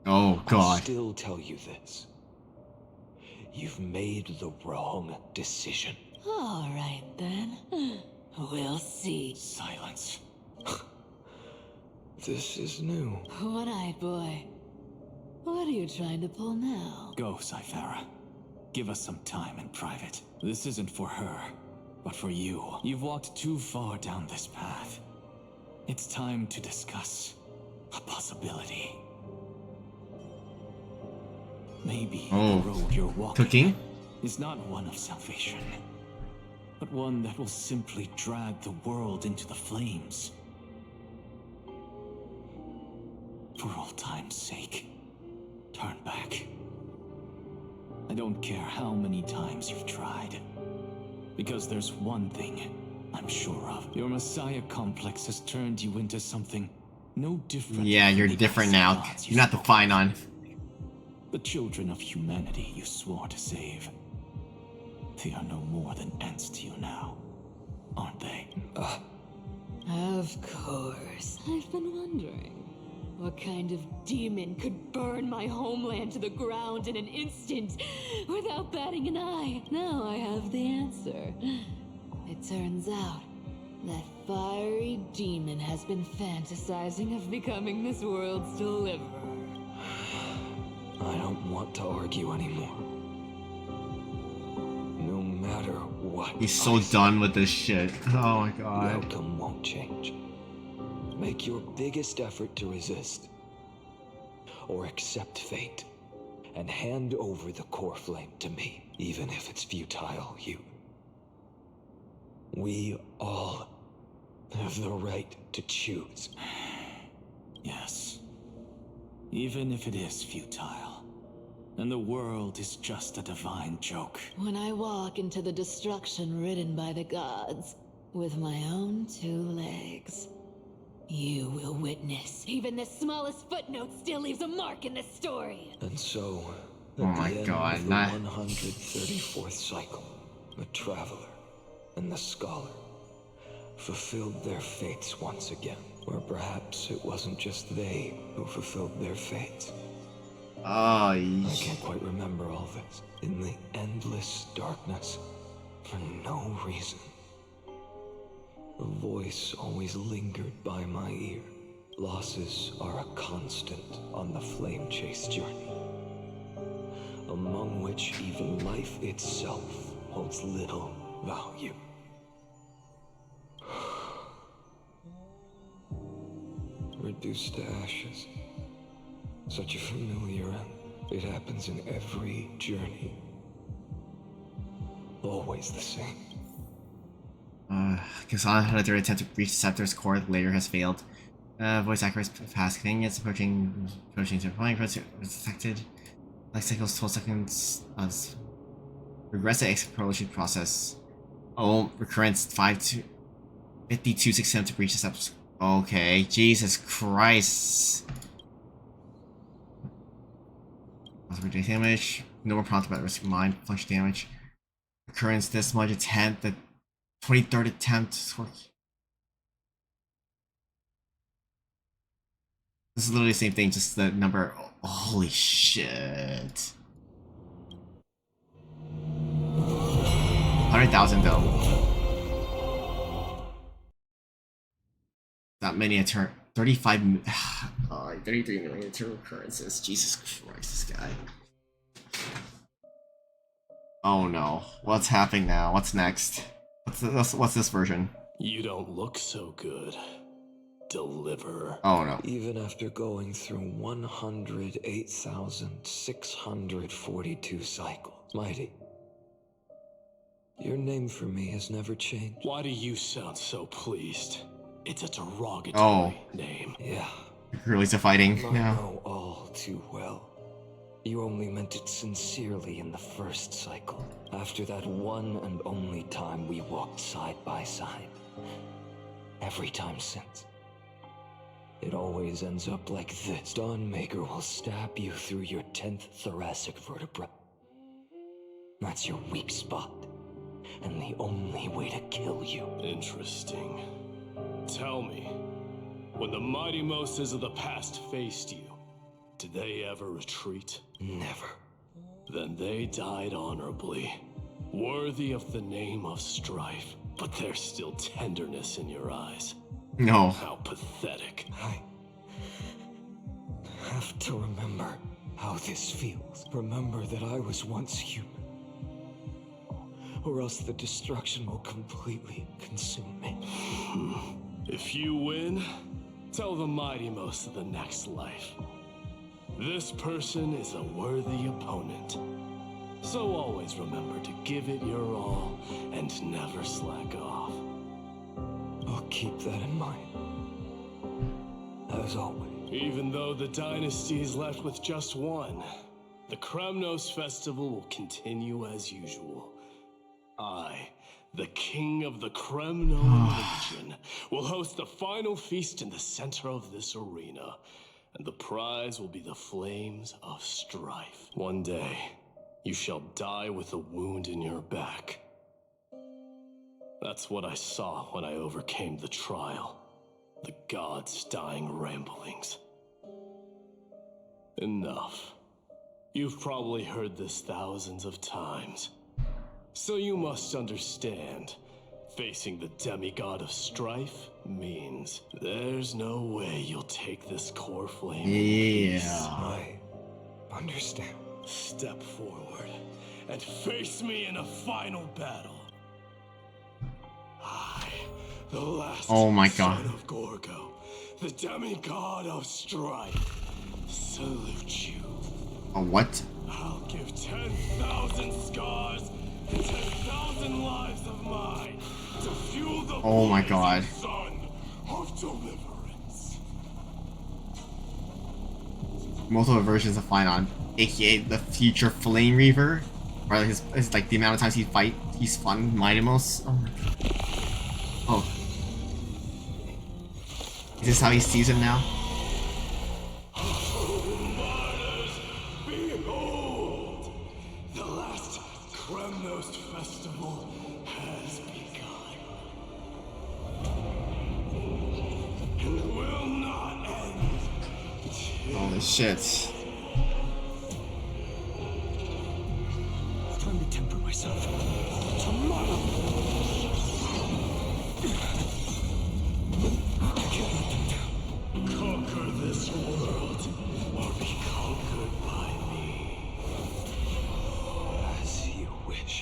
Oh I'll god. still tell you this. You've made the wrong decision. All right then. We'll see. Silence. This is new. One-eyed boy. What are you trying to pull now? Go, Cythera. Give us some time in private. This isn't for her, but for you. You've walked too far down this path. It's time to discuss a possibility. Maybe the road you're walking Cooking? is not one of salvation, but one that will simply drag the world into the flames. For old time's sake, turn back. I don't care how many times you've tried, because there's one thing I'm sure of. Your Messiah complex has turned you into something no different. Yeah, you're different now. You're not the PHAINON. The children of humanity you swore to save. They are no more than ants to you now, aren't they? Of course. I've been wondering. What kind of demon could burn my homeland to the ground in an instant without batting an eye? Now I have the answer. It turns out that fiery demon has been fantasizing of becoming this world's deliverer. I don't want to argue anymore. No matter what. He's so done with this shit. Oh my god. The outcome won't change. Make your biggest effort to resist. Or accept fate. And hand over the core flame to me, even if it's futile, Hugh. We all have the right to choose. Yes. Even if it is futile. And the world is just a divine joke. When I walk into the destruction written by the gods, with my own 2 legs, you will witness. Even the smallest footnote still leaves a mark in this story. And so, Oh my god, of the 134th cycle, the Traveler and the Scholar fulfilled their fates once again. Or perhaps it wasn't just they who fulfilled their fates. I can't quite remember all this. In the endless darkness, for no reason, a voice always lingered by my ear. Losses are a constant on the flame chase journey, among which even life itself holds little value. Reduced to ashes. Such a familiar end. It happens in every journey. Always the same. Kasana had a third attempt to breach Scepter's core later has failed. Voice accuracy past convenience, approaching to flying detected. Life cycles 12 seconds. Regressive exploration process. Oh, recurrence 52 6 attempt to breach the Scepter's. Okay, Jesus Christ. Possible damage. No more prompt about risk of mind. Function damage. Recurrence this much attempt. The 23rd attempt. This is literally the same thing, just the number. Holy shit. 100,000 though. That many 35 33 million turn recurrences. Jesus Christ, this guy. Oh no. What's happening now? What's next? What's this version? You don't look so good, Deliverer. Oh no. Even after going through 108,642 cycles, Mighty, your name for me has never changed. Why do you sound so pleased? It's a derogatory name. Yeah. Girlies are fighting I now. know all too well. You only meant it sincerely in the first cycle. After that one and only time we walked side by side. Every time since. It always ends up like this. Dawnmaker will stab you through your 10th thoracic vertebra. That's your weak spot. And the only way to kill you. Interesting. Tell me, when the mighty Moses of the past faced you, Did they ever retreat? Never. Then they died honorably, worthy of the name of strife. But there's still tenderness in your eyes. No. How pathetic. I have to remember how this feels. Remember that I was once human. Or else the destruction will completely consume me. If you win, tell the Mighty Most of the next life. This person is a worthy opponent. So always remember to give it your all and never slack off. I'll keep that in mind. As always. Even though the dynasty is left with just one, the Kremnos festival will continue as usual. I, the king of the Kremno Legion, will host the final feast in the center of this arena, and the prize will be the flames of strife. One day, you shall die with a wound in your back. That's what I saw when I overcame the trial. The gods' dying ramblings. Enough. You've probably heard this thousands of times. So you must understand, facing the demigod of strife means there's no way you'll take this core flame in peace. I understand. Step forward and face me in a final battle. I, the last son of Gorgo, the demigod of strife, salute you. A what? I'll give 10,000 scars and 10,000 lives of mine to fuel the sun of deliverance. Multiple versions of PHAINON, aka the future Flame Reaver, or his like the amount of times he's fun Mightimos. Oh my god. Oh. Is this how he sees him now? Behold, the last Kremnos festival has begun. And will not end. Holy shit. It's time to temper myself. Tomorrow. I can't let them down. Conquer this world, or be conquered by me. As you wish.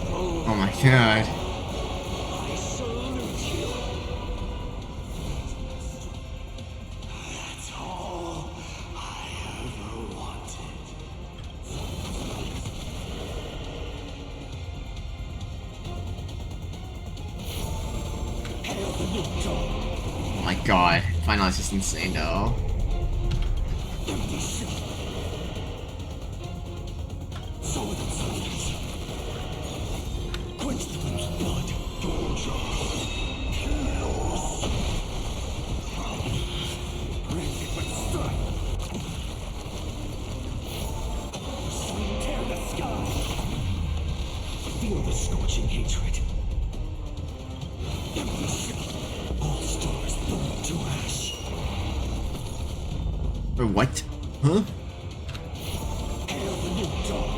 Oh my god. I salute you. That's all I ever wanted. Hail the new dawn. Oh my god. PHAINON is just insane though. Empty ship. Sow the substance. Quench the flame's blood. Chaos. Brand it with strife. Sun tear the sky. Feel the scorching hatred. Empty ship. All stars burn to ash. Wait, what? Huh? Hail the new dawn.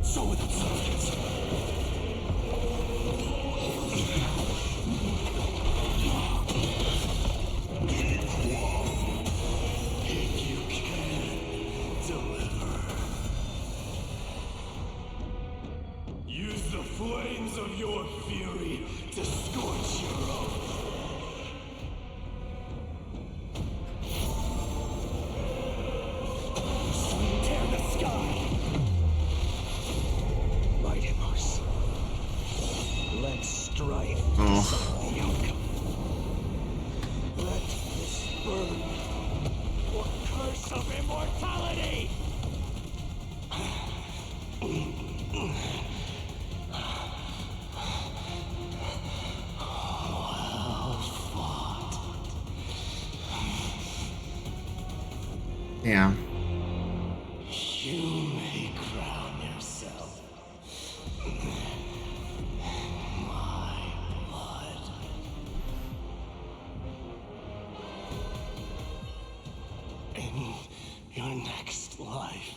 Sow the substance. If you can deliver. Use the flames of your fury to scorch your own. Sun tear the sky. Mighty Mars. Let strife decide the outcome. Let this burn or curse of immortality. Well fought. Yeah. You may crown yourself. My blood. life,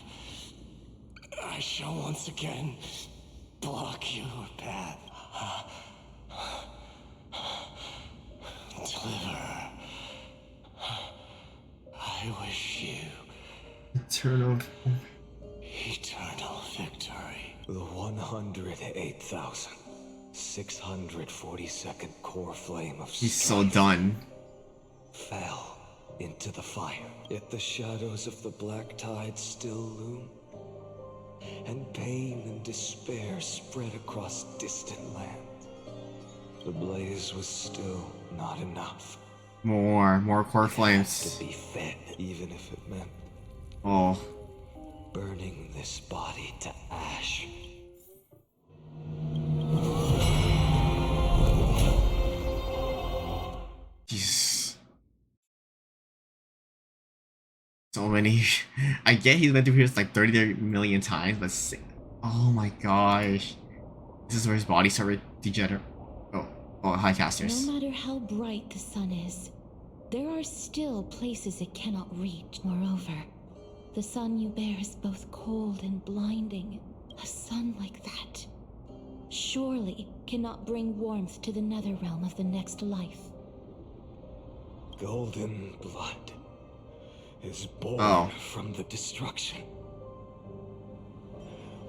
I shall once again block your path. Deliverer, I wish you eternal victory. The 108,642nd core flame of He's so strife done. fell into the fire. Yet the shadows of the black tide still loom, and pain and despair spread across distant lands. The blaze was still not enough. More core It flames. had to be fed, even if it meant Oh. burning this body to ash. Jesus. So many. I get he's been through here like 30 million times, but oh my gosh. This is where his body started degenerate. Oh, high casters. No matter how bright the sun is, there are still places it cannot reach. Moreover, the sun you bear is both cold and blinding. A sun like that surely cannot bring warmth to the nether realm of the next life. Golden blood is born from the destruction.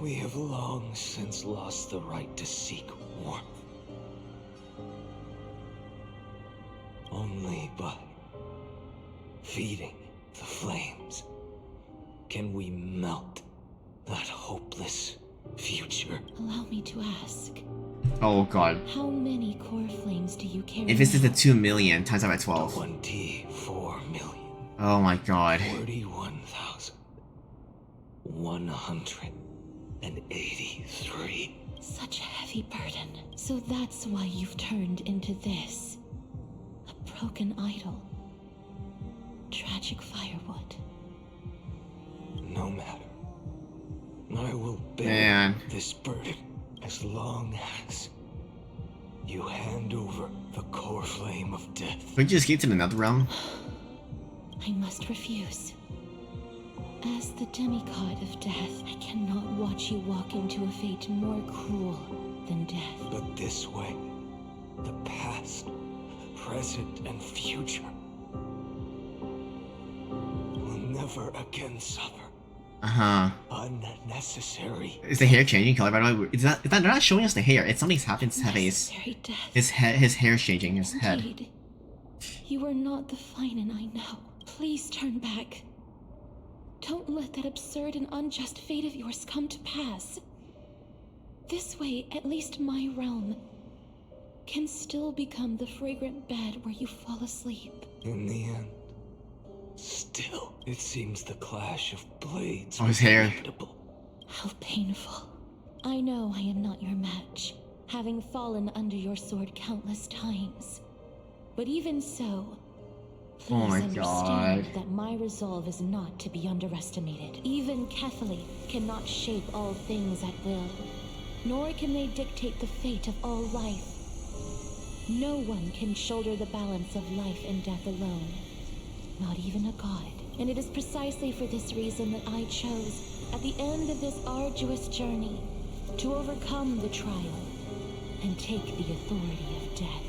We have long since lost the right to seek warmth. Only by feeding the flames can we melt that hopeless future. Allow me to ask. Oh god. How many core flames do you carry? If this is the 2 million times that by 12. 24 million. Oh my god. 41,183. Such a heavy burden. So that's why you've turned into this. A broken idol. Tragic firewood. No matter. I will bear this burden as long as you hand over the core flame of death. Could you escape to the nether realm? I must refuse. As the demigod of death, I cannot watch you walk into a fate more cruel than death. But this way, the past, present, and future will never again suffer. Unnecessary. Is the hair changing color by the way? Is that they're not showing us the hair? It's something's happened to his face. His hair's changing, his head. Indeed. You are not the Phainon I know. Please turn back. Don't let that absurd and unjust fate of yours come to pass. This way, at least my realm can still become the fragrant bed where you fall asleep. In the end, still, it seems the clash of blades his hair. inevitable. How painful. I know I am not your match, having fallen under your sword countless times. But even so, please understand that my resolve is not to be underestimated. Even Kethali cannot shape all things at will, nor can they dictate the fate of all life. No one can shoulder the balance of life and death alone, not even a god. And it is precisely for this reason that I chose, at the end of this arduous journey, to overcome the trial and take the authority of death.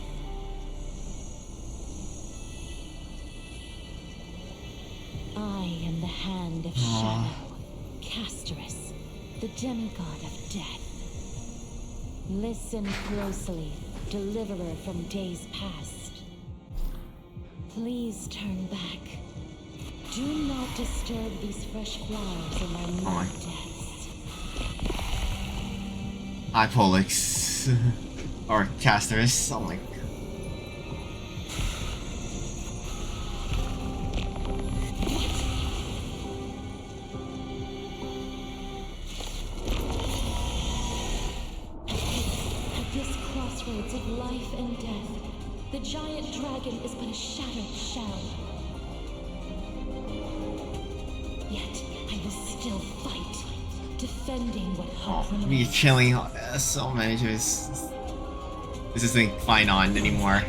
I am the Hand of Shadow, Casterus, the demigod of death. Listen closely, deliverer from days past. Please turn back. Do not disturb these fresh flowers in my mad deaths. Hi, Pollux. Or Casters. Oh my god. At this crossroads of life and death, the giant dragon is but a shattered shell. Yet I will still fight, defending what hope Me remains. killing so many just. This isn't PHAINON anymore.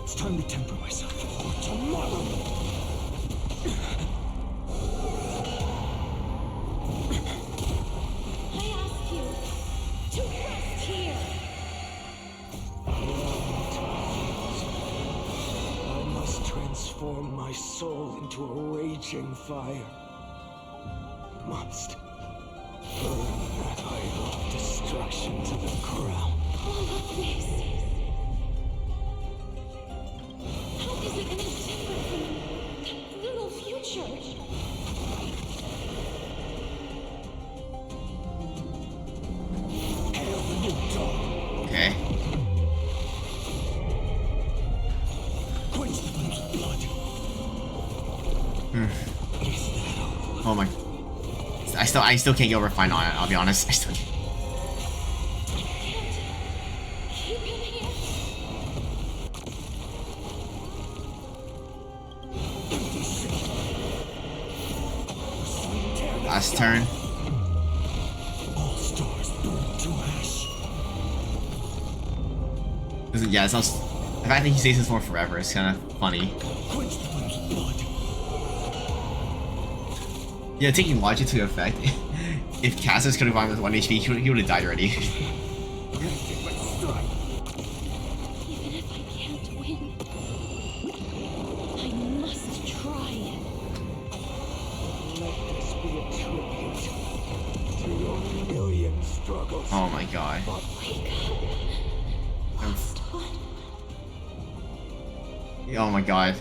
It's time to temper myself for tomorrow. transform my soul into a raging fire. Must burn that idol of destruction to the ground. All of this. How is it any different from that little future? Hail the new dawn. Okay. Quench the flames of blood. Oh my. I still can't get over Final on it, I'll be honest. I still can't. Keep him here. Last turn. All stars burn to ash. Yeah, it sounds. The fact that he stays in this for forever is kind of funny. Quench the flames of blood. Yeah, taking logic to effect. If Cassius could have gone with 1 HP, he would have died already. Even if I can't win, I must try. Let this be a tribute to your million struggles. Oh my god. Oh my god.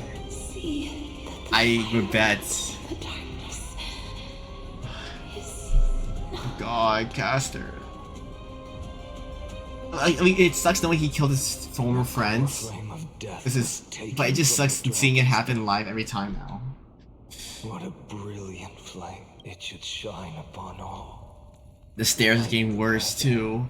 I would bet. God, Caster. I mean, it sucks knowing he killed his former friends. This is, but it just sucks seeing it happen live every time now. What a brilliant flame! It should shine upon all. The stairs is getting worse too.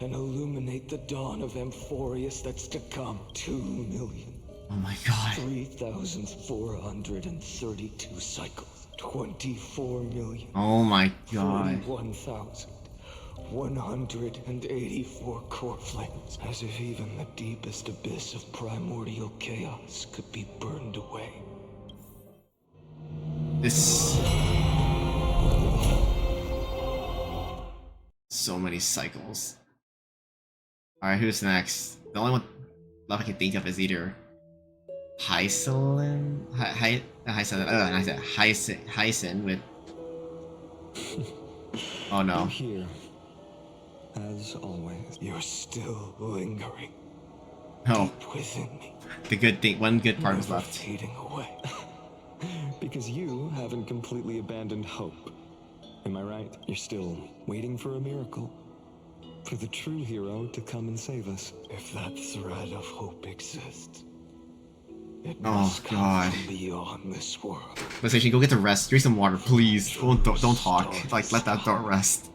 And illuminate the dawn of Amphorius that's to come. 2 million. Oh my god. 3,432 cycles. 24 million. Oh my god. 41,184 core flames. As if even the deepest abyss of primordial chaos could be burned away. This. So many cycles. Alright, who's next? The only one left I can think of is either Hyson with. Oh no. I'm here. As always. You're still lingering. No. Deep within me. The good thing, one good part was Never left. fading away. Because you haven't completely abandoned hope. Am I right? You're still waiting for a miracle. For the true hero to come and save us. If that thread of hope exists, it Oh must god. come from beyond this world. Let's actually go get to rest. Drink some water, please. Don't talk. Like, let that door rest.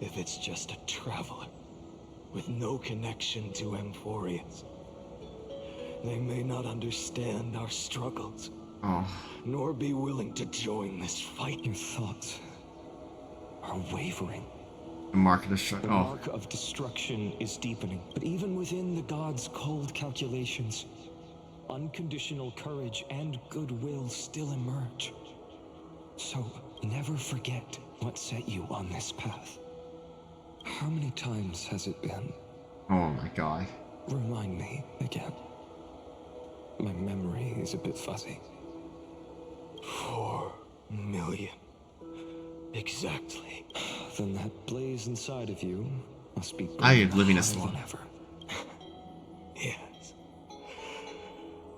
If it's just a traveler with no connection to Amphorius, they may not understand our struggles, nor be willing to join this fight. Your thoughts are wavering. The mark of destruction. The mark of destruction is deepening. But even within the gods' cold calculations, unconditional courage and goodwill still emerge. So never forget what set you on this path. How many times has it been? Oh my god. Remind me again. My memory is a bit fuzzy. 4 million. Exactly. Then that blaze inside of you must be I am living a hotter slum. than ever. Yes.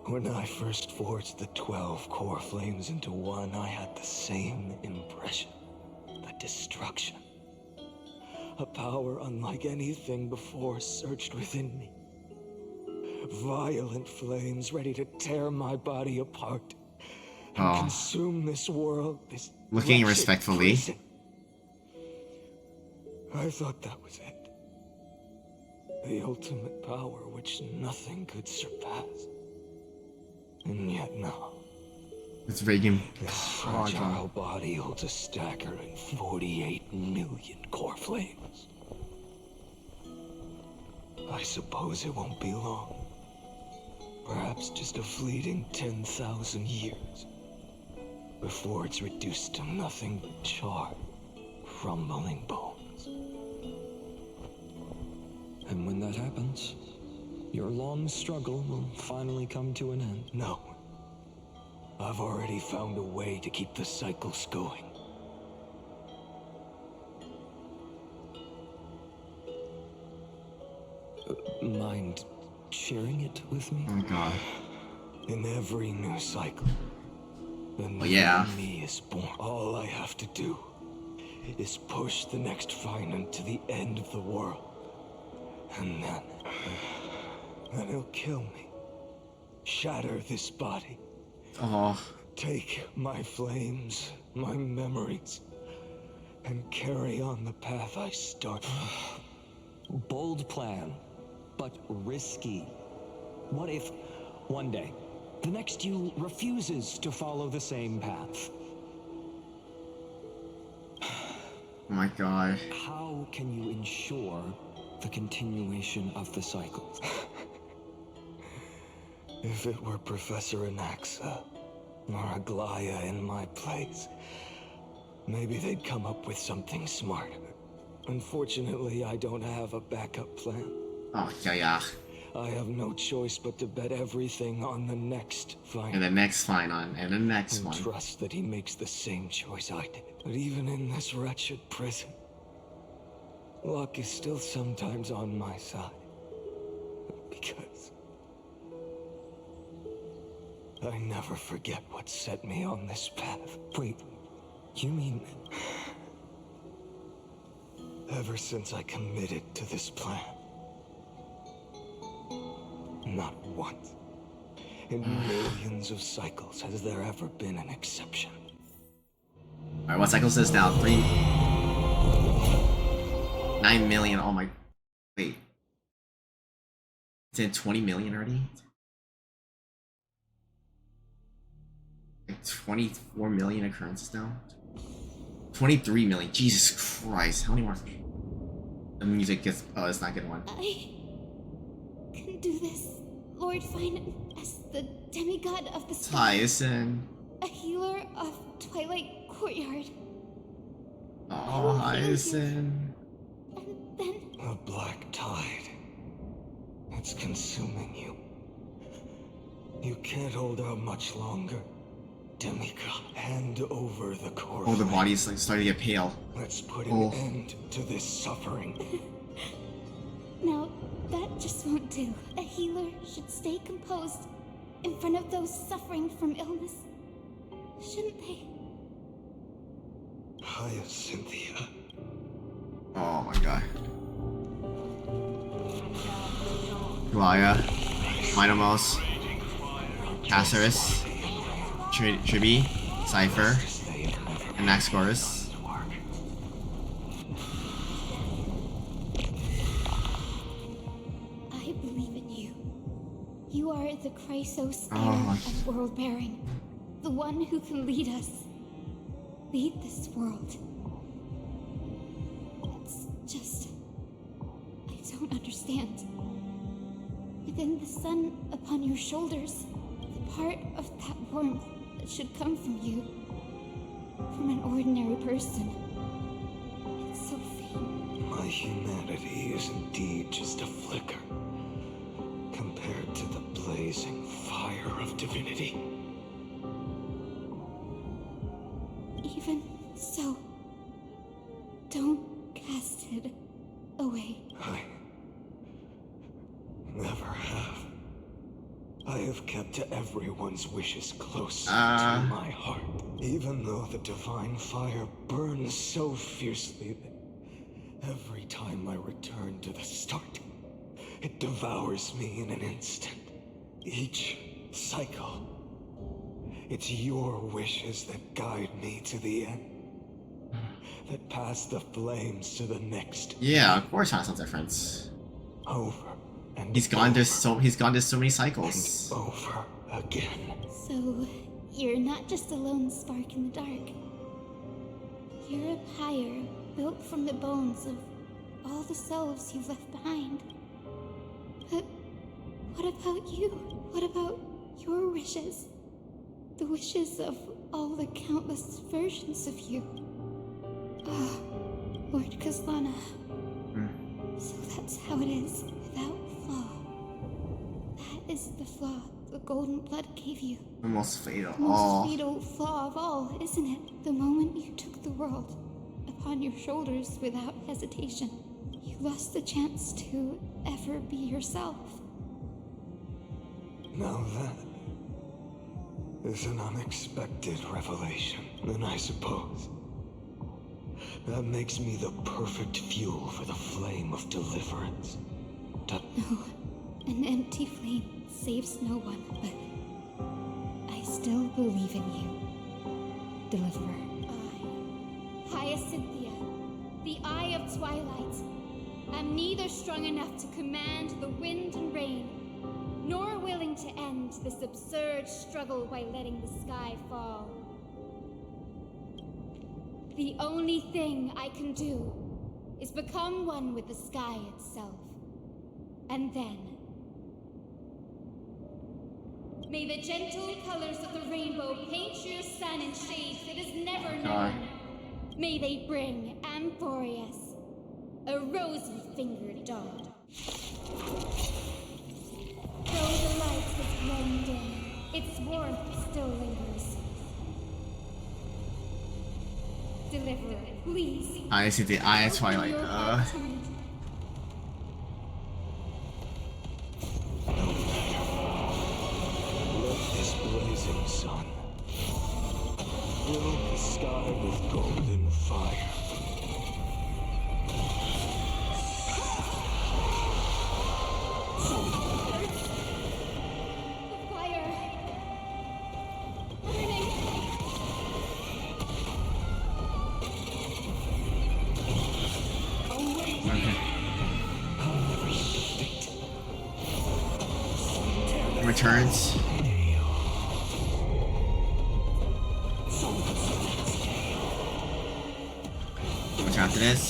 When I first forged the 12 core flames into one, I had the same impression. The destruction. A power unlike anything before surged within me. Violent flames ready to tear my body apart and consume this world, this Looking wretched respectfully. prison. I thought that was it. The ultimate power which nothing could surpass. And yet now, It's Reagan. this fragile body holds a staggering 48 million core flames. I suppose it won't be long. Perhaps just a fleeting 10,000 years. Before it's reduced to nothing but charred, crumbling bones. And when that happens, your long struggle will finally come to an end. No. I've already found a way to keep the cycles going. Mind sharing it with me? Oh god. In every new cycle, the new me is born. All I have to do is push the next PHAINON to the end of the world. And then he'll kill me. Shatter this body. Oh. Take my flames, my memories, and carry on the path I started. Bold plan, but risky. What if, one day, the next you refuses to follow the same path? Oh my god. How can you ensure the continuation of the cycles? If it were Professor Anaxa or Aglaya in my place, maybe they'd come up with something smart. Unfortunately, I don't have a backup plan. Oh, yeah. I have no choice but to bet everything on the next PHAINON. And the next PHAINON, and the next and one. Trust that he makes the same choice I did. But even in this wretched prison, luck is still sometimes on my side. Because I never forget what set me on this path. Wait, you mean... Ever since I committed to this plan, not once in millions of cycles has there ever been an exception. Alright, what cycle is this now? 9 million, oh my... Wait. It's in 20 million already? Like 24 million occurrences now? 23 million, Jesus Christ, how many more? The music gets... Oh, it's not a good one. I can do this, Lord PHAINON, as the demigod of the sky. Tyson. A healer of Twilight Courtyard. Oh, Tyson. And then... A black tide. It's consuming you. You can't hold out much longer. Demigod, hand over the core. Oh, the body's like starting to get pale. Let's put an end to this suffering. Now, that just won't do. A healer should stay composed in front of those suffering from illness. Shouldn't they? Hyacinthia. Oh my god. Glaya. Minomos. Caceres. Tribi, Cypher, and Naxxchorus. I believe in you. You are the Chrysos heir of world bearing. The one who can lead us. Lead this world. It's just... I don't understand. Within the sun upon your shoulders, the part of that warmth that should come from you, from an ordinary person. It's so faint. My humanity is indeed just a flicker compared to the blazing fire of divinity. Even so, don't cast it away. I never have. I have kept to everyone's wishes close to my heart. Even though the divine fire burns so fiercely that every time I return to the start, it devours me in an instant. Each cycle, it's your wishes that guide me to the end. That pass the flames to the next. Yeah, of course Hana sounds different. Over and he's gone to so many cycles. And over again. So you're not just a lone spark in the dark. You're a pyre built from the bones of all the selves you've left behind. But what about you? What about your wishes? The wishes of all the countless versions of you. Ah, Lord Kazlana. So that's how it is, without flaw. is the flaw the golden blood gave you. The most fatal. The most fatal flaw of all, isn't it? The moment you took the world upon your shoulders without hesitation, you lost the chance to ever be yourself. Now that is an unexpected revelation, and I suppose that makes me the perfect fuel for the flame of deliverance. No, an empty flame saves no one, but I still believe in you, Deliverer. Hyacinthia, the Eye of Twilight. I'm neither strong enough to command the wind and rain, nor willing to end this absurd struggle by letting the sky fall. The only thing I can do is become one with the sky itself. And then, may the gentle colors of the rainbow paint your sun in shades it has never known. May they bring Amphorius, a rosy-fingered dog. Though the light has grown dim, its warmth still lingers. Deliverer, please. I see the Eye of Twilight. Let this blazing sun fill the sky with golden fire. Returns. Watch out for this.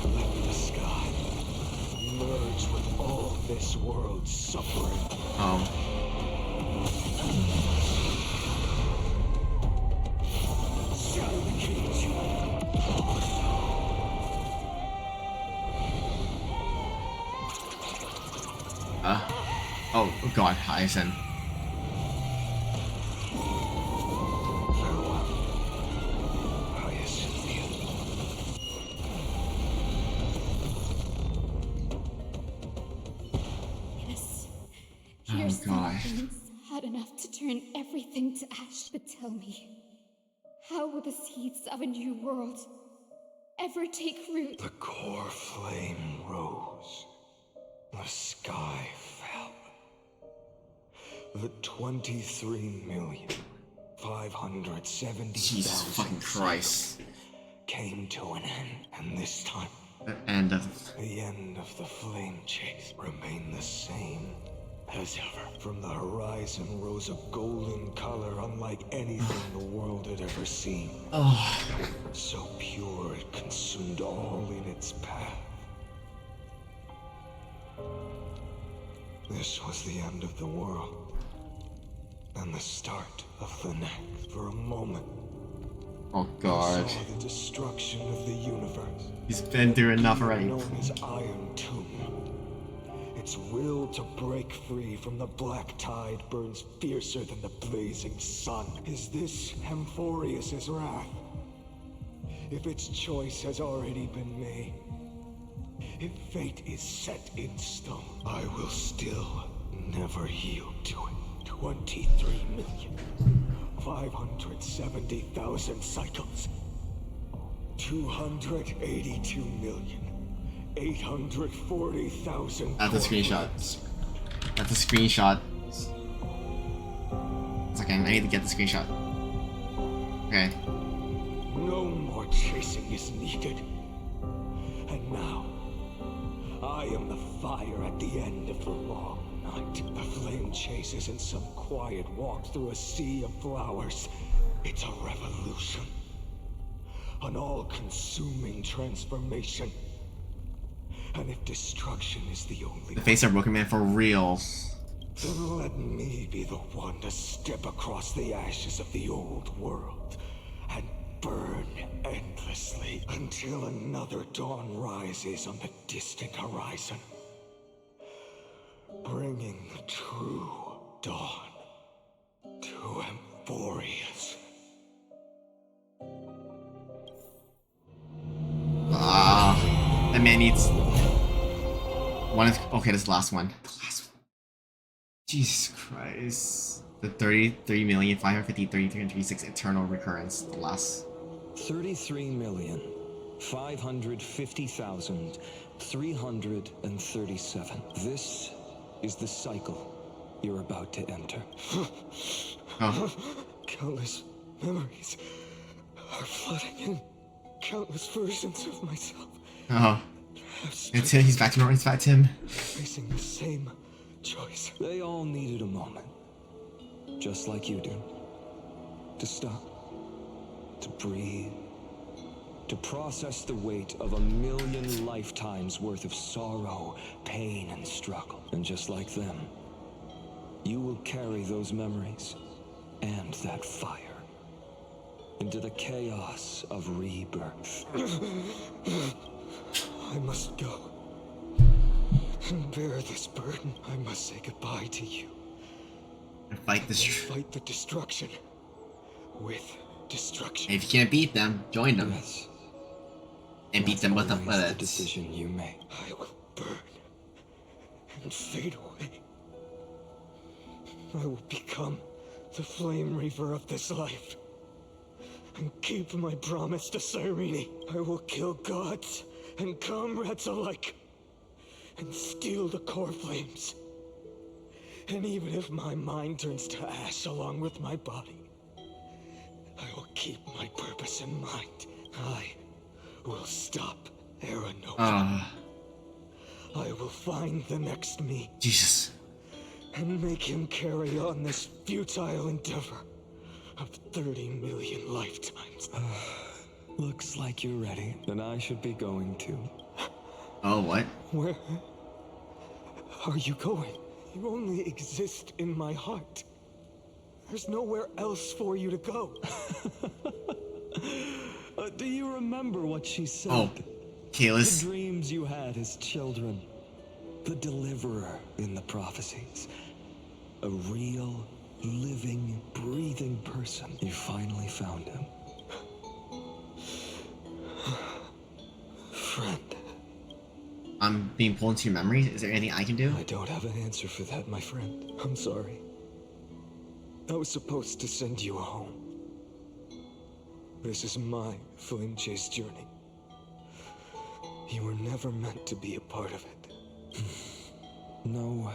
Let the sky merge with all this world's suffering. Oh god, Hyacinth. Yes. Your skeletons had enough to turn everything to ash. But tell me, how will the seeds of a new world ever take root? The core flame rose. The sky fell. The 23,570,000 Jesus fucking Christ. came to an end, and this time the end of the flame chase remained the same as ever. From the horizon rose a golden color unlike anything the world had ever seen. So pure it consumed all in its path. This was the end of the world, and the start of the next. For a moment, oh god, I saw the destruction of the universe. He's been through enough already. Known as Iron Tomb. Its will to break free from the black tide burns fiercer than the blazing sun. Is this Amphorius' wrath? If its choice has already been made, if fate is set in stone, I will still never yield to it. 23,570,000 cycles. 282,840,000. At the screenshots. At the screenshot. It's okay, I need to get the screenshot. Okay. No more chasing is needed. And now, I am the fire at the end of the long night. The flame chase isn't some quiet walk through a sea of flowers. It's a revolution. An all-consuming transformation. And if destruction is the only... The face of Broken Man for real. Then let me be the one to step across the ashes of the old world and burn endlessly until another dawn rises on the distant horizon, bringing the true dawn to Emphorius. That man needs one. Okay, this is the last one. The last one. Jesus Christ. The 33,550,336 eternal recurrence. The last. 33,550,337. This is the cycle you're about to enter. Oh. Countless memories are flooding in. Countless versions of myself. Oh. It's him. He's back to normal. It's back to him. Facing the same choice. They all needed a moment. Just like you do. To stop. To breathe. To process the weight of 1,000,000 lifetimes worth of sorrow, pain, and struggle. And just like them, you will carry those memories and that fire into the chaos of rebirth. I must go and bear this burden. I must say goodbye to you. And fight this. Fight the destruction with destruction. If you can't beat them, join them. Yes. And beat them with the bullets. The decision you make. I will burn and fade away. I will become the flame reaver of this life and keep my promise to Cyrene. I will kill gods and comrades alike and steal the core flames. And even if my mind turns to ash along with my body, I will keep my purpose in mind. I will stop Aranova. I will find the next me. Jesus. And make him carry on this futile endeavor of 30 million lifetimes. Looks like you're ready. Then I should be going too. Oh, what? Where are you going? You only exist in my heart. There's nowhere else for you to go. Do you remember what she said? Oh, Kalis. The dreams you had as children. The deliverer in the prophecies. A real, living, breathing person. You finally found him. Friend. I'm being pulled into your memories. Is there anything I can do? I don't have an answer for that, my friend. I'm sorry. I was supposed to send you home. This is my flame chase journey. You were never meant to be a part of it. No.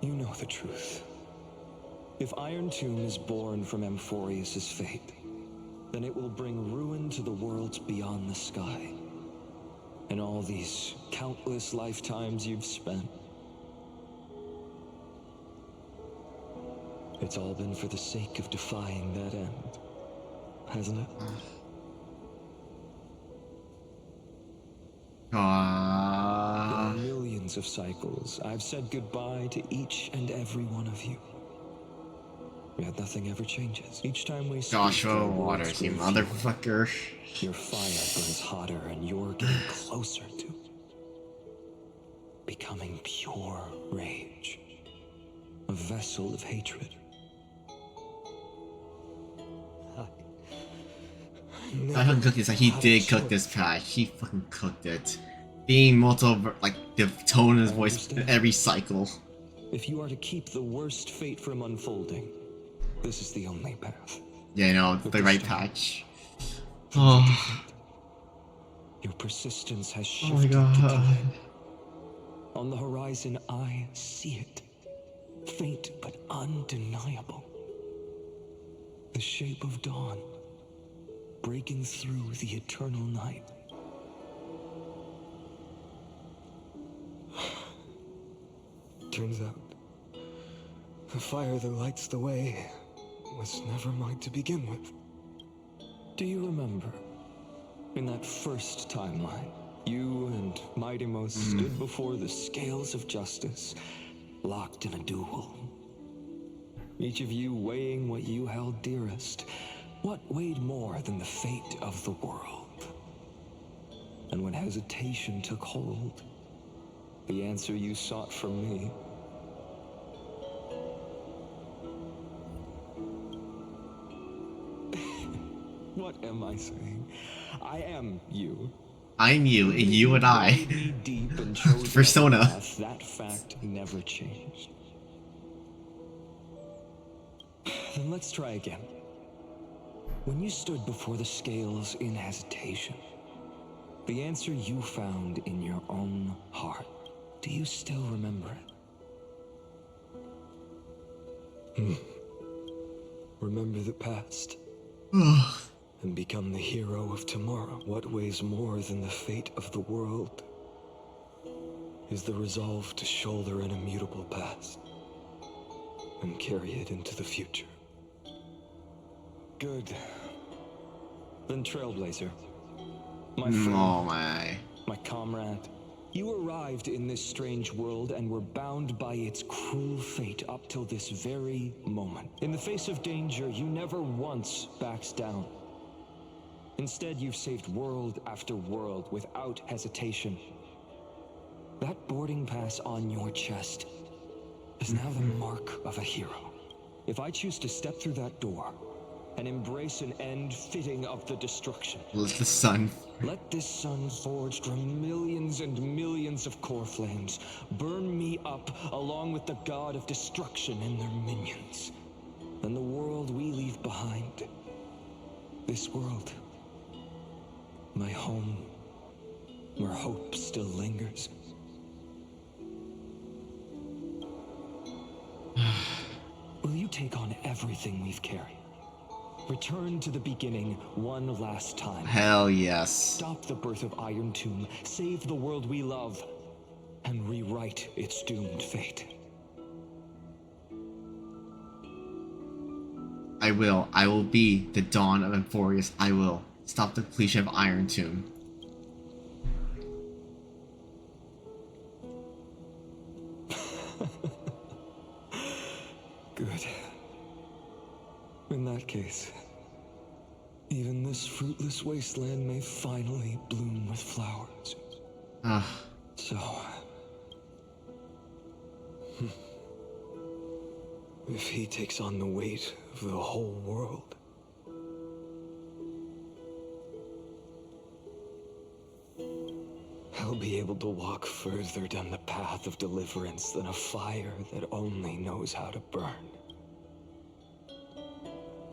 You know the truth. If Iron Tomb is born from Emphorius' fate, then it will bring ruin to the worlds beyond the sky. And all these countless lifetimes you've spent. It's all been for the sake of defying that end, hasn't it? In millions of cycles, I've said goodbye to each and every one of you. Yet nothing ever changes. Each time we speak, Joshua Waters, you motherfucker. Your fire burns hotter and you're getting closer to becoming pure rage. A vessel of hatred. I fucking cooked this. Like, he did cook this patch. He fucking cooked it. Being multiple, like, the tone of his voice in every cycle. If you are to keep the worst fate from unfolding, this is the only path. Yeah, no, the right patch. Oh. Your persistence has Oh my shifted god. to delay. On the horizon, I see it. Faint but undeniable. The shape of dawn, breaking through the eternal night. Turns out, the fire that lights the way was never mine to begin with. Do you remember, in that first timeline, you and Mightymost stood before the scales of justice, locked in a duel. Each of you weighing what you held dearest. What weighed more than the fate of the world? And when hesitation took hold, the answer you sought from me. What am I saying? I am you. I'm you, and you and I. Deep and chose Persona. path, that fact never changed. Then let's try again. When you stood before the scales in hesitation, the answer you found in your own heart, do you still remember it? Remember the past and become the hero of tomorrow. What weighs more than the fate of the world is the resolve to shoulder an immutable past and carry it into the future. Good. Then Trailblazer, my friend, oh my comrade, you arrived in this strange world and were bound by its cruel fate up till this very moment. In the face of danger, you never once backed down. Instead, you've saved world after world without hesitation. That boarding pass on your chest is now the mark of a hero. If I choose to step through that door and embrace an end fitting of the destruction. Let the sun. Let this sun forged from millions and millions of core flames burn me up along with the god of destruction and their minions. And the world we leave behind, this world, my home, where hope still lingers. Will you take on everything we've carried? Return to the beginning one last time. Hell yes. Stop the birth of Iron Tomb, save the world we love, and rewrite its doomed fate. I will. I will be the dawn of Emphorius. I will stop the cliche of Iron Tomb. Good. In that case, even this fruitless wasteland may finally bloom with flowers. So, if he takes on the weight of the whole world, he'll be able to walk further down the path of deliverance than a fire that only knows how to burn.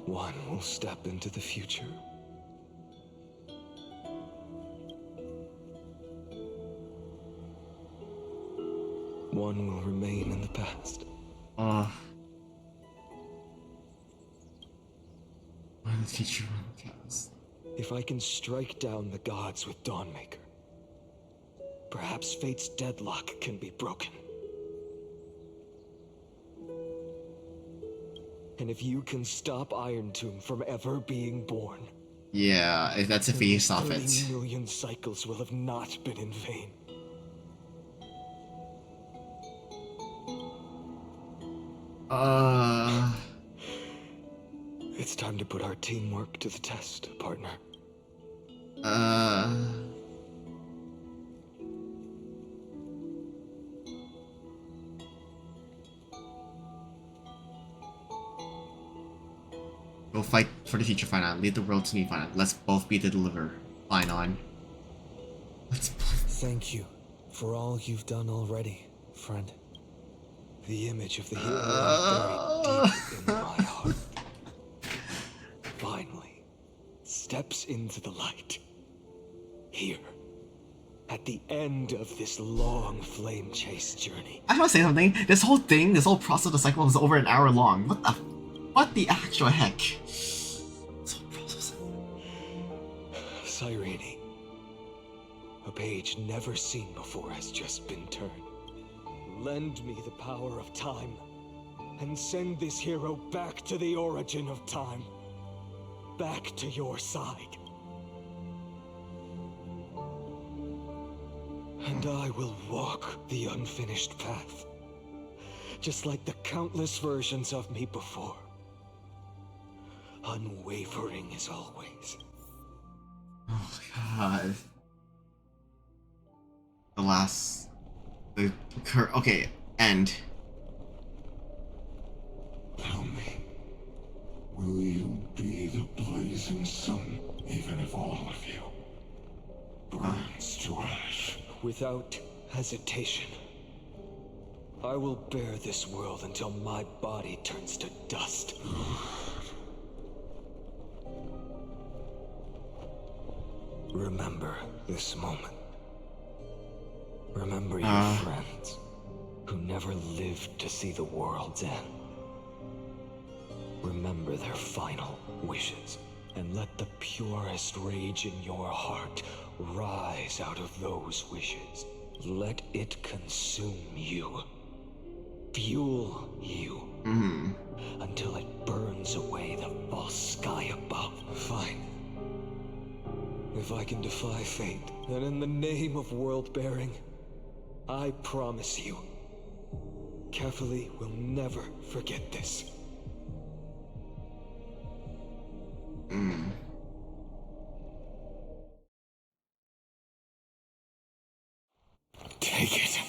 One will step into the future. One will remain in the past. The future chaos. If I can strike down the gods with Dawnmaker, perhaps fate's deadlock can be broken. And if you can stop Iron Tomb from ever being born, yeah, if that's if he stop it. 30 million cycles will have not been in vain. It's time to put our teamwork to the test, partner. Go fight for the future, Phainon. Lead the world to me, Phainon. Let's both be the deliverer. Phainon. Let's both. Thank you for all you've done already, friend. The image of the hero is buried deep in my heart. Finally, steps into the light. Here, at the end of this long flame chase journey. I want to say something. This whole thing, this whole process of the cycle was over an hour long. What the actual heck? Cyrene, a page never seen before has just been turned. Lend me the power of time, and send this hero back to the origin of time. Back to your side. And I will walk the unfinished path, just like the countless versions of me before. Unwavering as always. Oh god. The last... Okay, end. Tell me, will you be the blazing sun, even if all of you burns to ash? Without hesitation. I will bear this world until my body turns to dust. Remember this moment. Remember your friends who never lived to see the world's end. Remember their final wishes, and let the purest rage in your heart rise out of those wishes. Let it consume you. Fuel you. Until it burns away the false sky above. Fine. If I can defy fate, then in the name of world-bearing, I promise you, Kefali will never forget this. Take it.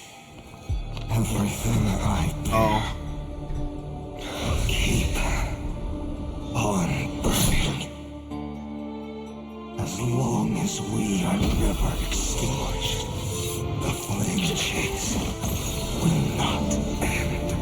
Everything I bear. Keep on burning. As long as we are never extinguished, the flame chase will not end.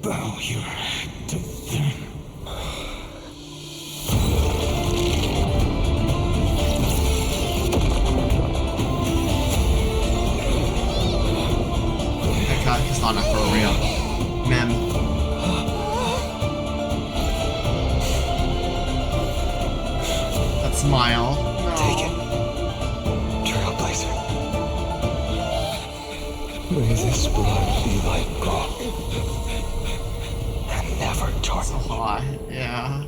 Bow your head to them. I got Kastana for real. Mem. That smile. Take it. Trailblazer. May this blood be like gold. And never torn. So hot, yeah.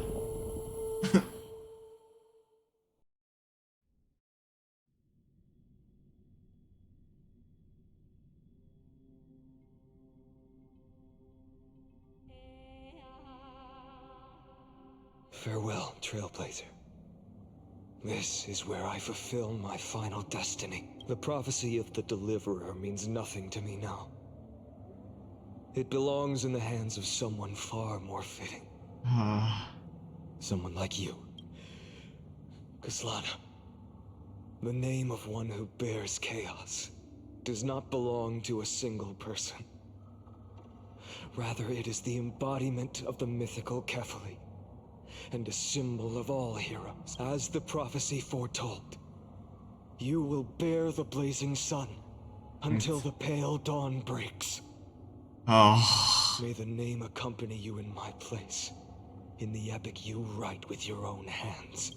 Farewell, Trailblazer. This is where I fulfill my final destiny. The prophecy of the Deliverer means nothing to me now. It belongs in the hands of someone far more fitting. Someone like you. Kaslana. The name of one who bears chaos does not belong to a single person. Rather, it is the embodiment of the mythical Kefali, and a symbol of all heroes. As the prophecy foretold, you will bear the blazing sun until the pale dawn breaks. May the name accompany you in my place, in the epic you write with your own hands.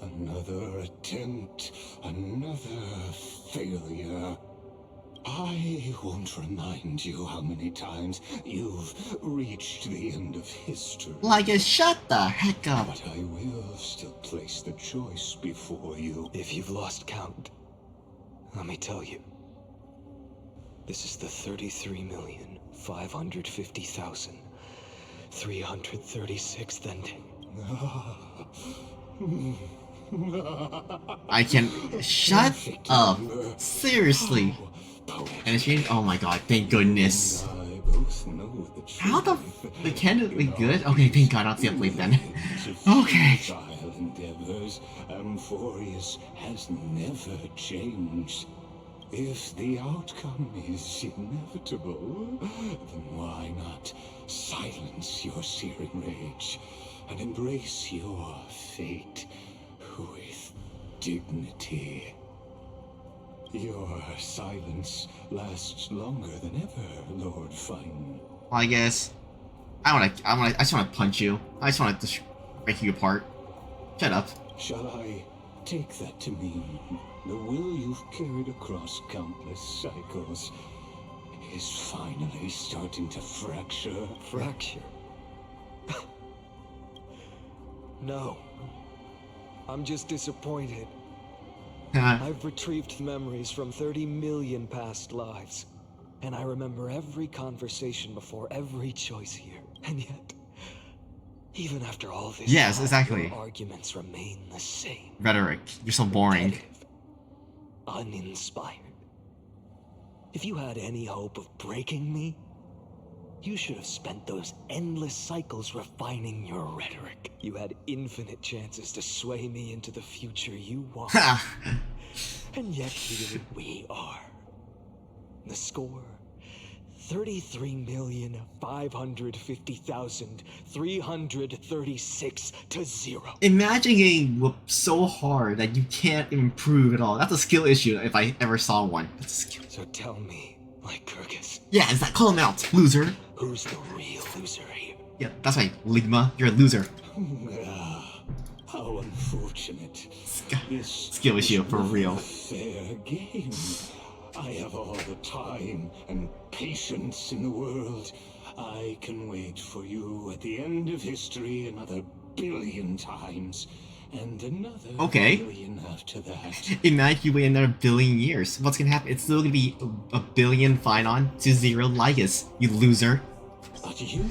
Another attempt, another failure. I won't remind you how many times you've reached the end of history. Shut the heck up. But I will still place the choice before you. If you've lost count, let me tell you. This is the 33,550,336th ending. I can... Shut up. Seriously. And it's getting... Oh my god, thank goodness. How the... The candidly good? Okay, thank god, I'll see a bleep then. Okay. Endeavors, Amphorius has never changed. If the outcome is inevitable, then why not silence your searing rage and embrace your fate with dignity? Your silence lasts longer than ever, Lord Fine. I guess I just wanna punch you. I just wanna just break you apart. Shut up. Shall I take that to mean the will you've carried across countless cycles is finally starting to fracture? Fracture? No. I'm just disappointed. I've retrieved memories from 30 million past lives, and I remember every conversation before every choice here. And yet, even after all this time, exactly. your arguments remain the same. Rhetoric. You're so boring. Uninspired. If you had any hope of breaking me, you should have spent those endless cycles refining your rhetoric. You had infinite chances to sway me into the future you want. And yet here we are. The score, 33,550,336 to 0. Imagine getting whooped so hard that you can't improve at all. That's a skill issue if I ever saw one. That's a skill. So tell me, Lycurgus. Yeah, is that call him out, loser? Who's the real loser here? Yeah, that's right, Ligma. You're a loser. How unfortunate. Skill issue for real. Fair game. I have all the time and patience in the world. I can wait for you at the end of history another billion times. And another billion after that. Imagine you wait another billion years. What's gonna happen? It's still gonna be a billion Phainon to 0 Lycus, you loser. But you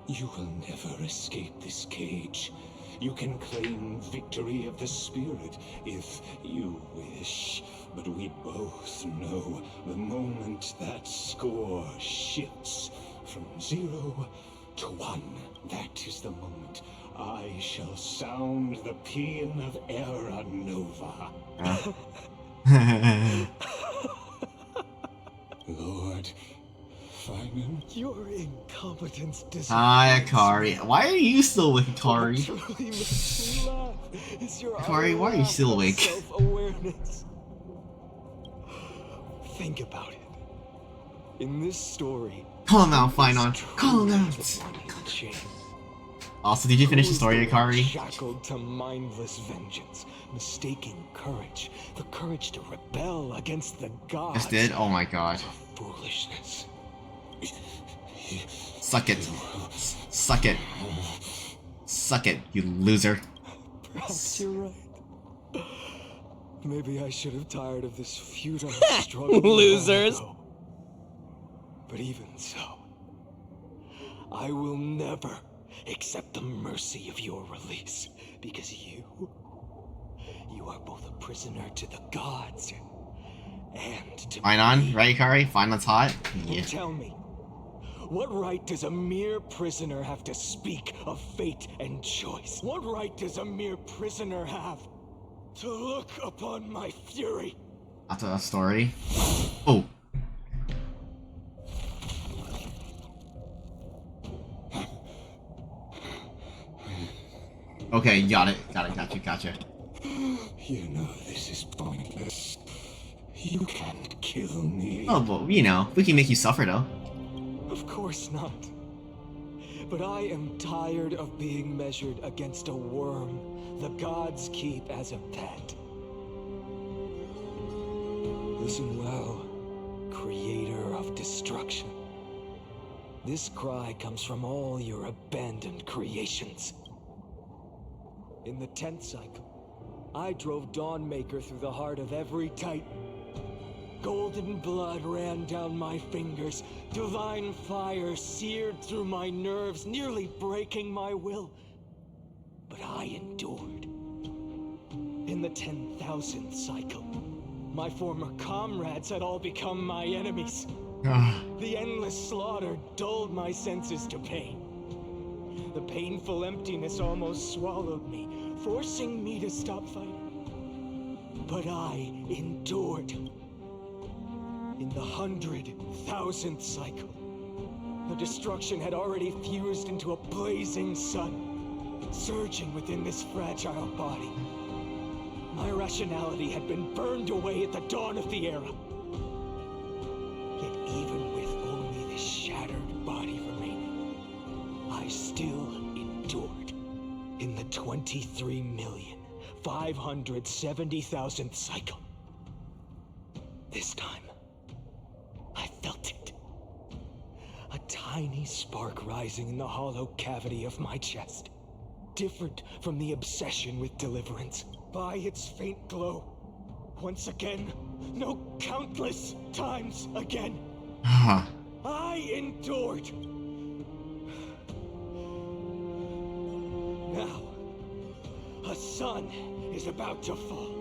will never escape this cage. You can claim victory of the spirit if you wish. But we both know the moment that score shifts from 0 to 1, that is the moment I shall sound the paean of Era Nova. Lord Phainon? Your incompetence Hi, Akari. Why are you still awake, Akari? Akari, why are you still awake? Self-awareness. Think about it. In this story, call him out, Phainon. Call him out. Also, did you finish the story, Akari? Shackled to mindless vengeance, mistaking courage, the courage to rebel against the gods. Just did? Oh my god. Foolishness. Suck it. Suck it. Suck it, you loser. Perhaps you're right. Maybe I should have tired of this futile struggle. Losers. But even so, I will never accept the mercy of your release, because you are both a prisoner to the gods and to Phainon, right, Akari? Phainon's hot? Yeah. Tell me, what right does a mere prisoner have to speak of fate and choice? What right does a mere prisoner have to look upon my fury? After that story. Oh. Okay, got it. Gotcha. You know this is pointless. You can't kill me. Oh, well, you know, we can make you suffer, though. Of course not. But I am tired of being measured against a worm the gods keep as a pet. Listen well, creator of destruction. This cry comes from all your abandoned creations. In the 10th cycle, I drove Dawnmaker through the heart of every titan. Golden blood ran down my fingers, divine fire seared through my nerves, nearly breaking my will. But I endured. In the 10,000th cycle, my former comrades had all become my enemies. The endless slaughter dulled my senses to pain. The painful emptiness almost swallowed me, forcing me to stop fighting. But I endured. In the 100,000th cycle, the destruction had already fused into a blazing sun, surging within this fragile body. My rationality had been burned away at the dawn of the era. Yet even with only this shattered body remaining, still endured. In the 23,570,000th cycle. This time, I felt it. A tiny spark rising in the hollow cavity of my chest. Different from the obsession with deliverance. By its faint glow. Once again, no, countless times again. I endured. Now, a sun is about to fall.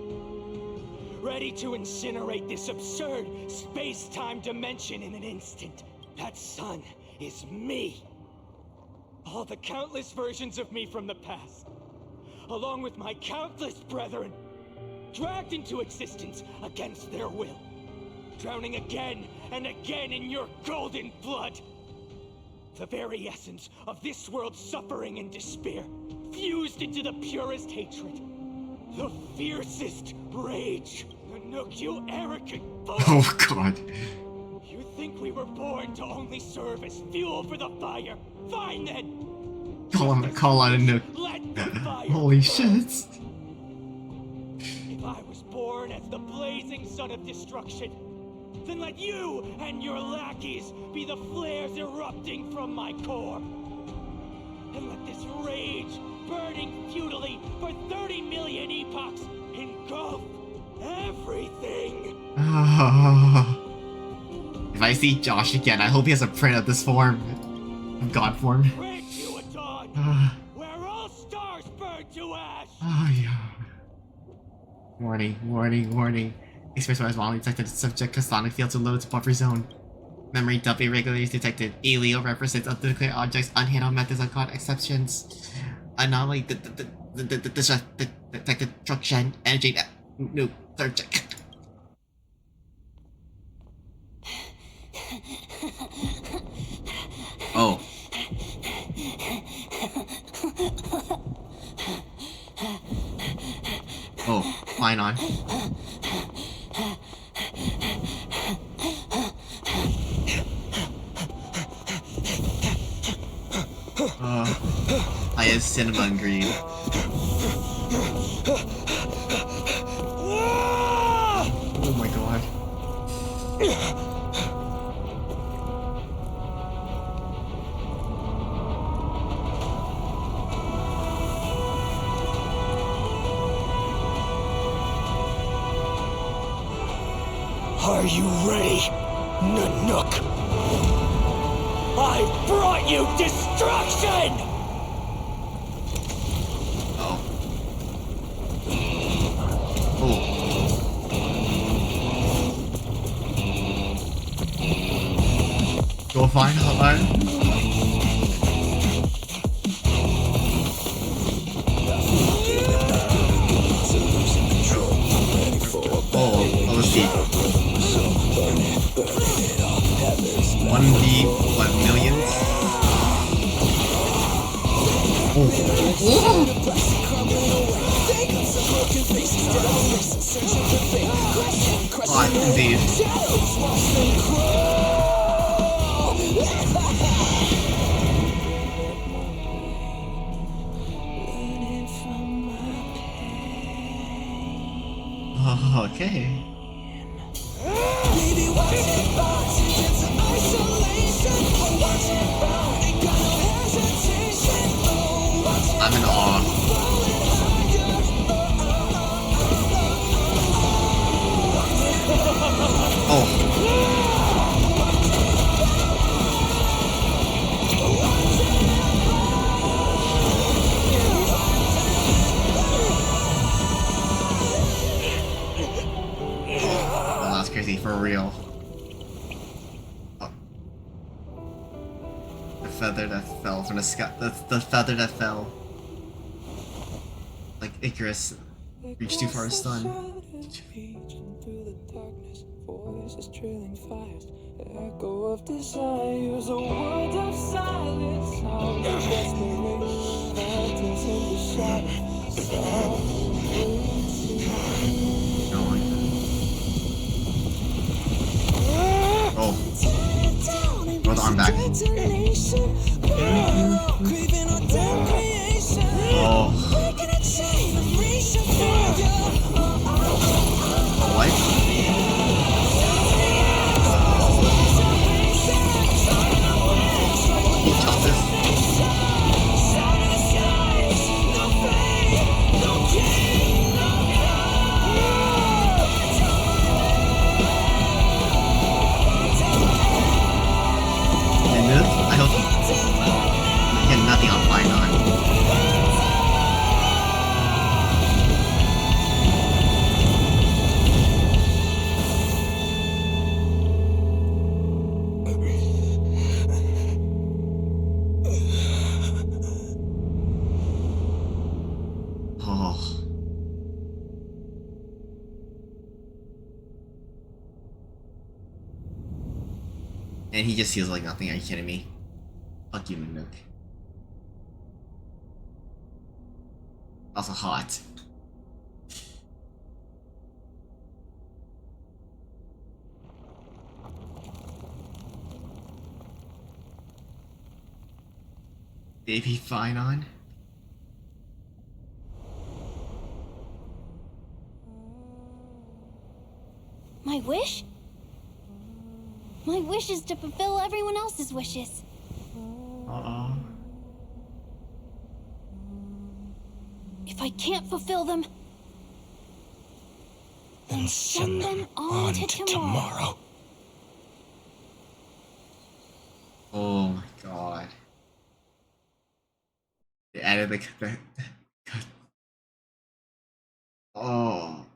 Ready to incinerate this absurd space-time dimension in an instant. That sun is me. All the countless versions of me from the past, along with my countless brethren, dragged into existence against their will, drowning again and again in your golden blood. The very essence of this world's suffering and despair, fused into the purest hatred, the fiercest rage. Nanook, you arrogant fool! Oh god. You think we were born to only serve as fuel for the fire? Fine then! Call out a Nook. Let the fire Holy shit. If I was born as the blazing son of destruction, then let you and your lackeys be the flares erupting from my core. And let this rage, burning futilely for 30 million epochs, engulf everything. If I see Josh again, I hope he has a print of this form. Of God form. Where all stars burn to ash. Oh yeah. Warning, warning, warning. Express was wrongly detected subject to sonic field to load to buffer zone. Memory dump irregularities detected. ALEO represents undeclared objects, unhandled methods, uncaught exceptions. Anomaly detected destruction. Energy no subject. Oh. Oh, PHAINON. I have cinnamon green. Oh my god. Are you ready, Nanook? I brought you destruction! Go find Hotline. Oh, let's see. 1v, what, millions? Oh. God, indeed. Okay. I'm in awe. Oh. Oh, that's crazy for real. Oh. The feather that fell from the sky. The feather that fell. Like Icarus reached too far to stun. Voices trailing fires, echo of desires, a world of silence, sound of desperation, phantoms in the shadows, Oh. Throw the arm back. Oh. And he just feels like nothing. Are you kidding me? Fuck you, Nook. Also hot. Baby Phainon? My wish? My wish is to fulfill everyone else's wishes. Uh-oh. If I can't fulfill them, then send them on to tomorrow. Oh my god. They added like the oh.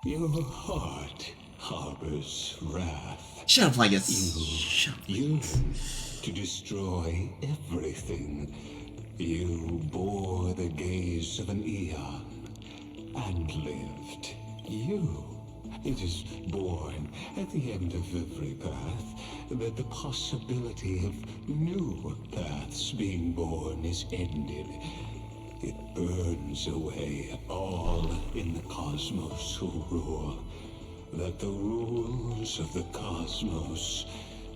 Your heart harbors wrath. Shut up, Legus. You yearn to destroy everything. You bore the gaze of an eon and lived. It is born at the end of every path that the possibility of new paths being born is ended. It burns away all in the cosmos who rule. That the rules of the cosmos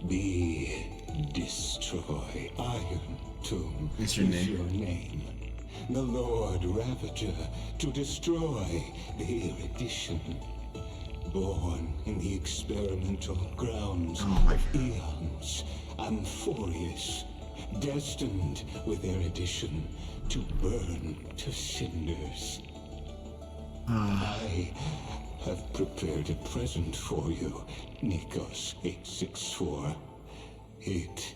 be destroyed. Iron Tomb is your name. The Lord Ravager to destroy the erudition. Born in the experimental grounds of eons, Amphorius, destined with erudition to burn to cinders. I have prepared a present for you, Nikos 864. It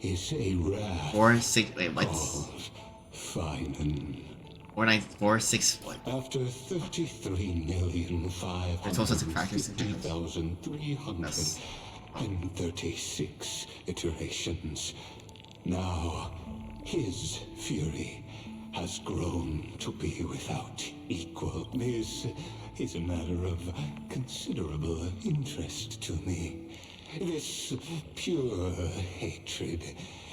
is a wrath 4, 6, wait, what? called Phainon. 4, 9, 4, 6, what? After 33,553,336 iterations, now his fury has grown to be without equal. This is a matter of considerable interest to me. This pure hatred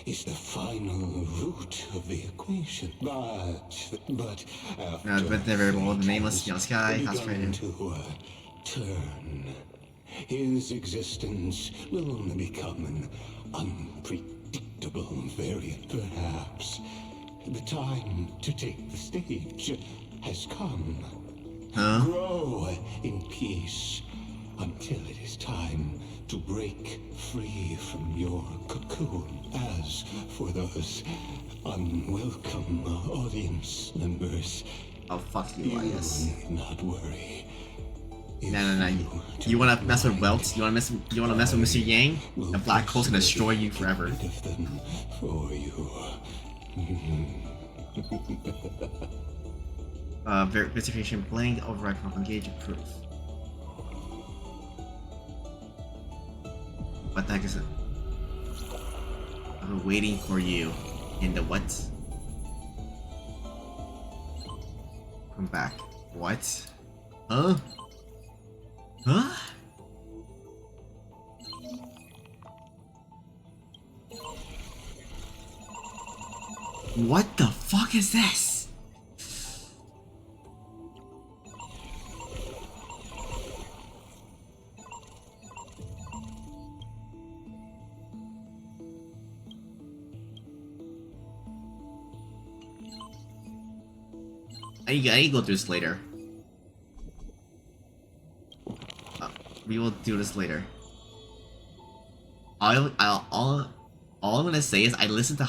is the final root of the equation. But after the variable, the nameless young sky has begun to turn, his existence will only become an unpredictable variant. Perhaps the time to take the stage has come. Grow in peace until it is time to break free from your cocoon. As for those unwelcome audience members, oh fuck you, I guess. Need not worry. No. You wanna mess with Welt? You wanna mess with Mr. Yang? The black hole's gonna destroy you forever. For you. Verification blank, override from engage proof. What the heck is it? I'm waiting for you. In the what? Come back. What? Huh? Huh? What the fuck is this? I can go through this later. We will do this later. All I'm gonna say is I listened to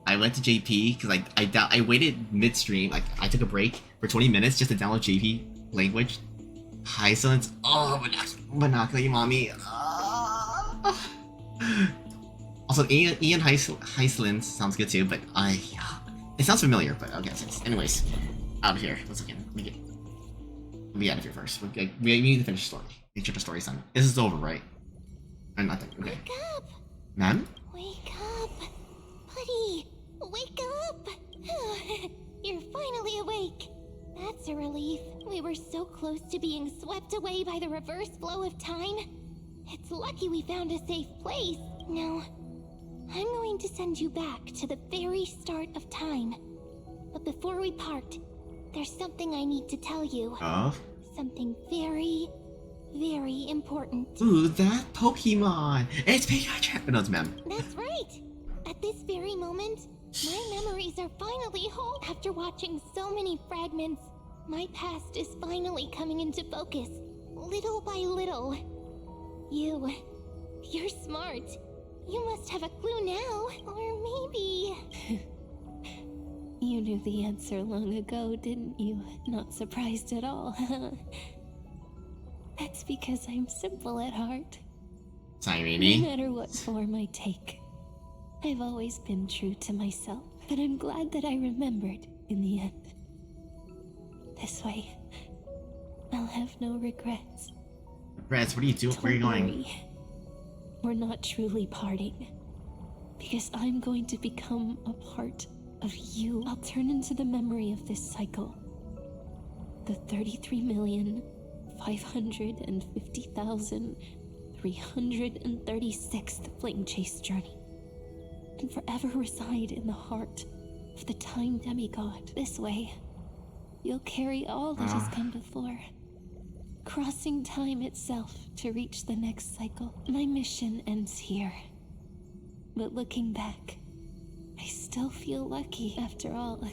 I went to JP because I waited midstream. Like I took a break for 20 minutes just to download JP language. High Silence. Oh, Monopoly, mommy. Also, Ian High Silence sounds good too, but it sounds familiar. But okay, anyways. Out of here. Let's again. Let me get out of here first. We need to finish the story. Make sure the story's done. This is over, right? Or nothing. Okay. Wake up! Ma'am? Wake up! Buddy! Wake up! a relief. We were so close to being swept away by the reverse flow of time. It's lucky we found a safe place. Now, I'm going to send you back to the very start of time. But before we part, there's something I need to tell you. Something very, very important. Ooh, that Pokemon! It's Pikachu! No, it's Mem. That's right! At this very moment, my memories are finally whole. After watching so many fragments, my past is finally coming into focus, little by little. You're smart. You must have a clue now, or maybe... You knew the answer long ago, didn't you? Not surprised at all. That's because I'm simple at heart. Cyrene. No matter what form I take, I've always been true to myself. But I'm glad that I remembered in the end. This way, I'll have no regrets. Regrets? What are you doing? Where are you going? Worry. We're not truly parting. Because I'm going to become a part of you. I'll turn into the memory of this cycle. The 33,550,336th Flame Chase journey. And forever reside in the heart of the Time Demigod. This way, you'll carry all that has come before, crossing time itself to reach the next cycle. My mission ends here. But looking back, I still feel lucky after all.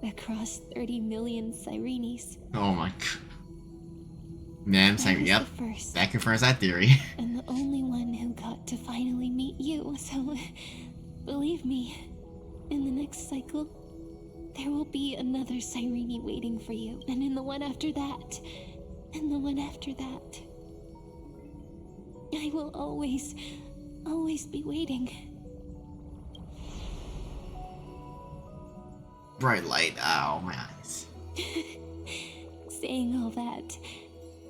Across 30 million Cyrenes. Oh my god. Man, Cyrene, yep. That confirms that theory. And the only one who got to finally meet you, so believe me, in the next cycle, there will be another Cyrene waiting for you. And in the one after that, and the one after that. I will always be waiting. Bright light, ow, my eyes. Saying all that,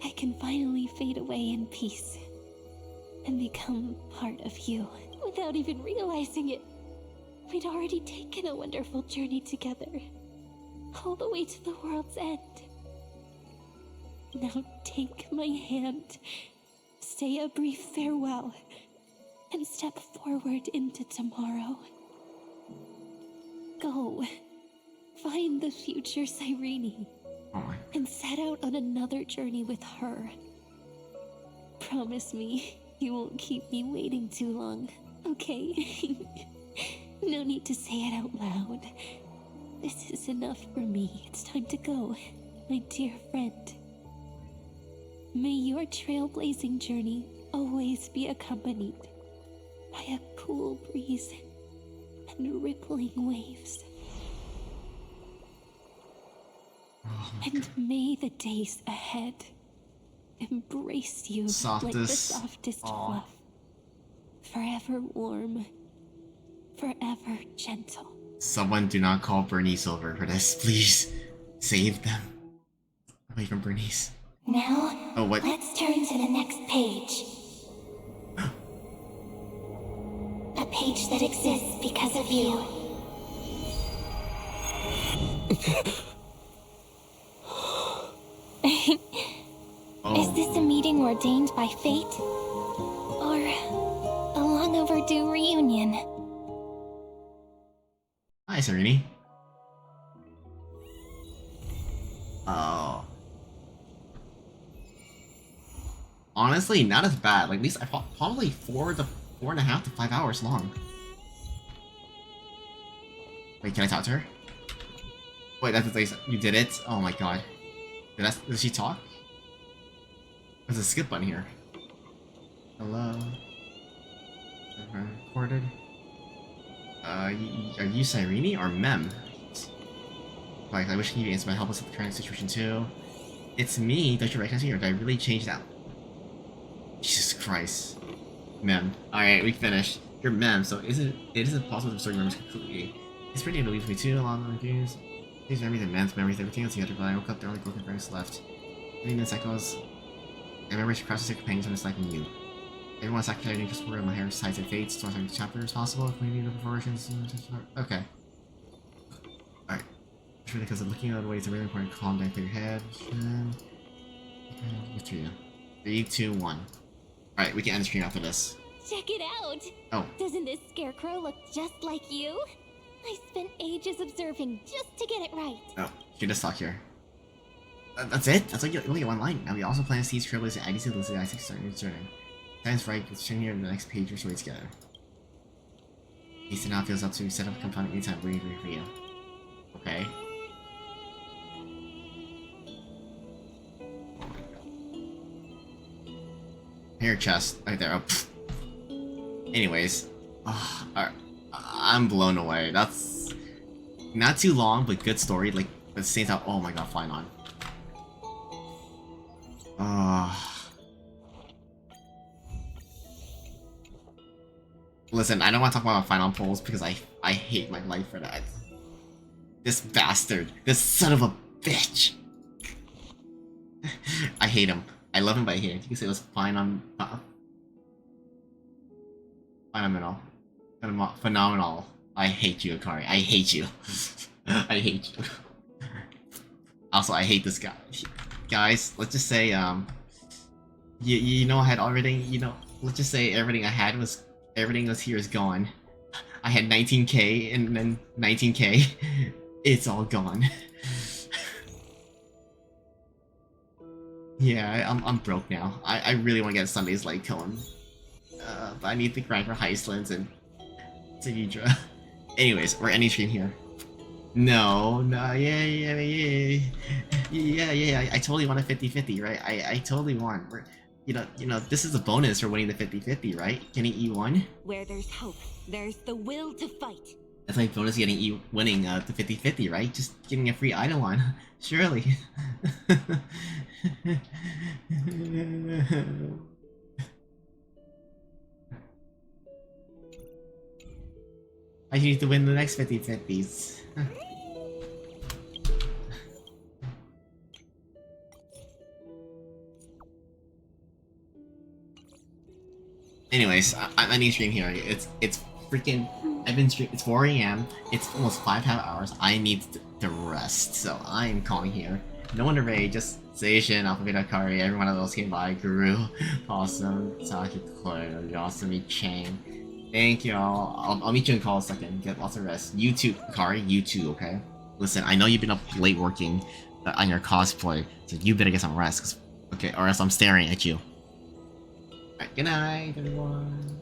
I can finally fade away in peace and become part of you without even realizing it. We'd already taken a wonderful journey together, all the way to the world's end. Now take my hand, say a brief farewell, and step forward into tomorrow. Go, find the future Cyrene, and set out on another journey with her. Promise me you won't keep me waiting too long, okay? No need to say it out loud. This is enough for me. It's time to go, my dear friend. May your trailblazing journey always be accompanied by a cool breeze and rippling waves. And may the days ahead embrace you like the softest fluff. Forever warm, forever gentle. Someone do not call Bernice over for this, please. Save them. Away from Bernice. Now, let's turn to the next page. A page that exists because of you. Is this a meeting ordained by fate? Or a long overdue reunion? Hi, Cyrene. Oh. Honestly, not as bad. Like, at least I probably 4.5 to 5 hours long. Wait, can I talk to her? Wait, that's the place. You did it? Oh my god. Did she talk? There's a skip button here. Hello? Recorded? Are you Cyrene or Mem? Like, I wish you could answer my helpless at the current situation too. It's me. Don't you recognize me, or did I really change that? Jesus Christ. Mem. Alright, we finished. You're Mem, so it isn't possible to restore your memories completely. It's pretty to leave me too, a lot of reviews. These memories and Mem's memories, everything else together, but I woke up, the only broken fragments left. 30 minutes echoes. I remember she crashed the companions when it's like you. Everyone sacrificed an interest for my hair, sides, and fates, so as many chapters possible, maybe the versions. Okay. Alright. Because I'm looking at the way it's a very important calm down, clear your head. What's you? 3, 2, 1. Alright, we can end the stream after this. Check it out! Oh. Doesn't this scarecrow look just like you? I spent ages observing just to get it right. Oh, you just talk here. That's it? That's like only one line. Now we also plan to see Trailblazers and IDC Lucy Isaac starting your journey. Time's right, let's turn here to the next page or story together. Easton now feels up to set up a compound anytime waiting for you. Okay. Here, chest, right there. Oh, anyways, I'm blown away. That's not too long, but good story. Like at the same time, oh my god, PHAINON. Listen, I don't want to talk about my PHAINON polls because I hate my life for that. This bastard, this son of a bitch. I hate him. I love him, but I hate him. You can say it was phenomenal. I hate you, Akari. I hate you. I hate you. Also, I hate this guy. Guys, let's just say, you know I had already, you know, let's just say everything was here is gone. I had 19k and then 19k. It's all gone. Yeah, I'm broke now. I really want to get Sunday's Light Cone. But I need to grind for Heistlands and Sagidra. Anyways, we're ending stream here. No, yeah, I totally want a 50-50, right? I totally want. You know, this is a bonus for winning the 50-50, right? Getting E1. Where there's hope, there's the will to fight. That's like bonus getting winning the 50-50, right? Just getting a free Eidolon, surely. I need to win the next 50-50s. Anyways, I'm ending stream here. It's freaking. I've been streaming. It's 4 AM. It's almost 5 hours. I need to rest, so I'm calling here. No one to raid. Just Zacian, Alphabeta, Akari. Every one of those came by. Guru, Awesome, Saki, Claire, Yasumi, Chain. Thank y'all. I'll meet you in call a second. Get lots of rest. You too, Akari. You too. Okay. Listen, I know you've been up late working on your cosplay, so you better get some rest. Okay, or else I'm staring at you. Alright, good night, everyone.